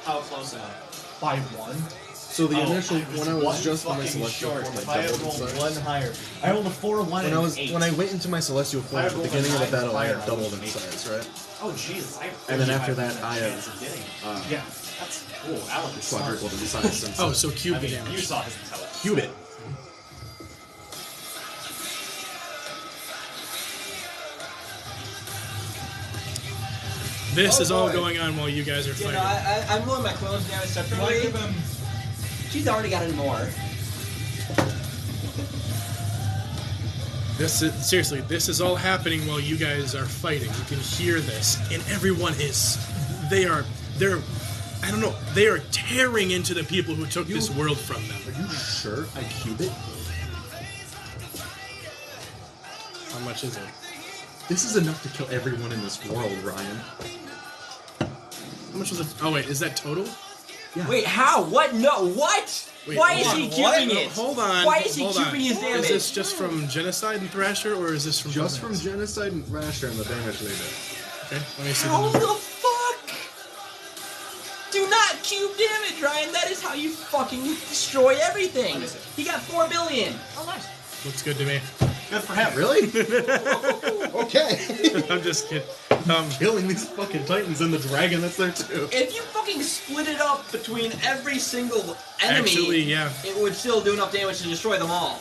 [SPEAKER 4] How close am I?
[SPEAKER 7] By 1?
[SPEAKER 2] So the initial when I was
[SPEAKER 4] one
[SPEAKER 2] just in my
[SPEAKER 4] fucking
[SPEAKER 2] celestial
[SPEAKER 4] short.
[SPEAKER 2] form,
[SPEAKER 4] If
[SPEAKER 2] I
[SPEAKER 4] I had
[SPEAKER 2] doubled in
[SPEAKER 4] rolled
[SPEAKER 2] size.
[SPEAKER 4] one higher, I rolled a 4, 1,
[SPEAKER 2] When
[SPEAKER 4] and
[SPEAKER 2] I was
[SPEAKER 4] 8.
[SPEAKER 2] when I went into my celestial form
[SPEAKER 4] I
[SPEAKER 2] at the
[SPEAKER 4] rolled a
[SPEAKER 2] beginning of the
[SPEAKER 4] 9
[SPEAKER 2] battle, I
[SPEAKER 4] higher,
[SPEAKER 2] had
[SPEAKER 4] I
[SPEAKER 2] doubled
[SPEAKER 4] was
[SPEAKER 2] in
[SPEAKER 4] an 8.
[SPEAKER 2] size, right?
[SPEAKER 4] Oh Jesus!
[SPEAKER 2] And then after that, I have
[SPEAKER 7] Yeah.
[SPEAKER 4] That's cool. Alec is smart.
[SPEAKER 2] quadrupled in size since.
[SPEAKER 5] Oh, so
[SPEAKER 4] I
[SPEAKER 5] cube the
[SPEAKER 4] mean, you
[SPEAKER 5] damage.
[SPEAKER 4] saw his intelligence.
[SPEAKER 2] cube it.
[SPEAKER 5] This is all
[SPEAKER 6] boy.
[SPEAKER 5] going on while you guys are
[SPEAKER 6] You
[SPEAKER 5] fighting.
[SPEAKER 6] know, I'm rolling my Quill's damage separately. She's already got in more.
[SPEAKER 5] Seriously, this is all happening while you guys are fighting. You can hear this, and everyone is. They're. I don't know. They are tearing into the people who took this world from them.
[SPEAKER 2] Are you sure I cube it?
[SPEAKER 5] How much is it?
[SPEAKER 2] This is enough to kill everyone in this world, Ryan.
[SPEAKER 5] How much was it? Oh wait, is that total?
[SPEAKER 2] Yeah.
[SPEAKER 6] Wait, how? What? No, what?
[SPEAKER 5] Wait,
[SPEAKER 6] Why
[SPEAKER 5] hold
[SPEAKER 6] is
[SPEAKER 5] on,
[SPEAKER 6] he
[SPEAKER 5] what?
[SPEAKER 6] cubing it?
[SPEAKER 5] Hold on.
[SPEAKER 6] Why is he
[SPEAKER 5] hold on.
[SPEAKER 6] cubing his damage?
[SPEAKER 5] Is this just from Genocide and Thrasher, or is this from
[SPEAKER 2] Just
[SPEAKER 5] something
[SPEAKER 2] from
[SPEAKER 5] else?
[SPEAKER 2] Genocide and Thrasher and the damage they did.
[SPEAKER 5] Okay, let me see
[SPEAKER 6] How
[SPEAKER 5] the
[SPEAKER 6] the
[SPEAKER 5] number.
[SPEAKER 6] fuck? Do not cube damage, Ryan. That is how you fucking destroy everything. He got 4 billion.
[SPEAKER 10] Oh, nice.
[SPEAKER 5] Looks good to me.
[SPEAKER 1] Good for him.
[SPEAKER 2] Really? Okay.
[SPEAKER 5] I'm just kidding.
[SPEAKER 2] Killing these fucking titans and the dragon that's there too.
[SPEAKER 6] If you fucking split it up between every single enemy,
[SPEAKER 5] Actually, yeah.
[SPEAKER 6] it would still do enough damage to destroy them all.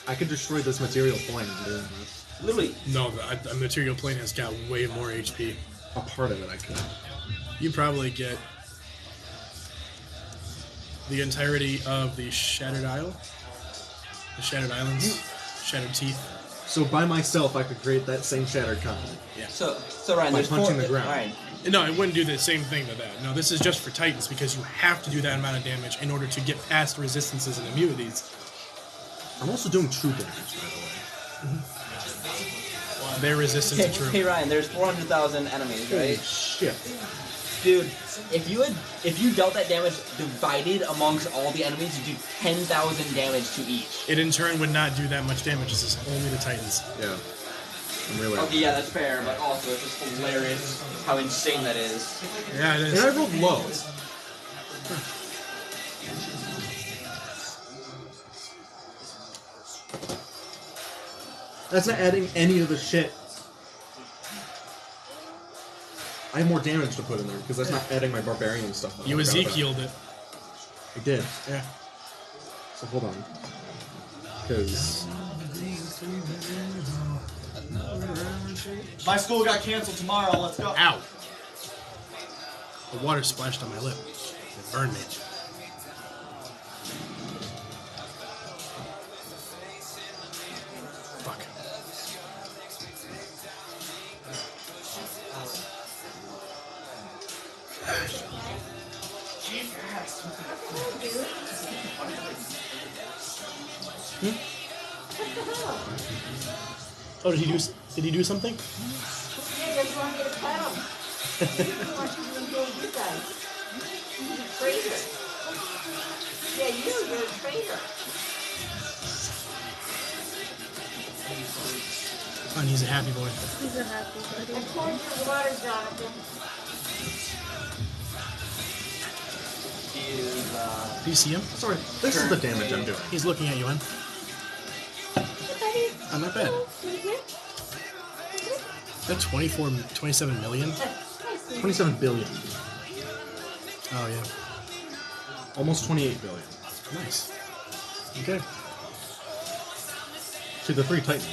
[SPEAKER 2] I could destroy this material plane doing this.
[SPEAKER 6] Literally.
[SPEAKER 5] No, the material plane has got way more HP.
[SPEAKER 2] A part of it I could.
[SPEAKER 5] You probably get the entirety of the Shattered Isle, the Shattered Islands, Shattered Teeth.
[SPEAKER 2] So by myself I could create that same shattered continent.
[SPEAKER 5] Yeah.
[SPEAKER 6] So Ryan,
[SPEAKER 2] By
[SPEAKER 6] there's
[SPEAKER 2] punching
[SPEAKER 6] 4.
[SPEAKER 2] the ground.
[SPEAKER 6] Ryan,
[SPEAKER 5] No, it wouldn't do the same thing to that. No, this is just for Titans because you have to do that amount of damage in order to get past resistances and immunities.
[SPEAKER 2] I'm also doing true damage, by the way.
[SPEAKER 5] They're resistant to
[SPEAKER 6] hey
[SPEAKER 5] true.
[SPEAKER 6] Ryan, there's 400,000 enemies,
[SPEAKER 2] Holy
[SPEAKER 6] right?
[SPEAKER 2] shit.
[SPEAKER 6] Dude, if you dealt that damage divided amongst all the enemies, you do 10,000 damage to each.
[SPEAKER 5] It in turn would not do that much damage. This is only the Titans.
[SPEAKER 2] Yeah. I'm really.
[SPEAKER 6] Okay, yeah, that's fair, but also it's just hilarious how insane that is.
[SPEAKER 5] Yeah, it
[SPEAKER 2] And
[SPEAKER 5] is.
[SPEAKER 2] I rolled low. That's not adding any of the shit. I have more damage to put in there because that's not adding my barbarian stuff.
[SPEAKER 5] You Ezekiel'd it.
[SPEAKER 2] I did.
[SPEAKER 5] Yeah.
[SPEAKER 2] So hold on. Because
[SPEAKER 1] My school got canceled tomorrow. Let's go.
[SPEAKER 5] Ow! The water splashed on my lip. It burned me. Fuck. Oh, did he do something?
[SPEAKER 10] Yeah, just want me to pet him. He wants you to engage you guys. He's a traitor. Yeah, you're a traitor.
[SPEAKER 5] Oh, and he's a happy boy.
[SPEAKER 8] He's a happy
[SPEAKER 10] I
[SPEAKER 8] buddy.
[SPEAKER 10] poured your water, Jonathan.
[SPEAKER 6] He is,
[SPEAKER 5] Do you see him?
[SPEAKER 2] sorry, this is the damage I'm doing.
[SPEAKER 5] He's looking at you, hon. Oh, not bad. Is that 27 million?
[SPEAKER 2] 27 billion.
[SPEAKER 5] Oh, yeah.
[SPEAKER 2] Almost 28 billion.
[SPEAKER 5] Nice. Okay.
[SPEAKER 2] To the 3 titans.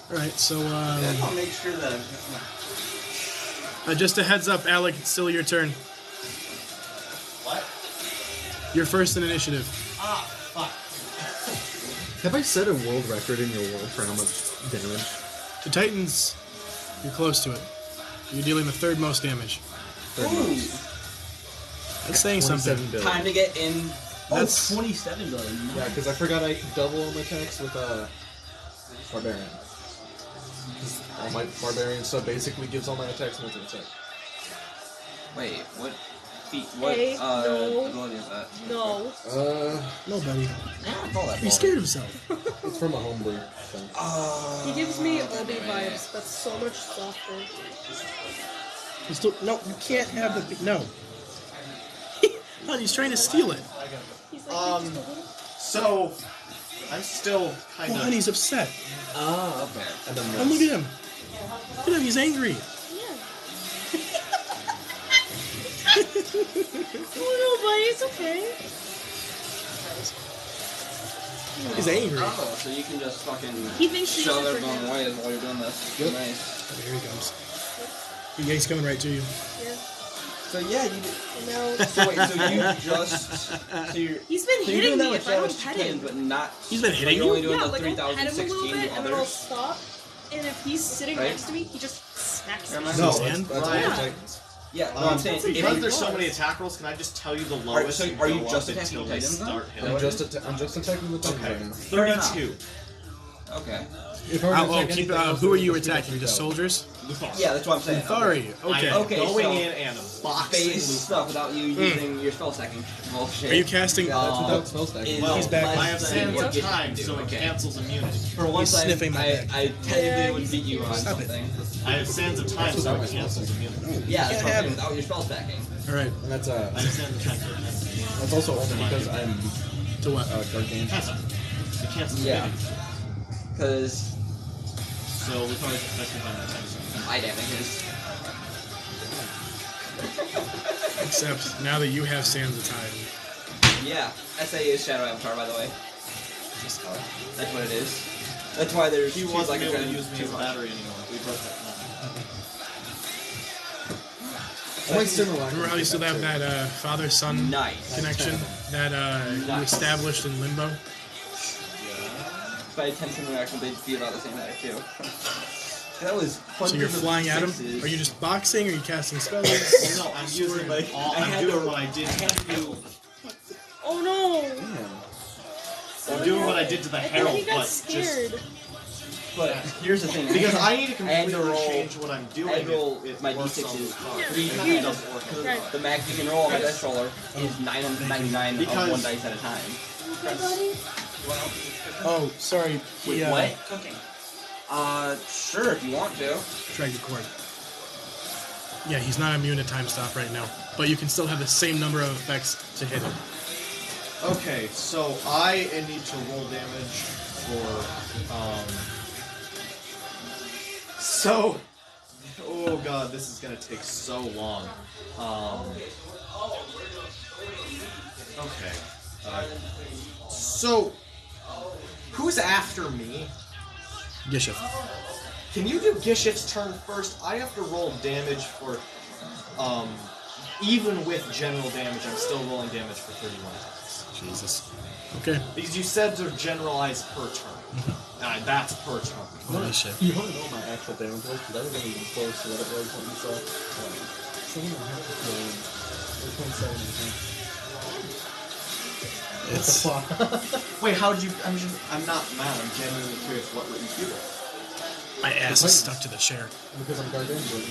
[SPEAKER 5] Alright, so,
[SPEAKER 6] I'll make sure that
[SPEAKER 5] just a heads up, Alec, it's still your turn.
[SPEAKER 1] What?
[SPEAKER 5] You're first in initiative.
[SPEAKER 1] Ah, fuck.
[SPEAKER 2] Have I set a world record in your world for how much damage?
[SPEAKER 5] The Titans, you're close to it. You're dealing the third most damage. That's saying something.
[SPEAKER 2] 27 billion.
[SPEAKER 6] time to get in.
[SPEAKER 5] That's-
[SPEAKER 6] 27 billion.
[SPEAKER 2] Yeah, because I forgot I double all my attacks with barbarian. 'Cause all my barbarian stuff basically gives all my attacks multi-attack.
[SPEAKER 6] Wait, what feat? What
[SPEAKER 8] Hey, no.
[SPEAKER 6] ability is that?
[SPEAKER 8] No.
[SPEAKER 5] No, buddy.
[SPEAKER 6] I call that
[SPEAKER 5] He scared himself.
[SPEAKER 2] It's from a homebrew thing.
[SPEAKER 8] He gives me Obi vibes, but so much softer.
[SPEAKER 5] He's still, no, you can't have the, no. Hon, he's trying to steal it.
[SPEAKER 8] He's like, just a little.
[SPEAKER 1] So, I'm still kind
[SPEAKER 5] Oh,
[SPEAKER 1] of.
[SPEAKER 5] hon, he's upset.
[SPEAKER 6] Oh, okay.
[SPEAKER 2] And then
[SPEAKER 5] Oh, look at him. Look at him, he's angry.
[SPEAKER 8] Oh no, buddy, it's okay.
[SPEAKER 5] He's angry.
[SPEAKER 6] Oh, so you can just fucking
[SPEAKER 8] He thinks he's
[SPEAKER 6] shove
[SPEAKER 8] super
[SPEAKER 6] everyone
[SPEAKER 8] good.
[SPEAKER 6] away while you're doing this.
[SPEAKER 5] Yep.
[SPEAKER 6] Nice.
[SPEAKER 5] Here he comes. Yeah, he's coming right to you.
[SPEAKER 6] So yeah, you.
[SPEAKER 8] No.
[SPEAKER 6] So wait, so you just. So you're.
[SPEAKER 8] He's been
[SPEAKER 6] So you're
[SPEAKER 8] hitting
[SPEAKER 6] doing that
[SPEAKER 8] me
[SPEAKER 6] much
[SPEAKER 8] if I don't
[SPEAKER 6] damage to
[SPEAKER 8] pet
[SPEAKER 6] twins,
[SPEAKER 8] him.
[SPEAKER 6] but not.
[SPEAKER 5] He's been hitting
[SPEAKER 6] you're
[SPEAKER 5] you?
[SPEAKER 6] only doing
[SPEAKER 8] Yeah,
[SPEAKER 6] the
[SPEAKER 8] like I'll pet him a little
[SPEAKER 6] 3016
[SPEAKER 8] bit
[SPEAKER 6] to
[SPEAKER 8] and then I'll
[SPEAKER 6] others.
[SPEAKER 8] stop. And if he's sitting
[SPEAKER 6] Right?
[SPEAKER 8] next to me, he just smacks me.
[SPEAKER 6] Am I?
[SPEAKER 2] No,
[SPEAKER 5] Sand?
[SPEAKER 2] that's
[SPEAKER 4] Right.
[SPEAKER 2] all
[SPEAKER 8] Yeah.
[SPEAKER 2] Titans.
[SPEAKER 6] Yeah, no, I'm saying. if
[SPEAKER 4] Because
[SPEAKER 6] you-
[SPEAKER 4] there's so many attack rolls, can I just tell you the
[SPEAKER 6] Are-
[SPEAKER 4] lowest?
[SPEAKER 6] so
[SPEAKER 4] you
[SPEAKER 6] are you
[SPEAKER 4] go
[SPEAKER 6] just
[SPEAKER 4] up
[SPEAKER 6] attacking
[SPEAKER 4] until we
[SPEAKER 6] Titans, though?
[SPEAKER 4] start
[SPEAKER 6] Is
[SPEAKER 4] hitting?
[SPEAKER 6] that
[SPEAKER 2] I'm just attacking the Titans
[SPEAKER 4] Okay.
[SPEAKER 2] right now.
[SPEAKER 4] 32.
[SPEAKER 6] Okay.
[SPEAKER 2] If I were to
[SPEAKER 5] Oh,
[SPEAKER 2] attack
[SPEAKER 5] keep.
[SPEAKER 2] anything else,
[SPEAKER 5] Who
[SPEAKER 2] it
[SPEAKER 5] are
[SPEAKER 2] would
[SPEAKER 5] you
[SPEAKER 2] just be
[SPEAKER 5] attacking?
[SPEAKER 2] the
[SPEAKER 5] Just
[SPEAKER 2] 3000.
[SPEAKER 5] soldiers?
[SPEAKER 6] Yeah, that's what I'm saying.
[SPEAKER 5] Sorry. Okay.
[SPEAKER 4] I'm
[SPEAKER 6] Okay,
[SPEAKER 4] going
[SPEAKER 6] so-
[SPEAKER 4] in and boxing.
[SPEAKER 6] Phase stuff without you using your spell stacking. Bullshit.
[SPEAKER 5] Are you casting?
[SPEAKER 2] That's without spell stacking.
[SPEAKER 6] Is
[SPEAKER 4] Well,
[SPEAKER 5] He's back.
[SPEAKER 4] I have
[SPEAKER 6] less
[SPEAKER 4] sands
[SPEAKER 6] than
[SPEAKER 4] of
[SPEAKER 6] what
[SPEAKER 4] time,
[SPEAKER 6] you
[SPEAKER 4] so
[SPEAKER 6] can
[SPEAKER 4] it
[SPEAKER 6] do.
[SPEAKER 4] cancels immunity.
[SPEAKER 6] For one
[SPEAKER 5] He's
[SPEAKER 6] time,
[SPEAKER 5] sniffing my back.
[SPEAKER 6] I technically would beat you on
[SPEAKER 5] Stop it.
[SPEAKER 6] something.
[SPEAKER 4] I have sands of time, so it cancels immunity.
[SPEAKER 6] Yeah, that's
[SPEAKER 5] Can't
[SPEAKER 6] what I'm
[SPEAKER 5] have
[SPEAKER 6] saying,
[SPEAKER 5] it.
[SPEAKER 6] without your spell stacking.
[SPEAKER 5] All right.
[SPEAKER 2] And that's
[SPEAKER 4] I have sands of time for it.
[SPEAKER 2] that's also only because I'm
[SPEAKER 5] To what?
[SPEAKER 2] gargantuan.
[SPEAKER 4] It cancels
[SPEAKER 6] Yeah.
[SPEAKER 4] immunity.
[SPEAKER 6] Because
[SPEAKER 4] So we probably affected by that time.
[SPEAKER 6] my damage is.
[SPEAKER 5] Except now that you have Sands of Time.
[SPEAKER 6] Yeah, SA is Shadow Avatar, by the way. Just that's what it is. That's why there's
[SPEAKER 4] He
[SPEAKER 6] two
[SPEAKER 4] wasn't
[SPEAKER 6] like
[SPEAKER 4] able to
[SPEAKER 6] a
[SPEAKER 4] use me as a battery anymore. We broke that.
[SPEAKER 2] Quite similar.
[SPEAKER 5] Remember how you still have that father-son
[SPEAKER 6] Nice.
[SPEAKER 5] connection that you
[SPEAKER 6] Nice.
[SPEAKER 5] established in Limbo?
[SPEAKER 6] By attention reaction, they'd be about the same height too. That was.
[SPEAKER 5] So you're
[SPEAKER 6] hundreds of
[SPEAKER 5] flying at him?
[SPEAKER 6] sixes.
[SPEAKER 5] Are you just boxing? Are you casting spells?
[SPEAKER 4] Well, no, I'm using
[SPEAKER 6] Like,
[SPEAKER 4] all.
[SPEAKER 6] I
[SPEAKER 4] I'm
[SPEAKER 6] had
[SPEAKER 4] doing
[SPEAKER 6] to-
[SPEAKER 4] what I did.
[SPEAKER 6] I had to do.
[SPEAKER 8] Oh no!
[SPEAKER 4] I'm doing what I did to the
[SPEAKER 8] I think
[SPEAKER 4] herald,
[SPEAKER 8] he got
[SPEAKER 4] but just
[SPEAKER 8] scared.
[SPEAKER 6] But here's the thing.
[SPEAKER 4] because I need to
[SPEAKER 6] I had to
[SPEAKER 4] completely
[SPEAKER 6] roll.
[SPEAKER 4] change what I'm doing.
[SPEAKER 6] I had to roll
[SPEAKER 4] if it
[SPEAKER 6] my
[SPEAKER 4] works
[SPEAKER 6] d6
[SPEAKER 4] on
[SPEAKER 6] is
[SPEAKER 4] the card.
[SPEAKER 6] 3
[SPEAKER 4] If it
[SPEAKER 6] times.
[SPEAKER 4] doesn't work.
[SPEAKER 8] Right.
[SPEAKER 6] The max you can roll on my dice roller is 999 of
[SPEAKER 4] Because-
[SPEAKER 6] one dice at a time.
[SPEAKER 5] Oh, sorry.
[SPEAKER 6] Wait,
[SPEAKER 5] He,
[SPEAKER 6] what? Sure, if you want to.
[SPEAKER 5] Drag the cord. Yeah, he's not immune to time stop right now, but you can still have the same number of effects to hit him.
[SPEAKER 4] Okay, so I need to roll damage for So oh god, this is gonna take so long. Okay. So who's after me?
[SPEAKER 5] Gishif.
[SPEAKER 4] Can you do Gishif's turn first? I have to roll damage for even with general damage, I'm still rolling damage for 31 attacks.
[SPEAKER 5] Jesus. Okay.
[SPEAKER 4] Because you said to generalize per turn. That's per turn.
[SPEAKER 5] Holy shit.
[SPEAKER 2] You want to know my actual damage was? Because I wasn't even close to what it was when you saw. 7.5 million. Or 27.5.
[SPEAKER 5] It's
[SPEAKER 4] Wait, how did you? I'm not mad. I'm genuinely curious. What would you do?
[SPEAKER 5] my ass is stuck to the chair.
[SPEAKER 2] Because I'm gargantuan.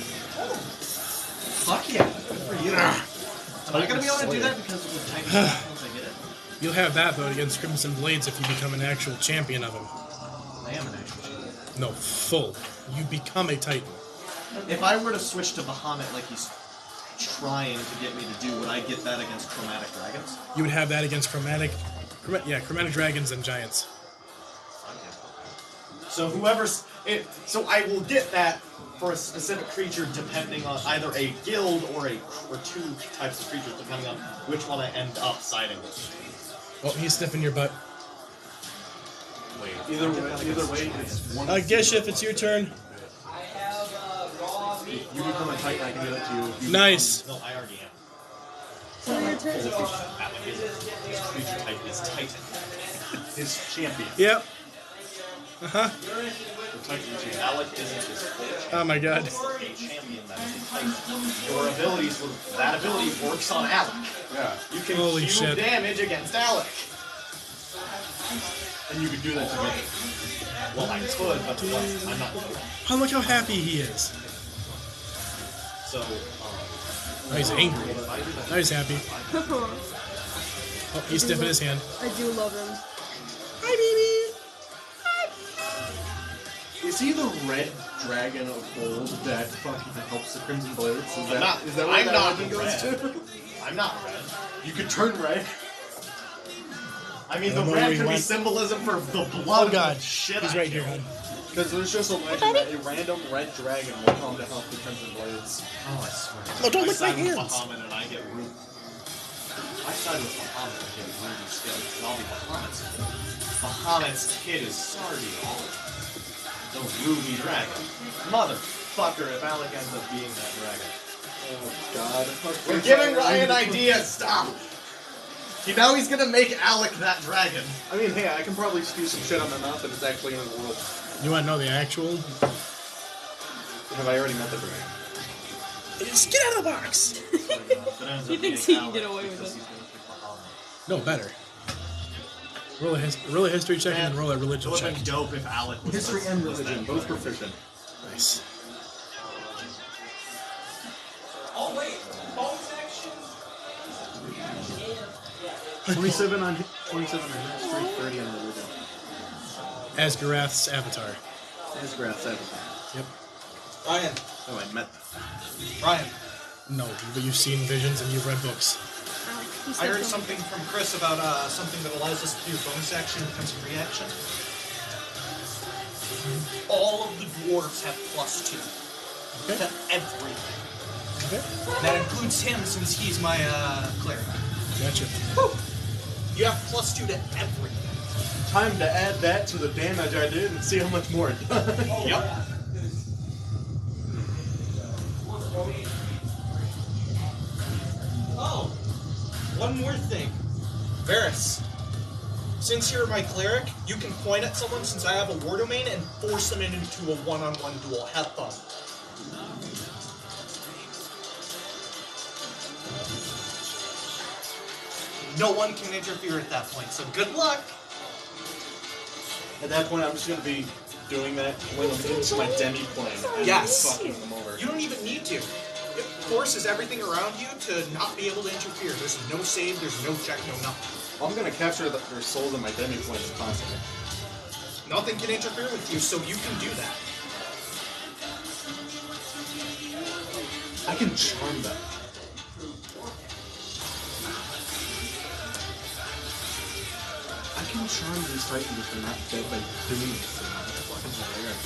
[SPEAKER 4] Fuck yeah! Good for you. Am I gonna be able to do that because of the Titan once I get it?
[SPEAKER 5] You'll have that though against Crimson Blades if you become an actual champion of him.
[SPEAKER 4] I am an actual champion.
[SPEAKER 5] No, full. You become a Titan.
[SPEAKER 4] If I were to switch to Bahamut like he's trying to get me to do, would I get that against Chromatic Dragons?
[SPEAKER 5] You would have that against chromatic dragons and giants.
[SPEAKER 4] So whoever's it, so I will get that for a specific creature depending on either a guild or two types of creatures depending on which one I end up siding with.
[SPEAKER 5] Oh, he's sniffing your butt.
[SPEAKER 4] Wait, either way, it's one.
[SPEAKER 5] Gishif, it's your turn.
[SPEAKER 4] You become a Titan, I can do that to you.
[SPEAKER 5] Nice.
[SPEAKER 4] No, I already am.
[SPEAKER 8] So your turn.
[SPEAKER 4] His creature type is Titan. His champion.
[SPEAKER 5] Yep. Uh-huh.
[SPEAKER 4] The Titan champion. Alec isn't his full champion.
[SPEAKER 5] Oh my god.
[SPEAKER 4] It's a champion that is a Titan. Your abilities that ability works on Alec.
[SPEAKER 2] Yeah.
[SPEAKER 4] You can
[SPEAKER 5] Holy
[SPEAKER 4] do
[SPEAKER 5] shit.
[SPEAKER 4] damage against Alec. And you could do that to me. Well, I could, but I'm not.
[SPEAKER 5] Oh, look how happy he is.
[SPEAKER 4] So,
[SPEAKER 5] Oh, he's angry.
[SPEAKER 4] if I do that,
[SPEAKER 5] Now he's happy. Oh, he's sniffing his hand.
[SPEAKER 8] I do love him.
[SPEAKER 5] Hi, baby.
[SPEAKER 2] Is he the red dragon of gold that fucking helps the Crimson Blades? Is
[SPEAKER 4] I'm not.
[SPEAKER 2] Is that what
[SPEAKER 4] I'm
[SPEAKER 2] that
[SPEAKER 4] not
[SPEAKER 2] legend goes
[SPEAKER 4] red.
[SPEAKER 2] to?
[SPEAKER 4] I'm not red. You could turn red. I mean,
[SPEAKER 5] I
[SPEAKER 4] the
[SPEAKER 5] don't know where
[SPEAKER 4] red
[SPEAKER 5] he
[SPEAKER 4] could be
[SPEAKER 5] went.
[SPEAKER 4] symbolism for the blood.
[SPEAKER 5] Oh god.
[SPEAKER 4] of shit
[SPEAKER 5] He's
[SPEAKER 4] I
[SPEAKER 5] right here,
[SPEAKER 4] killed.
[SPEAKER 5] hon.
[SPEAKER 2] Because there's just a legend that a random red dragon will come to help the Crimson Blades.
[SPEAKER 4] Oh, I swear.
[SPEAKER 5] Oh, don't
[SPEAKER 4] I
[SPEAKER 5] lick my
[SPEAKER 4] side with
[SPEAKER 5] hands.
[SPEAKER 4] Bahamut and I get root. I side with Bahamut to get ruby skills, and I'll be Bahamut's kid. Bahamut's kid is Sardial, the ruby dragon. Motherfucker, if Alec ends up being that dragon.
[SPEAKER 2] Oh God.
[SPEAKER 4] We're giving Ryan ideas, stop! Now he's gonna make Alec that dragon.
[SPEAKER 2] I mean, hey, I can probably spew some shit on my mouth if it's actually in the world.
[SPEAKER 5] You want to know the actual?
[SPEAKER 2] Have I already met the dragon?
[SPEAKER 5] Just get out of the box!
[SPEAKER 8] He thinks he can get away with it.
[SPEAKER 5] No, better. Roll a history check and then roll a religion
[SPEAKER 4] It would
[SPEAKER 5] check.
[SPEAKER 4] have been dope if Alec was
[SPEAKER 2] History and religion, both proficient.
[SPEAKER 5] Nice.
[SPEAKER 6] Oh wait, bonus action.
[SPEAKER 2] 27 on history, 30 on religion.
[SPEAKER 5] Asgarath's avatar.
[SPEAKER 2] Asgrath's avatar.
[SPEAKER 5] Yep.
[SPEAKER 1] Ryan.
[SPEAKER 2] Oh, I met.
[SPEAKER 1] Ryan.
[SPEAKER 5] No, but you've seen visions and you've read books.
[SPEAKER 1] I heard something from Chris about something that allows us to do bonus action becomes a free action. All of the dwarves have +2
[SPEAKER 5] Okay.
[SPEAKER 1] to everything.
[SPEAKER 5] Okay.
[SPEAKER 1] That includes him since he's my cleric.
[SPEAKER 5] Gotcha.
[SPEAKER 1] You have +2 to everything.
[SPEAKER 2] Time to add that to the damage I did and see how much more it does.
[SPEAKER 1] Yep. Oh, one more thing. Varys, since you're my cleric, you can point at someone since I have a war domain and force them into a one-on-one duel. Have fun. No one can interfere at that point, so good luck.
[SPEAKER 2] At that point, I'm just going to be doing that when I'm into my demi-plane and
[SPEAKER 1] Yes.
[SPEAKER 2] fucking them over.
[SPEAKER 1] You don't even need to. It forces everything around you to not be able to interfere. There's no save, there's no check, no nothing.
[SPEAKER 2] I'm going to capture their souls in my demi-planes constantly.
[SPEAKER 1] Nothing can interfere with you, so you can do that.
[SPEAKER 2] I can charm them. I can charm these Titans if they're not dead by doing this. That's fucking hilarious.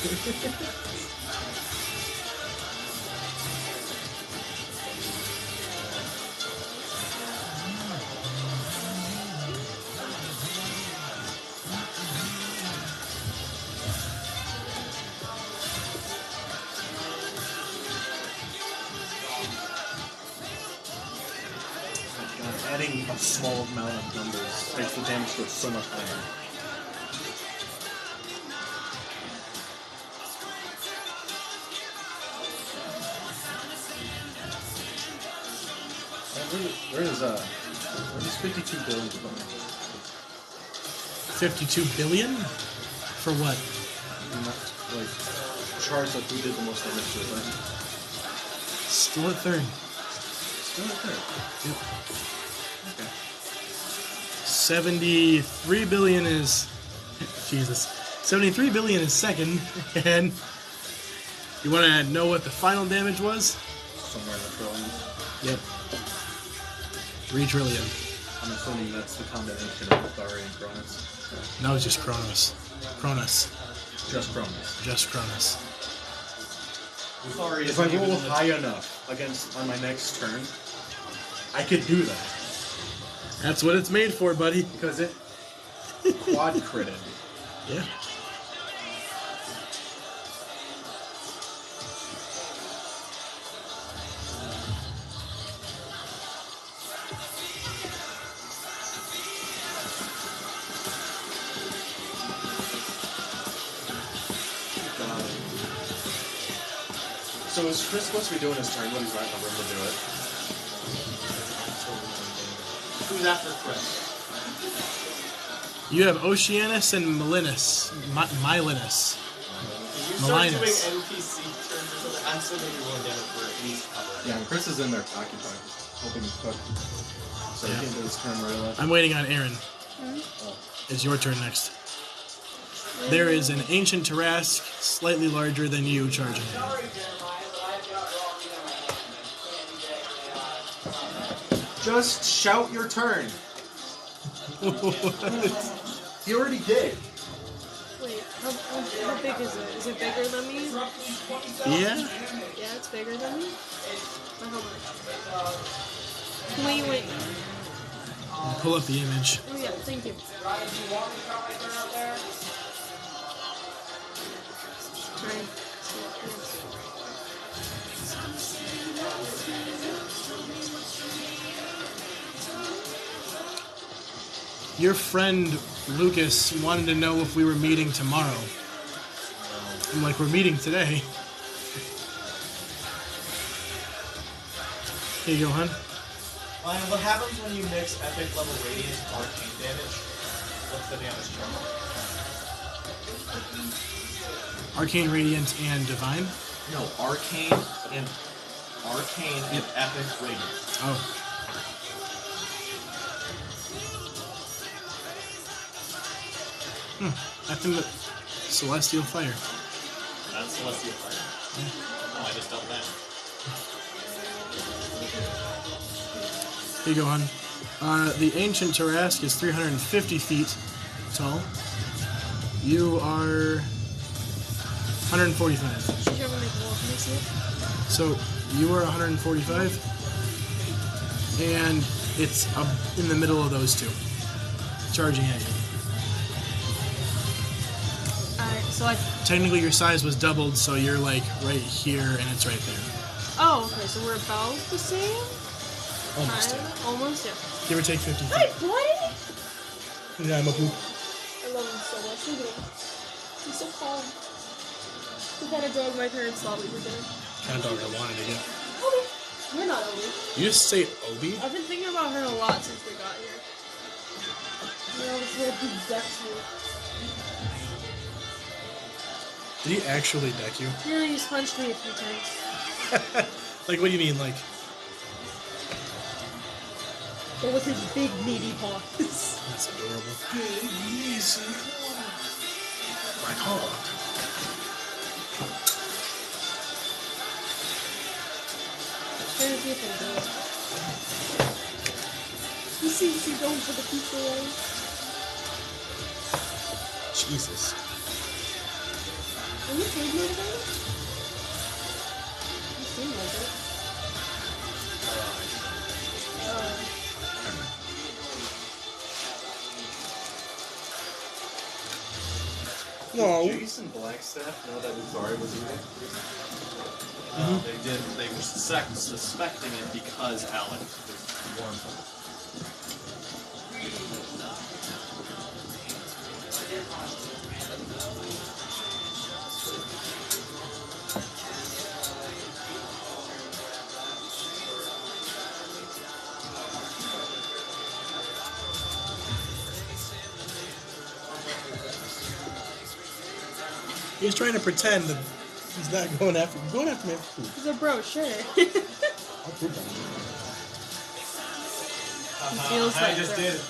[SPEAKER 2] Adding a small amount of numbers makes the damage go so much higher. Where does 52 billion from?
[SPEAKER 5] 52 billion? For what?
[SPEAKER 2] Like, charts of who did the most damage to it, right?
[SPEAKER 5] Still at third.
[SPEAKER 2] Still at third.
[SPEAKER 5] Yep.
[SPEAKER 2] Okay.
[SPEAKER 5] 73 billion is... Jesus. 73 billion is second, and... You want to know what the final damage was?
[SPEAKER 2] Somewhere in the trillion.
[SPEAKER 5] Yep. 3 trillion.
[SPEAKER 2] I'm assuming that's the combination of Thari and Cronus.
[SPEAKER 5] No, it's just Kronos. Kronos.
[SPEAKER 2] Just Cronus.
[SPEAKER 5] Just Kronos.
[SPEAKER 2] If I roll high enough on my next turn, I could do that.
[SPEAKER 5] That's what it's made for, buddy.
[SPEAKER 2] Because it quad critted.
[SPEAKER 5] Yeah.
[SPEAKER 2] So is Chris supposed to be doing his turn when he's not in the room to do it?
[SPEAKER 4] Who's after Chris?
[SPEAKER 5] You have Oceanus and Milinus. Milinus.
[SPEAKER 4] You start doing
[SPEAKER 5] Malinus.
[SPEAKER 4] NPC turns or something. I'm still going to be rolling damage for at least a couple.
[SPEAKER 2] Yeah, and Chris is in there occupied, hoping to cook. So he can't do his turn right away.
[SPEAKER 5] I'm waiting on Aaron. It's your turn next. There is an ancient Tarask, slightly larger than you, charging you.
[SPEAKER 2] Just shout your turn. He already did.
[SPEAKER 8] Wait, how big is it? Is it bigger than me?
[SPEAKER 5] Yeah?
[SPEAKER 8] Yeah, it's bigger than me? By how much? Wait.
[SPEAKER 5] Pull up the image.
[SPEAKER 8] Oh yeah, thank you. Trying.
[SPEAKER 5] Your friend Lucas wanted to know if we were meeting tomorrow. I'm like, we're meeting today. Here you go, hon.
[SPEAKER 4] Ryan, what happens when you mix epic level radiant and arcane damage? What's the damage chart?
[SPEAKER 5] Arcane, Radiant, and Divine.
[SPEAKER 4] No, arcane and epic radiant.
[SPEAKER 5] Oh. Nothing but Celestial Fire.
[SPEAKER 4] That's celestial fire. Oh, I just felt that.
[SPEAKER 5] Here you go, hon. The Ancient Tarask is 350 feet tall. You are 145.
[SPEAKER 8] Should you ever make a wall? Can you see it?
[SPEAKER 5] So you are 145, and it's up in the middle of those two, charging at you.
[SPEAKER 8] Alright, so I.
[SPEAKER 5] Technically, your size was doubled, so you're like right here, and it's right there.
[SPEAKER 8] Oh, okay, so we're about the same?
[SPEAKER 5] Almost.
[SPEAKER 8] Kinda? Almost, yeah.
[SPEAKER 5] Give or take 50
[SPEAKER 8] Hi,
[SPEAKER 5] feet.
[SPEAKER 8] buddy!
[SPEAKER 5] Yeah, I'm a poop.
[SPEAKER 8] I love him so much. Look at him. He's so calm. The kind of dog my parents thought we were getting.
[SPEAKER 5] Kind of dog I wanted to get.
[SPEAKER 8] Obi! You're not Obi.
[SPEAKER 5] You just say Obi?
[SPEAKER 8] I've been thinking about her a lot since we got here. You know, this little big deck move.
[SPEAKER 5] Did he actually deck you?
[SPEAKER 8] Yeah, he's punched me a few times.
[SPEAKER 5] Like, what do you mean, like?
[SPEAKER 8] But with his big meaty paws.
[SPEAKER 5] That's adorable. My dog.
[SPEAKER 8] Trying to see if I do it. He seems to be going for the future way.
[SPEAKER 5] Jesus.
[SPEAKER 8] Are you afraid you're today? You seem like it.
[SPEAKER 5] No.
[SPEAKER 2] Jace and Blackstaff know that Uzari was evil?
[SPEAKER 4] They were suspecting it because Alec warned them.
[SPEAKER 5] He's trying to pretend that he's not going after me. Going after me for food.
[SPEAKER 8] He's a bro, sure.
[SPEAKER 5] I'll poop on you.
[SPEAKER 8] He feels
[SPEAKER 4] I
[SPEAKER 8] that
[SPEAKER 4] just
[SPEAKER 8] threat.
[SPEAKER 4] did it.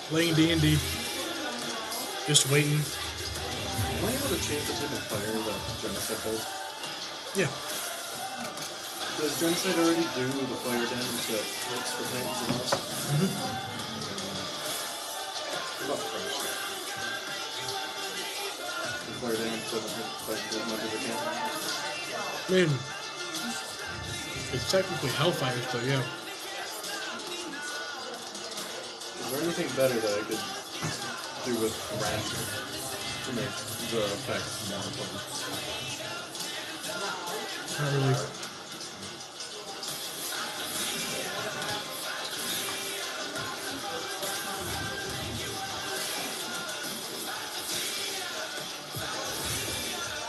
[SPEAKER 5] Playing D&D. Just waiting.
[SPEAKER 2] Am I able to change the type of fire that Genocide does?
[SPEAKER 5] Yeah.
[SPEAKER 2] Does Genocide already do the fire damage that hits the things and us? What about Crash? The fire damage doesn't hit the fight as much as it can?
[SPEAKER 5] I mean, it's technically Hellfire, but yeah.
[SPEAKER 2] Is there anything better that I could do with Crash to make the effect more fun?
[SPEAKER 5] Not really.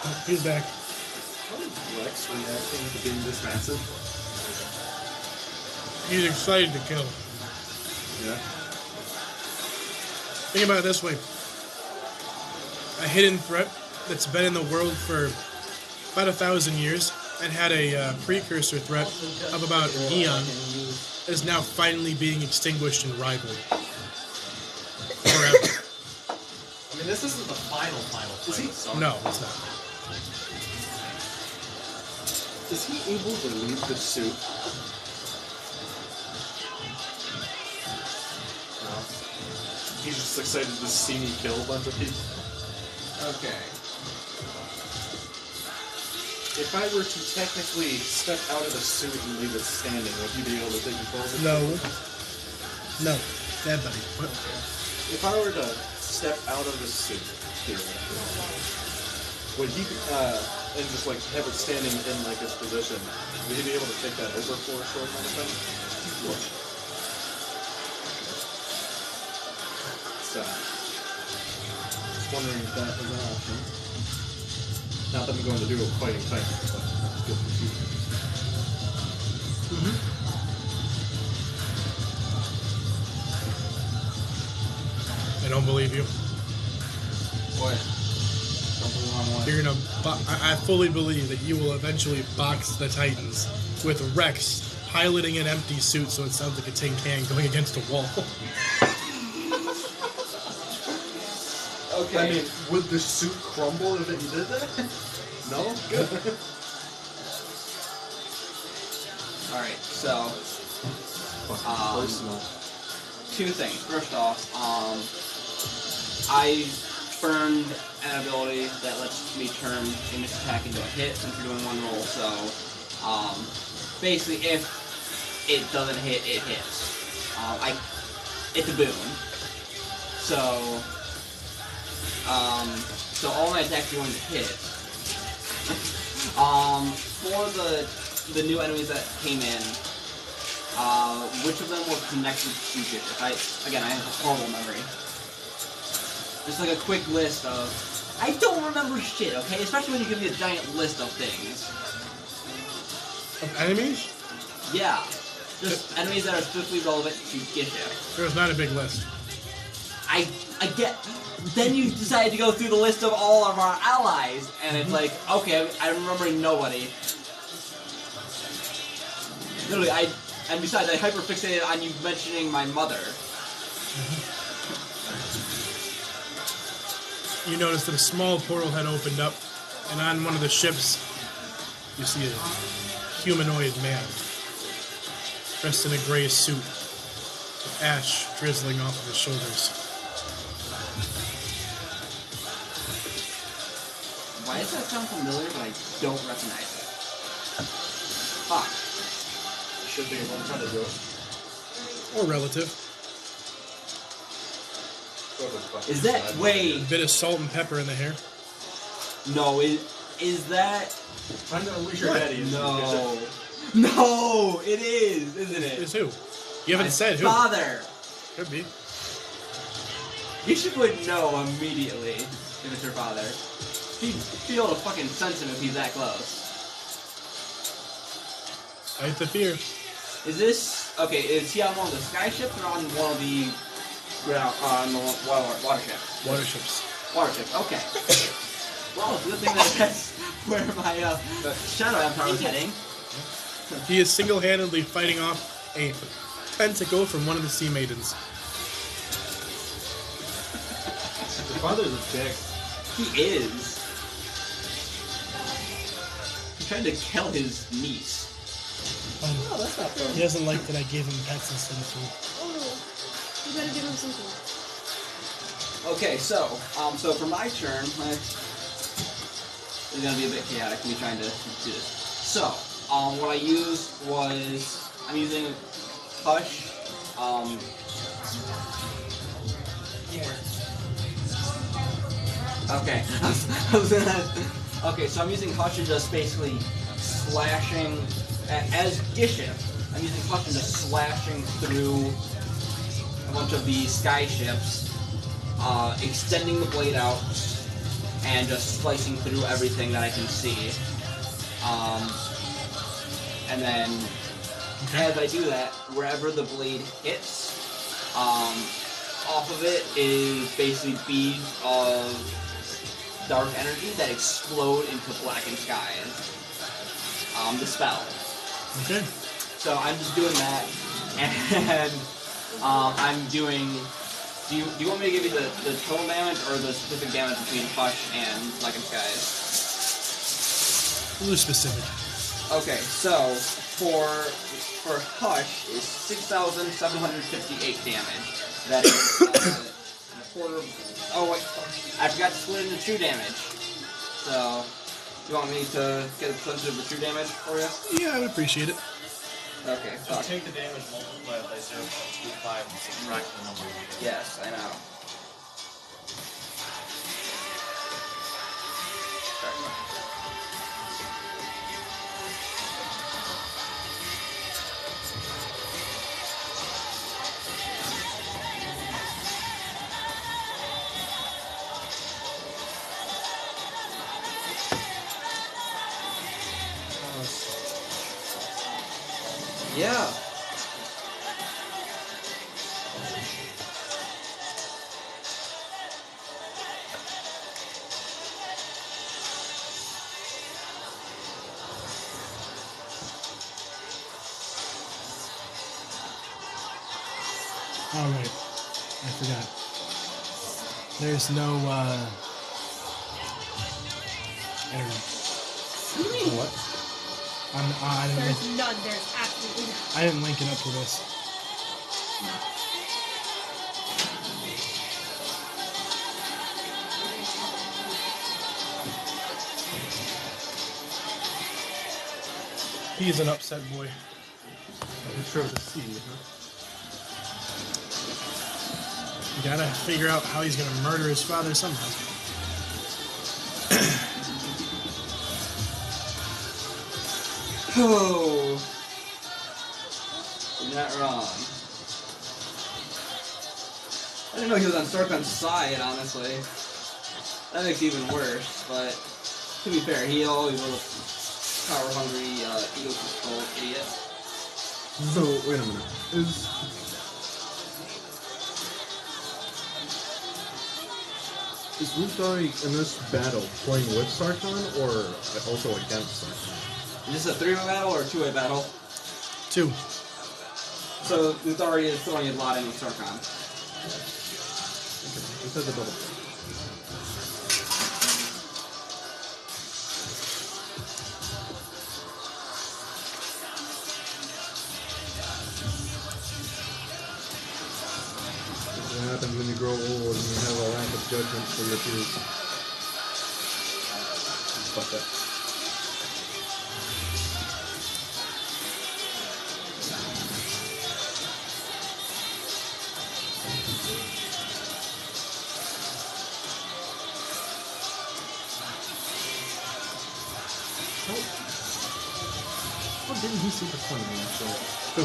[SPEAKER 5] Oh, he's back.
[SPEAKER 2] How is Lex reacting to being this massive?
[SPEAKER 5] He's excited to kill.
[SPEAKER 2] Yeah.
[SPEAKER 5] Think about it this way. A hidden threat that's been in the world for about 1,000 years and had a precursor threat of about an eon is now finally being extinguished and rivaled. Forever.
[SPEAKER 4] I mean, this isn't the final fight. So
[SPEAKER 5] No, it's not.
[SPEAKER 2] Is he able to leave the suit? No. He's just excited to see me kill a bunch of people.
[SPEAKER 6] Okay.
[SPEAKER 2] If I were to technically step out of the suit and leave it standing, would you be able to take control of it?
[SPEAKER 5] No. Bad buddy. What?
[SPEAKER 2] If I were to step out of the suit here, would he, and just like have it standing in like his position, would he be able to take that over for a short amount of time? So, just wondering if that was an option. Not that I'm going to do a fighting fight, but good for you.
[SPEAKER 5] I don't believe you.
[SPEAKER 6] What? Don't believe on what?
[SPEAKER 5] You're gonna. I fully believe that you will eventually box the Titans with Rex piloting an empty suit, so it sounds like a tin can going against a wall.
[SPEAKER 6] Okay.
[SPEAKER 2] I mean, would the suit crumble if you did that? No? Good.
[SPEAKER 6] Alright, so
[SPEAKER 2] Personal.
[SPEAKER 6] two things. First off, I burned an ability that lets me turn a missed attack into a hit since we're doing one roll, so basically if it doesn't hit, it hits. It's a boon. So so all my attacks are going to hit. For the new enemies that came in, which of them were connected to Bishop? I have a horrible memory. Just like a quick list of... I don't remember shit, okay? Especially when you give me a giant list of things.
[SPEAKER 5] Of enemies?
[SPEAKER 6] Yeah. Just enemies that are specifically relevant to Bishop.
[SPEAKER 5] There's not a big list.
[SPEAKER 6] I get... Then you decide to go through the list of all of our allies, and it's like, okay, I'm remembering nobody. Literally, and besides, I hyperfixated on you mentioning my mother.
[SPEAKER 5] You notice that a small portal had opened up, and on one of the ships, you see a humanoid man, dressed in a gray suit, with ash drizzling off of his shoulders.
[SPEAKER 6] Why does that sound familiar, but I don't recognize it? Fuck.
[SPEAKER 2] Should be one kind of ghost.
[SPEAKER 5] Or relative.
[SPEAKER 6] Is that...
[SPEAKER 5] A
[SPEAKER 6] Wait.
[SPEAKER 5] bit of salt and pepper in the hair.
[SPEAKER 6] No, is that...
[SPEAKER 2] I'm gonna lose your daddy.
[SPEAKER 6] No. No, it is, isn't it?
[SPEAKER 5] Is who? You haven't said who.
[SPEAKER 6] Father.
[SPEAKER 5] Could be.
[SPEAKER 6] Bishop would know immediately if it's her father. He'd be able to fucking sense him if he's that close.
[SPEAKER 5] Fight the fear.
[SPEAKER 6] Is this... Okay, is he on one of the sky ships or on one of the... on the water ships?
[SPEAKER 5] Water ships.
[SPEAKER 6] Water ships, okay. Well, good thing that's where my Shadow Empire was heading.
[SPEAKER 5] He is single-handedly fighting off a tentacle from one of the Sea Maidens.
[SPEAKER 2] Your father's a dick.
[SPEAKER 6] He is. He's trying to kill his niece.
[SPEAKER 10] Oh, that's not fair.
[SPEAKER 5] He doesn't like that I gave him pets instead of food.
[SPEAKER 8] Oh, you better give him something.
[SPEAKER 6] Okay, so for my turn, it's gonna be a bit chaotic me trying to do this. So, what I used was I'm using Hush. Okay, I was gonna. Okay, so I'm using Hush and just basically slashing as Bishop. I'm using Hush and just slashing through a bunch of the sky ships, extending the blade out, and just slicing through everything that I can see. And then, as I do that, wherever the blade hits, off of it is basically beads of dark energy that explode into blackened skies. The spell.
[SPEAKER 5] Okay.
[SPEAKER 6] So I'm just doing that, and I'm doing. Do you want me to give you the total damage or the specific damage between Hush and blackened skies?
[SPEAKER 5] A little specific.
[SPEAKER 6] Okay, so for Hush is 6,758 damage. That is quarter. Oh wait, I forgot to split it into true damage. So, you want me to get a percentage of the true damage for you?
[SPEAKER 5] Yeah, I would appreciate it.
[SPEAKER 6] Okay, fuck.
[SPEAKER 9] Just take the damage multiplied by 0.25 and subtract the number.
[SPEAKER 6] Yes, I know. Yeah.
[SPEAKER 5] All right, I forgot. There's no. I don't know.
[SPEAKER 2] What?
[SPEAKER 5] I didn't.
[SPEAKER 8] There's none. There's absolutely none.
[SPEAKER 5] I didn't link it up to this. He's an upset boy.
[SPEAKER 2] Picture of the sea, huh?
[SPEAKER 5] You gotta figure out how he's gonna murder his father somehow.
[SPEAKER 6] Oh, you're not wrong. I didn't know he was on Sarkon's side, honestly. That makes it even worse, but to be fair, he always was a power-hungry, egotistical idiot.
[SPEAKER 2] So, wait a minute. Is Luthari in this battle playing with Sarkon or also against Sarkon?
[SPEAKER 6] Is this a three-way battle or a two-way battle?
[SPEAKER 5] 2.
[SPEAKER 6] So Luthari is throwing a lot in with Sarkon.
[SPEAKER 2] This has a double. What happens when you grow old and you have a lack of judgment for your peers? Fuck that. How didn't he see the fun in that show?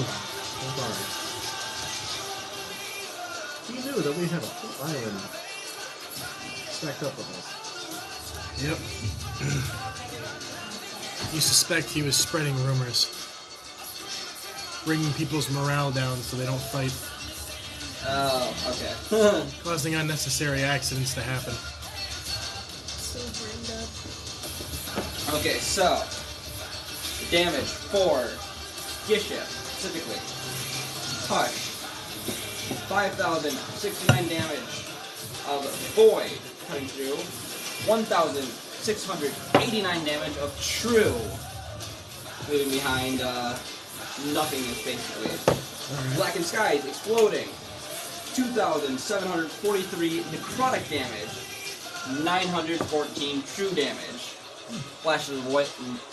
[SPEAKER 2] I'm sorry. He knew that we had a whole island stacked up with us.
[SPEAKER 5] Yep. You suspect he was spreading rumors, bringing people's morale down so they don't fight,
[SPEAKER 6] Oh, okay.
[SPEAKER 5] causing unnecessary accidents to happen.
[SPEAKER 8] So brained up.
[SPEAKER 6] Okay, so damage for Gisha specifically. Touch. 5,069 damage of Void cutting through. 1,689 damage of True. Leaving behind nothingness basically. Blackened Skies exploding. 2,743 necrotic damage. 914 true damage. Flashes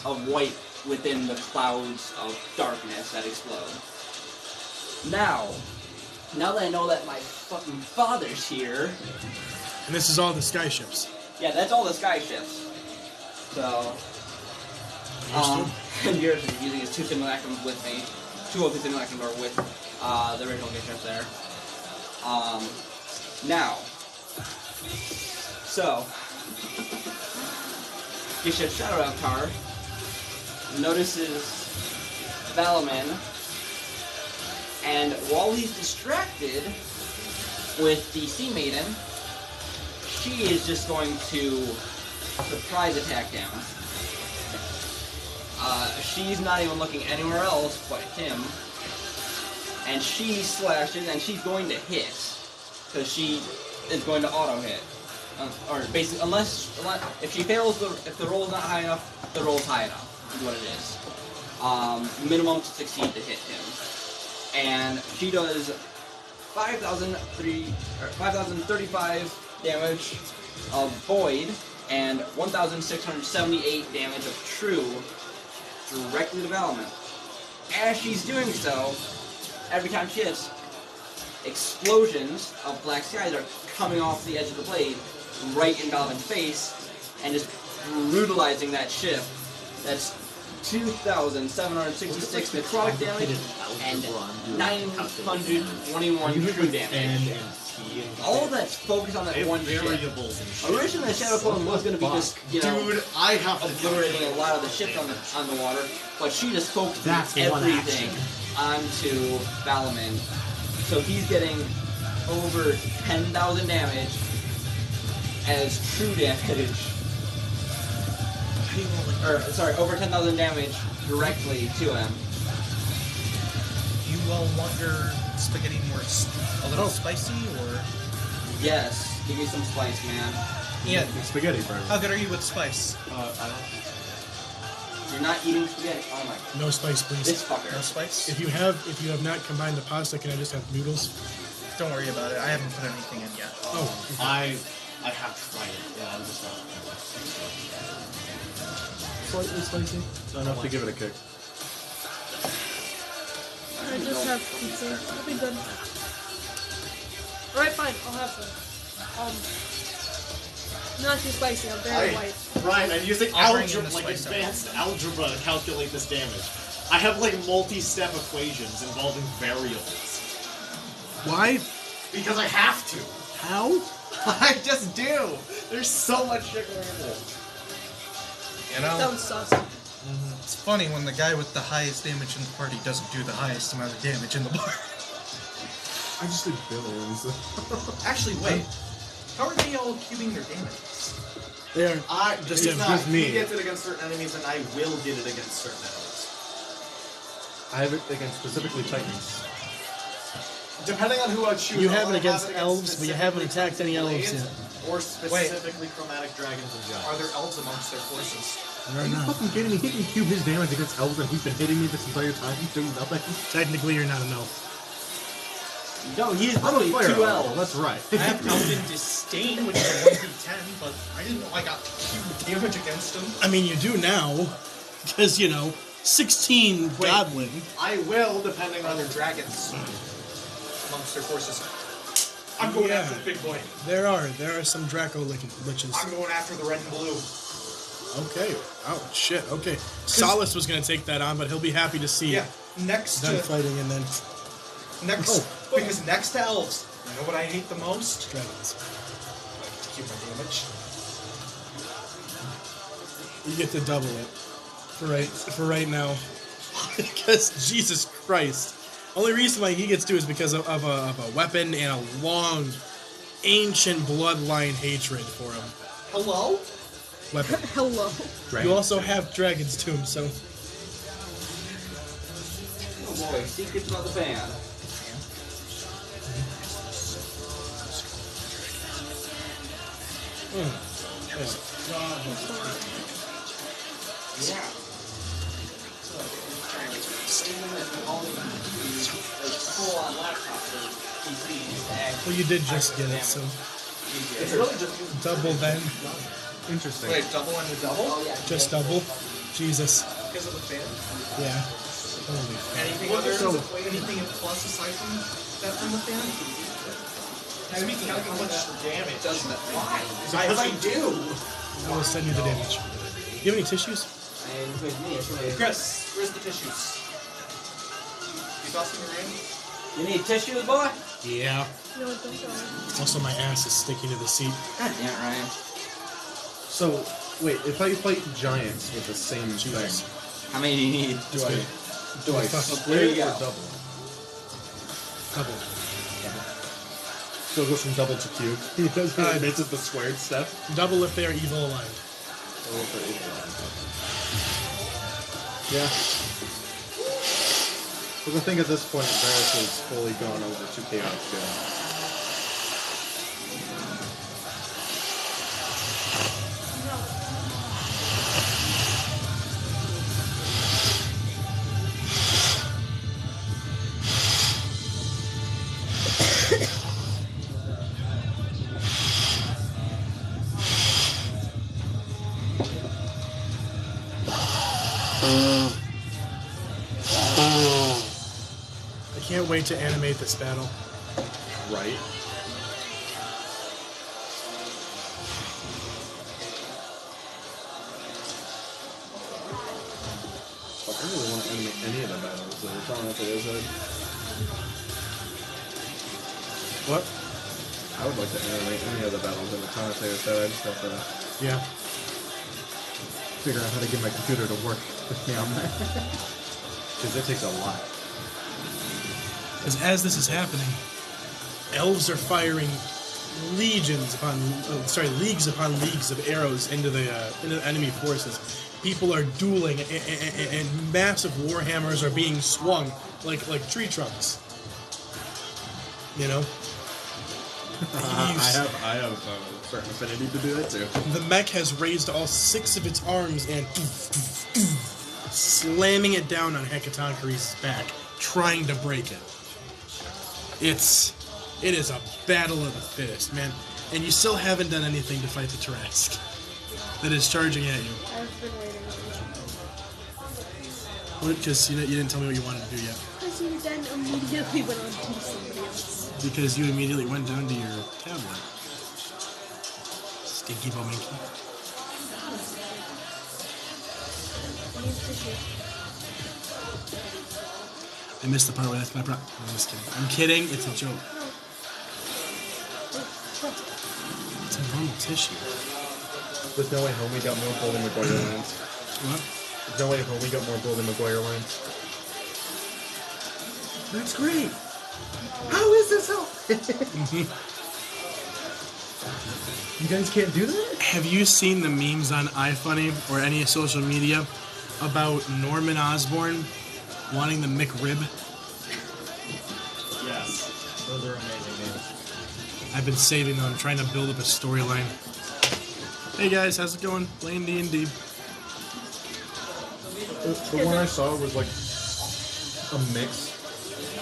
[SPEAKER 6] of white within the clouds of darkness that explode. Now that I know that my fucking father's here,
[SPEAKER 5] And this is all the sky ships.
[SPEAKER 6] yeah, that's all the sky ships. So, and yours is using his two simulacrums with me. Two of the simulacrums are with the original ships there. Now, so Gisha Shadow Avatar notices Valaman, and while he's distracted with the Sea Maiden, she is just going to surprise attack him. She's not even looking anywhere else but him, and she slashes, and she's going to hit, because she is going to auto hit. Or basically, unless if she fails, if the roll is not high enough, the roll is high enough, is what it is. Minimum to succeed to hit him. And she does 5,035 damage of void and 1,678 damage of true directly to Valament. As she's doing so, every time she hits, explosions of black skies are coming off the edge of the blade right in Valament's face and just brutalizing that ship. That's 2,766 necrotic damage and 921 true damage. All that's focused on that one ship. Originally, Shadow Clone was going to be just, you know,
[SPEAKER 4] Dude, I have to
[SPEAKER 6] obliterating a lot of the ships on the water, but she just focused everything onto Valament. So he's getting over 10,000 damage as true damage. Or, sorry, over 10,000 damage directly to him.
[SPEAKER 1] You want your spaghetti more a little spicy, or?
[SPEAKER 6] Yes, give me some spice, man.
[SPEAKER 1] Yeah.
[SPEAKER 2] Spaghetti, bro.
[SPEAKER 1] How good are you with spice?
[SPEAKER 6] I don't. You're not eating spaghetti. Oh my.
[SPEAKER 5] No spice, please.
[SPEAKER 6] This fucker.
[SPEAKER 1] No spice?
[SPEAKER 5] If you have not combined the pasta, can I just have noodles?
[SPEAKER 1] Don't worry about it. I haven't put anything in yet.
[SPEAKER 5] Oh.
[SPEAKER 4] I have tried it. Yeah, I'm just not.
[SPEAKER 2] Slightly spicy. So enough to give it a kick.
[SPEAKER 8] I just have pizza. It'll be good. Alright, fine. I'll have some. Not too spicy. I'm very white.
[SPEAKER 4] Ryan, I'm using
[SPEAKER 1] I'll bring
[SPEAKER 4] algebra,
[SPEAKER 1] in the
[SPEAKER 4] like
[SPEAKER 1] spice
[SPEAKER 4] advanced algebra to calculate this damage. I have like multi-step equations involving variables.
[SPEAKER 5] Why?
[SPEAKER 4] Because I have to.
[SPEAKER 5] How?
[SPEAKER 4] I just do. There's so much shit going on there.
[SPEAKER 1] You know?
[SPEAKER 8] Sounds sus.
[SPEAKER 1] It's funny when the guy with the highest damage in the party doesn't do the highest amount of damage in the party.
[SPEAKER 2] I just did billions.
[SPEAKER 1] Actually, wait. How are they all cubing their damage?
[SPEAKER 5] They are
[SPEAKER 4] Just
[SPEAKER 5] just
[SPEAKER 4] not,
[SPEAKER 2] me.
[SPEAKER 4] He gets it against certain enemies, and I will get it against certain enemies.
[SPEAKER 2] I have it against specifically Titans.
[SPEAKER 4] Depending on who I choose.
[SPEAKER 5] You
[SPEAKER 4] I'll
[SPEAKER 5] have it against
[SPEAKER 4] have
[SPEAKER 5] elves, but you haven't attacked any elves
[SPEAKER 4] blades,
[SPEAKER 5] yet.
[SPEAKER 4] Or specifically chromatic dragons and giants.
[SPEAKER 1] Are there elves amongst their forces?
[SPEAKER 5] They're
[SPEAKER 2] Are you
[SPEAKER 5] not.
[SPEAKER 2] fucking kidding me? He can cube his damage against elves and he's been hitting me this entire time. He's doing nothing.
[SPEAKER 5] Technically, you're not an elf.
[SPEAKER 6] No, he is
[SPEAKER 2] I'm a
[SPEAKER 6] literally
[SPEAKER 2] fire
[SPEAKER 6] 2
[SPEAKER 2] elf.
[SPEAKER 6] elves.
[SPEAKER 2] That's right.
[SPEAKER 1] I have Elven Disdain, which is a 1d10, but I didn't know I got cube damage against him.
[SPEAKER 5] I mean, you do now, because 16 godling.
[SPEAKER 4] I will, depending
[SPEAKER 1] Are
[SPEAKER 4] on
[SPEAKER 1] there dragons amongst their forces? I'm going after the big boy.
[SPEAKER 5] There are some Draco liches.
[SPEAKER 1] I'm going after the red and blue.
[SPEAKER 5] Okay. Oh shit. Okay. Solace was gonna take that on, but he'll be happy to see
[SPEAKER 1] Yeah, next
[SPEAKER 5] them
[SPEAKER 1] to
[SPEAKER 5] fighting, and then
[SPEAKER 1] because next to elves, you know what I hate the most?
[SPEAKER 5] dragons.
[SPEAKER 1] I get to keep my damage.
[SPEAKER 5] You get to double it for right now, because Jesus Christ. Only reason why he gets to is because of a weapon and a long, ancient bloodline hatred for him.
[SPEAKER 1] Hello?
[SPEAKER 5] Weapon.
[SPEAKER 8] Hello.
[SPEAKER 5] You also have dragons to him, so.
[SPEAKER 6] Oh boy, secrets about the band.
[SPEAKER 5] Yeah.
[SPEAKER 6] Yeah. Full-on laptops or PCs to actually
[SPEAKER 5] Well, you did just get it, so
[SPEAKER 4] It's really just
[SPEAKER 5] double then.
[SPEAKER 2] Interesting.
[SPEAKER 1] Wait, double and a double?
[SPEAKER 6] Oh yeah.
[SPEAKER 5] Just double. Jesus.
[SPEAKER 1] Because of the fan?
[SPEAKER 5] Yeah. Holy.
[SPEAKER 1] Anything anything in plus aside from that from the fan? Speaking of how much damage does that? Why?
[SPEAKER 4] because I do.
[SPEAKER 5] I will send you the damage. Do you have any tissues?
[SPEAKER 6] And with me, it's really.
[SPEAKER 1] Chris, where's the tissues? You tossing your ring?
[SPEAKER 6] You need tissues, boy?
[SPEAKER 5] Yeah.
[SPEAKER 8] No, don't go.
[SPEAKER 5] Also, my ass is sticking to the seat.
[SPEAKER 6] God damn it, Ryan.
[SPEAKER 2] So, wait, if I fight giants with the same
[SPEAKER 5] Jesus.
[SPEAKER 2] thing,
[SPEAKER 6] How many do you need?
[SPEAKER 2] do I
[SPEAKER 5] Fuck.
[SPEAKER 2] split
[SPEAKER 6] There you
[SPEAKER 2] or
[SPEAKER 6] go.
[SPEAKER 2] double?
[SPEAKER 5] Double.
[SPEAKER 2] So it goes from double to cube. He does misses the squared step.
[SPEAKER 5] Double if they are evil aligned.
[SPEAKER 2] Yeah. Because I think at this point, Varus has fully gone over to chaos jail.
[SPEAKER 5] can't wait to animate this battle.
[SPEAKER 2] Right? I really want to animate any of the battles. So we're talking about the wizard.
[SPEAKER 5] What?
[SPEAKER 2] I would like to animate any of the battles in Attonitae, so I just have to
[SPEAKER 5] Yeah.
[SPEAKER 2] figure out how to get my computer to work with me on that. Because it takes a lot.
[SPEAKER 5] Because as this is happening, elves are firing leagues upon leagues of arrows into the enemy forces. People are dueling, and massive warhammers are being swung like tree trunks. You know.
[SPEAKER 2] I have a certain affinity to do that too.
[SPEAKER 5] The mech has raised all 6 of its arms and slamming it down on Hekatonkeres' back, trying to break it. It is a battle of the fittest, man. And you still haven't done anything to fight the Tarrasque that is charging at you.
[SPEAKER 8] I've been waiting.
[SPEAKER 5] Because you didn't tell me what you wanted to do yet.
[SPEAKER 8] Because you then immediately went on to somebody else.
[SPEAKER 5] Because you immediately went down to your tablet. Stinky Bominky. I missed the part where that's my problem. I'm just kidding. I'm kidding. It's a joke. It's a normal tissue.
[SPEAKER 2] There's no way Homie got more Golden McGuire lines.
[SPEAKER 5] What?
[SPEAKER 2] There's no way Homie got more Golden McGuire lines.
[SPEAKER 5] That's great.
[SPEAKER 2] How is this help? You guys can't do that?
[SPEAKER 5] Have you seen the memes on iFunny or any social media about Norman Osborn wanting the McRib?
[SPEAKER 4] Yes. Those are amazing names.
[SPEAKER 5] I've been saving them. I'm trying to build up a storyline. Hey guys, how's it going? Playing D&D.
[SPEAKER 2] The one I saw was like a mix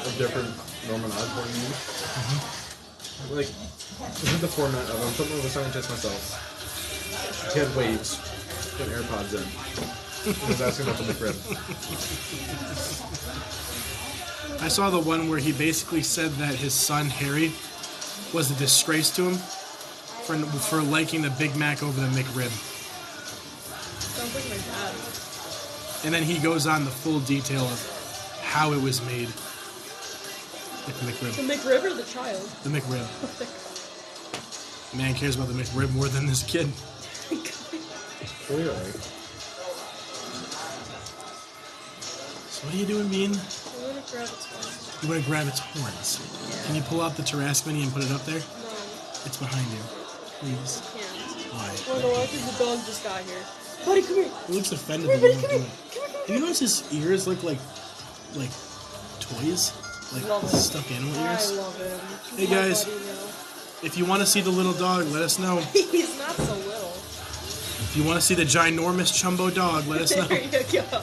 [SPEAKER 2] of different Norman Osborn memes. Like, look at the format of them. Something with a scientist myself. He had waves and AirPods in. He was asking about the McRib.
[SPEAKER 5] I saw the one where he basically said that his son Harry was a disgrace to him for liking the Big Mac over the McRib.
[SPEAKER 8] Sounds like my dad.
[SPEAKER 5] And then he goes on the full detail of how it was made. Like the McRib.
[SPEAKER 8] The McRib or the child?
[SPEAKER 5] The McRib. Man cares about the McRib more than this kid.
[SPEAKER 2] Clearly.
[SPEAKER 5] So what are you doing, Bean?
[SPEAKER 8] I want to grab its horns.
[SPEAKER 5] You want to grab its horns.
[SPEAKER 8] Yeah.
[SPEAKER 5] Can you pull out the Tarrasque mini and put it up there?
[SPEAKER 8] No,
[SPEAKER 5] It's behind you. Please.
[SPEAKER 8] I can't.
[SPEAKER 5] Why?
[SPEAKER 8] Well, no, I think the dog just got here. Buddy, come here.
[SPEAKER 5] He looks offended
[SPEAKER 8] Come
[SPEAKER 5] that
[SPEAKER 8] here,
[SPEAKER 5] you
[SPEAKER 8] buddy,
[SPEAKER 5] won't
[SPEAKER 8] come
[SPEAKER 5] do
[SPEAKER 8] here.
[SPEAKER 5] it. Have you noticed his ears look like toys? Like
[SPEAKER 8] Love it.
[SPEAKER 5] stuffed animal ears?
[SPEAKER 8] I love him.
[SPEAKER 5] Hey,
[SPEAKER 8] My
[SPEAKER 5] guys.
[SPEAKER 8] buddy now.
[SPEAKER 5] If you want to see the little dog, let us know.
[SPEAKER 8] He's not so little.
[SPEAKER 5] If you want to see the ginormous Chumbo dog, let us know.
[SPEAKER 8] There you go.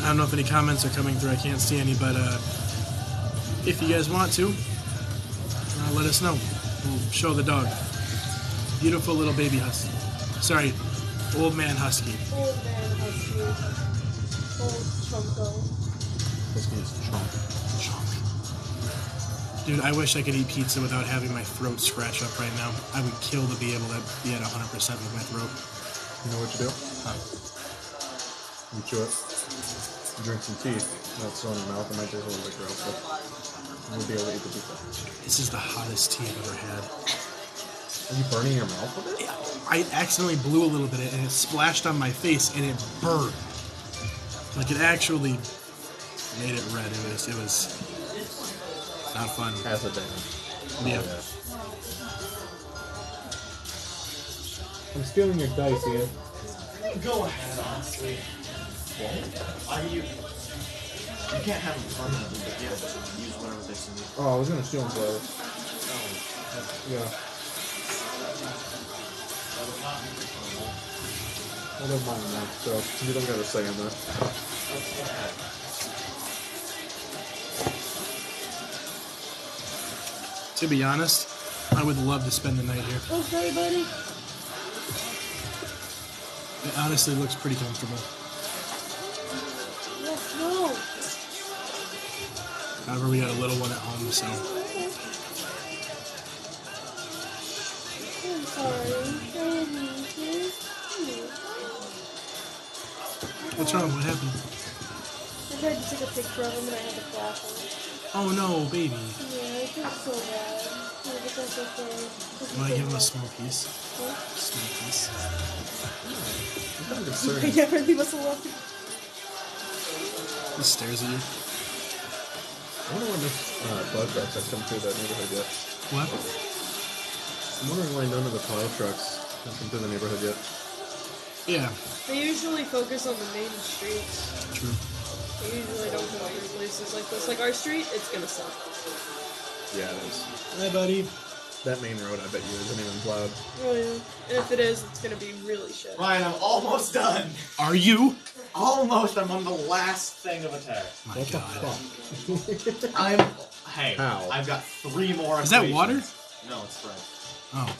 [SPEAKER 5] I don't know if any comments are coming through. I can't see any, but if you guys want to, let us know. We'll show the dog. Beautiful little baby husky. Sorry, old man husky.
[SPEAKER 8] Old man husky. Old chunko.
[SPEAKER 5] Dude, I wish I could eat pizza without having my throat scratched up right now. I would kill to be able to be at 100% with my throat.
[SPEAKER 2] You know what you do? You chew it. You drink some tea. That's still in your mouth. It might taste a little bit gross, but you'll be able to eat the pizza.
[SPEAKER 5] This is the hottest tea I've ever had.
[SPEAKER 2] Are you burning your mouth with it?
[SPEAKER 5] I accidentally blew a little bit and it splashed on my face and it burned. Like it actually made it red. It was not fun.
[SPEAKER 2] Acid damage.
[SPEAKER 5] Yeah.
[SPEAKER 2] I'm stealing your dice, Ian.
[SPEAKER 4] Go ahead, honestly. You can't have them permanently, but yeah, just use whatever dice you need.
[SPEAKER 2] Oh, I was gonna steal them for Yeah. I don't mind that, so you don't gotta say in there.
[SPEAKER 5] To be honest, I would love to spend the night here.
[SPEAKER 8] Okay, buddy.
[SPEAKER 5] It honestly looks pretty comfortable.
[SPEAKER 8] Let's go.
[SPEAKER 5] However, we got a little one at home, so.
[SPEAKER 8] I'm sorry.
[SPEAKER 5] What's wrong? What happened?
[SPEAKER 8] I tried to take a picture of him and I had to flash him.
[SPEAKER 5] Oh no, baby.
[SPEAKER 8] Yeah, I feel so bad. Yeah, but that's okay.
[SPEAKER 5] You want to give him a small piece?
[SPEAKER 8] What?
[SPEAKER 5] Small piece.
[SPEAKER 2] I'm kind of concerned.
[SPEAKER 8] Yeah, he must have left.
[SPEAKER 5] He stares at you.
[SPEAKER 2] I wonder when this plow trucks have come through that neighborhood yet.
[SPEAKER 5] What?
[SPEAKER 2] I'm wondering why none of the plow trucks have come through the neighborhood yet.
[SPEAKER 5] Yeah,
[SPEAKER 8] They usually focus on the main streets.
[SPEAKER 5] true.
[SPEAKER 8] They usually don't go other places like this. Like our street, it's gonna suck.
[SPEAKER 2] Yeah, it is.
[SPEAKER 5] Hi, buddy.
[SPEAKER 2] That main road, I bet you, isn't even plowed.
[SPEAKER 8] Oh yeah. And if it is, it's gonna be really shit.
[SPEAKER 1] Ryan, I'm almost done.
[SPEAKER 5] Are you?
[SPEAKER 1] Almost. I'm on the last thing of attack.
[SPEAKER 5] My
[SPEAKER 2] What the
[SPEAKER 5] God.
[SPEAKER 2] fuck?
[SPEAKER 1] Hey.
[SPEAKER 2] How?
[SPEAKER 1] I've got 3 more.
[SPEAKER 5] Is that
[SPEAKER 1] equations.
[SPEAKER 5] water?
[SPEAKER 1] No, it's Sprite.
[SPEAKER 5] Oh,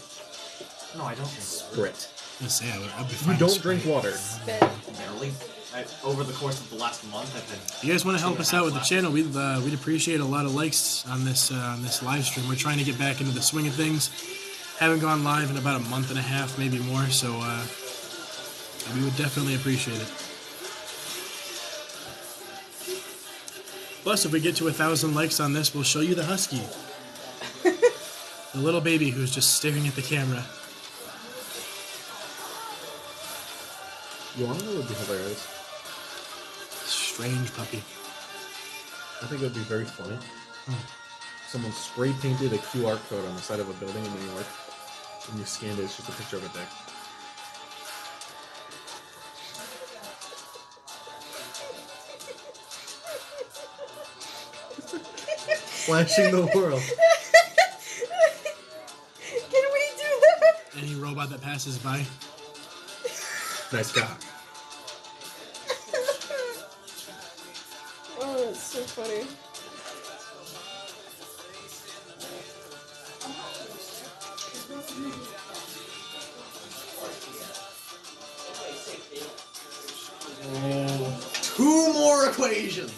[SPEAKER 1] No, I don't drink
[SPEAKER 2] Sprit.
[SPEAKER 5] I was gonna say I'd be
[SPEAKER 2] You
[SPEAKER 5] fine.
[SPEAKER 2] don't
[SPEAKER 5] with
[SPEAKER 2] drink
[SPEAKER 5] Sprite.
[SPEAKER 2] water.
[SPEAKER 8] Spit.
[SPEAKER 1] Barely. Over the course of the last month, I've been.
[SPEAKER 5] You guys want to help us out with the
[SPEAKER 1] 2.5
[SPEAKER 5] channel? We'd appreciate a lot of likes on this live stream. We're trying to get back into the swing of things. Haven't gone live in about a month and a half, maybe more. So we would definitely appreciate it. Plus, if we get to 1,000 likes on this, we'll show you the husky, the little baby who's just staring at the camera.
[SPEAKER 2] You want to know what would be hilarious?
[SPEAKER 5] Strange puppy.
[SPEAKER 2] I think it would be very funny. Someone spray painted a QR code on the side of a building in New York, and you scanned it, it's just a picture of a dick. Flashing the world.
[SPEAKER 8] Can we do that?
[SPEAKER 5] Any robot that passes by.
[SPEAKER 2] Nice guy.
[SPEAKER 8] Oh, that's so funny.
[SPEAKER 1] Two more equations.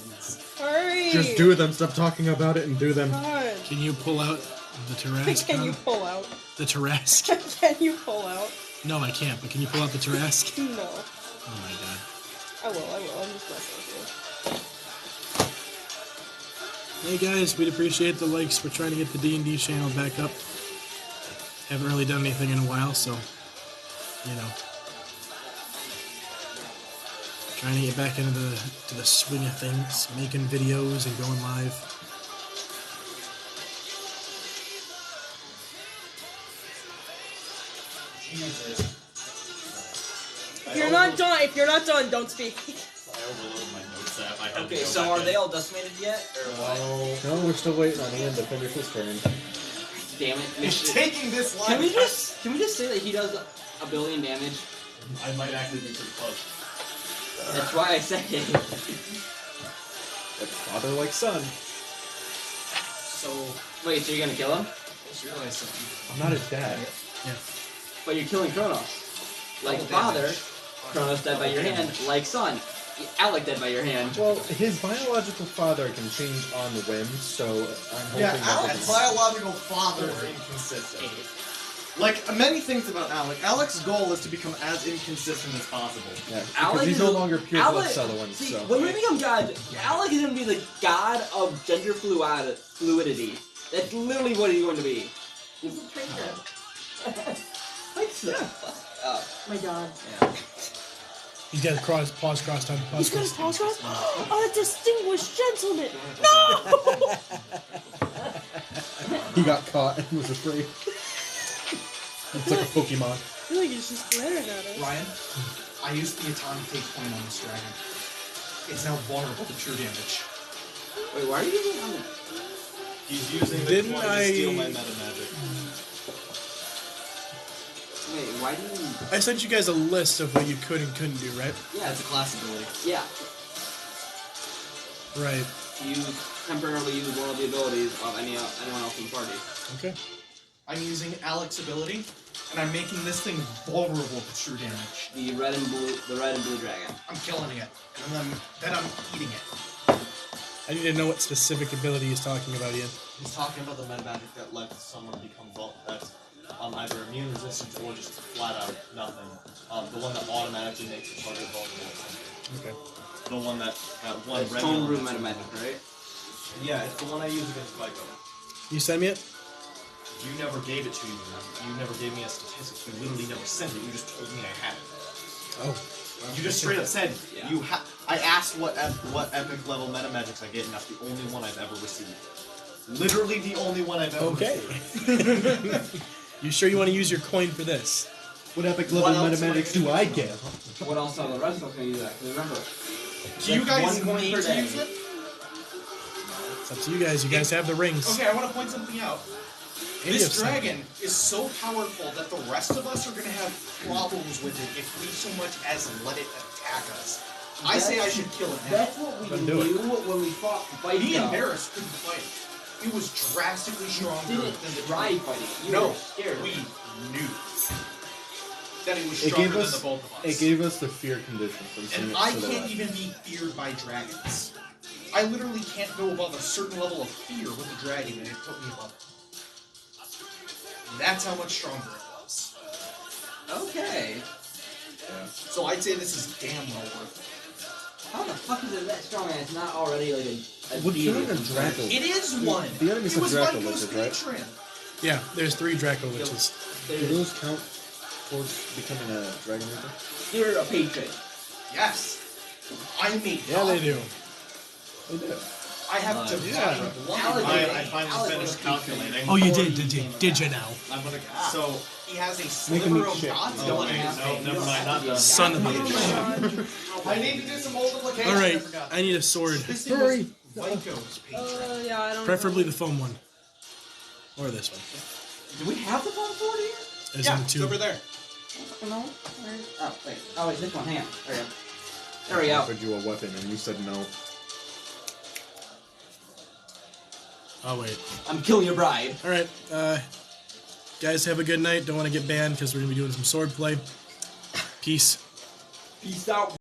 [SPEAKER 8] Hurry!
[SPEAKER 2] Just do them. Stop talking about it and do them.
[SPEAKER 8] God.
[SPEAKER 5] Can you pull out the Tarrasque?
[SPEAKER 8] Can you pull out?
[SPEAKER 5] The Tarrasque?
[SPEAKER 8] Can you pull out?
[SPEAKER 5] No, I can't, but can you pull out the Tarrasque?
[SPEAKER 8] No.
[SPEAKER 5] Oh my God.
[SPEAKER 8] I will. I'm just messing with
[SPEAKER 5] Hey guys, we'd appreciate the likes. We're trying to get the D&D channel back up. Haven't really done anything in a while, so, you know. Trying to get back into the swing of things, making videos and going live.
[SPEAKER 1] Jesus.
[SPEAKER 8] you. If you're not done, don't speak.
[SPEAKER 1] I overloaded my notes app. I had
[SPEAKER 6] Okay,
[SPEAKER 1] to go
[SPEAKER 6] so
[SPEAKER 1] back
[SPEAKER 6] are
[SPEAKER 1] in.
[SPEAKER 6] they all decimated yet, or what?
[SPEAKER 2] No, we're still waiting on Ian to finish his turn.
[SPEAKER 6] Damn it!
[SPEAKER 1] It's taking this line.
[SPEAKER 6] Can we just say that he does a billion damage?
[SPEAKER 1] I might actually be pretty close.
[SPEAKER 6] That's why I said it.
[SPEAKER 2] Like father, like son.
[SPEAKER 6] So wait, so you're gonna kill him?
[SPEAKER 1] I just realized something.
[SPEAKER 2] I'm not his dad.
[SPEAKER 6] But you're killing Kronos. Like father, Kronos dead by your hand. Like son, Alec dead by your hand.
[SPEAKER 2] Well, his biological father can change on the whim, so I'm hoping
[SPEAKER 1] Yeah,
[SPEAKER 2] that
[SPEAKER 1] Alec's
[SPEAKER 2] doesn't-
[SPEAKER 1] biological father is inconsistent. Like many things about Alec, Alec's goal is to become as inconsistent as possible.
[SPEAKER 2] Yeah, because
[SPEAKER 6] Alec
[SPEAKER 2] he's
[SPEAKER 6] is
[SPEAKER 2] no
[SPEAKER 6] a-
[SPEAKER 2] longer pure blood Sutherland,
[SPEAKER 6] See,
[SPEAKER 2] so.
[SPEAKER 6] when we become God, Alec is gonna be the god of gender fluidity. That's literally what he's going to be.
[SPEAKER 10] He's a traitor.
[SPEAKER 6] Like so. Oh
[SPEAKER 10] My God.
[SPEAKER 6] yeah.
[SPEAKER 5] He's got his paws crossed on
[SPEAKER 8] He's got his paws crossed? A distinguished gentleman! No!
[SPEAKER 2] He got caught and was afraid. It's like a Pokemon.
[SPEAKER 8] I feel like he's just glaring at us.
[SPEAKER 1] Ryan, I used the Attonitae coin on this dragon. It's now vulnerable to true damage.
[SPEAKER 6] Wait, why are you using on that?
[SPEAKER 1] He's using the
[SPEAKER 2] Didn't
[SPEAKER 1] coin
[SPEAKER 2] I-
[SPEAKER 1] to steal my meta magic.
[SPEAKER 6] Wait, why do you?
[SPEAKER 5] I sent you guys a list of what you could and couldn't do, right?
[SPEAKER 6] Yeah,
[SPEAKER 1] That's a class ability.
[SPEAKER 6] yeah.
[SPEAKER 5] Right.
[SPEAKER 6] Temporarily use one of the abilities of anyone else in the party.
[SPEAKER 5] Okay.
[SPEAKER 1] I'm using Alec's ability, and I'm making this thing vulnerable to true damage.
[SPEAKER 6] The red and blue dragon.
[SPEAKER 1] I'm killing it, and then I'm eating it.
[SPEAKER 5] I need to know what specific ability he's talking about, Ian.
[SPEAKER 4] He's talking about the meta magic that lets someone become that's either immune, resistant, or just flat out nothing. The one that automatically makes the target vulnerable.
[SPEAKER 5] Okay.
[SPEAKER 4] The one that one
[SPEAKER 6] It's
[SPEAKER 4] regular.
[SPEAKER 6] homebrew meta magic, right?
[SPEAKER 4] Yeah, it's the one I use against Vico.
[SPEAKER 5] You send me it?
[SPEAKER 4] You never gave it to me. You never gave me a statistic. You literally never sent it. You just told me I had it.
[SPEAKER 5] Oh.
[SPEAKER 4] You just straight up said
[SPEAKER 6] Yeah.
[SPEAKER 4] I asked what epic level meta magics I get, and that's the only one I've ever received. Literally the only one I've ever received.
[SPEAKER 5] You sure you want to use your coin for this?
[SPEAKER 4] What epic
[SPEAKER 7] level meta magics do I get?
[SPEAKER 6] What else are the rest of us going to use that? Because remember,
[SPEAKER 1] Do you guys
[SPEAKER 6] 1 coin
[SPEAKER 1] need
[SPEAKER 6] per
[SPEAKER 1] to
[SPEAKER 6] day.
[SPEAKER 1] use it?
[SPEAKER 5] It's up to you guys. You guys have the rings.
[SPEAKER 1] Okay, I want to point something out.
[SPEAKER 5] And you have
[SPEAKER 1] This dragon is so powerful that the rest of us are going to have problems with it if we so much as let it attack us. I say I should kill it now.
[SPEAKER 6] that's what we
[SPEAKER 5] Then do
[SPEAKER 6] knew
[SPEAKER 5] it.
[SPEAKER 6] when we fought Vico.
[SPEAKER 1] Me and Barris couldn't fight it. It was drastically stronger
[SPEAKER 6] didn't
[SPEAKER 1] than the
[SPEAKER 6] try fighting. You
[SPEAKER 1] No,
[SPEAKER 6] were scared.
[SPEAKER 1] we knew that it was
[SPEAKER 2] It
[SPEAKER 1] stronger
[SPEAKER 2] gave us
[SPEAKER 1] than the both of us.
[SPEAKER 2] it gave us the fear condition from seeing
[SPEAKER 1] And
[SPEAKER 2] it
[SPEAKER 1] I
[SPEAKER 2] to the
[SPEAKER 1] can't
[SPEAKER 2] left.
[SPEAKER 1] even be feared by dragons. I literally can't go above a certain level of fear with a dragon, and it took me above it. That's how much stronger it was.
[SPEAKER 6] Okay.
[SPEAKER 1] So I'd say this is damn well worth it.
[SPEAKER 6] How the fuck is it that strong and it's not already like a
[SPEAKER 2] We're
[SPEAKER 6] deity
[SPEAKER 2] killing a
[SPEAKER 6] of some
[SPEAKER 2] Draco.
[SPEAKER 6] sort?
[SPEAKER 1] It is one!
[SPEAKER 2] The enemies
[SPEAKER 1] It
[SPEAKER 2] have
[SPEAKER 1] was
[SPEAKER 2] Draco
[SPEAKER 1] Vico's
[SPEAKER 2] Witches, right?
[SPEAKER 1] patron!
[SPEAKER 5] Yeah, there's 3 Draco Witches.
[SPEAKER 2] Do those count towards becoming a Dragon Reaper?
[SPEAKER 6] You're a patron.
[SPEAKER 1] Yes! I made
[SPEAKER 5] Yeah, they do.
[SPEAKER 2] They do.
[SPEAKER 1] I have divine blood.
[SPEAKER 4] I finally finished calculating.
[SPEAKER 5] Oh, you did you now?
[SPEAKER 4] I'm gonna. So
[SPEAKER 1] He has a
[SPEAKER 2] Make 'em
[SPEAKER 1] sliver
[SPEAKER 2] eat
[SPEAKER 1] of
[SPEAKER 2] shit.
[SPEAKER 1] God's
[SPEAKER 4] Oh,
[SPEAKER 1] blood.
[SPEAKER 4] wait, no, never mind. Not done.
[SPEAKER 5] Son of a
[SPEAKER 1] Oh
[SPEAKER 5] bitch.
[SPEAKER 1] I need to do some multiplication.
[SPEAKER 5] All right,
[SPEAKER 1] I forgot.
[SPEAKER 5] I need a sword.
[SPEAKER 1] This thing was Vico's patron.
[SPEAKER 8] Yeah, I don't
[SPEAKER 5] Preferably
[SPEAKER 8] know.
[SPEAKER 5] the foam one. Or this one.
[SPEAKER 6] Do we have the phone sword here?
[SPEAKER 5] As
[SPEAKER 1] Yeah,
[SPEAKER 5] in the
[SPEAKER 1] it's
[SPEAKER 5] 2.
[SPEAKER 1] over there.
[SPEAKER 6] I don't know. Where? Oh, wait. Oh, wait, this one. Hang on. There we go. There we
[SPEAKER 2] I
[SPEAKER 6] go.
[SPEAKER 2] offered you a weapon and you said no.
[SPEAKER 5] Oh, wait.
[SPEAKER 6] I'm killing your bride.
[SPEAKER 5] Alright, guys, have a good night. Don't want to get banned because we're going to be doing some sword play. Peace.
[SPEAKER 6] Peace out.